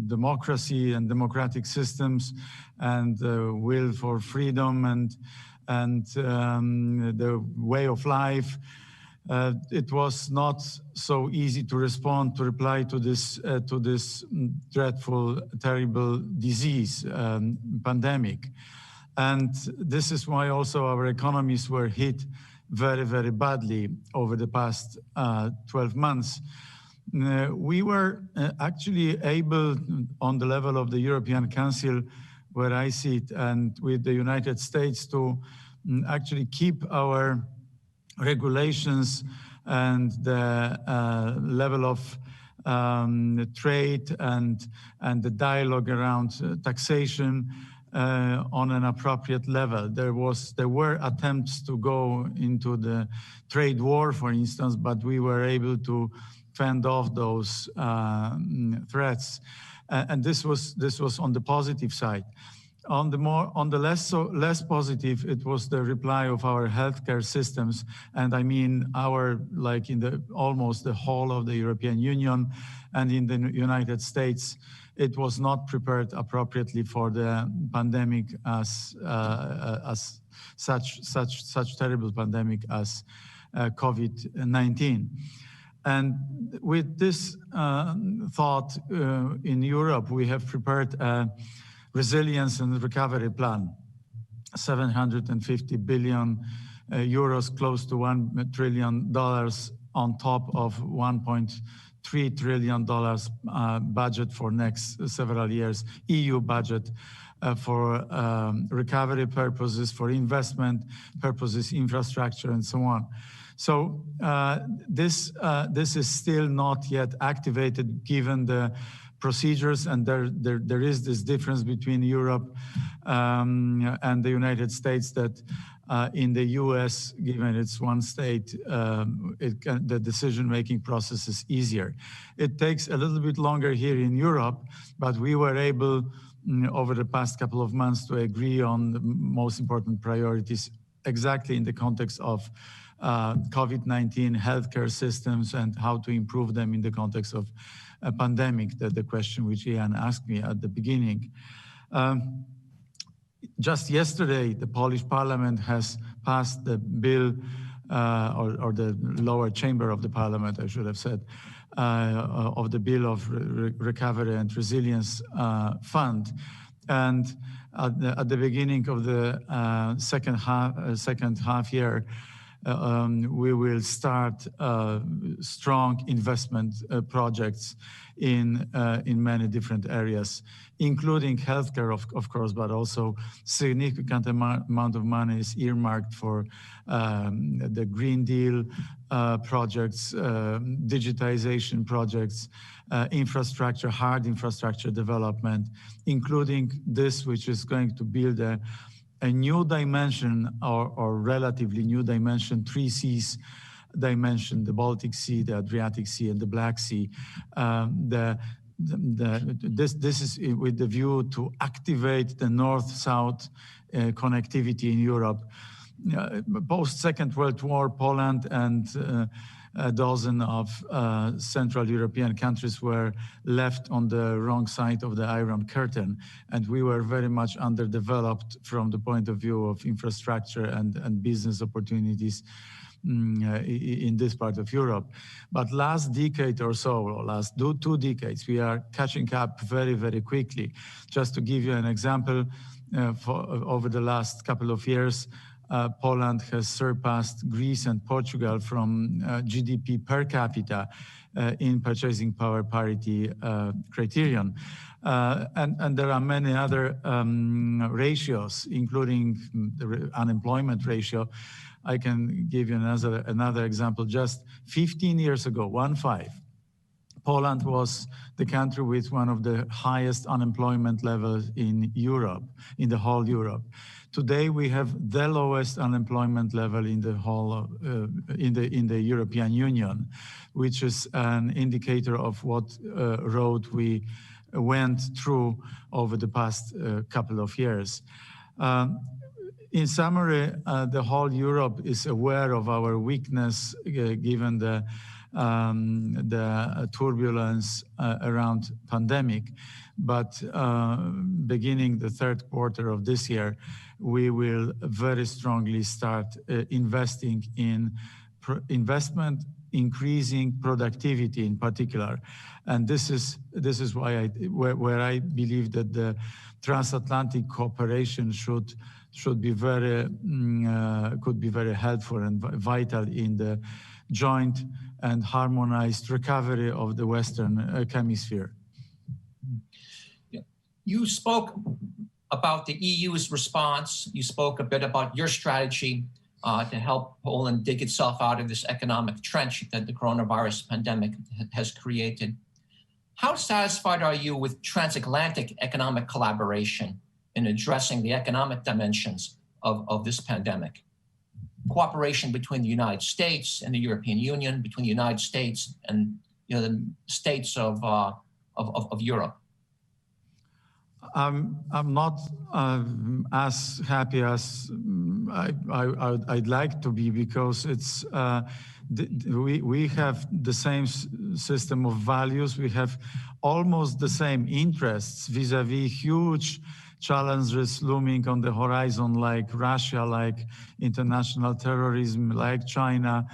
democracy and democratic systems and will for freedom and the way of life, it was not so easy to respond, to reply to this dreadful, terrible disease, pandemic. And this is why also our economies were hit very, very badly over the past 12 months. We were actually able, on the level of the European Council, where I sit, and with the United States, to actually keep our regulations and the level of trade and the dialogue around taxation on an appropriate level. There were attempts to go into the trade war, for instance, but we were able to fend off those threats, and this was on the positive side. On the less positive, it was the reply of our healthcare systems, and I mean like in almost the whole of the European Union and in the United States. It was not prepared appropriately for the pandemic as such terrible pandemic as COVID-19. And with this thought in Europe, we have prepared a resilience and recovery plan, 750 billion euros, close to $1 trillion on top of $1.3 trillion budget for next several years, EU budget for recovery purposes, for investment purposes, infrastructure, and so on. So this is still not yet activated given the procedures, and there is this difference between Europe and the United States that in the US, given it's one state, the decision-making process is easier. It takes a little bit longer here in Europe, but we were able over the past couple of months to agree on the most important priorities exactly in the context of COVID-19 healthcare systems and how to improve them in the context of a pandemic, the question which Ian asked me at the beginning. Just yesterday, the Polish parliament has passed the bill, or the lower chamber of the parliament, I should have said, of the bill of recovery and resilience fund. And at the beginning of the second half year, we will start strong investment projects in many different areas, including healthcare, of course, but also significant amount of money is earmarked for the Green Deal projects, digitization projects, infrastructure, hard infrastructure development, including this, which is going to build a new dimension or relatively new dimension, 3 Cs dimension, the Baltic Sea, the Adriatic Sea, and the Black Sea. This is with the view to activate the north-south connectivity in Europe. Post-Second World War, Poland and a dozen of Central European countries were left on the wrong side of the Iron Curtain, and we were very much underdeveloped from the point of view of infrastructure and business opportunities in this part of Europe. But last decade or so, or last 2 decades, we are catching up very, very quickly. Just to give you an example, over the last couple of years, Poland has surpassed Greece and Portugal from GDP per capita in purchasing power parity criterion. And there are many other ratios, including the unemployment ratio. I can give you another example. Just 15 years ago, 15, Poland was the country with one of the highest unemployment levels in Europe, in the whole Europe. Today, we have the lowest unemployment level in the whole in the European Union, which is an indicator of what road we went through over the past couple of years. In summary, the whole Europe is aware of our weakness given the turbulence around pandemic. But beginning the 3rd quarter of this year, we will very strongly start investing in investment, increasing productivity in particular. And this is why where I believe that the transatlantic cooperation should be very could be very helpful and vital in the joint and harmonized recovery of the Western hemisphere. You spoke about the EU's response. You spoke a bit about your strategy to help Poland dig itself out of this economic trench that the coronavirus pandemic has created. How satisfied are you with transatlantic economic collaboration in addressing the economic dimensions of this pandemic? Cooperation between the United States and the European Union, between the United States and the states of Europe. I'm not as happy as I'd like to be, because it's we have the same system of values. We have almost the same interests vis-a-vis huge challenges looming on the horizon, like Russia, like international terrorism, like China,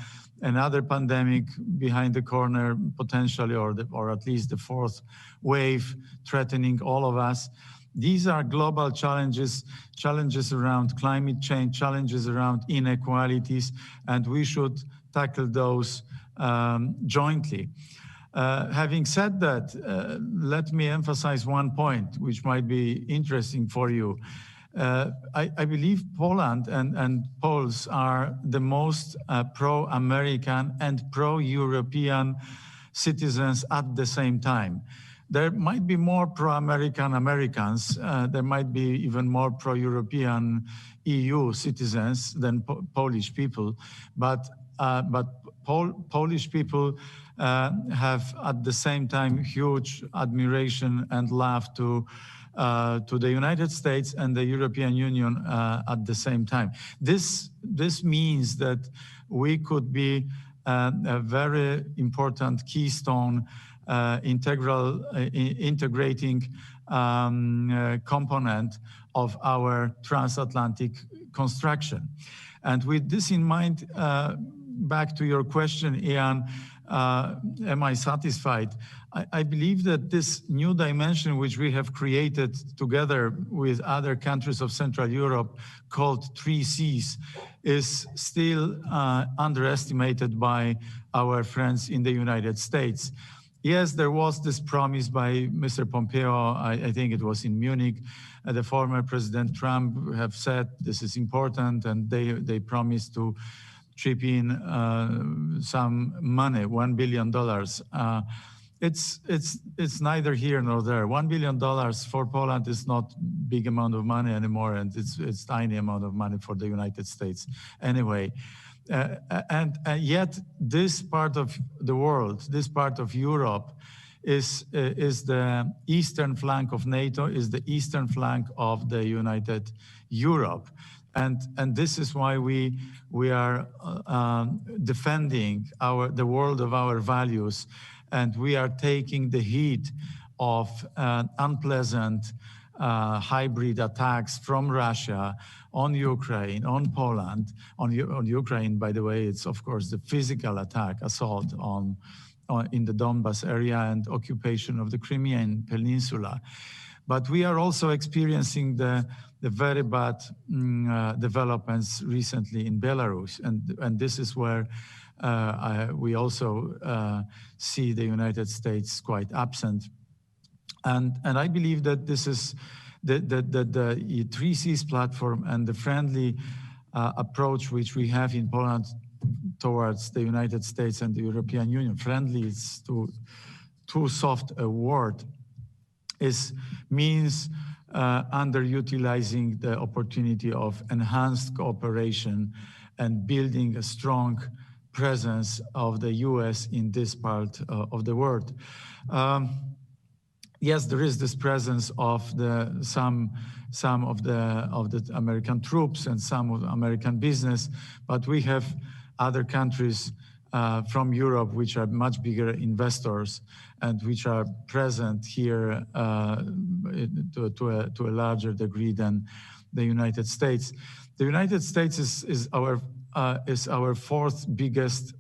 another pandemic behind the corner potentially, or at least the fourth wave threatening all of us. These are global challenges, challenges around climate change, challenges around inequalities, and we should tackle those jointly. Having said that, let me emphasize one point which might be interesting for you. I believe Poland and Poles are the most pro-American and pro-European citizens at the same time. There might be more pro-American Americans. There might be even more pro-European EU citizens than Polish people, but Polish people have at the same time huge admiration and love to the United States and the European Union at the same time. This means that we could be a very important keystone integrating component of our transatlantic construction. And with this in mind, back to your question, Ian, am I satisfied? I believe that this new dimension which we have created together with other countries of Central Europe called 3Cs is still underestimated by our friends in the United States. Yes, there was this promise by Mr. Pompeo, I think it was in Munich, the former President Trump have said this is important, and they promised to chip in some money, $1 billion. It's neither here nor there. $1 billion for Poland is not big amount of money anymore, and it's tiny amount of money for the United States anyway. And yet this part of the world, this part of Europe is the eastern flank of NATO, is the eastern flank of the United Europe. And this is why we are defending the world of our values, and we are taking the heat of unpleasant hybrid attacks from Russia on Ukraine, on Poland, on Ukraine, by the way, it's of course the physical attack, assault in the Donbas area and occupation of the Crimean Peninsula. But we are also experiencing the very bad developments recently in Belarus. And this is where we also see the United States quite absent. And I believe that this is the 3Cs platform and the friendly approach which we have in Poland towards the United States and the European Union. Friendly is too soft a word. Means underutilizing the opportunity of enhanced cooperation and building a strong presence of the US in this part of the world. Yes, there is this presence of some of the American troops and some of the American business, but we have other countries from Europe which are much bigger investors and which are present here to a larger degree than the United States. The United States is our fourth biggest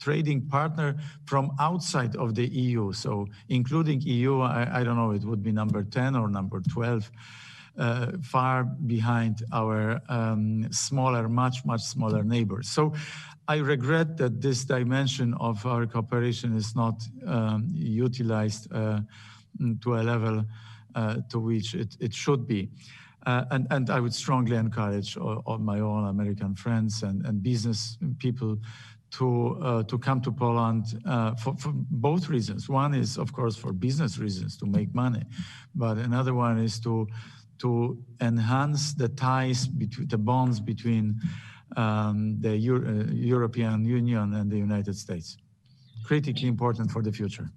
trading partner from outside of the EU. So including EU, I don't know, it would be number 10 or number 12, far behind our smaller, much smaller neighbors. So I regret that this dimension of our cooperation is not utilized to a level to which it should be. And I would strongly encourage all my own American friends and business people to come to Poland for both reasons. One is, of course, for business reasons, to make money, but another one is to enhance the ties, the bonds between the European Union and the United States. Critically important for the future.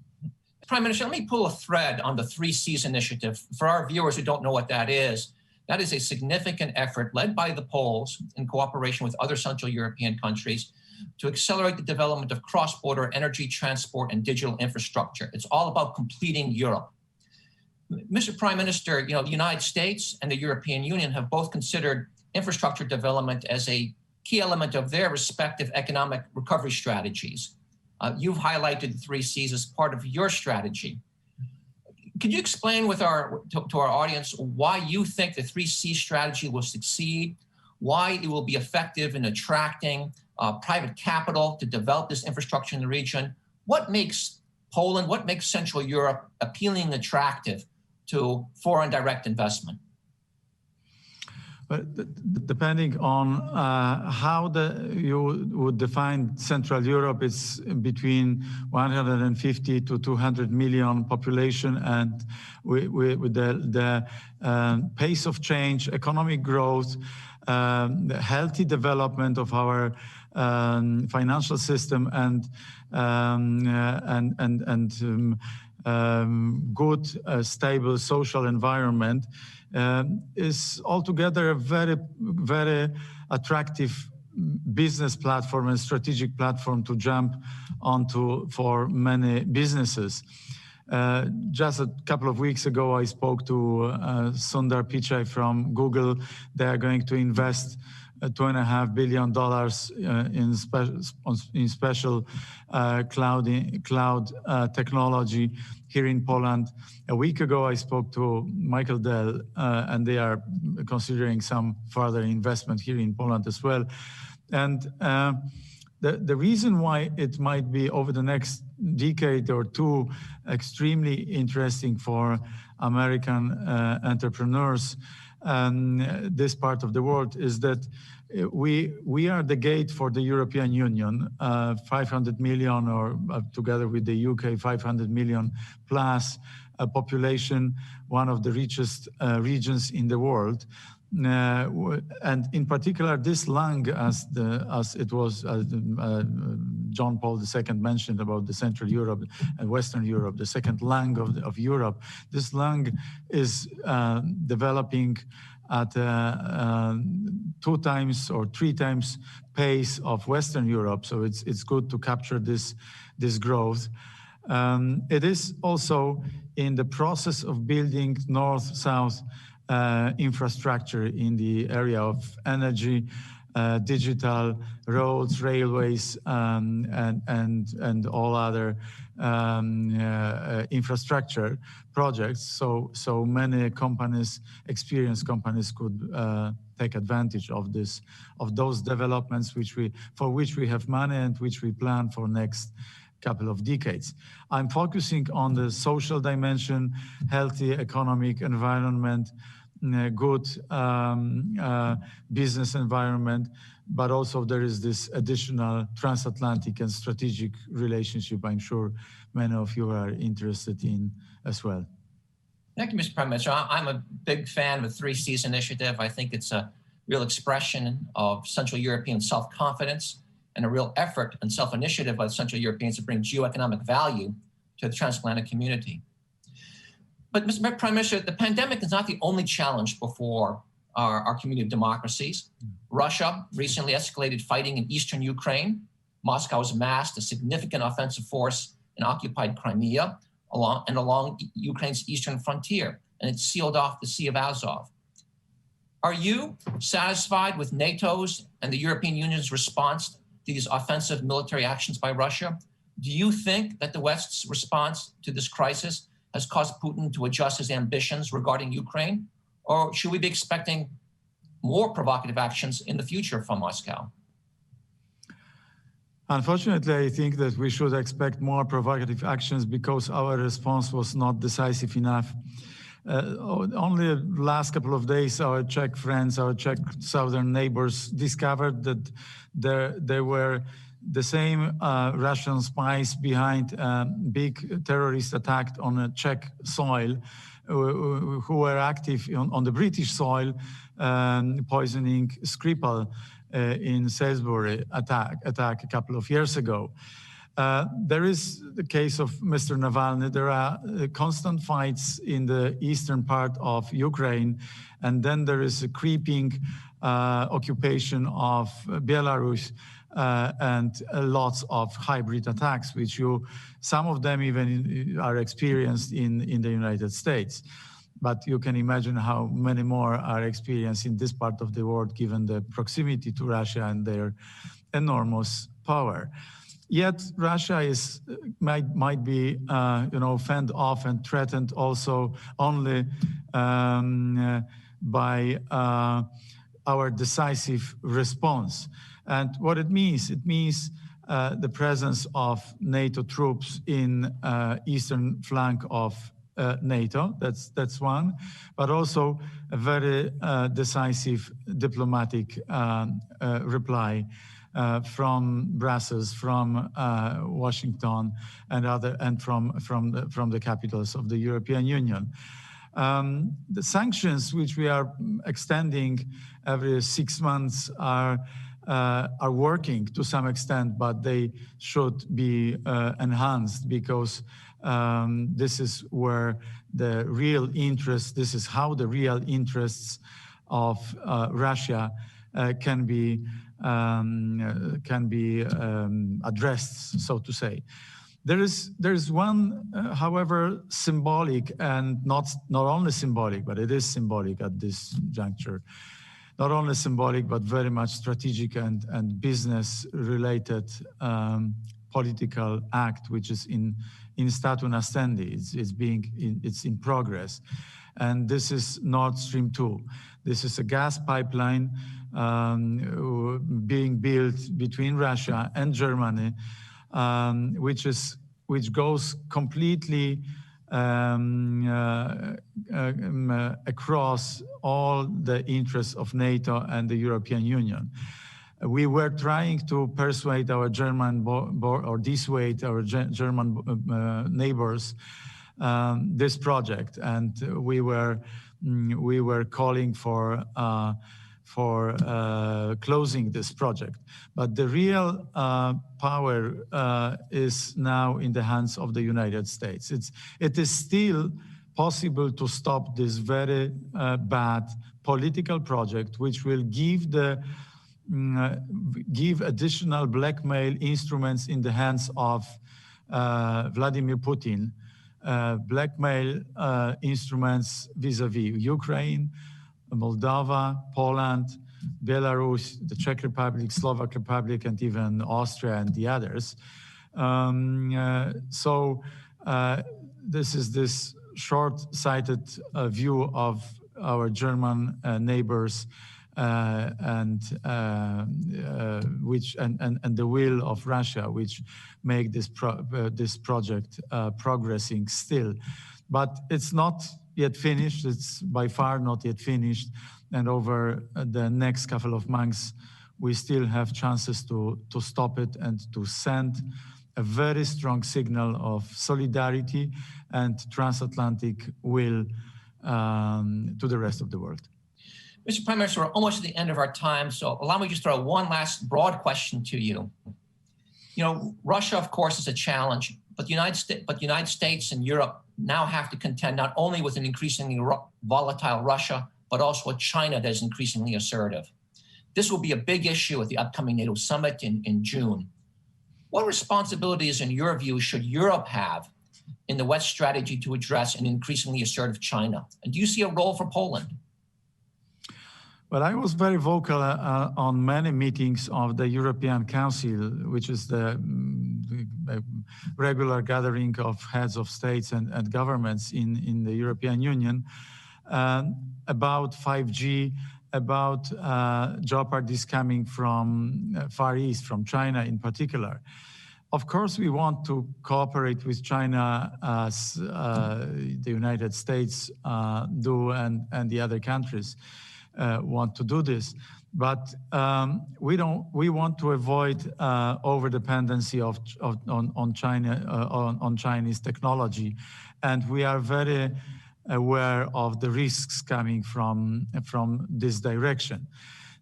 Prime Minister, let me pull a thread on the 3Cs initiative. For our viewers who don't know what that is a significant effort led by the Poles in cooperation with other Central European countries to accelerate the development of cross-border energy, transport, and digital infrastructure. It's all about completing Europe. Mr. Prime Minister, the United States and the European Union have both considered infrastructure development as a key element of their respective economic recovery strategies. You've highlighted the 3 C's as part of your strategy. Could you explain to our audience why you think the 3C strategy will succeed, why it will be effective in attracting private capital to develop this infrastructure in the region? What makes Poland, what makes Central Europe appealing and attractive to foreign direct investment? Depending on how you would define Central Europe, it's between 150 to 200 million population, and with the pace of change, economic growth, the healthy development of our financial system, and good, stable social environment, is altogether a very, very attractive business platform and strategic platform to jump onto for many businesses. Just a couple of weeks ago, I spoke to Sundar Pichai from Google. They are going to invest $2.5 billion in special cloud technology here in Poland. A week ago, I spoke to Michael Dell, and they are considering some further investment here in Poland as well. And the reason why it might be over the next decade or two extremely interesting for American entrepreneurs this part of the world is that we are the gate for the European Union, 500 million, or together with the UK, 500 million plus population, one of the richest regions in the world. And in particular, this lung, as it was John Paul II mentioned about the Central Europe and Western Europe, the second lung of Europe, this lung is developing at 2 times or 3 times pace of Western Europe. So it's good to capture this growth. It is also in the process of building north-south infrastructure in the area of energy, digital, roads, railways, and all other infrastructure projects. So many companies, experienced companies, could take advantage of those developments for which we have money and which we plan for next couple of decades. I'm focusing on the social dimension, healthy economic environment, good business environment, but also there is this additional transatlantic and strategic relationship I'm sure many of you are interested in as well. Thank you, Mr. Prime Minister. I'm a big fan of the 3 C's initiative. I think it's a real expression of Central European self-confidence and a real effort and self-initiative by the Central Europeans to bring geo-economic value to the transatlantic community. But Mr. Prime Minister, the pandemic is not the only challenge before our community of democracies. Russia recently escalated fighting in eastern Ukraine. Moscow has amassed a significant offensive force in occupied Crimea along Ukraine's eastern frontier, and it's sealed off the Sea of Azov. Are you satisfied with NATO's and the European Union's response to these offensive military actions by Russia? Do you think that the West's response to this crisis has caused Putin to adjust his ambitions regarding Ukraine? Or should we be expecting more provocative actions in the future from Moscow? Unfortunately, I think that we should expect more provocative actions because our response was not decisive enough. Only the last couple of days, our Czech friends, our Czech southern neighbors discovered that there were the same Russian spies behind a big terrorist attack on a Czech soil who were active on the British soil, poisoning Skripal in Salisbury attack a couple of years ago. There is the case of Mr. Navalny. There are constant fights in the eastern part of Ukraine, and then there is a creeping occupation of Belarus and lots of hybrid attacks, which some of them even are experienced in the United States. but you can imagine how many more are experienced in this part of the world, given the proximity to Russia and their enormous power. Yet Russia might be fend off and threatened also only by our decisive response. And what it means the presence of NATO troops in eastern flank of NATO. That's one, but also a very decisive diplomatic reply from Brussels, from Washington, and from the capitals of the European Union. The sanctions which we are extending every 6 months are working to some extent, but they should be enhanced, because this is where the real interest, this is how the real interests of Russia can be addressed, so to say. There is one, however, symbolic, and not only symbolic, but it is symbolic at this juncture. Not only symbolic, but very much strategic and business-related political act, which is in statu nascendi. It's in progress, and this is Nord Stream 2. This is a gas pipeline being built between Russia and Germany, which goes completely across all the interests of NATO and the European Union. We were trying to persuade our German or dissuade our German neighbors this project, and we were calling for closing this project. But the real power is now in the hands of the United States. It is still possible to stop this very bad political project, which will give additional blackmail instruments in the hands of Vladimir Putin, blackmail instruments vis-a-vis Ukraine, Moldova, Poland, Belarus, the Czech Republic, Slovak Republic, and even Austria and the others. This is this short-sighted view of our German neighbors and the will of Russia, which make this project progressing still. But it's not yet finished. It's by far not yet finished. And over the next couple of months, we still have chances to stop it and to send a very strong signal of solidarity and transatlantic will to the rest of the world. Mr. Prime Minister, we're almost at the end of our time, so allow me to just throw one last broad question to you. You know, Russia, of course, is a challenge, but the United States and Europe now have to contend not only with an increasingly volatile Russia, but also a China that is increasingly assertive. This will be a big issue at the upcoming NATO summit in June. What responsibilities, in your view, should Europe have in the West strategy to address an increasingly assertive China? And do you see a role for Poland? Well, I was very vocal on many meetings of the European Council, which is the regular gathering of heads of states and governments in the European Union, about 5G, about jeopardies coming from Far East, from China in particular. Of course, we want to cooperate with China as the United States do and the other countries want to do this, but we want to avoid over-dependency on China on Chinese technology, and we are very aware of the risks coming from this direction.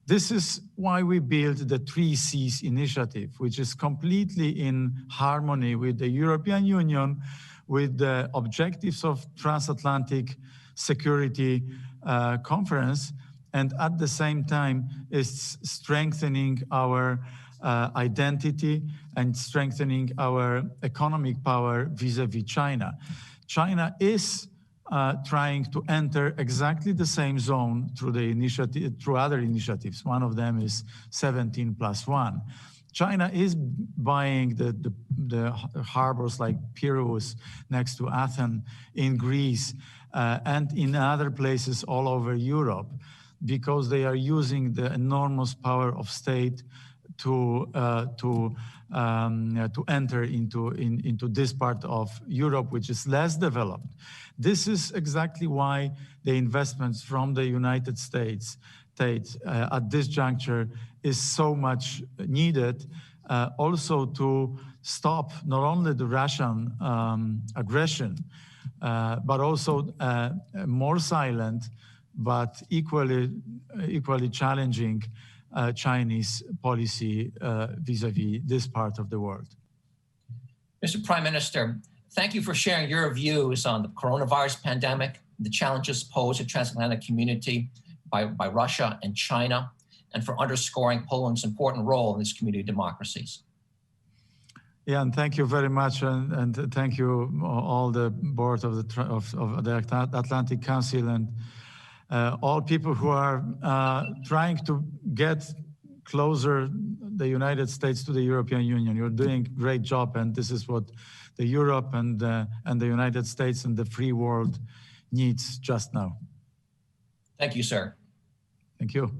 This is why we built the 3 Cs initiative, which is completely in harmony with the European Union, with the objectives of transatlantic security conference, and at the same time is strengthening our identity and strengthening our economic power vis-a-vis China. China is trying to enter exactly the same zone through the initiative, through other initiatives. One of them is 17+1. China is buying the harbors like Piraeus next to Athens in Greece and in other places all over Europe, because they are using the enormous power of state to enter into this part of Europe, which is less developed. This is exactly why the investments from the United States at this juncture is so much needed, also to stop not only the Russian aggression, but also more silent, but equally challenging Chinese policy vis-a-vis this part of the world. Mr. Prime Minister, thank you for sharing your views on the coronavirus pandemic, the challenges posed to the transatlantic community by Russia and China, and for underscoring Poland's important role in these community democracies. Yeah, and thank you very much, and thank you all the board of the Atlantic Council and all people who are trying to get closer the United States to the European Union. You're doing a great job, and this is what the Europe and the United States and the free world needs just now. Thank you, sir. Thank you.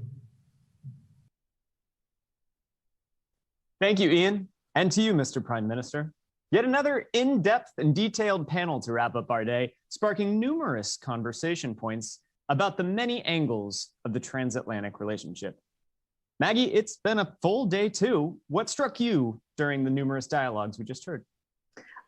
Thank you, Ian, and to you, Mr. Prime Minister. Yet another in-depth and detailed panel to wrap up our day, sparking numerous conversation points about the many angles of the transatlantic relationship. Maggie, it's been a full day too. What struck you during the numerous dialogues we just heard?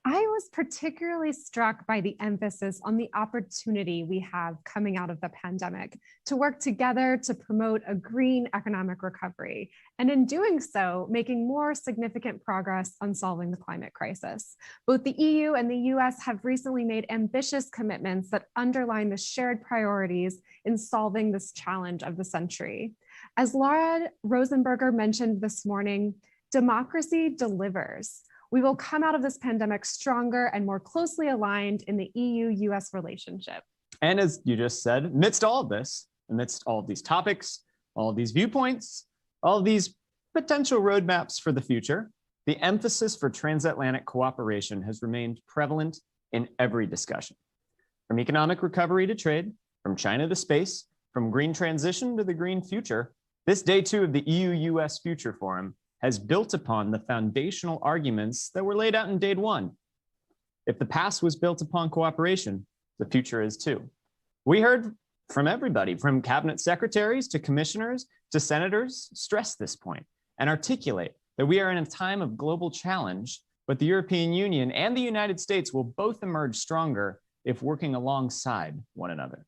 I was particularly struck by the emphasis on the opportunity we have coming out of the pandemic to work together to promote a green economic recovery, and in doing so, making more significant progress on solving the climate crisis. Both the EU and the US have recently made ambitious commitments that underline the shared priorities in solving this challenge of the century. As Laura Rosenberger mentioned this morning, democracy delivers. We will come out of this pandemic stronger and more closely aligned in the EU-U.S. relationship. And as you just said, amidst all of this, amidst all of these topics, all of these viewpoints, all of these potential roadmaps for the future, the emphasis for transatlantic cooperation has remained prevalent in every discussion. From economic recovery to trade, from China to space, from green transition to the green future, this day two of the EU-U.S. Future Forum has built upon the foundational arguments that were laid out in day one. If the past was built upon cooperation, the future is too. We heard from everybody, from cabinet secretaries to commissioners to senators, stress this point and articulate that we are in a time of global challenge, but the European Union and the United States will both emerge stronger if working alongside one another.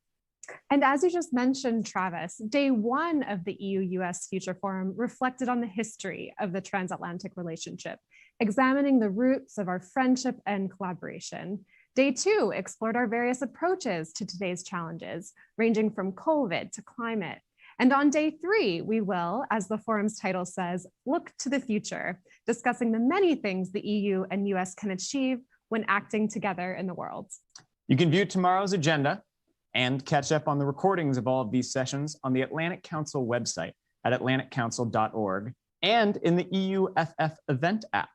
And as you just mentioned, Travis, day one of the EU-U.S. Future Forum reflected on the history of the transatlantic relationship, examining the roots of our friendship and collaboration. Day two explored our various approaches to today's challenges, ranging from COVID to climate. And on day three, we will, as the forum's title says, look to the future, discussing the many things the EU and US can achieve when acting together in the world. You can view tomorrow's agenda and catch up on the recordings of all of these sessions on the Atlantic Council website at atlanticcouncil.org and in the EUFF event app.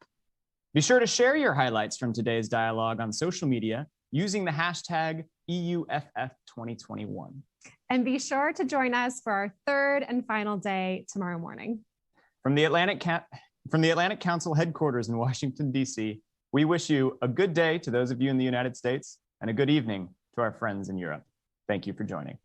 Be sure to share your highlights from today's dialogue on social media using the hashtag EUFF2021. And be sure to join us for our third and final day tomorrow morning. From the Atlantic Council headquarters in Washington, D.C., we wish you a good day to those of you in the United States and a good evening to our friends in Europe. Thank you for joining.